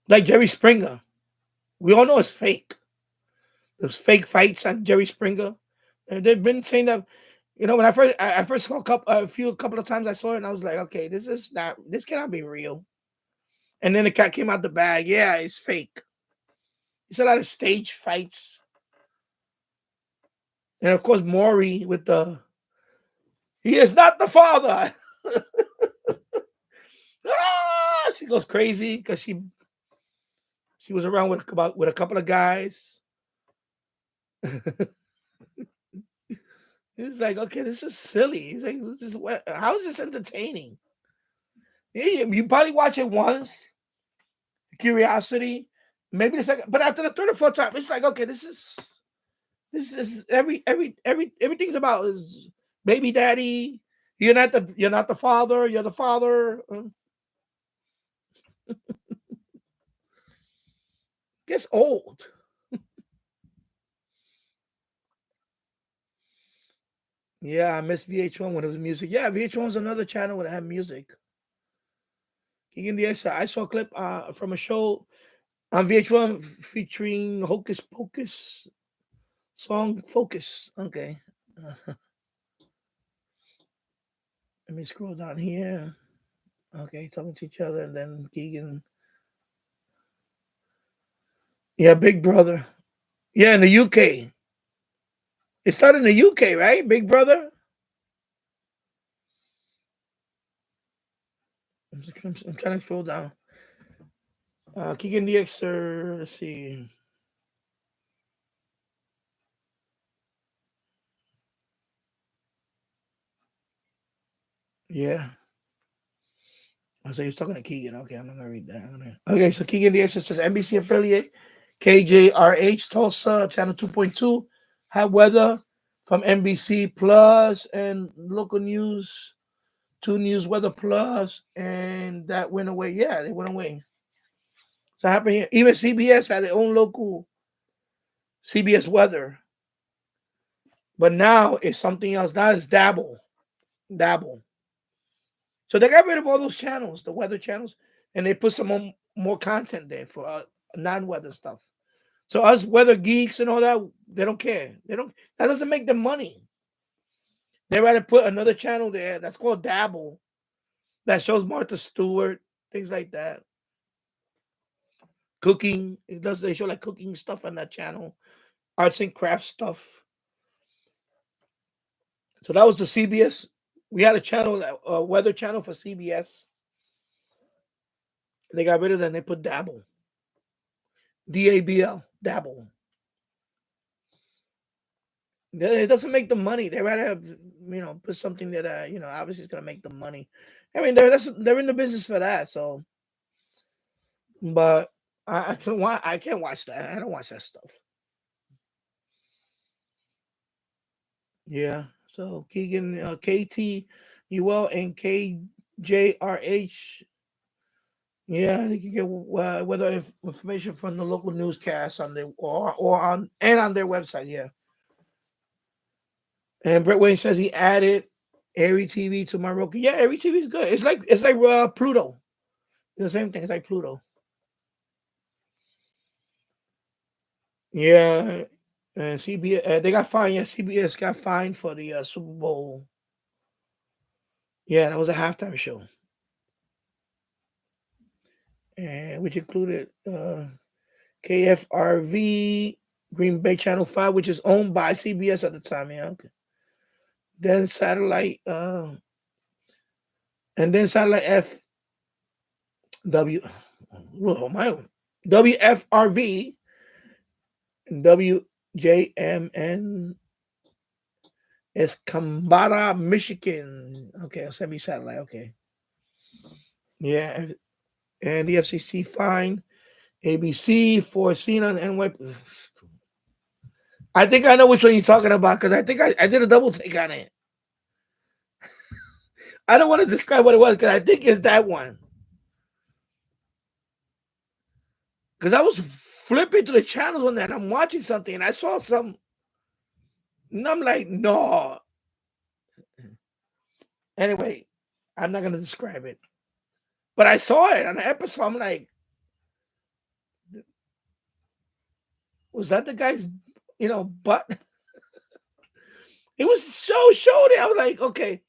Like Jerry Springer, we all know it's fake. Those fake fights on Jerry Springer, and they've been saying that. When I first saw a couple of times I saw it, and I was like, okay, this cannot be real. And then the cat came out the bag. Yeah, it's fake. It's a lot of stage fights. And of course, Maury with he is not the father. She goes crazy because she was around with a couple of guys. It's like, okay, this is silly. He's like, how is this entertaining? You probably watch it once, curiosity, maybe the second, but after the third or fourth time, it's like, okay, this is everything's about is baby daddy. You're not the father. You're the father. Gets old. Yeah, I miss VH1 when it was music. Yeah, VH1 was another channel that had music. Keegan DX, I saw a clip from a show on VH1 featuring Hocus Pocus song Focus. Okay. Let me scroll down here. Okay, talking to each other, and then Keegan. Yeah, Big Brother. Yeah, in the UK. It started in the UK, right? Big Brother. I'm trying to scroll down. Keegan DX, let's see. Yeah. So he's talking to Keegan. Okay, I'm not gonna read that. Okay, so Keegan DX says NBC affiliate, KJRH Tulsa, channel 2.2, hot weather from NBC Plus and local news, 2 News Weather Plus, and that went away. Yeah, they went away. So happened here. Even CBS had their own local CBS weather. But now it's something else. Now it's Dabble. Dabble. So they got rid of all those channels, the weather channels, and they put some more content there for non-weather stuff. So us weather geeks and all that, they don't care. That doesn't make them money. They rather put another channel there that's called Dabble that shows Martha Stewart, things like that. Cooking. They show like cooking stuff on that channel. Arts and crafts stuff. So that was the CBS. We had a channel, a weather channel for CBS. They got rid of that and they put Dabble. DABL. Dabble. It doesn't make them money. They rather have, put something that obviously is gonna make them money. I mean, they're in the business for that. So, but I can't watch that. I don't watch that stuff. Yeah. So Keegan, KT, UL, and KJRH. Yeah, you can get weather information from the local newscasts on their or on their website. Yeah. And Brett Wayne says he added Airy TV to my Roku. Yeah, Airy TV is good. It's like Pluto. It's the same thing. It's like Pluto. Yeah, and CBS they got fined. Yeah, CBS got fined for the Super Bowl. Yeah, that was a halftime show, and which included KFRV Green Bay Channel 5, which is owned by CBS at the time. Yeah, okay. then satellite, and then satellite FW, oh my, WFRV, WJMN Escambada, Michigan. Okay, semi satellite. Okay, yeah, and the FCC fine ABC for CNN and web. I think I know which one you're talking about because I think I did a double take on it. I don't want to describe what it was because I think it's that one. Because I was flipping through the channels one day and I'm watching something and I saw some, and I'm like, no. Anyway, I'm not gonna describe it, but I saw it on the episode. I'm like, was that the guy's, butt? It was so showed. I was like, okay,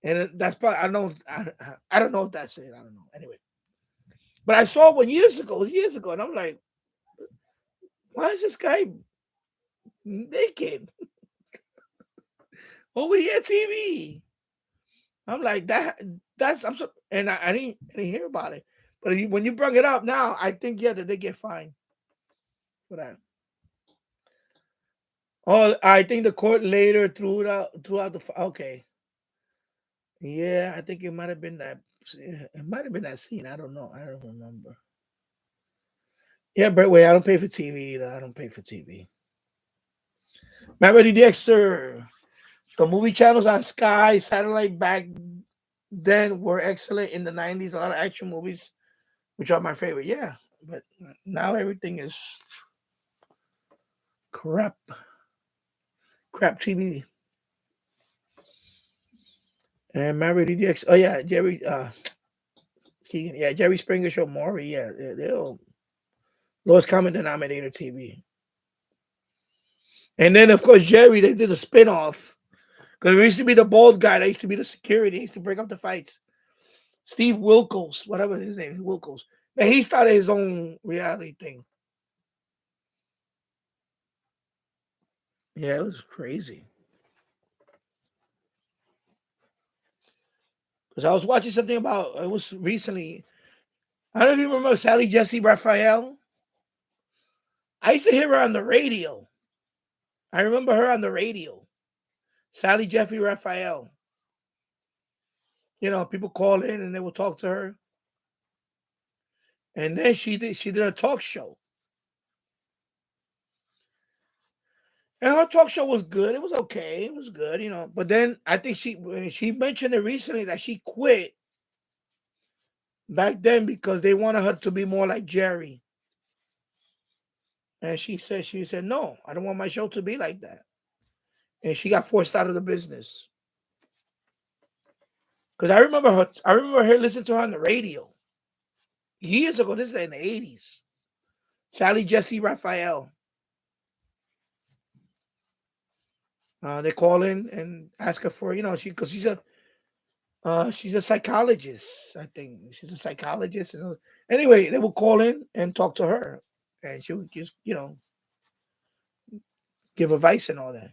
and that's probably I don't know if that's it. I don't know. Anyway, but I saw one years ago, and I'm like, why is this guy naked over here TV? I'm like that. I'm so, and I didn't hear about it. But when you bring it up now, I think that they get fined for that. Oh, I think the court later threw out the okay. Yeah, I think it might have been that. It might have been that scene. I don't know. I don't remember. Yeah, but wait, I don't pay for TV either. I don't pay for TV. Remember the Dexter? The movie channels on Sky Satellite back then were excellent in the 90s. A lot of action movies, which are my favorite. Yeah, but now everything is crap. Crap TV. And Mary DX. Oh yeah, Jerry. Keegan. Yeah, Jerry Springer Show. Maury. Yeah, they'll lowest common denominator TV. And then of course Jerry. They did a spinoff because there used to be the bald guy. That used to be the security. He used to break up the fights. Steve Wilkos, whatever his name is, Wilkos. Then he started his own reality thing. Yeah, it was crazy. Because I was watching something about it was recently. I don't know if you remember Sally Jesse Raphael. I used to hear her on the radio. I remember her on the radio. Sally Jeffrey Raphael. People call in and they will talk to her. And then she did a talk show. And her talk show was good. It was okay. It was good. But then I think she mentioned it recently that she quit back then because they wanted her to be more like Jerry. And she said, no, I don't want my show to be like that. And she got forced out of the business. Because I remember her listening to her on the radio years ago. This is in the 80s. Sally Jesse Raphael. They call in and ask her for, because she's a psychologist, I think. She's a psychologist. Anyway, they will call in and talk to her. And she would just, give advice and all that.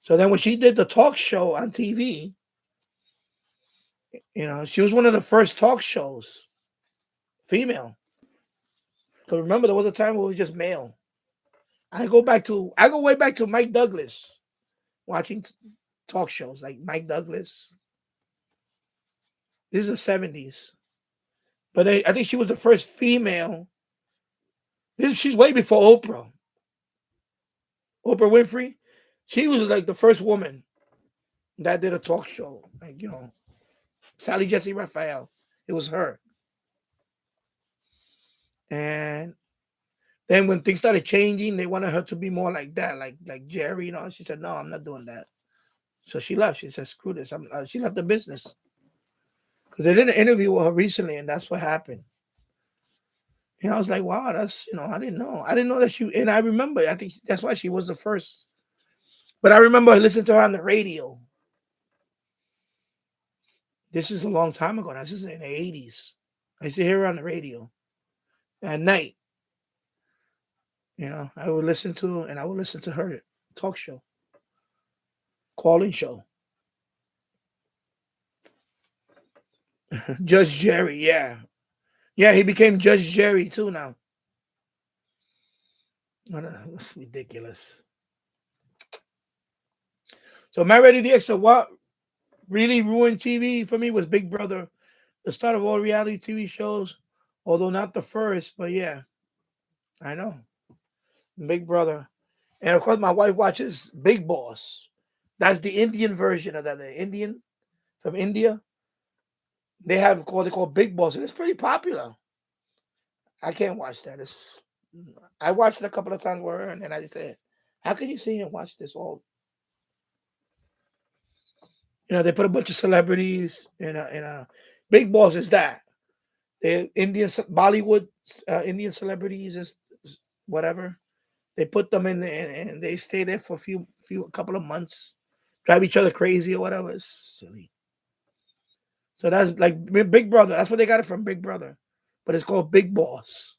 So then when she did the talk show on TV, she was one of the first talk shows, female. So remember, there was a time where it was just male. I go way back to Mike Douglas, watching talk shows like Mike Douglas. This is the 70s. But I think she was the first female. She's way before Oprah. Oprah Winfrey. She was like the first woman that did a talk show. Like, Sally Jesse Raphael. It was her. And then when things started changing, they wanted her to be more like that, like Jerry, She said, no, I'm not doing that. So she left. She said, screw this. She left the business. Because they did an interview with her recently, and that's what happened. And I was like, wow, that's, I didn't know. I didn't know that and I remember, I think that's why she was the first. But I remember listening to her on the radio. This is a long time ago. This is in the 80s. I used to hear her on the radio at night. I would listen to her talk show, calling show. Judge Jerry, yeah. Yeah, he became Judge Jerry too now. That's ridiculous. So Matt Ready DX, so what really ruined TV for me was Big Brother, the start of all reality TV shows, although not the first, but yeah, I know. Big Brother. And of course, my wife watches Big Boss. That's the Indian version of that. The Indian from India. They have what they call Big Boss, and it's pretty popular. I can't watch that. I watched it a couple of times with her, and then I just said, "How can you sit and watch this all?" They put a bunch of celebrities in a Big Boss is that the Indian Bollywood Indian celebrities is whatever. They put them in there and they stay there for a couple of months, drive each other crazy or whatever. It's silly. So that's like Big Brother. That's what they got it from Big Brother, but it's called Big Boss.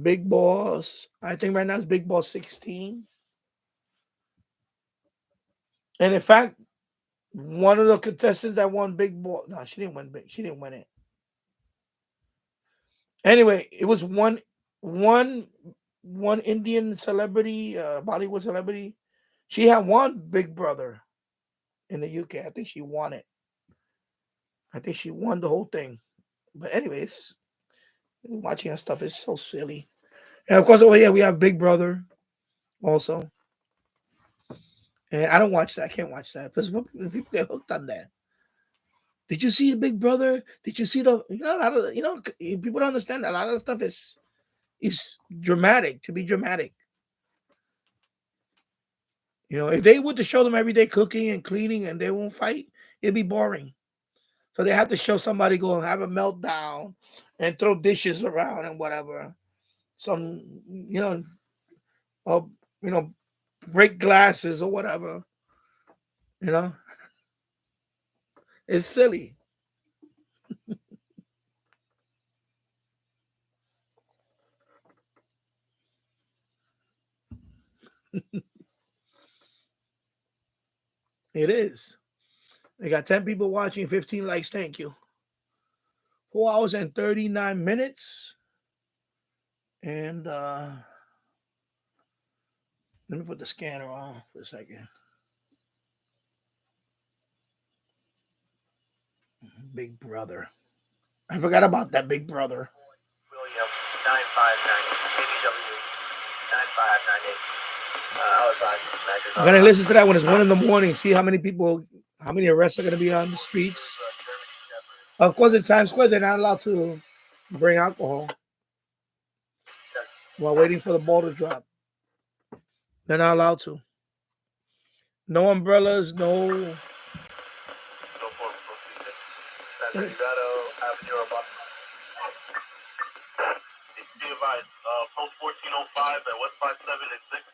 Big Boss. I think right now it's Big Boss 16. And in fact, one of the contestants that won Big Boss. No, she didn't win. She didn't win it. Anyway, it was one Indian celebrity, Bollywood celebrity. She had won Big Brother in the UK. I think she won it. I think she won the whole thing. But anyways, watching that stuff is so silly. And of course, over here we have Big Brother also. And I don't watch that. I can't watch that because people get hooked on that. Did you see the Big Brother? Did you see a lot of people don't understand that a lot of the stuff is dramatic to be dramatic. If they were to show them every day cooking and cleaning and they won't fight, it'd be boring. So they have to show somebody go and have a meltdown and throw dishes around and whatever. Some, uh, you know, break glasses or whatever. You know, it's silly. It is. They got 10 people watching, 15 likes. Thank you. 4 hours and 39 minutes. And let me put the scanner on for a second. Big Brother. I forgot about that Big Brother. William 9590 ABW 9598. I'm gonna listen to that when it's 1 in the morning. See how many arrests are gonna be on the streets. Of course, in Times Square, they're not allowed to bring alcohol while waiting for the ball to drop. They're not allowed to. No umbrellas, no. You gotta have your bus. Be advised, post 1405 at West 57 and 6.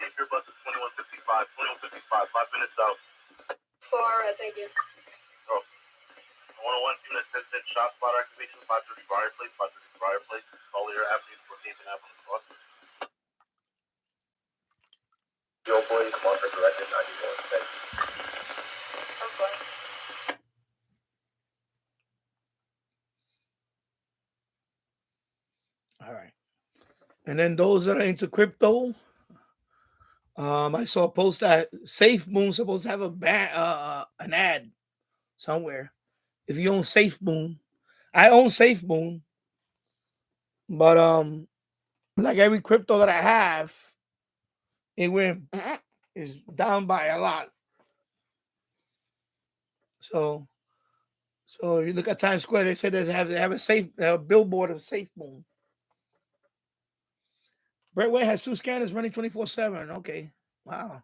Keep your bus at 2155. 2155, 5 minutes out. Thank you. Oh. 101 unit 10 shot spot activation, 530 Briar Place, 530 Briar Place. All your avenues for Nathan Avenue Cross. Your boys, marker directed 91. Thank you. Okay. All right. And then those that are into crypto, I saw a post that Safe Moon supposed to have an ad somewhere. If you own Safe Moon, I own Safe Moon, but like every crypto that I have, it went is down by a lot. So if you look at Times Square, they said they have a safe billboard of Safe Moon. Brett Wade has 2 scanners running 24/7. Okay, wow.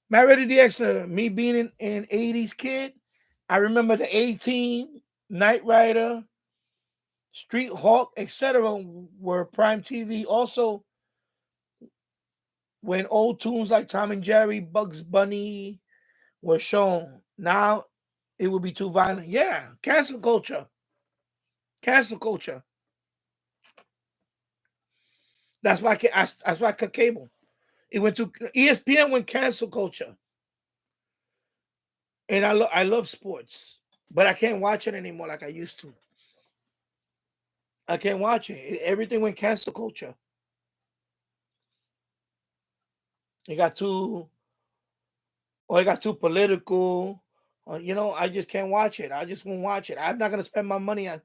Matt Ready DX, me being an 80s kid, I remember the A-Team, Knight Rider, Street Hawk, etc. were prime TV. Also, when old tunes like Tom and Jerry, Bugs Bunny were shown. Now it would be too violent. Yeah, cancel culture. Cancel culture. That's why I cut cable. It went to ESPN went cancel culture. And I love sports. but I can't watch it anymore like I used to. I can't watch it. Everything went cancel culture. It got too, or it got too political. I just can't watch it. I just won't watch it. I'm not gonna spend my money on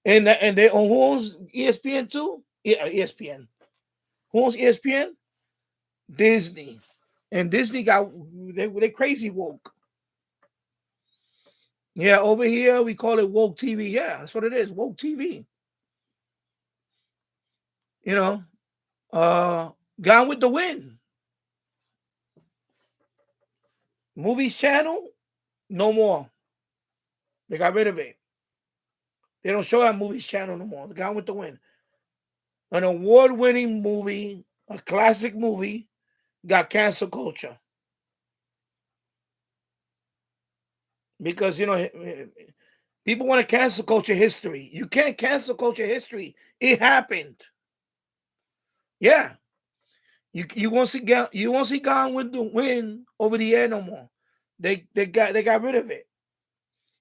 and they own who owns ESPN too? Yeah, ESPN. Who owns ESPN? Disney. And Disney got they crazy woke. Yeah, over here we call it woke TV. Yeah, that's what it is. Woke TV. You know, Gone with the Wind. Movies channel, no more. They got rid of it. They don't show that movies channel no more. Gone with the Wind. An award-winning movie, a classic movie, got cancel culture. Because people want to cancel culture history. You can't cancel culture history. It happened. Yeah. You won't see Gone with the Wind over the air no more. They got rid of it.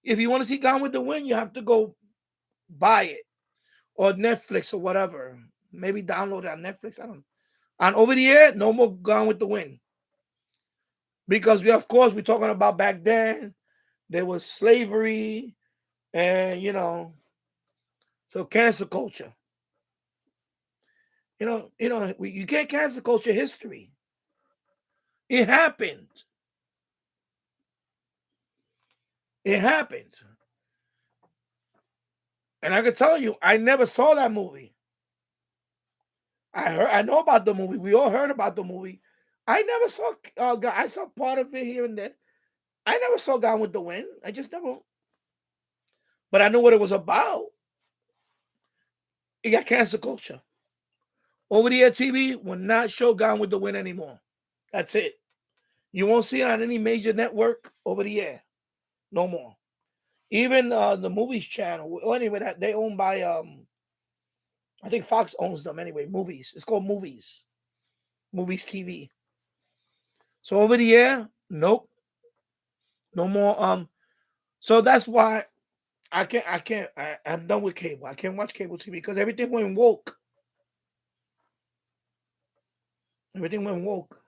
If you want to see Gone with the Wind, you have to go buy it or Netflix or whatever. Maybe download it on Netflix. I don't know. On over the air, no more Gone with the Wind. Because we're talking about back then, there was slavery and so cancel culture. You can't cancel culture history. It happened. It happened. And I can tell you, I never saw that movie. I know about the movie. We all heard about the movie. I never saw. I saw part of it here and there. I never saw Gone with the Wind. I just never. But I knew what it was about. It got cancel culture. Over the air TV will not show Gone with the Wind anymore. That's it. You won't see it on any major network over the air. No more. Even the movies channel. Well, anyway, they owned by I think Fox owns them anyway. Movies. It's called Movies. Movies TV. So over the air, nope. No more. So that's why I'm done with cable. I can't watch cable TV because everything went woke. Everything went woke.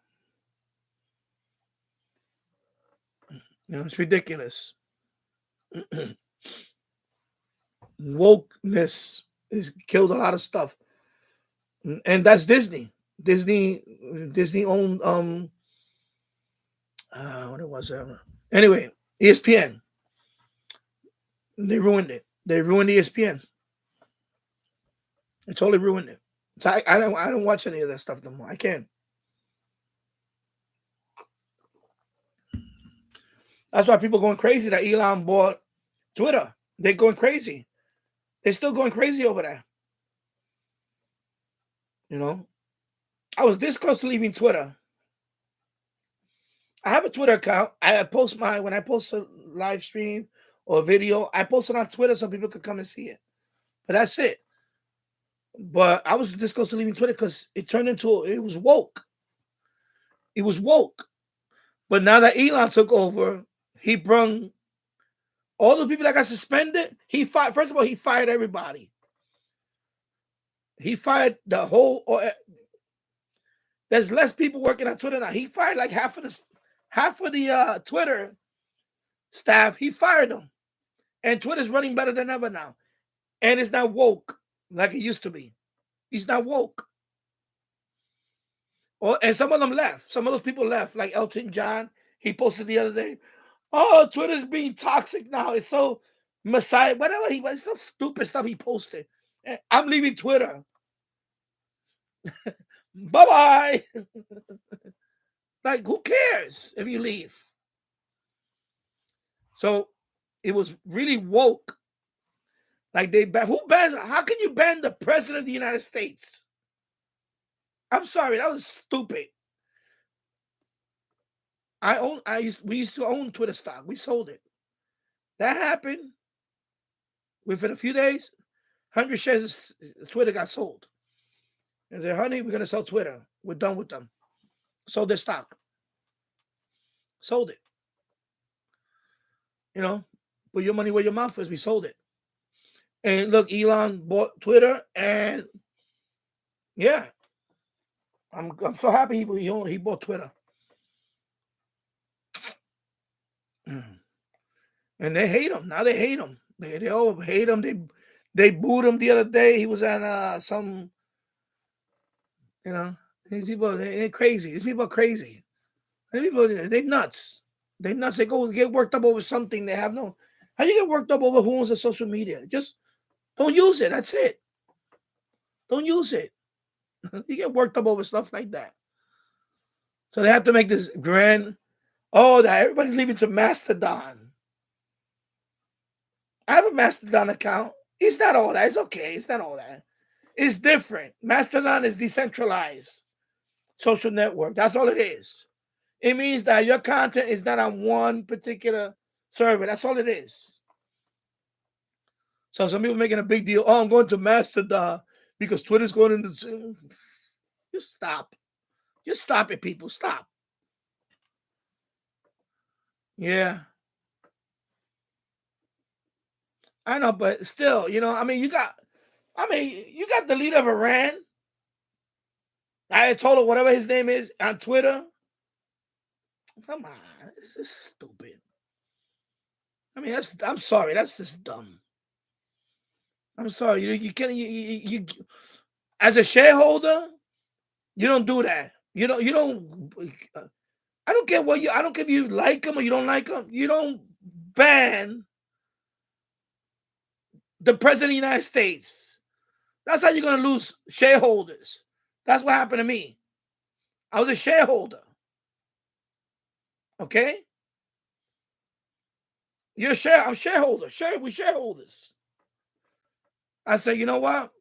It's ridiculous. Wokeness has killed a lot of stuff. And that's Disney. Disney owned what it was. Anyway, ESPN. They ruined it. They ruined ESPN. They totally ruined it. So I don't watch any of that stuff no more. I can't. That's why people are going crazy that Elon bought Twitter. They're going crazy. They're still going crazy over there. I was this close to leaving Twitter. I have a Twitter account. When I post a live stream or a video, I post it on Twitter so people could come and see it. But that's it. But I was this close to leaving Twitter because it was woke. It was woke. But now that Elon took over, he brung all the people that got suspended. First of all, he fired everybody. He fired the whole. There's less people working on Twitter now. He fired like half of the Twitter staff. He fired them, and Twitter's running better than ever now. And it's not woke like it used to be. He's not woke. And some of them left. Some of those people left, like Elton John. He posted the other day, "Oh, Twitter's being toxic now. It's so Messiah, whatever he was, some stupid stuff he posted. I'm leaving Twitter. Bye-bye." Like, who cares if you leave? So it was really woke. Like how can you ban the president of the United States? I'm sorry, that was stupid. We used to own Twitter stock. We sold it. That happened. Within a few days, 100 shares of Twitter got sold. And said, "Honey, we're gonna sell Twitter. We're done with them." Sold their stock. Sold it. put your money where your mouth is. We sold it. And look, Elon bought Twitter, and yeah, I'm so happy he bought Twitter. And they hate him. Now they hate him. They all hate him. They booed him the other day. He was on some, these people, they're crazy. These people are crazy. These people, they nuts. They nuts. They go get worked up over something they have no. How you get worked up over who owns the social media? Just don't use it. That's it. Don't use it. You get worked up over stuff like that. So they have to make this grand. Oh, that everybody's leaving to Mastodon. I have a Mastodon account. It's not all that. It's okay. It's not all that. It's different. Mastodon is decentralized social network. That's all it is. It means that your content is not on one particular server. That's all it is. So some people making a big deal. Oh, I'm going to Mastodon because Twitter's going into. Just stop. Just stop it, people. Stop. Yeah. I know, but still, you got the leader of Iran. I told her whatever his name is on Twitter. Come on, this is stupid. I'm sorry, that's just dumb. I'm sorry, you can't. You as a shareholder, you don't do that. You don't. I don't care what I don't care if you like them or you don't like them. You don't ban the president of the United States. That's how you're going to lose shareholders. That's what happened to me. I was a shareholder. Okay? I'm shareholder. We shareholders. I said, you know what?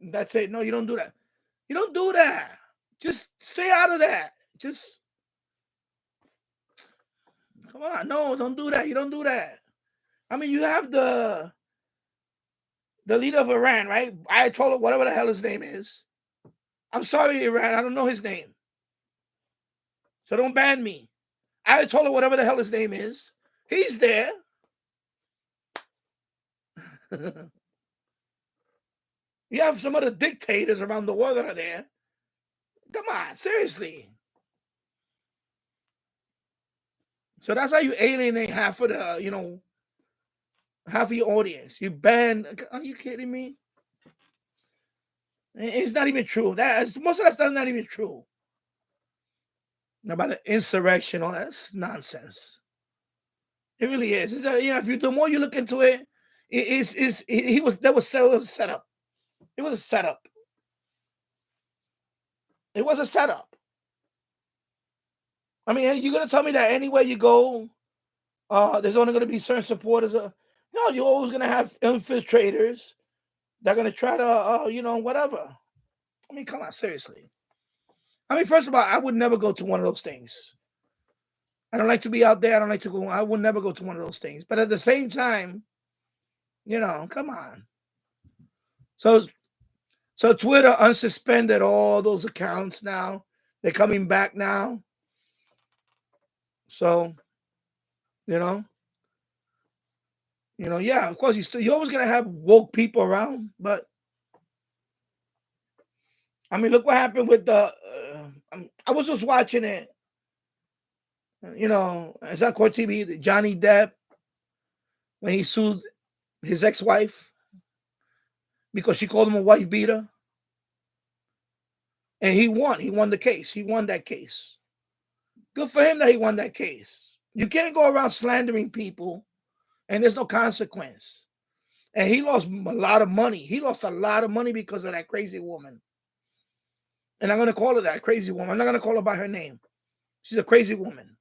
That's it. No, you don't do that. You don't do that. Just stay out of that. Just come on. No, don't do that. You don't do that. You have the leader of Iran, right? I told her whatever the hell his name is. I'm sorry, Iran. I don't know his name. So don't ban me. I told her whatever the hell his name is. He's there. You have some other dictators around the world that are there. Come on, seriously. So that's how you alienate half of the, half of your audience. You ban. Are you kidding me? It's not even true. Most of that stuff's not even true. About the insurrection, all that's nonsense. It really is. It's if the more you look into it, that was set up. It was a setup. It was a setup. You're gonna tell me that anywhere you go, there's only gonna be certain supporters. No, you're always gonna have infiltrators. They're gonna try to, whatever. Come on, seriously. First of all, I would never go to one of those things. I don't like to be out there. I don't like to go. I would never go to one of those things. But at the same time, come on. So Twitter unsuspended all those accounts now. They're coming back now. So, yeah, of course, you're always gonna have woke people around, but look what happened with the. I was just watching it. It's on Court TV. Johnny Depp, when he sued his ex-wife because she called him a wife beater, and he won. He won the case. He won that case. Good for him that he won that case. You can't go around slandering people, and there's no consequence. And he lost a lot of money. He lost a lot of money because of that crazy woman. And I'm going to call her that crazy woman. I'm not going to call her by her name. She's a crazy woman.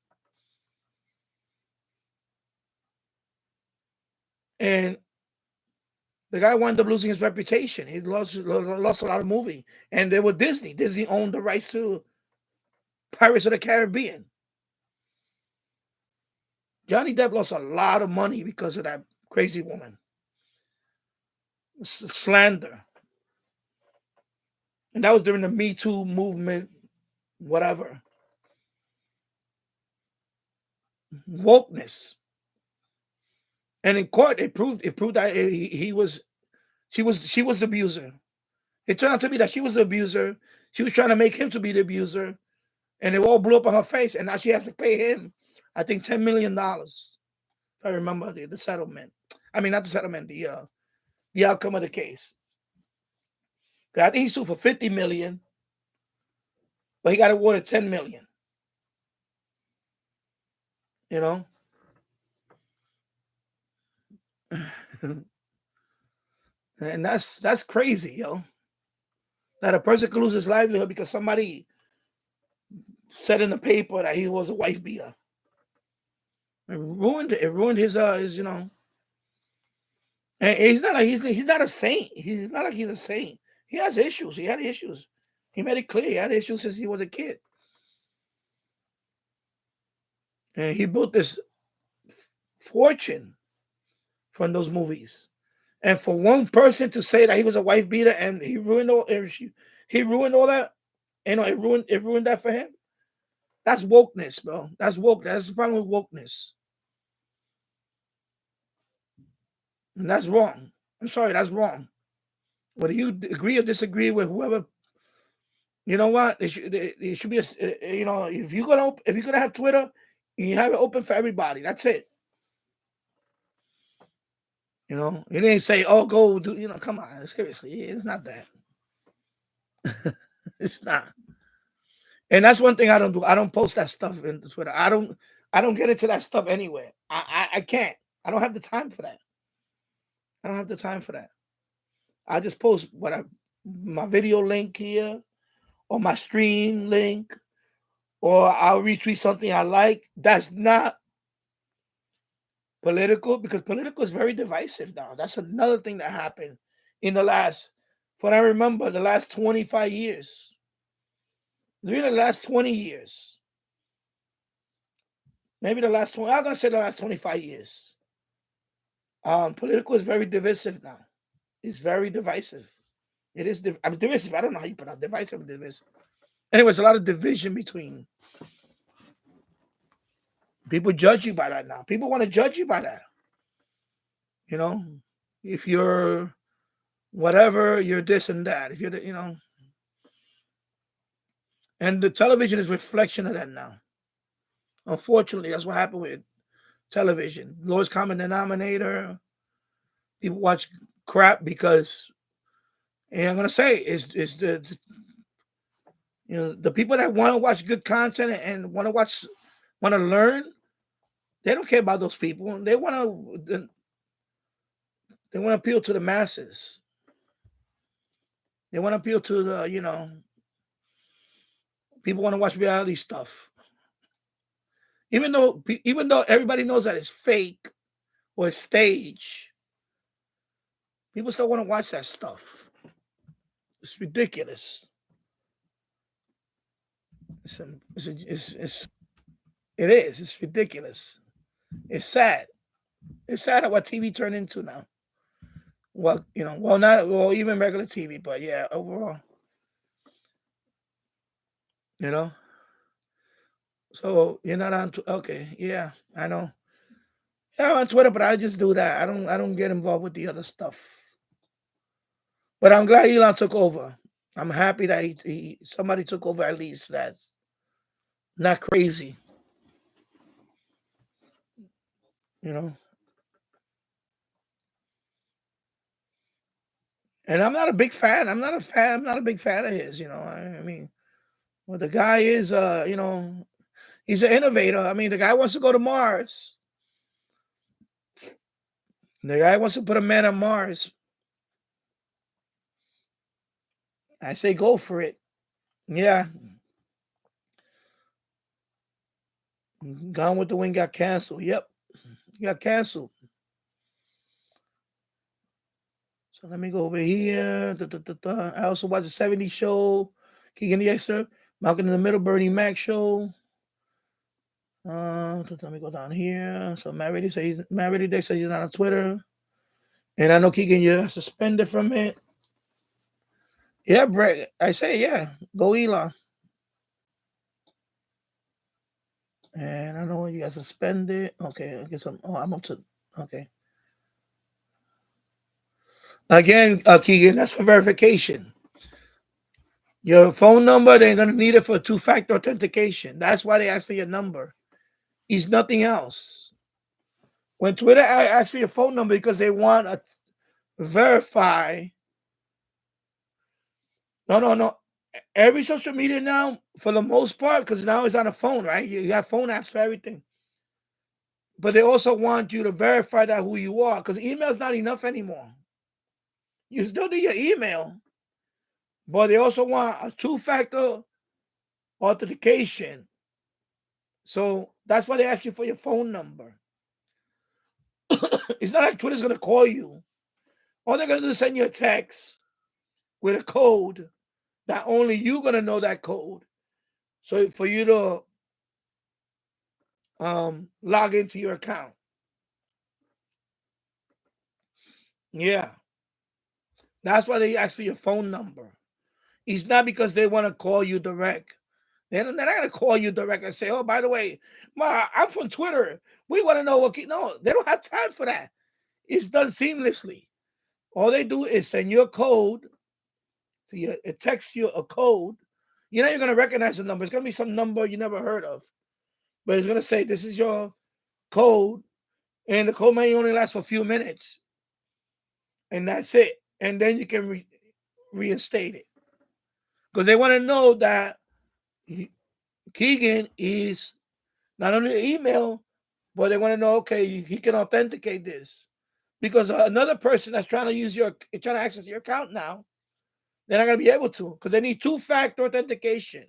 And the guy wound up losing his reputation. He lost a lot of movie. And they were Disney. Disney owned the rights to Pirates of the Caribbean. Johnny Depp lost a lot of money because of that crazy woman. Slander. And that was during the Me Too movement, whatever. Wokeness. And in court, it proved that she was the abuser. It turned out to be that she was the abuser. She was trying to make him to be the abuser, and it all blew up on her face. And now she has to pay him, I think, $10 million. If I remember the settlement. I mean, not the settlement, the outcome of the case. I think he sued for $50 million, but he got awarded $10 million. You know, and that's crazy, yo. That a person could lose his livelihood because somebody said in the paper that he was a wife beater. It ruined his you know. And he's not a saint. He's not like he's a saint. He has issues. He had issues. He made it clear he had issues since he was a kid. And he built this fortune from those movies. And for one person to say that he was a wife beater and he ruined all that, you know, it ruined that for him. That's wokeness, bro. That's woke. That's the problem with wokeness. And that's wrong. I'm sorry, that's wrong. Whether you agree or disagree with whoever, you know what? It should be you know, if you're gonna have Twitter, you have it open for everybody. That's it. You know, you didn't say, "Oh, go do." You know, come on, seriously, it's not that. It's not. And that's one thing I don't do. I don't post that stuff in Twitter. I don't get into that stuff anywhere. I can't. I don't have the time for that. I don't have the time for that. I just post my video link here or my stream link, or I'll retweet something I like. That's not political, because political is very divisive now. That's another thing that happened in the last, what I remember, the last 25 years. During the last 20 years. Maybe the last 20, I'm going to say the last 25 years. Political is very divisive now. It's very divisive. It is divisive. I don't know how you put out divisive and divisive. Anyways, a lot of division between. People judge you by that now. People want to judge you by that. You know, if you're whatever, you're this and that. If you're, you know, and the television is a reflection of that now. Unfortunately, that's what happened with television. Lowest common denominator. People watch crap because, and I'm gonna say, is the you know, the people that want to watch good content and want to learn, they don't care about those people. They want to appeal to the masses. They want to appeal to the, you know, people want to watch reality stuff. Even though everybody knows that it's fake or it's stage, people still want to watch that stuff. It's ridiculous. It is. It's ridiculous. It's sad. It's sad at what TV turned into now. Well, you know, even regular TV, but yeah, overall, you know. So you're not on. Okay, yeah, I know. Yeah, I'm on Twitter, but I just do that. I don't get involved with the other stuff. But I'm glad Elon took over. I'm happy that somebody took over, at least. That's not crazy. You know. And I'm not a big fan. I'm not a big fan of his. You know. I mean, well, the guy is. You know, he's an innovator. I mean, the guy wants to go to Mars. The guy wants to put a man on Mars. I say go for it. Yeah. Gone with the Wind got canceled. Yep. Got canceled. So let me go over here. I also watched the 70s show. Keegan the Extra. Malcolm in the Middle, Bernie Mac show. Let me go down here. So Matt Reddy says he's not on Twitter. And I know Keegan, you got suspended from it. Yeah, Brett. I say, yeah. Go Elon. And I know you got suspended. Okay, I guess I'm up to. Okay. Again, Keegan, that's for verification. Your phone number, they're going to need it for two-factor authentication. That's why they ask for your number. It's nothing else. When Twitter asks for your phone number because they want to verify. No. Every social media now, for the most part, because now it's on a phone, right? You have phone apps for everything. But they also want you to verify that who you are, because email is not enough anymore. You still need your email, but they also want a two-factor authentication. So that's why they ask you for your phone number. It's not like Twitter's going to call you. All they're going to do is send you a text with a code that only you're going to know that code. So for you to log into your account. Yeah. That's why they ask for your phone number. It's not because they want to call you direct. They're not going to call you direct and say, oh, by the way, I'm from Twitter. We want to know what. No, they don't have time for that. It's done seamlessly. All they do is send you a code. It texts you a code. You're going to recognize the number. It's going to be some number you never heard of. But it's going to say, this is your code. And the code may only last for a few minutes. And that's it. And then you can reinstate it. Because they want to know that Keegan is not only the email, but they want to know, okay, he can authenticate this. Because another person that's trying to access your account now, they're not going to be able to, because they need two-factor authentication.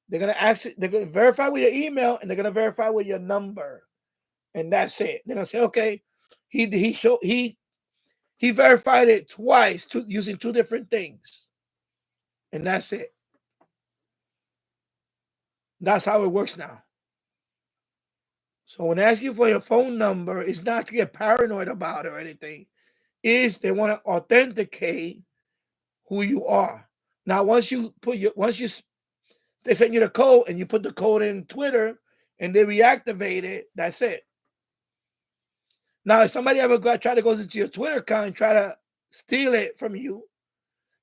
They're going to verify with your email, and they're going to verify with your number. And that's it. They're going to say, okay, he verified it twice using two different things. And that's it. That's how it works now. So when they ask you for your phone number, it's not to get paranoid about it or anything. It's they want to authenticate who you are. Now, once they send you the code and you put the code in Twitter and they reactivate it, that's it. Now, if somebody ever try to go into your Twitter account and try to steal it from you,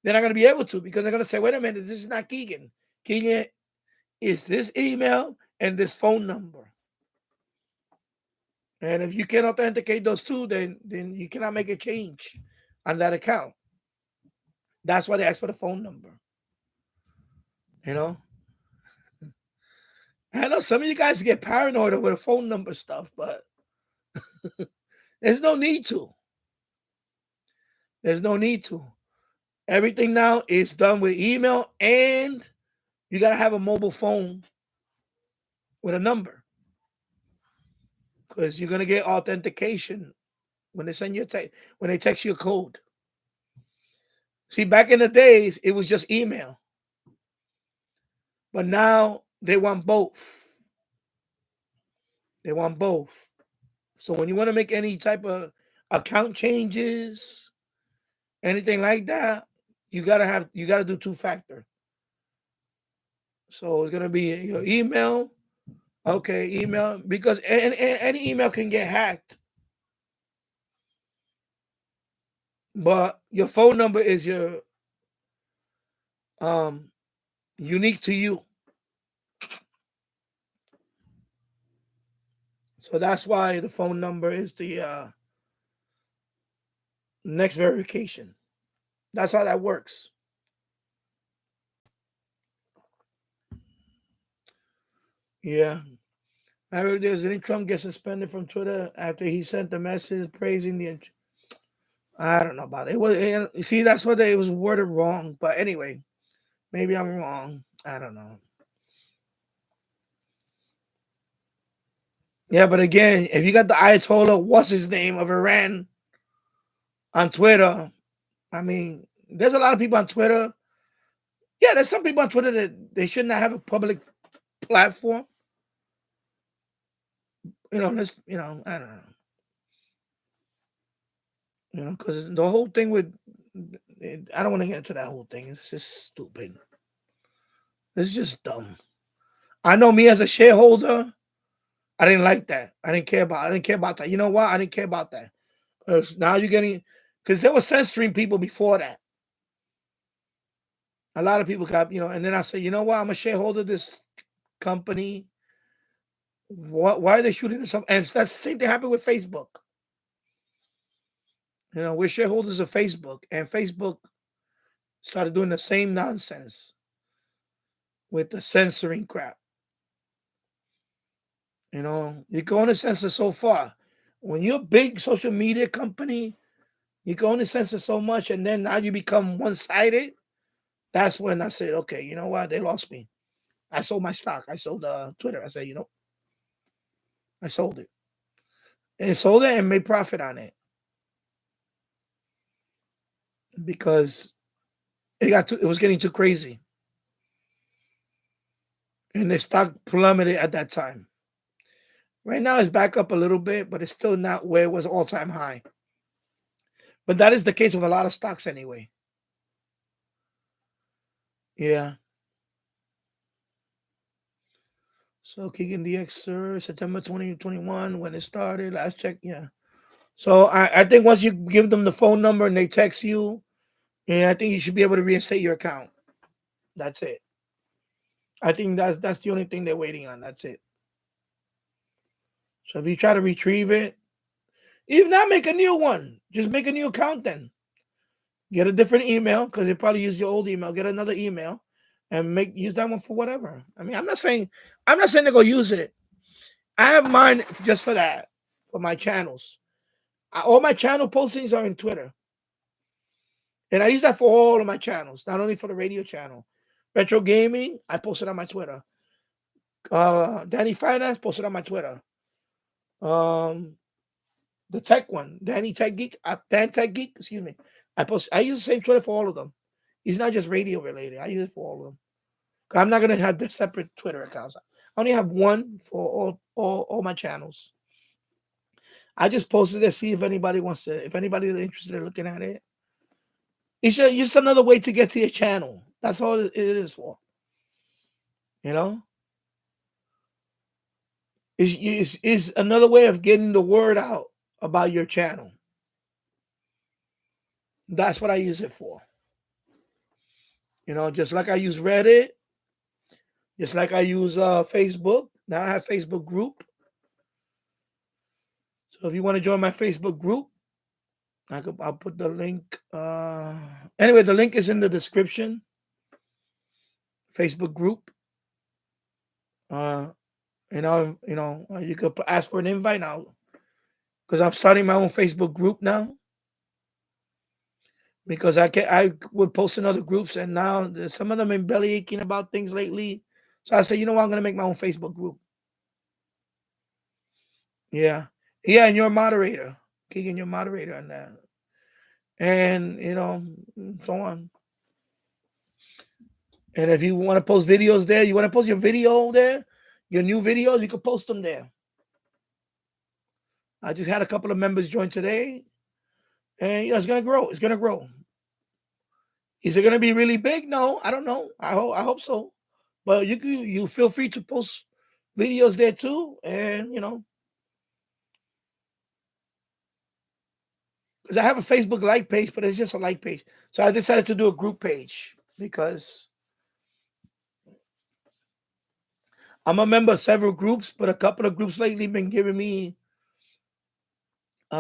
they're not going to be able to, because they're going to say, wait a minute, this is not Keegan. Keegan is this email and this phone number. And if you can't authenticate those two, then you cannot make a change on that account. That's why they ask for the phone number. You know? I know some of you guys get paranoid over the phone number stuff, but there's no need to. There's no need to. Everything now is done with email, and you got to have a mobile phone with a number, because you're going to get authentication when they send you when they text you a code. See, back in the days, it was just email. But now they want both. They want both. So when you want to make any type of account changes, anything like that, you gotta do two-factor. So it's gonna be your email. Okay, email, because any email can get hacked. But your phone number is your unique to you. So that's why the phone number is the next verification. That's how that works. Yeah. I heard didn't Trump get suspended from Twitter after he sent the message praising the. I don't know about it. You see, that's what it was worded wrong. But anyway, maybe I'm wrong. I don't know. Yeah, but again, if you got the Ayatollah, what's his name, of Iran on Twitter, I mean, there's a lot of people on Twitter. Yeah, there's some people on Twitter that they should not have a public platform. I don't know. Because the whole thing with, I don't want to get into that whole thing. It's just stupid. It's just dumb. I know me as a shareholder, I didn't like that. I didn't care about that. You know why? I didn't care about that. Because now you're getting, because they were censoring people before that. A lot of people got, and then I said, you know what? I'm a shareholder of this company. Why are they shooting this up? And that's the same thing happened with Facebook. We're shareholders of Facebook, and Facebook started doing the same nonsense with the censoring crap. You can only censor so far. When you're a big social media company, you can only censor so much, and then now you become one-sided. That's when I said, okay, you know what? They lost me. I sold my stock. I sold Twitter. I said, I sold it. And sold it and made profit on it because it was getting too crazy. And the stock plummeted at that time. Right now it's back up a little bit, but it's still not where it was all-time high. But that is the case of a lot of stocks anyway. Yeah. So Keegan DX, sir, September 2021 when it started. Last check, yeah. So I think once you give them the phone number and they text you, yeah, I think you should be able to reinstate your account. That's it. I think that's the only thing they're waiting on. That's it. So if you try to retrieve it, even not make a new one, just make a new account then. Get a different email because they probably use your old email. Get another email and use that one for whatever. I mean, I'm not saying to go use it. I have mine just for that, for my channels. All my channel postings are in Twitter. And I use that for all of my channels, not only for the radio channel. Retro Gaming, I posted on my Twitter. Danny Finance posted on my Twitter. The tech one, Dan Tech Geek, excuse me. I use the same Twitter for all of them. It's not just radio related. I use it for all of them. I'm not gonna have the separate Twitter accounts. I only have one for all my channels. I just posted it, see if anybody if anybody's interested in looking at it. It's just another way to get to your channel. That's all it is for. It's another way of getting the word out about your channel. That's what I use it for. Just like I use Reddit, just like I use Facebook. Now I have Facebook group. So if you want to join my Facebook group, I'll put the link. Anyway, the link is in the description. Facebook group. You could ask for an invite now because I'm starting my own Facebook group now. Because I would post in other groups, and now some of them been belly aching about things lately. So I said, you know what, I'm gonna make my own Facebook group. Yeah, and you're a moderator, Keegan. You're a moderator on that, and so on. And if you want to post videos there, you want to post your video there, your new videos, you can post them there. I just had a couple of members join today, and it's gonna grow. It's gonna grow. Is it gonna be really big? No, I don't know. I hope so. But you feel free to post videos there too, and because I have a Facebook like page, but it's just a like page. So I decided to do a group page because I'm a member of several groups, but a couple of groups lately been giving me, they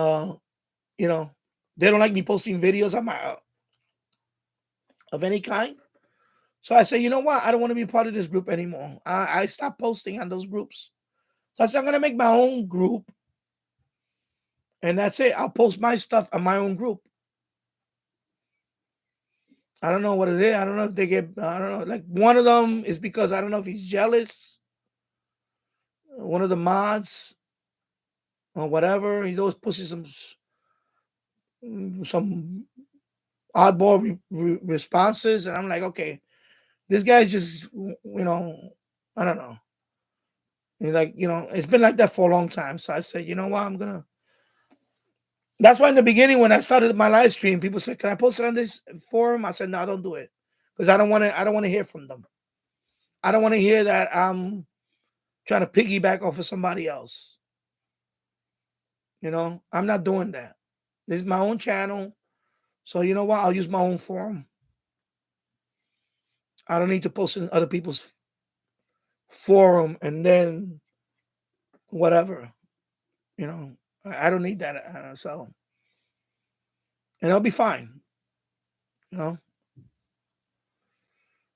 don't like me posting videos on my of any kind. So I say, you know what? I don't want to be part of this group anymore. I stopped posting on those groups. So I said, I'm gonna make my own group, and that's it. I'll post my stuff on my own group. I don't know what it is. I don't know if they get. I don't know. Like one of them is because I don't know if he's jealous. One of the mods or whatever. He's always pushing some oddball responses, and I'm like, okay, this guy's just I don't know. He's like, it's been like that for a long time. So I said, you know what, I'm gonna. That's why in the beginning when I started my live stream, people said, "Can I post it on this forum?" I said, "No, don't do it because I don't want to. I don't want to hear from them. I don't want to hear that I'm trying to piggyback off of somebody else. I'm not doing that. This is my own channel. So you know what? I'll use my own forum. I don't need to post in other people's forum and then whatever. You know, I don't need that. So, and I'll be fine. You know,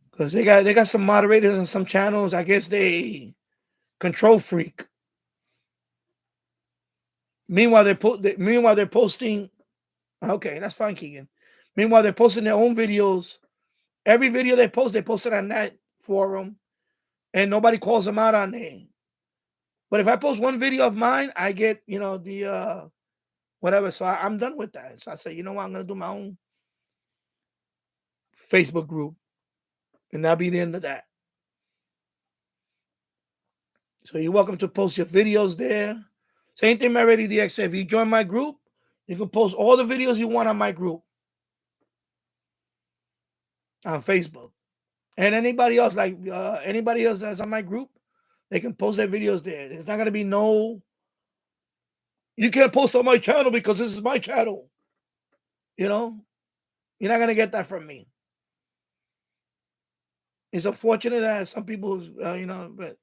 because they got some moderators and some channels. I guess they control freak. Meanwhile, they're posting. Okay, that's fine, Keegan. Meanwhile, they're posting their own videos. Every video they post it on that forum, and nobody calls them out on there. But if I post one video of mine, I get the whatever. So I'm done with that. So I say, you know what, I'm gonna do my own Facebook group, and that'll be the end of that. So you're welcome to post your videos there. Same thing, my Ready DX. If you join my group, you can post all the videos you want on my group on Facebook. And anybody else, like anybody else that's on my group, they can post their videos there. There's not gonna be no. You can't post on my channel because this is my channel. You know, you're not gonna get that from me. It's unfortunate that some people, but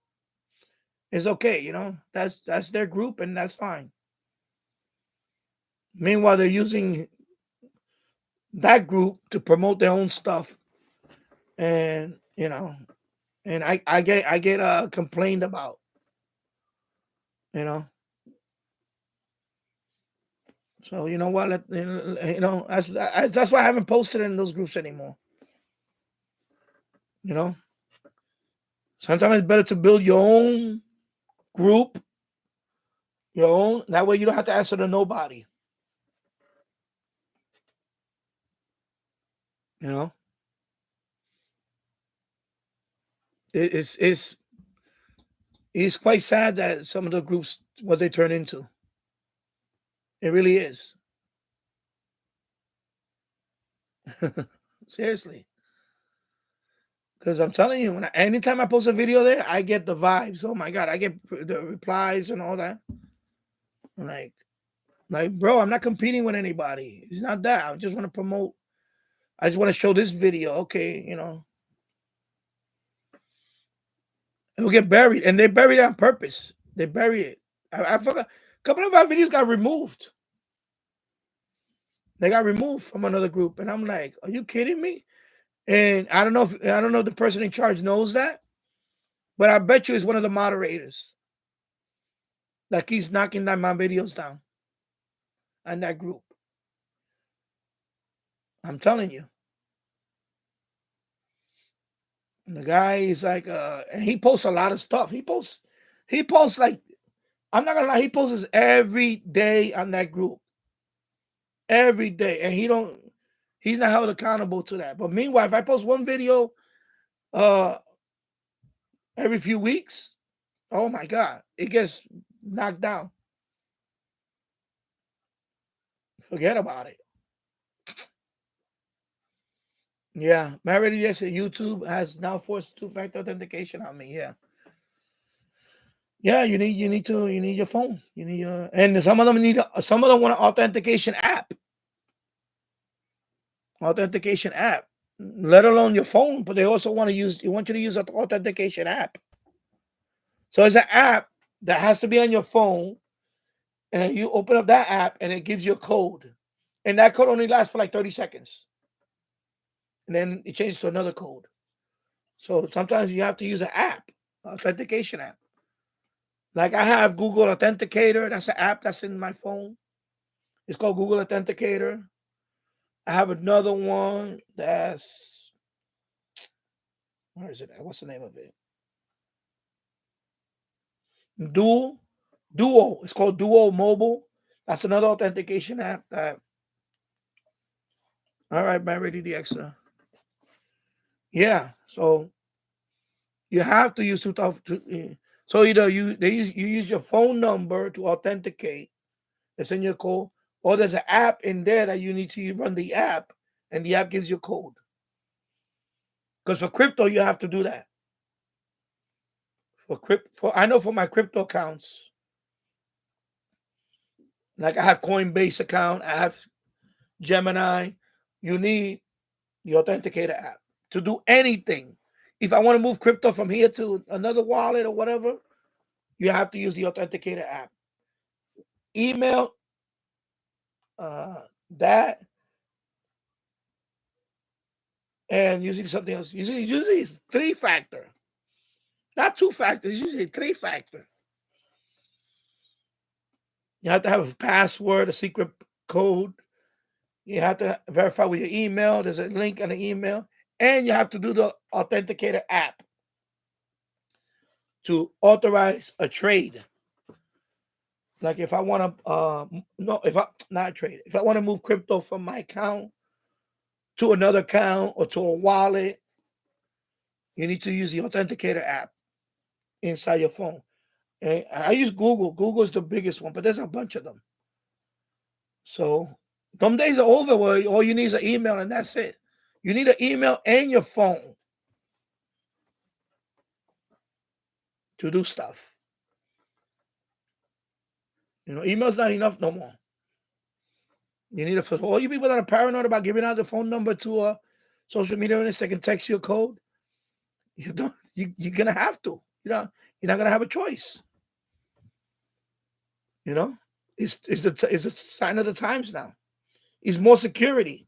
it's okay. You know, that's their group and that's fine. Meanwhile, they're using that group to promote their own stuff, and and I get complained about. You know, so you know what? That's why I haven't posted in those groups anymore. You know, sometimes it's better to build your own group, your own. That way, you don't have to answer to nobody. You know, it's quite sad that some of the groups what they turn into. It really is. Seriously. Because I'm telling you, anytime I post a video there, I get the vibes. Oh my God, I get the replies and all that. I'm like, bro, I'm not competing with anybody. It's not that. I just want to promote. I just want to show this video. Okay, it'll get buried, and they bury it on purpose. They bury it. I forgot. A couple of our videos got removed. They got removed from another group, and I'm like, are you kidding me? And I don't know if the person in charge knows that, but I bet you it's one of the moderators that keeps knocking my videos down on that group. I'm telling you. And the guy is like, and he posts a lot of stuff. He posts like, I'm not gonna lie, he posts every day on that group. Every day. And he's not held accountable to that. But meanwhile, if I post one video every few weeks, oh my God, it gets knocked down. Forget about it. Yeah, Married yesterday. YouTube has now forced two-factor authentication on me. Yeah, yeah. You need your phone. You need and some of them want an authentication app. Authentication app, let alone your phone. But they also want you to use an authentication app. So it's an app that has to be on your phone, and you open up that app, and it gives you a code, and that code only lasts for like 30 seconds. And then it changes to another code. So sometimes you have to use an app, authentication app. Like I have Google Authenticator. That's an app that's in my phone. It's called Google Authenticator. I have another one that's, where is it? What's the name of it? Duo. It's called Duo Mobile. That's another authentication app. All right, my Ready DX. Yeah. So you have to use 2000. So either you use your phone number to authenticate. It's in your code, or there's an app in there that you need to run the app, and the app gives you a code. Because for crypto, you have to do that. I know for my crypto accounts, like I have Coinbase account, I have Gemini, you need the Authenticator app to do anything. If I want to move crypto from here to another wallet or whatever, you have to use the Authenticator app. Email, that, and using something else. Usually it's 3-factor, not 2-factor. Usually 3-factor. You have to have a password, a secret code. You have to verify with your email. There's a link on the email, and you have to do the Authenticator app to authorize a trade. Like if I want to, if I not trade, if I want to move crypto from my account to another account or to a wallet, you need to use the Authenticator app inside your phone. And I use Google. Google is the biggest one, but there's a bunch of them. So them days are over where all you need is an email and that's it. You need an email and your phone to do stuff. Email's not enough no more. You need for all you people that are paranoid about giving out the phone number to a social media and they can text you a code. You're gonna have to. You're not gonna have a choice. It's a sign of the times now. It's more security.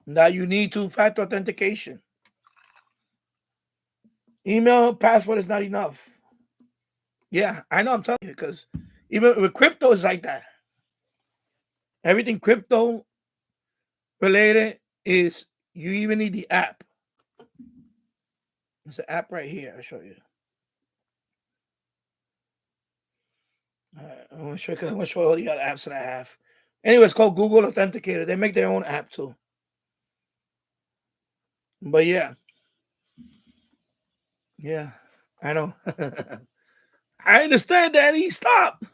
Now you need 2-factor authentication. Email password is not enough. Yeah, I know. I'm telling you, because even with crypto, it's like that. Everything crypto related is you even need the app. It's an app right here. I'll show you. All right, I want to show all the other apps that I have. Anyway, it's called Google Authenticator. They make their own app too. But yeah, I know. I understand, Daddy. Stop.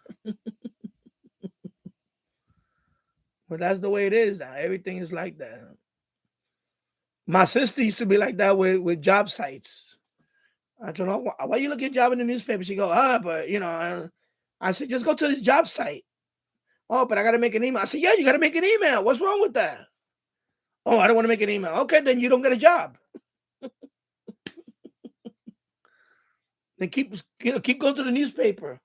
But that's the way it is now. Everything is like that. My sister used to be like that with job sites. I told her, why you looking at job in the newspaper? She go, but I said, just go to the job site. Oh, but I got to make an email. I said, yeah, you got to make an email. What's wrong with that? Oh, I don't want to make an email. Okay, then you don't get a job. Then keep going to the newspaper.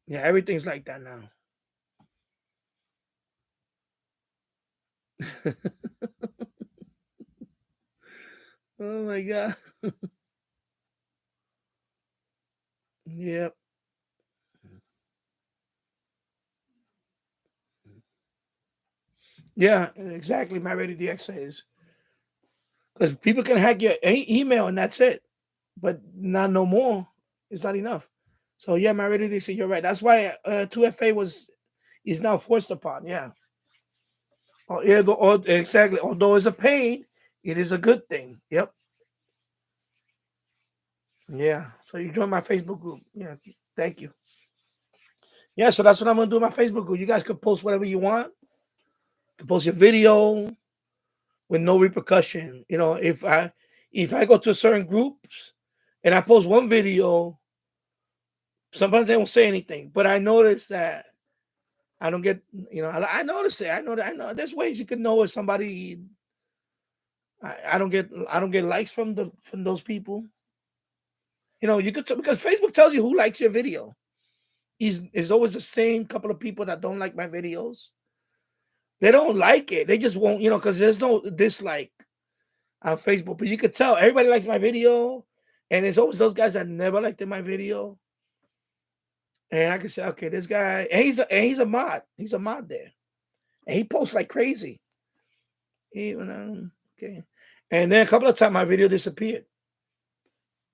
Yeah, everything's like that now. Oh my God. Yep. Yeah, exactly. My Ready DX says because people can hack your email and that's it, but not no more. It's not enough. So yeah, my Ready DX, you're right. That's why 2FA is now forced upon. Yeah. Oh yeah. Exactly. Although it's a pain, it is a good thing. Yep. Yeah. So you join my Facebook group. Yeah. Thank you. Yeah. So that's what I'm gonna do in my Facebook group. You guys can post whatever you want. You can post your video with no repercussion. If I go to certain groups and I post one video, sometimes they don't say anything. But I notice that I don't get. I notice it. I know. There's ways you can know if somebody. I don't get likes from those people. You could because Facebook tells you who likes your video. Is always the same couple of people that don't like my videos. They don't like it. They just won't. Because there's no dislike on Facebook, but you could tell everybody likes my video, and it's always those guys that never liked my video. And I can say, okay, this guy, and he's a mod. He's a mod there, and he posts like crazy. Okay, and then a couple of times my video disappeared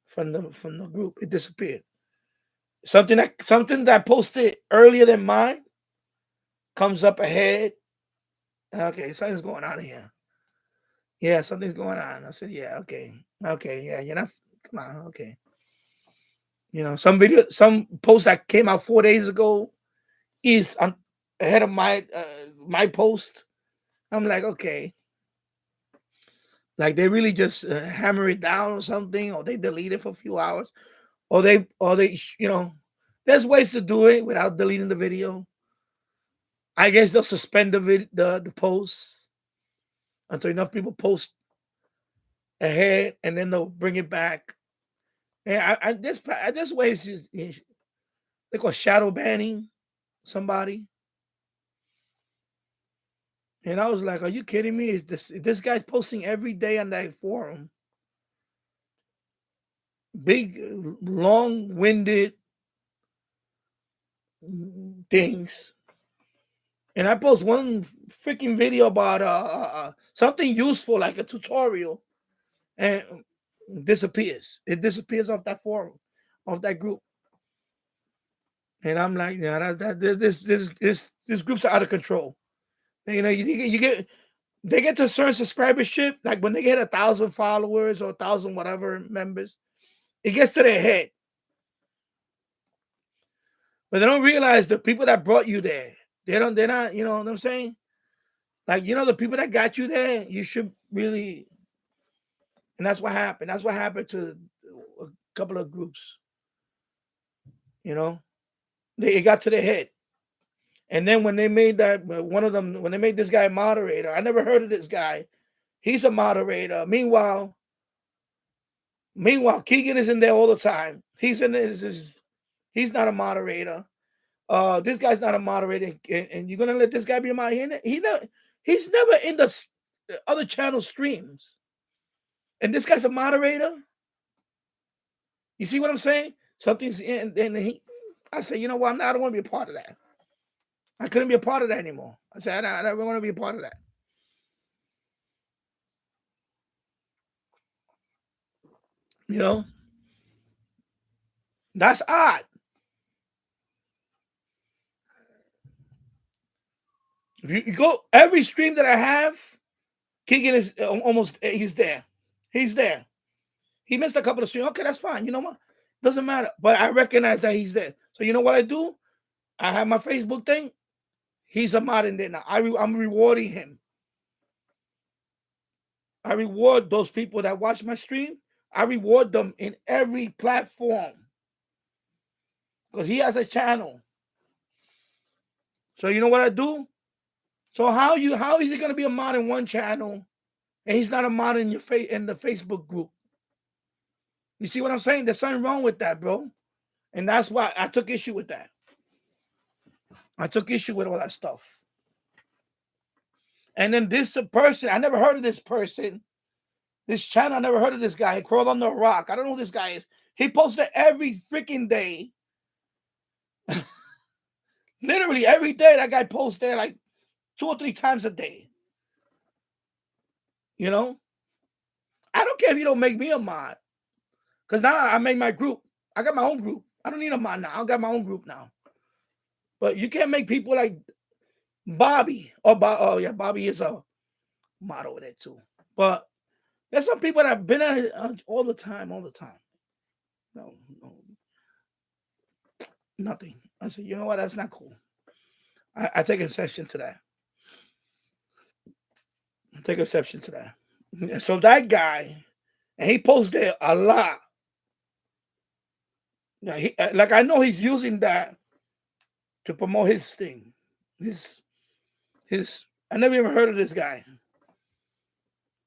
from the group. It disappeared. Something that I posted earlier than mine comes up ahead. Okay, something's going on here. Yeah, something's going on. I said, yeah, okay, yeah, come on, okay. Some post that came out 4 days ago is ahead of my post. I'm like, okay, like they really just hammer it down or something, or they delete it for a few hours, or they There's ways to do it without deleting the video. I guess they'll suspend the post until enough people post ahead, and then they'll bring it back. And this ways they call shadow banning somebody. And I was like, "Are you kidding me? Is this guy's posting every day on that forum? Big, long-winded things." And I post one freaking video about something useful like a tutorial, and disappears. It disappears off that forum, off that group. And I'm like, yeah, this groups are out of control. You know, you get they get to a certain subscribership, like when they get 1,000 followers or 1,000 whatever members, it gets to their head. But they don't realize the people that brought you there. They're not, you know what I'm saying? Like, you know, the people that got you there, you should really, and that's what happened. That's what happened to a couple of groups. You know, it got to their head. And then when they made that, one of them, when they made this guy a moderator, I never heard of this guy. He's a moderator. Meanwhile, Keegan is in there all the time. He's he's not a moderator. This guy's not a moderator, and you're gonna let this guy be a moderator? He's never in the other channel streams, and this guy's a moderator. You see what I'm saying? Something's in, and I said, you know what? I don't want to be a part of that. I couldn't be a part of that anymore. I said, I don't want to be a part of that. You know, that's odd. If you go every stream that I have, Keegan is almost, he's there. He's there. He missed a couple of streams. Okay, that's fine. You know what? Doesn't matter. But I recognize that he's there. So you know what I do? I have my Facebook thing. He's a mod in there now. I'm rewarding him. I reward those people that watch my stream. I reward them in every platform because he has a channel. So you know what I do? So how is he going to be a mod in one channel and he's not a mod in in the Facebook group? You see what I'm saying? There's something wrong with that, bro. And that's why I took issue with that. I took issue with all that stuff. And then this person, I never heard of this person. This channel, I never heard of this guy. He crawled under a rock. I don't know who this guy is. He posted every freaking day. Literally every day that guy posted like 2 or 3 times a day. You know? I don't care if you don't make me a mod. Because now I made my group. I got my own group. I don't need a mod now. I got my own group now. But you can't make people like Bobby. Oh yeah, Bobby is a mod over there too. But there's some people that have been at it all the time. No, nothing. I said, you know what? That's not cool. I take exception to that. So that guy, and he posted a lot. Now like I know he's using that to promote his thing. His I never even heard of this guy.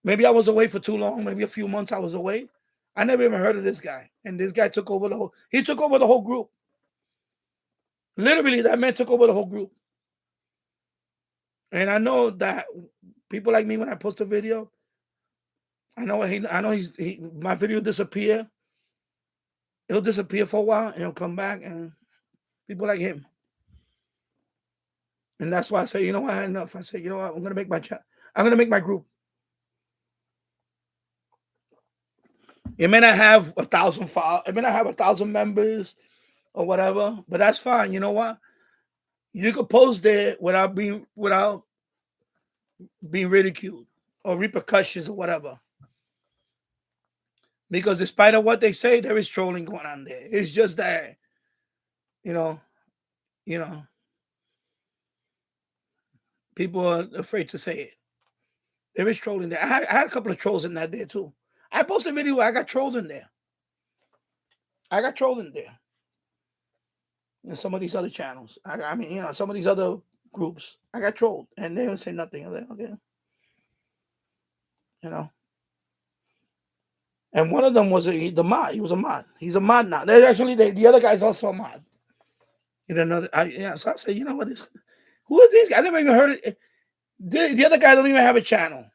Maybe I was away for too long. Maybe a few months I was away. I never even heard of this guy. And this guy took over the whole group. Literally, that man took over the whole group. And I know that people like me, when I post a video, I know my video disappear. He'll disappear for a while and he'll come back, and people like him. And that's why I say, you know what, I had enough. I say, you know what, I'm gonna make my group. It may not have 1,000 followers, it may not have 1,000 members or whatever, but that's fine. You know what? You could post there without being ridiculed or repercussions or whatever. Because despite of what they say, there is trolling going on there. It's just that, you know, people are afraid to say it. There is trolling there. I had a couple of trolls in that there too. I posted a video where I got trolled in there. And some of these other channels. I mean, some of these other groups. I got trolled, and they don't say nothing. I was like, okay, you know. And one of them was the mod. He was a mod. He's a mod now. There's actually the other guy's also a mod. You don't know. So I said, you know what? Who is these guys? I never even heard it. The other guy don't even have a channel.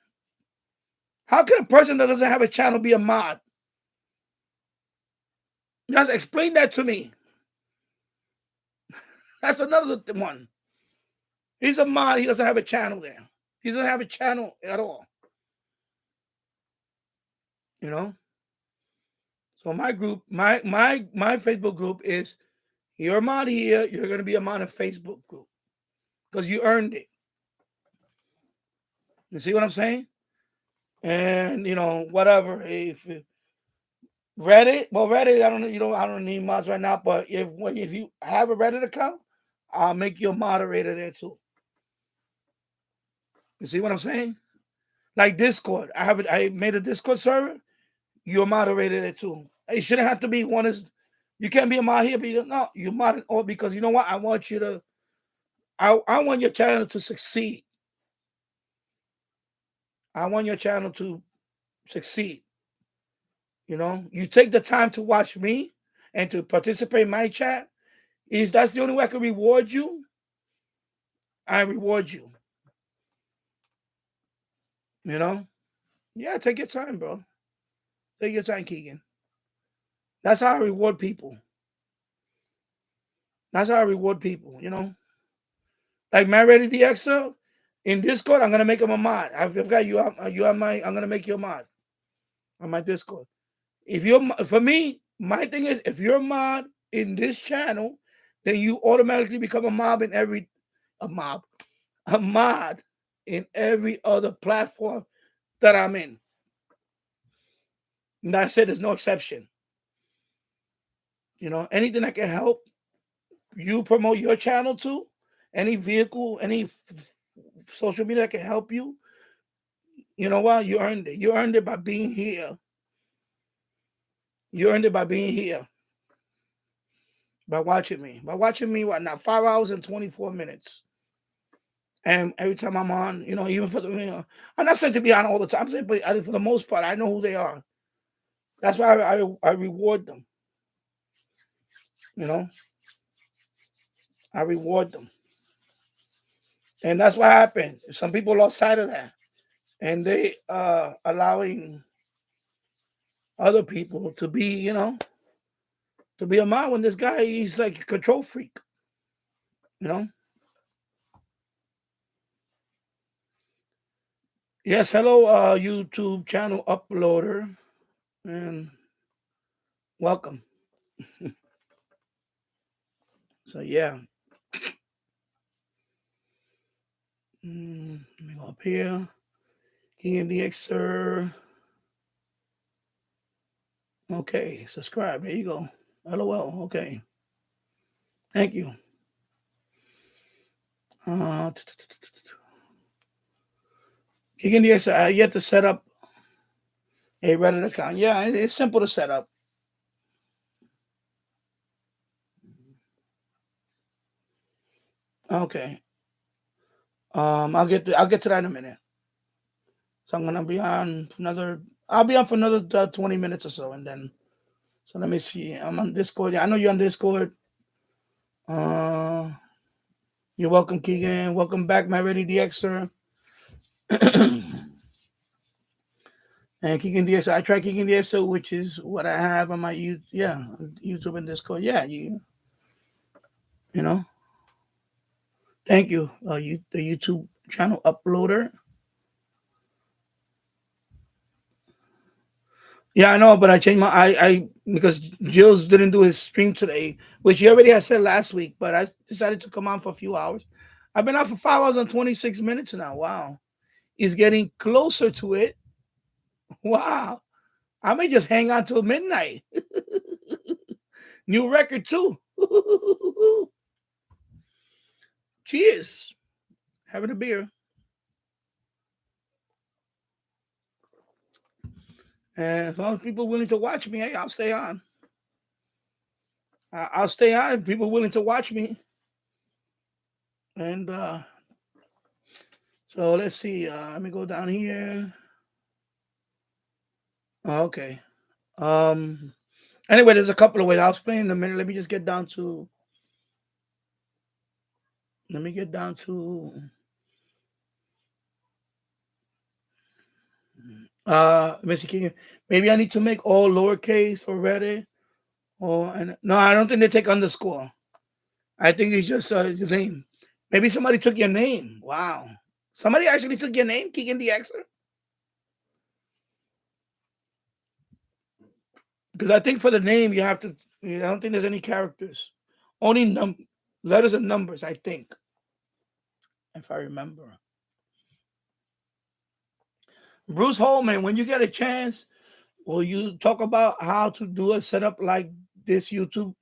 How can a person that doesn't have a channel be a mod? Just explain that to me. That's another one. He's a mod. He doesn't have a channel there. He doesn't have a channel at all. You know. So my group, my Facebook group is, you're a mod here. You're going to be a mod in Facebook group because you earned it. You see what I'm saying? And whatever. If Reddit, well, Reddit, I don't need mods right now. But if you have a Reddit account, I'll make you a moderator there too. You see what I'm saying? Like Discord, I made a Discord server. You're a moderator there too. It shouldn't have to be one is. You can't be a mod here, but no, you mod or because you know what? I want you to. I want your channel to succeed. I want your channel to succeed. You take the time to watch me and to participate in my chat. If that's the only way I can reward you, I reward you. Yeah, take your time, bro. Take your time, Keegan. That's how I reward people. That's how I reward people, Like Man Ready DXL in Discord, I'm gonna make him a mod. I've got you. I'm gonna make you a mod on my Discord. For me, my thing is, if you're a mod in this channel, then you automatically become a mod in a mod in every other platform that I'm in. And I said there's no exception. Anything that can help you promote your channel to, any vehicle, any social media that can help you, you know what? You earned it. You earned it by being here. You earned it by being here. By watching me. By watching me, what now? 5 hours and 24 minutes. And every time I'm on, even for the, I'm not saying to be on all the time, but for the most part, I know who they are. That's why I reward them. I reward them. And that's what happened. Some people lost sight of that. And they allowing other people to be, to be a mod when this guy, he's like a control freak. Yes, hello, YouTube channel uploader. And welcome. So yeah. Let me go up here. King DX, sir. Okay, subscribe. There you go. LOL. Okay. Thank you. King DX, I yet to set up a Reddit account. Yeah, it's simple to set up. Okay. I'll get to that in a minute. So I'm gonna be on I'll be on for another 20 minutes or so, and then. So let me see. I'm on Discord. Yeah, I know you're on Discord. You're welcome, Keegan. Welcome back, my Ready DXer. And Keegan DXer. I try Keegan DXer, which is what I have on my YouTube and Discord. Yeah, you know. Thank you. The YouTube channel uploader. Yeah, I know, but I changed I because Jills didn't do his stream today, which he already had said last week, but I decided to come on for a few hours. I've been out for 5 hours and 26 minutes now. Wow. He's getting closer to it. Wow. I may just hang on till midnight. New record too. Cheers. Having a beer. And as long as people willing to watch me, hey, I'll stay on. I'll stay on if people willing to watch me. And so let's see. Let me go down here. Okay. Um. Anyway, there's a couple of ways. I'll explain in a minute. Let me just get down to. Let me get down to. Mr. King. Maybe I need to make all lowercase for Reddit. Oh, and no, I don't think they take underscore. I think it's just your name. Maybe somebody took your name. Wow. Somebody actually took your name, Keegan the Xer? Because I think for the name, you have to, I don't think there's any characters. Only letters and numbers, I think. If I remember. Bruce Holman, when you get a chance, will you talk about how to do a setup like this YouTube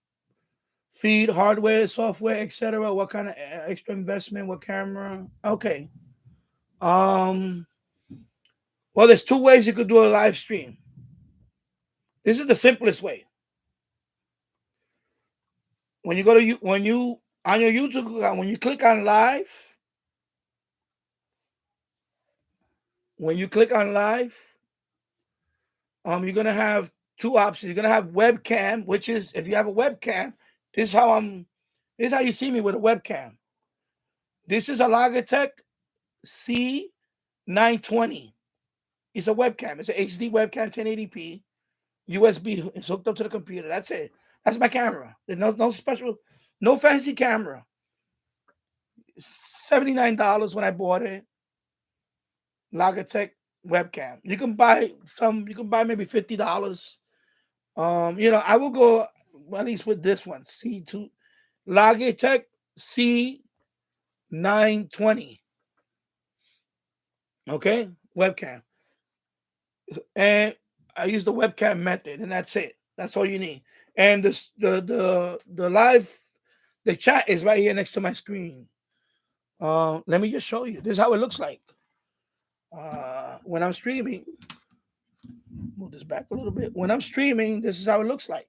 feed, hardware, software, etc.? What kind of extra investment? What camera? Okay. Well, there's two ways you could do a live stream. This is the simplest way. When you go to when you on your YouTube account, when you click on live, you're gonna have two options. You're gonna have webcam, which is if you have a webcam, this is how you see me with a webcam. This is a Logitech C920. It's a webcam. It's an HD webcam, 1080p, USB. It's hooked up to the computer. That's it. That's my camera. There's no special, no fancy camera. $79 when I bought it. Logitech webcam. You can buy maybe $50. I will go at least with this one. C2 Logitech C920. Okay, webcam. And I use the webcam method, and that's it. That's all you need. And the live, the chat is right here next to my screen. Let me just show you. This is how it looks like. When I'm streaming, move this back a little bit. When I'm streaming, this is how it looks like.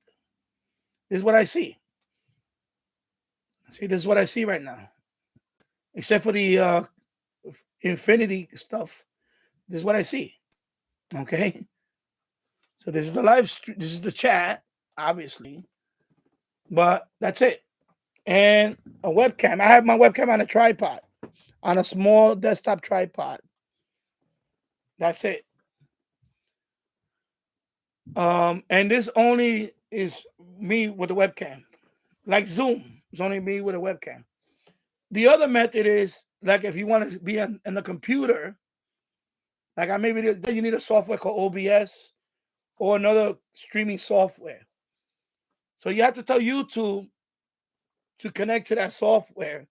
This is what I see. See, this is what I see right now. Except for the infinity stuff, this is what I see. Okay. So this is the live stream. This is the chat, obviously. But that's it. And a webcam. I have my webcam on a tripod, on a small desktop tripod. That's it. And this only is me with a webcam. Like Zoom, it's only me with a webcam. The other method is like if you want to be in the computer, like you need a software called OBS or another streaming software. So you have to tell YouTube to connect to that software,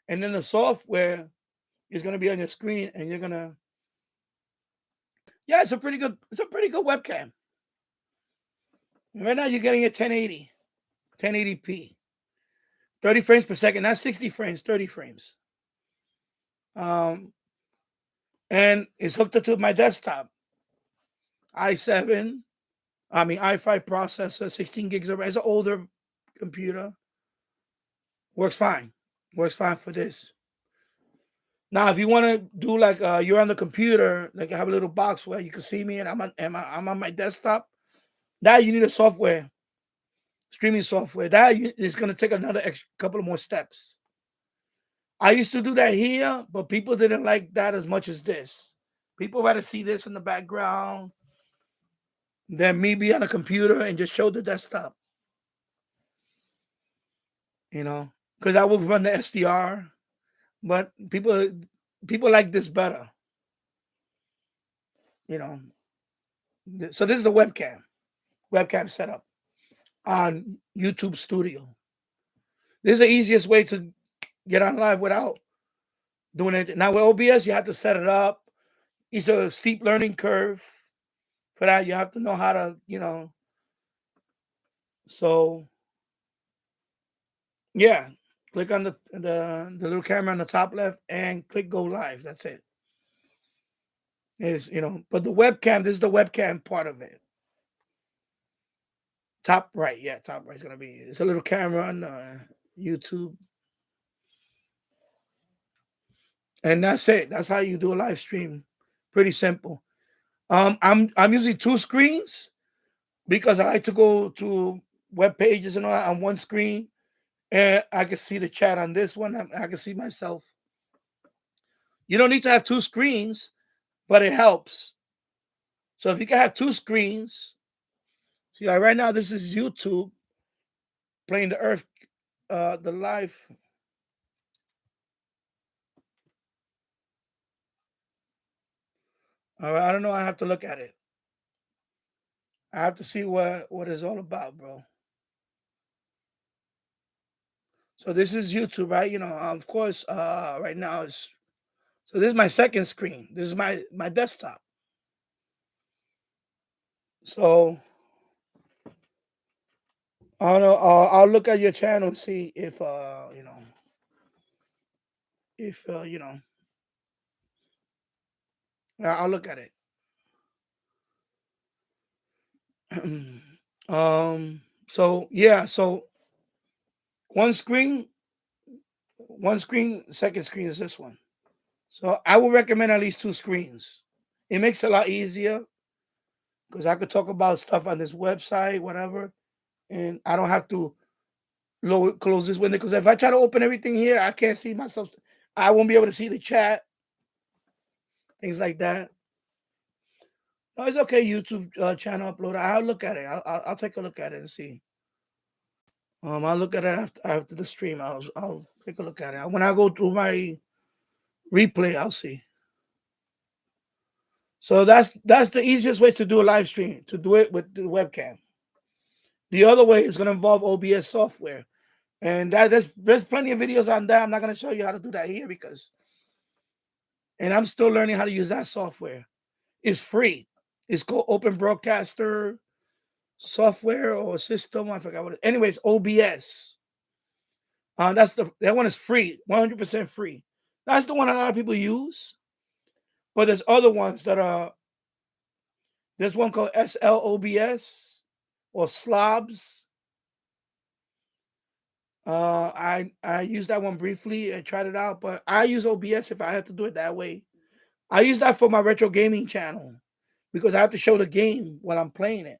and then the software is going to be on your screen, and you're gonna. Yeah, it's a pretty good webcam. Right now you're getting it 1080p, 30 frames per second, not 60 frames, 30 frames. And it's hooked up to my desktop. i5 processor, 16 gigs of RAM. It's an older computer. Works fine. Works fine for this. Now, if you want to do like you're on the computer, like I have a little box where you can see me and I'm on my desktop, that you need a software, streaming software. That is going to take another couple of more steps. I used to do that here, but people didn't like that as much as this. People rather see this in the background than me be on a computer and just show the desktop. Because I will run the SDR, but people like this better. So this is a webcam setup on YouTube Studio. This is the easiest way to get on live without doing anything. Now with OBS, you have to set it up. It's a steep learning curve. For that, you have to know how to, So yeah, click on the little camera on the top left and click go live. That's it. But the webcam, this is the webcam part of it. Top right, yeah, top right is gonna be. It's a little camera on YouTube, and that's it. That's how you do a live stream. Pretty simple. I'm using two screens because I like to go to web pages and all that on one screen, and I can see the chat on this one. I can see myself. You don't need to have two screens, but it helps. So if you can have two screens, see, like right now, this is YouTube playing the Earth, the live. All right, I don't know. I have to look at it. I have to see what it's all about, bro. So this is YouTube, right? Of course, right now is so this is my second screen. This is my desktop. So I don't know. I'll look at your channel and see if if I'll look at it. So yeah, so one screen, second screen is this one. So I would recommend at least two screens. It makes it a lot easier because I could talk about stuff on this website, whatever, and I don't have to close this window because if I try to open everything here, I can't see myself. I won't be able to see the chat, things like that. No, it's okay. YouTube channel upload. I'll look at it. I'll take a look at it and see. I'll look at it after the stream. I'll take a look at it. When I go through my replay, I'll see. So that's the easiest way to do a live stream, to do it with the webcam. The other way is going to involve OBS software, and there's plenty of videos on that. I'm not going to show you how to do that here and I'm still learning how to use that software. It's free. It's called Open Broadcaster software or system. I forgot what it. Anyways, OBS. That one is free, 100% free. That's the one a lot of people use. But there's other ones that are. There's one called SLOBS or Slobs. I used that one briefly. I tried it out, but I use OBS if I have to do it that way. I use that for my retro gaming channel because I have to show the game when I'm playing it.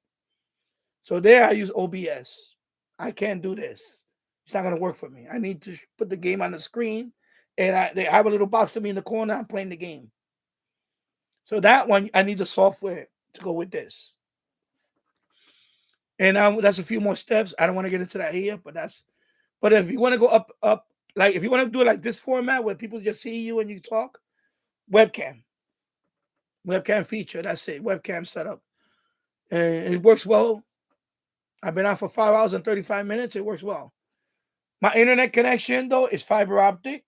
So there I use OBS. I can't do this. It's not going to work for me. I need to put the game on the screen, and they have a little box of me in the corner. I'm playing the game. So that one, I need the software to go with this. And that's a few more steps. I don't want to get into that here, but if you want to go up, like if you want to do it like this format where people just see you and you talk, webcam feature. That's it. Webcam setup, and it works well. I've been on for 5 hours and 35 minutes. It works well. My internet connection though is fiber optic,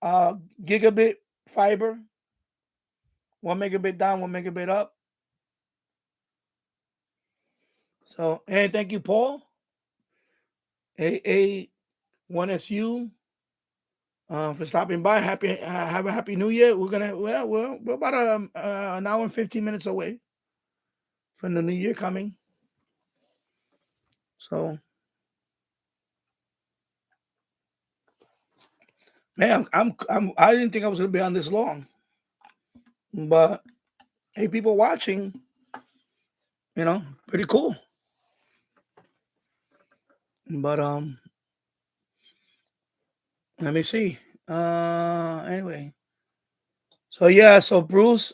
gigabit fiber, 1 megabit down, 1 megabit up. So, and thank you, Paul. AA1SU for stopping by. Have a happy New Year. We're about an hour and 15 minutes away from the New Year coming. So, man, I didn't think I was gonna be on this long, but hey, people watching, pretty cool. But let me see. Anyway. So yeah, so Bruce,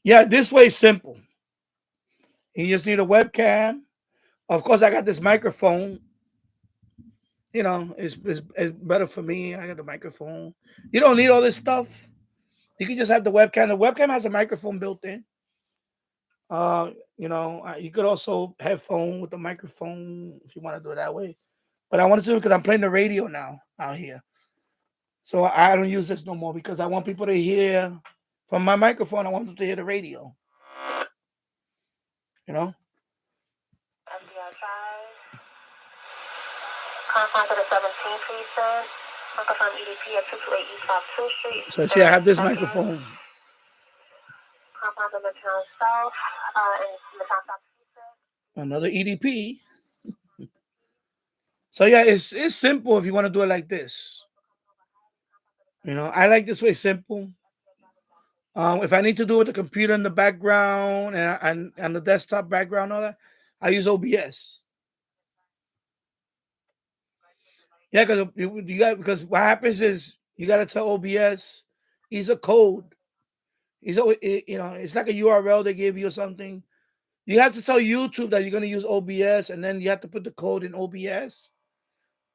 yeah, this way is simple. You just need a webcam. Of course, I got this microphone. It's better for me. I got the microphone. You don't need all this stuff. You can just have the webcam. The webcam has a microphone built in. You could also headphone with the microphone if you want to do it that way. But I want to do it because I'm playing the radio now out here. So I don't use this no more because I want people to hear from my microphone. I want them to hear the radio. SDRPlay. Contact to the 17th precinct. Confirm EDP at 228 East 52 Street. So see, I have this microphone. compound the material itself, and the top pieces. Another EDP. So yeah, it's simple if you want to do it like this. I like this way simple. If I need to do it with the computer in the background and the desktop background, all that, I use OBS. Yeah, because what happens is you got to tell OBS he's a code. It's like a URL they give you or something. You have to tell YouTube that you're going to use OBS, and then you have to put the code in OBS.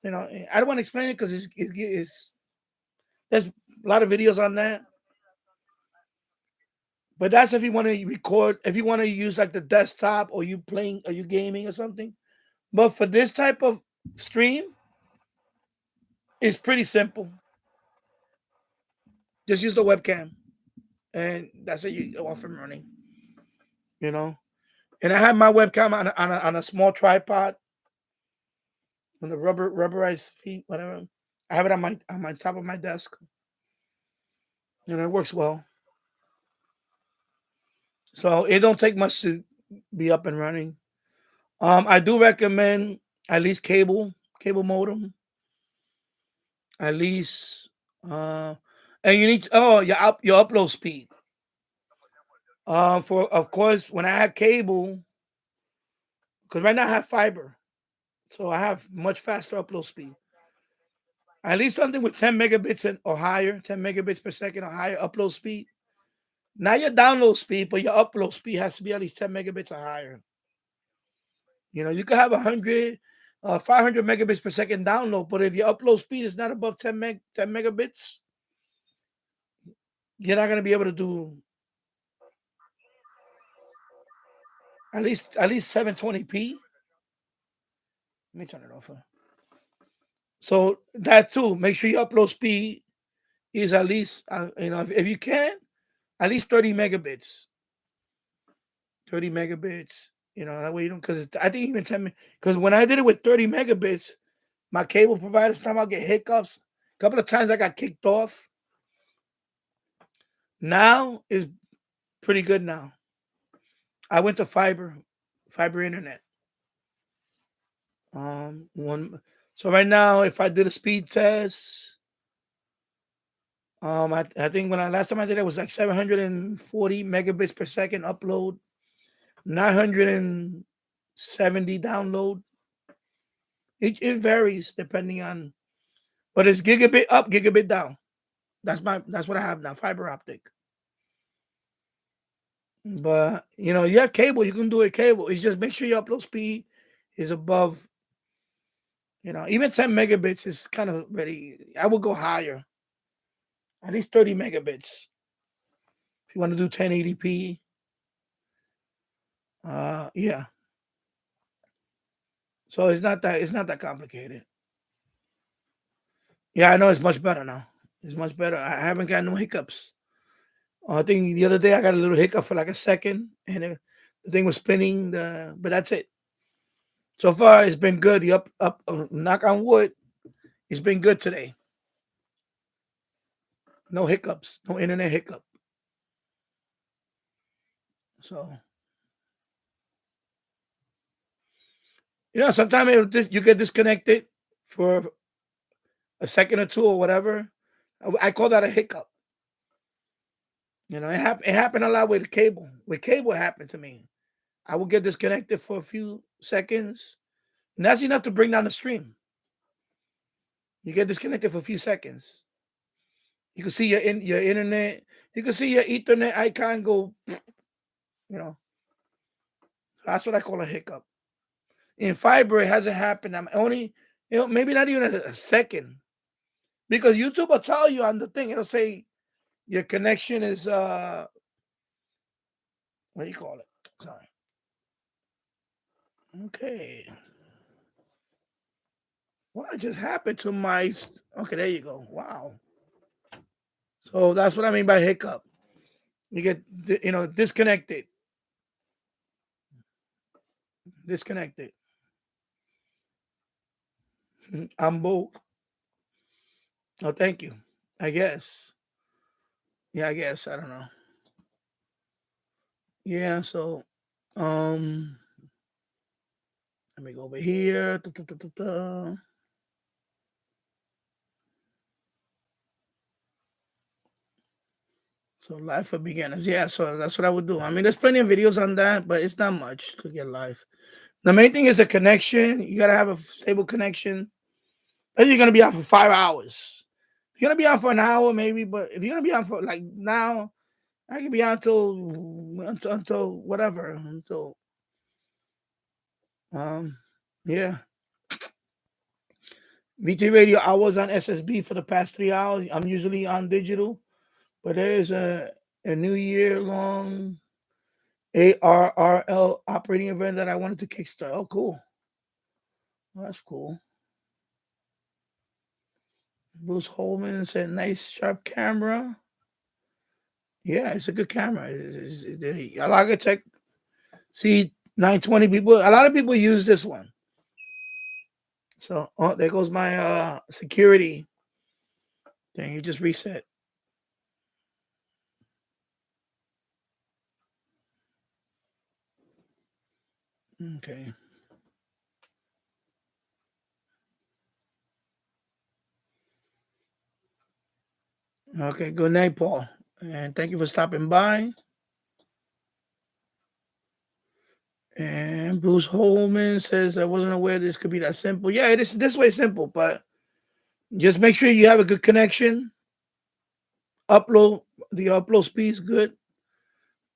I don't want to explain it because there's a lot of videos on that. But that's if you want to record, if you want to use like the desktop or you gaming or something. But for this type of stream, it's pretty simple. Just use the webcam, and that's it. You off and running. And I have my webcam on a small tripod on the rubberized feet, whatever. I have it on my top of my desk. It works well. So it don't take much to be up and running. I do recommend at least cable modem. At least, and you need your upload speed. Of course, when I have cable, because right now I have fiber, so I have much faster upload speed. At least something with 10 megabits or higher, 10 megabits per second or higher upload speed. Not your download speed, but your upload speed has to be at least 10 megabits or higher. You could have 100, 500 megabits per second download, but if your upload speed is not above 10 megabits, you're not going to be able to do at least 720p. Let me turn it off. So that too, make sure your upload speed is at least, if you can, at least 30 megabits. 30 megabits, that way you don't, because I think even 10, because when I did it with 30 megabits, my cable provider, time I'll get hiccups. A couple of times I got kicked off. Now is pretty good now. I went to fiber internet. So right now, if I did a speed test, I think last time I did it was like 740 megabits per second upload, 970 download. It varies depending on, but it's gigabit up, gigabit down. That's what I have now, fiber optic. But you have cable, you can do it cable. It's just make sure your upload speed is above, even 10 megabits is kind of ready. I would go higher, at least 30 megabits. If you want to do 1080p, yeah. So it's not that complicated. Yeah, I know it's much better now. It's much better. I haven't got no hiccups. I think the other day I got a little hiccup for like a second, and the thing was spinning. But that's it. So far, it's been good. The up. Knock on wood. It's been good today. No hiccups. No internet hiccup. So sometimes you get disconnected for a second or two or whatever. I call that a hiccup. It happened a lot with cable. With cable, it happened to me. I would get disconnected for a few seconds, and that's enough to bring down the stream. You get disconnected for a few seconds. You can see your internet. You can see your Ethernet icon go. That's what I call a hiccup. In fiber, it hasn't happened. I'm only, maybe not even a second, because YouTube will tell you on the thing. It'll say your connection is what do you call it? Sorry. Okay. What just happened to my? Okay, there you go. Wow. So that's what I mean by hiccup. You get disconnected. Disconnected. I'm both. Oh, thank you. I guess. Yeah, I guess. I don't know. Yeah, so um let me go over here. So live for beginners. Yeah, so that's what I would do. I mean, there's plenty of videos on that, but it's not much to get live. The main thing is the connection. You gotta have a stable connection. Then you're gonna be on for 5 hours. If you're gonna be on for an hour, maybe, but if you're gonna be on for like now, I can be on until whatever. Until um yeah. VT radio, I was on SSB for the past 3 hours. I'm usually on digital, but there's a new year long ARRL operating event that I wanted to kickstart. Oh, cool. Oh, that's cool. Bruce Holman said, nice, sharp camera. Yeah, it's a good camera. A Logitech C920 people, a lot of people use this one. So, oh, there goes my security thing. You just reset. Okay. Okay, good night, Paul. And thank you for stopping by. And Bruce Holman says, I wasn't aware this could be that simple. Yeah, it is this way simple, but just make sure you have a good connection. The upload speed is good.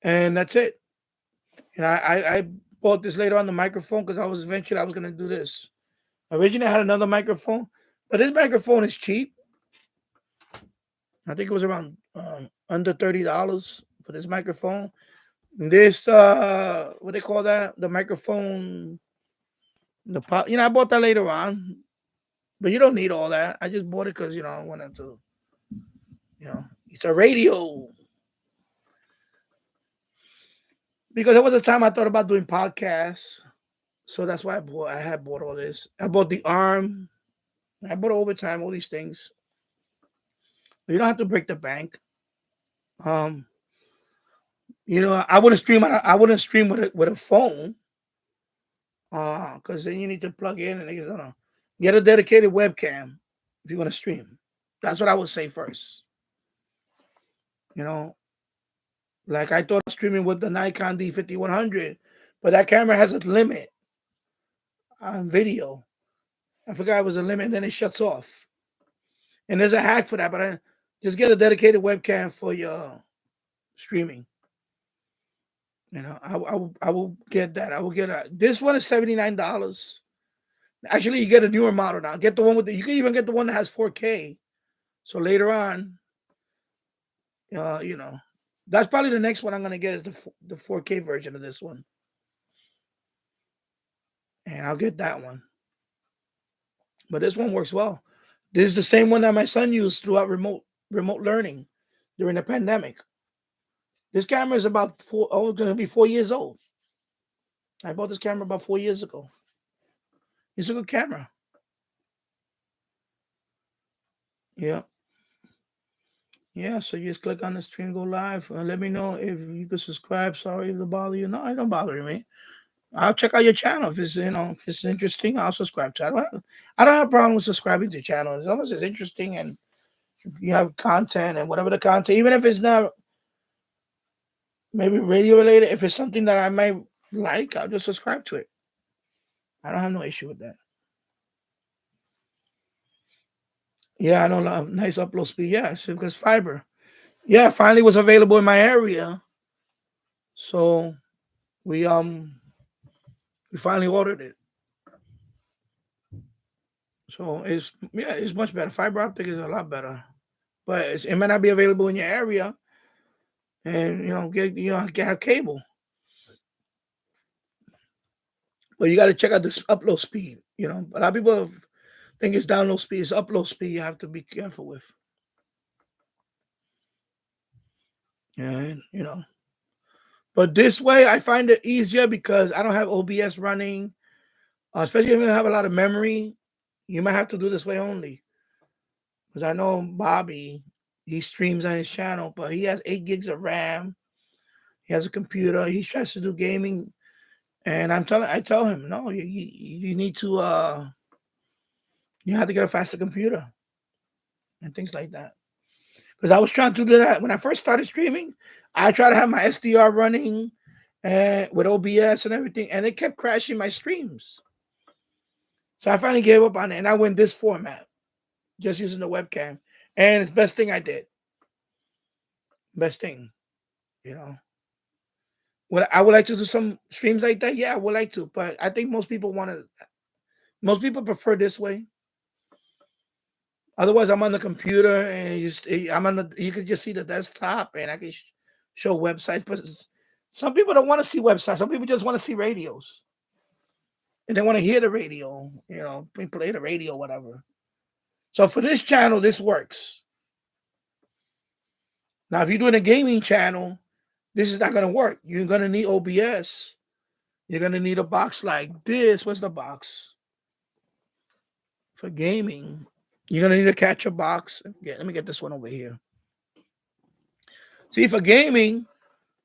And that's it. And I bought this later on the microphone because I was going to do this. Originally, I had another microphone, but this microphone is cheap. I think it was around under $30 for this microphone. This what they call that? The microphone, the pop. I bought that later on, but you don't need all that. I just bought it because I wanted to. It's a radio. Because there was a time I thought about doing podcasts, so that's why I had bought all this. I bought the arm. I bought overtime, all these things. But you don't have to break the bank. Um, I wouldn't stream. I wouldn't stream with a phone. Because then you need to plug in and get a dedicated webcam if you're gonna stream. That's what I would say first. Like I thought of streaming with the Nikon D5100, but that camera has a limit on video. I forgot it was a limit, and then it shuts off. And there's a hack for that, but just get a dedicated webcam for your streaming. I will get that. I will get this one is $79. Actually, you get a newer model now. Get the one you can even get the one that has 4K. So later on, that's probably the next one I'm gonna get is the 4K version of this one, and I'll get that one. But this one works well. This is the same one that my son used throughout remote learning during the pandemic. This camera is about going to be 4 years old. I bought this camera about 4 years ago. It's a good camera. Yeah. Yeah, so you just click on the stream, go live. Let me know if you could subscribe. Sorry if it bother you. No, it don't bother me. I'll check out your channel if it's interesting. I'll subscribe to it. I don't have a problem with subscribing to your channel as long as it's interesting and you have content and whatever the content, even if it's not maybe radio related. If it's something that I might like, I'll just subscribe to it. I don't have no issue with that. Yeah, I know. Nice upload speed. Yeah, it's because fiber. Yeah, finally was available in my area. So we finally ordered it. So it's much better. Fiber optic is a lot better, but it might not be available in your area, and have cable. But you got to check out this upload speed. A lot of people think it's download speed. It's upload speed. You have to be careful with. And but this way I find it easier because I don't have OBS running, especially if you have a lot of memory. You might have to do this way only. Because I know Bobby, he streams on his channel, but he has 8 gigs of RAM. He has a computer. He tries to do gaming, and I tell him, no, you need to you have to get a faster computer and things like that. Because I was trying to do that when I first started streaming. I tried to have my SDR running and with OBS and everything, and it kept crashing my streams. So I finally gave up on it, and I went this format, just using the webcam, and it's the best thing I did. Best thing, you know. Well, I would like to do some streams like that. Yeah, I would like to, but I think most people prefer this way. Otherwise, I'm on the computer and you can just see the desktop and I can show websites. But some people don't want to see websites. Some people just want to see radios and they want to hear the radio, play the radio, whatever. So for this channel, this works. Now, if you're doing a gaming channel, this is not going to work. You're going to need OBS. You're going to need a box like this. What's the box? For gaming, you're going to need a catcher box. Let me get this one over here. See, for gaming,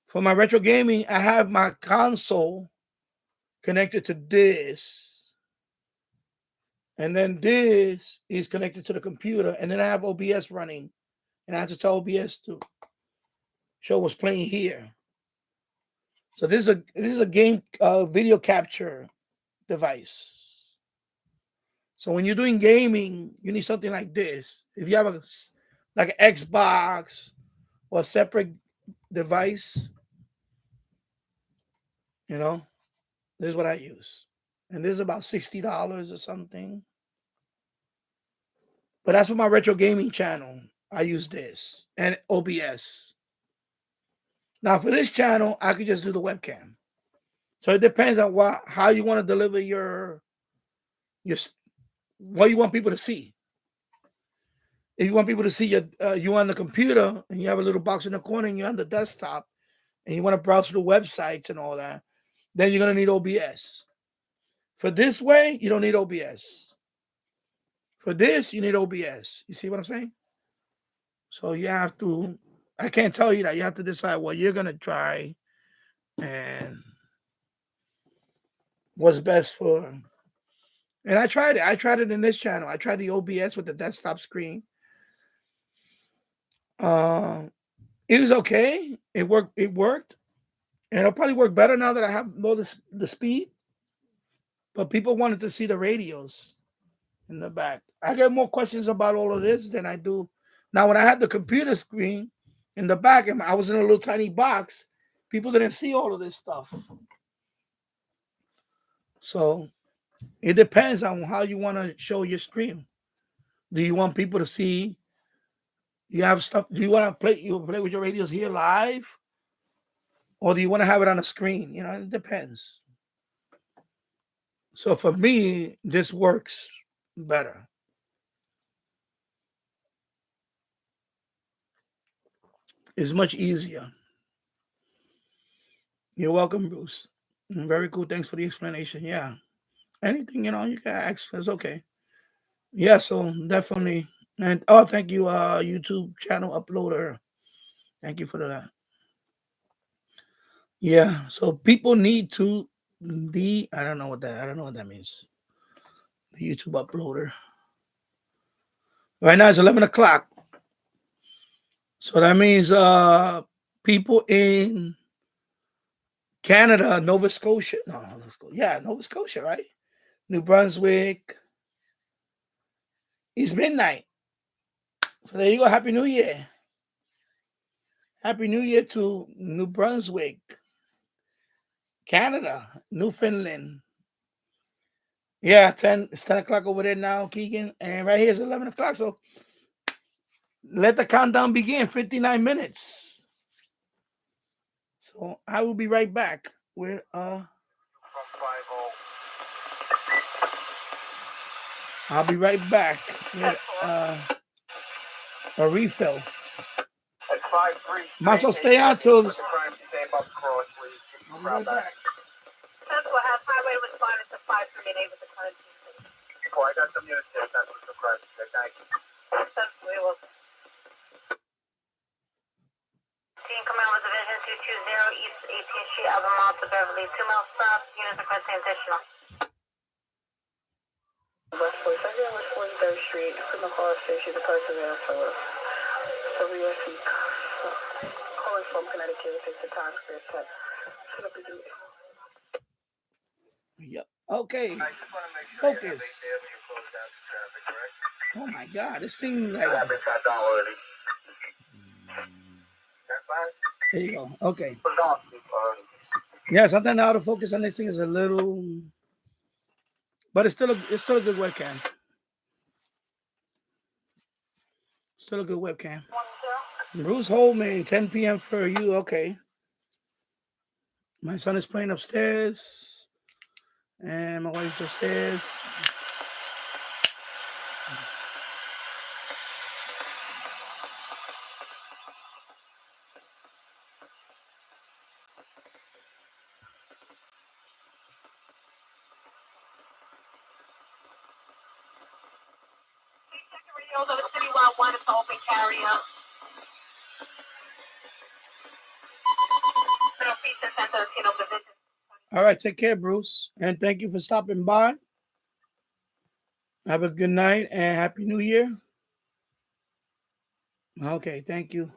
for my retro gaming, I have my console connected to this. And then this is connected to the computer. And then I have OBS running. And I have to tell OBS to show what's playing here. So this is a game video capture device. So when you're doing gaming, you need something like this. If you have an Xbox or a separate device, this is what I use. And this is about $60 or something. But that's for my retro gaming channel. I use this and OBS. Now for this channel, I could just do the webcam. So it depends on how you want to deliver your what you want people to see. If you want people to see you on the computer and you have a little box in the corner and you're on the desktop and you want to browse through websites and all that, then you're going to need OBS. For this way, you don't need OBS. For this, you need OBS. You see what I'm saying? So you have to, I can't tell you that. You have to decide what you're going to try and what's best for. And I tried it. I tried it in this channel. I tried the OBS with the desktop screen. It was okay. It worked. And it'll probably work better now that I have more the speed. But people wanted to see the radios in the back. I get more questions about all of this than I do. Now, when I had the computer screen in the back and I was in a little tiny box, people didn't see all of this stuff. So it depends on how you want to show your stream. Do you want people to see you have stuff? Do you want to play with your radios here live? Or do you want to have it on a screen? It depends. So for me, this works better. It's much easier. You're welcome, Bruce. Very cool. Thanks for the explanation. Yeah. Anything, you can ask. It's okay. Yeah, so definitely. And thank you, YouTube channel uploader. Thank you for that. Yeah, so people need to I don't know what that means. The YouTube uploader. Right now it's 11 o'clock. So that means people in Canada, Nova Scotia. Nova Scotia, right? New Brunswick. It's midnight. So there you go. Happy New Year. Happy New Year to New Brunswick, Canada, Newfoundland. Yeah, it's 10 o'clock over there now, Keegan. And right here is 11 o'clock. So let the countdown begin. 59 minutes. So I will be right back with I'll be right back with a refill. Might as well stay on till this. I'll be right back. Central have highway responded to 538 with the current team. Well, I got some units there. That's what's the crime. Thank you. Central, you're welcome. Team Command Division 220 East Street, Albemarle to Beverly, 2 miles south, units requesting additional. Bus 47 West 43rd Street, from the car station to personnel for WSC calling from Connecticut, takes the time for your step. Set up your duty. Yep. Okay. I just want to make sure Focus. you have ACW closed down to traffic, correct? Oh my God, this thing like. I've been shut down already. That's fine. There you go. Okay. What's on? Yeah, sometimes the autofocus on this thing is a little, but it's still a good webcam. Still a good webcam. Bruce Holman, 10 p.m. for you. Okay. My son is playing upstairs, and my wife's upstairs. Radios on the citywide one is open carrier. All right, take care, Bruce, and thank you for stopping by. Have a good night and Happy New Year. Okay, thank you.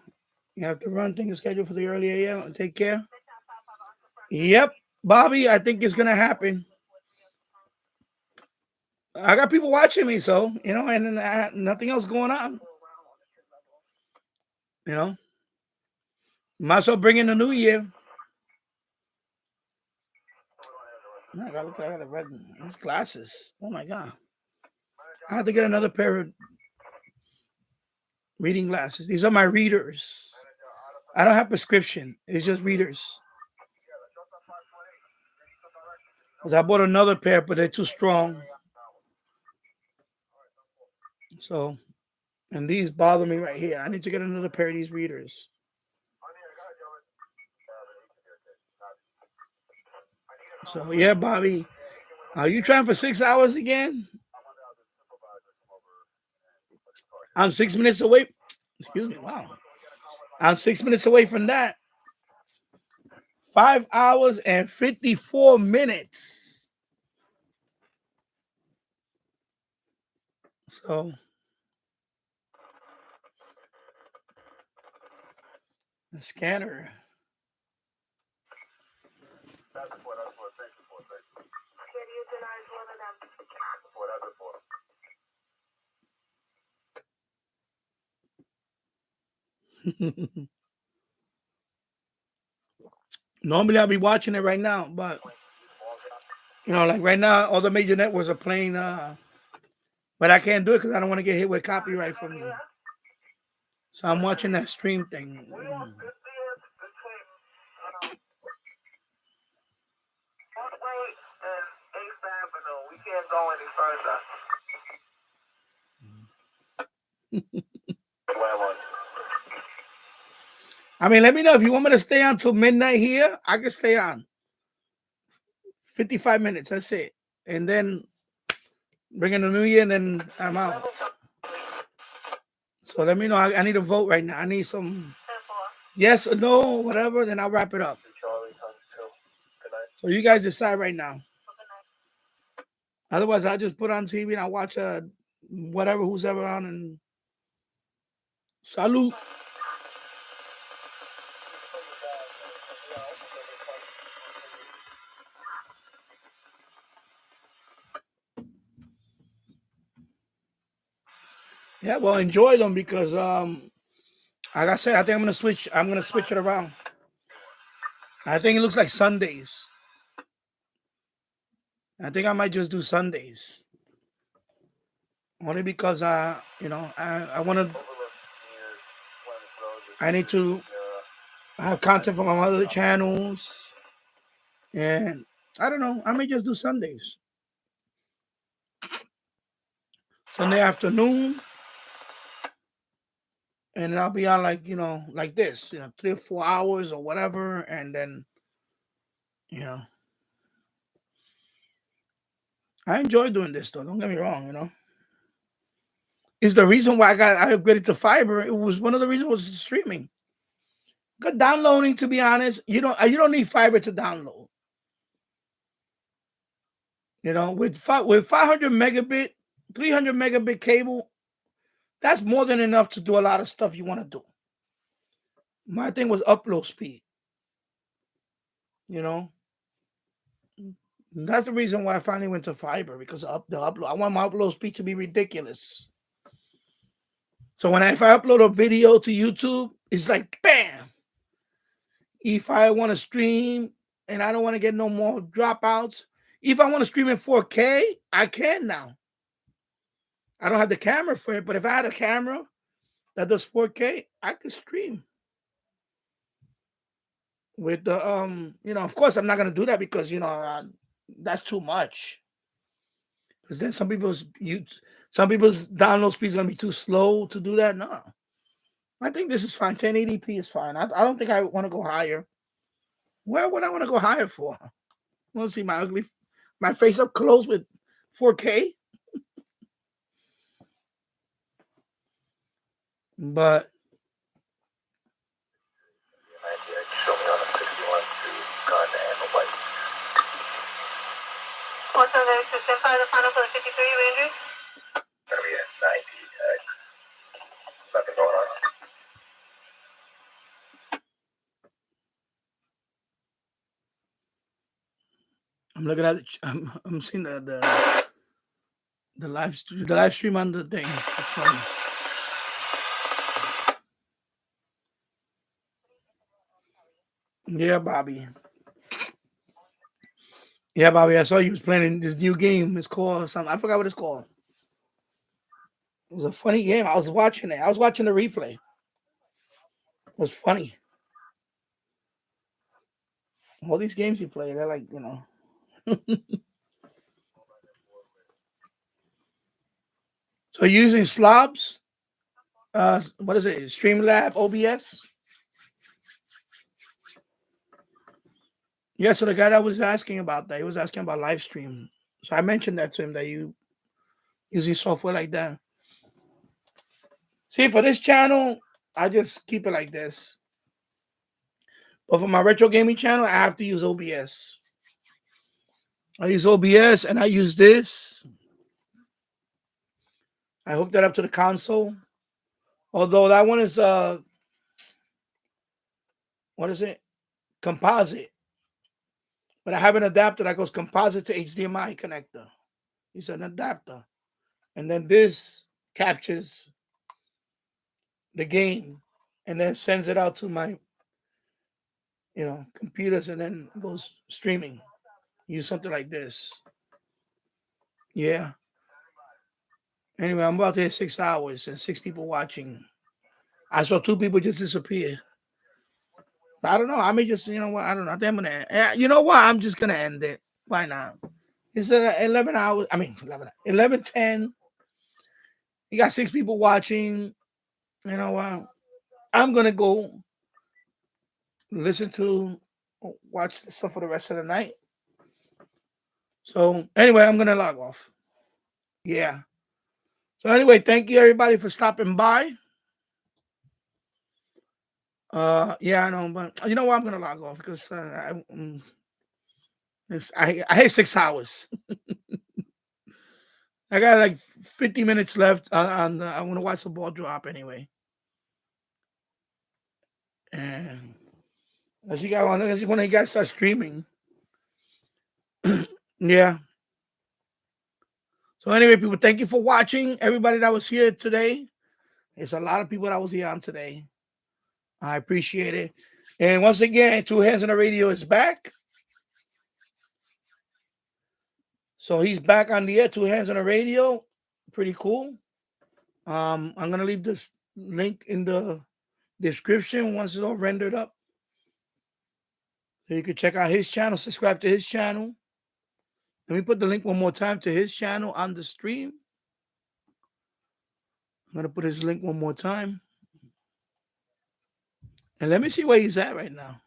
You have to run. Things scheduled for the early AM. Take care. Yep, Bobby, I think it's gonna happen. I got people watching me, so and then nothing else going on. Might as well bring in the new year. I gotta red these glasses. Oh my God. I have to get another pair of reading glasses. These are my readers. I don't have prescription. It's just readers. Because I bought another pair, but they're too strong. So, and these bother me right here. I need to get another pair of these readers. So, yeah, Bobby. Are you trying for 6 hours again? I'm 6 minutes away. Excuse me. Wow. I'm 6 minutes away from that. 5 hours and 54 minutes. So, the scanner. Normally I'll be watching it right now, but like right now, all the major networks are playing, but I can't do it because I don't want to get hit with copyright from you. So I'm watching that stream thing. We can't go any further. I mean, let me know if you want me to stay on till midnight here. I can stay on 55 minutes. That's it. And then bring in the new year, and then I'm out. So let me know. I need a vote right now. I need some yes or no, whatever. Then I'll wrap it up. So you guys decide right now. Otherwise, I'll just put on TV and I'll watch whatever, who's ever on, and salute. Yeah, well, enjoy them because, like I said, I think I'm gonna switch it around. I think it looks like Sundays. I think I might just do Sundays. Only because I need to have content from my other channels, and I don't know. I may just do Sundays, Sunday afternoon, and I'll be on like this, 3 or 4 hours or whatever, and then I enjoy doing this though. Don't get me wrong, It's the reason why I upgraded to fiber. It was one of the reasons was streaming. Good downloading, to be honest, you don't need fiber to download. With 500 megabit, 300 megabit cable, that's more than enough to do a lot of stuff you want to do. My thing was upload speed. That's the reason why I finally went to fiber, because of the upload. I want my upload speed to be ridiculous. So if I upload a video to YouTube, it's like bam. If I want to stream and I don't want to get no more dropouts, if I want to stream in 4K, I can now. I don't have the camera for it, but if I had a camera that does 4K, I could stream. With the of course I'm not gonna do that because that's too much. Because then some people's download speed is gonna be too slow to do that. No, I think this is fine. 1080p is fine. I don't think I want to go higher. Where would I want to go higher for? I want to see my face up close with 4K. But What's the next system for the final for 53, Ranger? Gonna be at 90X. Nothing going on. I'm looking at I'm seeing the live stream on the thing. It's funny. Yeah, Bobby. Yeah, Bobby. I saw you was playing this new game. It's called something. I forgot what it's called. It was a funny game. I was watching it. I was watching the replay. It was funny. All these games you play, they're like, So using slobs, what is it? Streamlab OBS? Yeah, so the guy that was asking about that, he was asking about live stream. So I mentioned that to him, that you using software like that. See, for this channel, I just keep it like this. But for my retro gaming channel, I have to use OBS. I use OBS and I use this. I hooked that up to the console. Although that one is what is it? Composite. But I have an adapter that goes composite to HDMI connector. It's an adapter. And then this captures the game and then sends it out to my computers, and then goes streaming. Use something like this. Yeah. Anyway, I'm about to hit 6 hours and 6 people watching. I saw 2 people just disappear. I don't know. I may just, what? I don't know. I think I'm gonna. You know what? I'm just gonna end it. Why not? It's 11 hours. I mean, 11:10. You got 6 people watching. You know what? I'm gonna go watch stuff for the rest of the night. So anyway, I'm gonna log off. Yeah. So anyway, thank you everybody for stopping by. Yeah, I know, but you know what? I'm gonna log off because I hate 6 hours. I got like 50 minutes left. I'm gonna watch the ball drop anyway. And unless one of you guys start streaming. Yeah. So anyway, people, thank you for watching. Everybody that was here today. There's a lot of people that was here on today. I appreciate it. And once again, Two Hands on the Radio is back. So he's back on the air, Two Hands on the Radio. Pretty cool. I'm gonna leave this link in the description once it's all rendered up. So you can check out his channel, subscribe to his channel. Let me put the link one more time to his channel on the stream. I'm gonna put his link one more time. And let me see where he's at right now.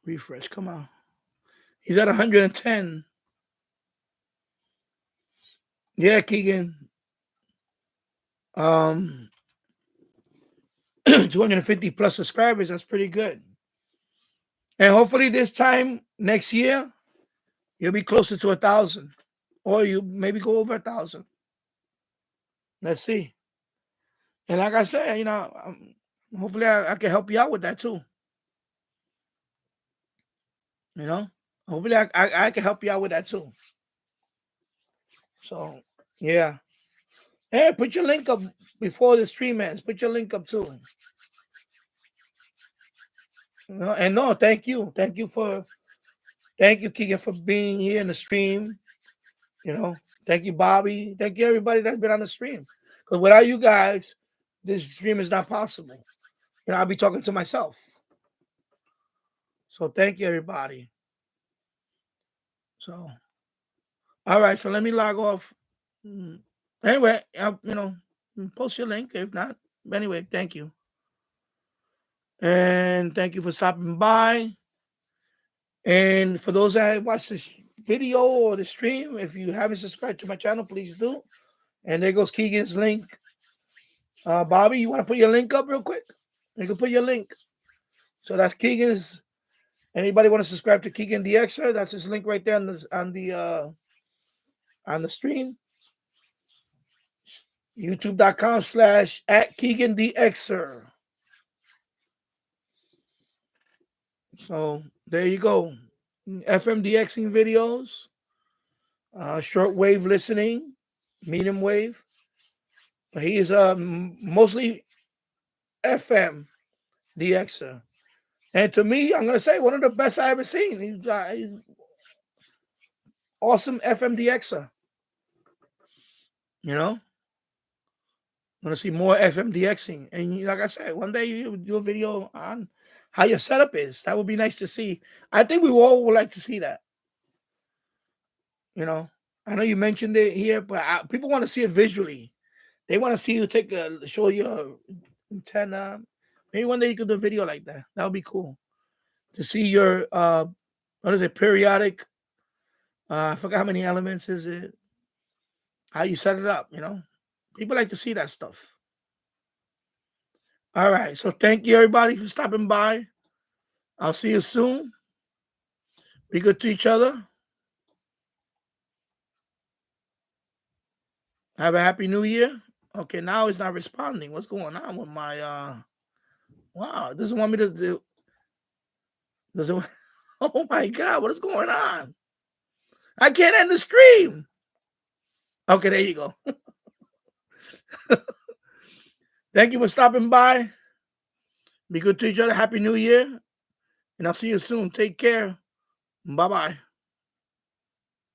Refresh, come on. He's at 110. Yeah, Keegan. 250 plus subscribers. That's pretty good. And hopefully this time next year, you'll be closer to 1,000, or you maybe go over 1,000. Let's see. And like I said, hopefully I can help you out with that too. Hopefully I can help you out with that too. So yeah. Hey, put your link up before the stream ends. Put your link up too. And no, thank you. Thank you, Keegan, for being here in the stream. Thank you, Bobby. Thank you, everybody that's been on the stream. Because without you guys, this stream is not possible. I'll be talking to myself. So thank you, everybody. So, all right. So let me log off. Anyway, post your link if not. Anyway, thank you. And thank you for stopping by. And for those that watch this video or the stream, if you haven't subscribed to my channel, please do. And there goes Keegan's link. Bobby, you want to put your link up real quick? You can put your link. So that's Keegan's. Anybody want to subscribe to Keegan the Xer? That's his link right there on the stream. YouTube.com/@Keegan the Xer. So there you go. FMDXing videos, shortwave listening, medium wave. But he is mostly FM DXer. And to me, I'm gonna say one of the best I ever seen. He's awesome FM DXer. I'm gonna see more FM DXing. And like I said, one day you do a video on how your setup is. That would be nice to see. I think we all would like to see that. I know you mentioned it here, but people want to see it visually. They want to see you show your antenna. Maybe one day you could do a video like that. That would be cool to see your what is it, periodic? I forgot how many elements is it. How you set it up? People like to see that stuff. All right, so thank you everybody for stopping by. I'll see you soon. Be good to each other. Have a happy new year. Okay, now it's not responding. What's going on with my wow, it doesn't want me to do. Oh my God, what is going on? I can't end the stream. Okay, there you go. Thank you for stopping by. Be good to each other. Happy New Year. And I'll see you soon. Take care. Bye-bye.